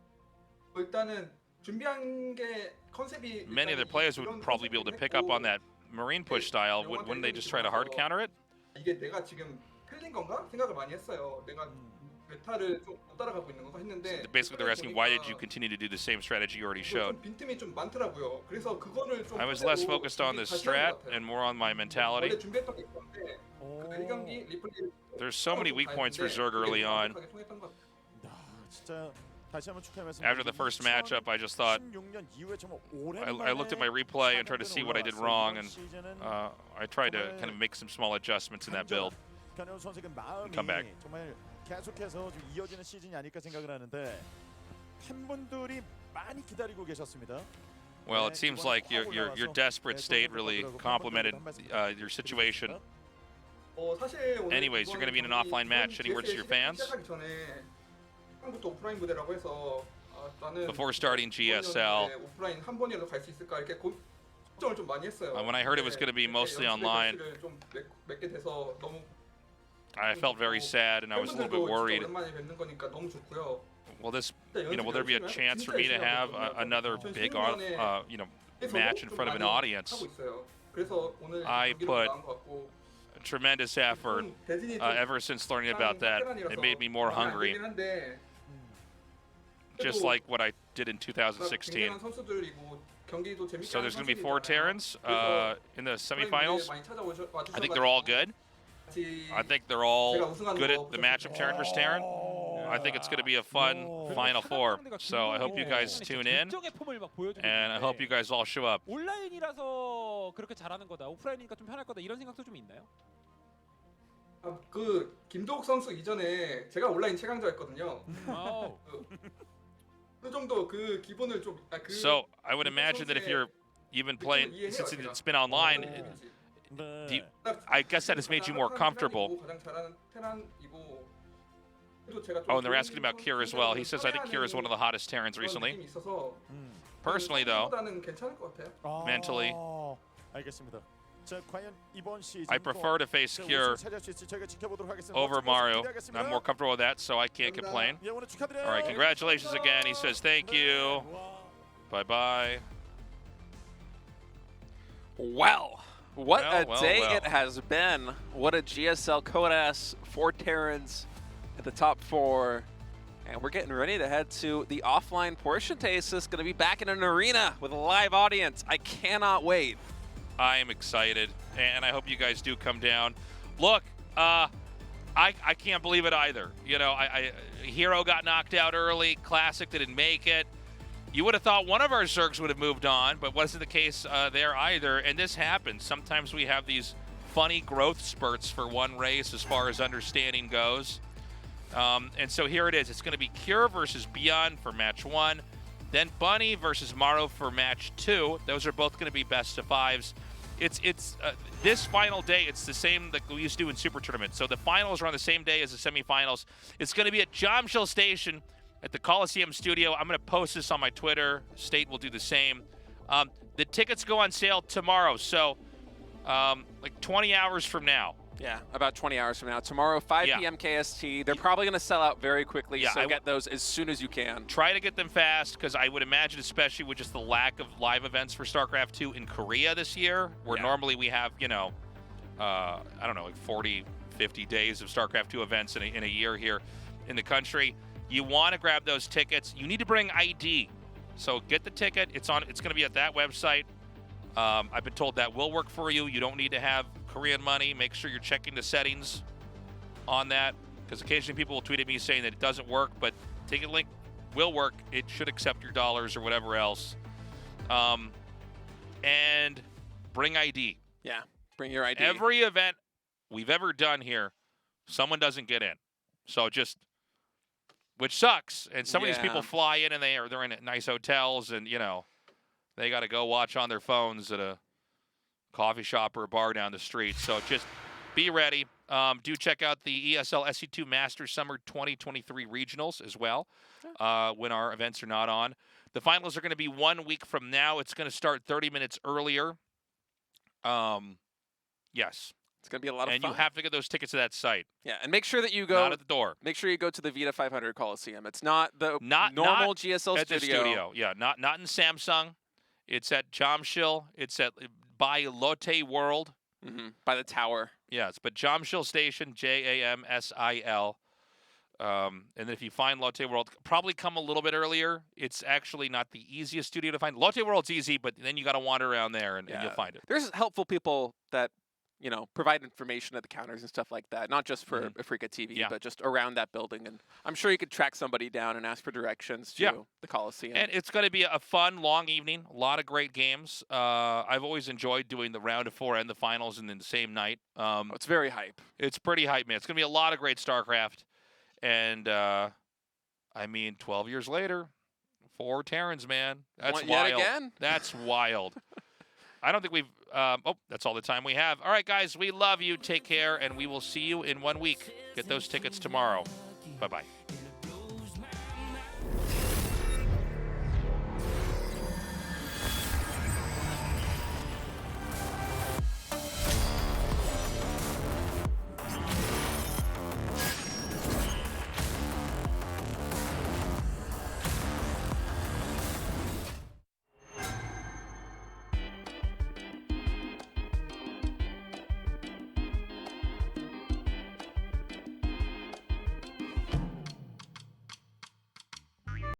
일단은 준비한 게 컨셉이. Many other players would probably be able to pick up on that Marine push style. Wouldn't they just try to hard counter it? 이게 내가 지금 틀린 건가 생각을 많이 했어요. 내가 메타를 좀 못 따라가고 있는 건가 했는데. Basically, they're asking why did you continue to do the same strategy you already showed. 빈틈이 좀 많더라고요. 그래서 그거를 좀. I was less focused on the strat and more on my mentality. 원래 준비했던 게 있었는데 그 1경기 리플레이. There's so many weak points for Zerg early on. 진짜 다시 한번 축하의 말씀. After the first matchup, I just thought, 16년 이후에 정말 I looked at my replay and tried to see what I did wrong, and I tried to kind of make some small adjustments in that build. 변형 선수의 마음이 Come back. 정말 계속해서 좀 이어지는 시즌이 아닐까 생각을 하는데 팬분들이 많이 기다리고 계셨습니다. Well, it seems like your desperate state really complemented your situation. Anyways, you're going to be in an offline match. Any words to your fans? Before starting GSL, when I heard it was going to be mostly online, I felt very sad and I was a little bit worried. Will this, will there be a chance for me to have another big, match in front of an audience? I put tremendous effort ever since learning about that. It made me more hungry, just like what I did in 2016. So there's going to be 4 Terrans in the semifinals. I think they're all good. I think they're all good at the matchup Terran versus Terran. I think it's going to be a fun Final Four. So I hope you guys tune in, and I hope you guys all show up. 온라인이라서 그렇게 잘하는 거다. 오프라인이니까 좀 편할 거다. 이런 생각도 좀 있나요? 그 김도욱 선수 이전에 제가 온라인 최강자였거든요. 그 정도 그 기본을 좀. So I would imagine that if you're even playing, since it's been online, I guess that has made you more comfortable. Oh, and they're asking about Kira as well. He says, I think Kira is one of the hottest Terrans recently. Personally, though, mentally, I prefer to face Kira over Mario. I'm more comfortable with that, so I can't complain. All right, congratulations again. He says, thank you. Bye-bye. Well. What a day it has been. What a GSL Codas, 4 Terrans at the top 4. And we're getting ready to head to the offline portion. Tasis going to be back in an arena with a live audience. I cannot wait. I am excited, and I hope you guys do come down. Look, I can't believe it either. Hero got knocked out early. Classic didn't make it. You would have thought one of our Zergs would have moved on, but wasn't the case there either. And this happens. Sometimes we have these funny growth spurts for one race as far as understanding goes. And so here it is. It's going to be Cure versus ByuN for match 1. Then Bunny versus Maro for match 2. Those are both going to be best of 5s. It's this final day, it's the same that we used to do in Super Tournament. So the finals are on the same day as the semifinals. It's going to be at Jomshil Station at the Coliseum Studio. I'm going to post this on my Twitter. State will do the same. The tickets go on sale tomorrow, so like 20 hours from now. Yeah, about 20 hours from now. Tomorrow, 5 p.m. KST. They're probably going to sell out very quickly, so get those as soon as you can. Try to get them fast, because I would imagine, especially with just the lack of live events for StarCraft 2 in Korea this year, where normally we have, I don't know, like 40, 50 days of StarCraft 2 events in a year here in the country. You want to grab those tickets. You need to bring ID. So get the ticket. It's going to be at that website. I've been told that will work for you. You don't need to have Korean money. Make sure you're checking the settings on that. because occasionally people will tweet at me saying that it doesn't work, but Ticket Link will work. It should accept your dollars or whatever else. And bring ID. Yeah, bring your ID. Every event we've ever done here, someone doesn't get in. So just, which sucks. And some of these people fly in and they're in nice hotels and, you know, they got to go watch on their phones at a coffee shop or a bar down the street. So just be ready. Do check out the ESL SC2 Masters Summer 2023 Regionals as well when our events are not on. The finals are going to be 1 week from now. It's going to start 30 minutes earlier. Yes. It's going to be a lot of fun. And you have to get those tickets to that site. Yeah, and make sure that you go. Not at the door. Make sure you go to the Vita 500 Coliseum. It's not the normal GSL at the studio. Yeah, not in Samsung. It's at Jamshil. It's at by Lotte World. By the tower. Yes, but Jamshil Station, Jamsil. And then if you find Lotte World, probably come a little bit earlier. It's actually not the easiest studio to find. Lotte World's easy, but then you got to wander around there and you'll find it. There's helpful people that, you know, provide information at the counters and stuff like that. Not just for Africa TV, but just around that building. And I'm sure you could track somebody down and ask for directions to the Coliseum. And it's going to be a fun, long evening. A lot of great games. I've always enjoyed doing the round of 4 and the finals in the same night. It's very hype. It's pretty hype, man. It's going to be a lot of great StarCraft. And, I mean, 12 years later, 4 Terrans, man. That's wild. Yet again? That's wild. I don't think we've that's all the time we have. All right, guys, we love you. Take care, and we will see you in 1 week. Get those tickets tomorrow. Bye-bye.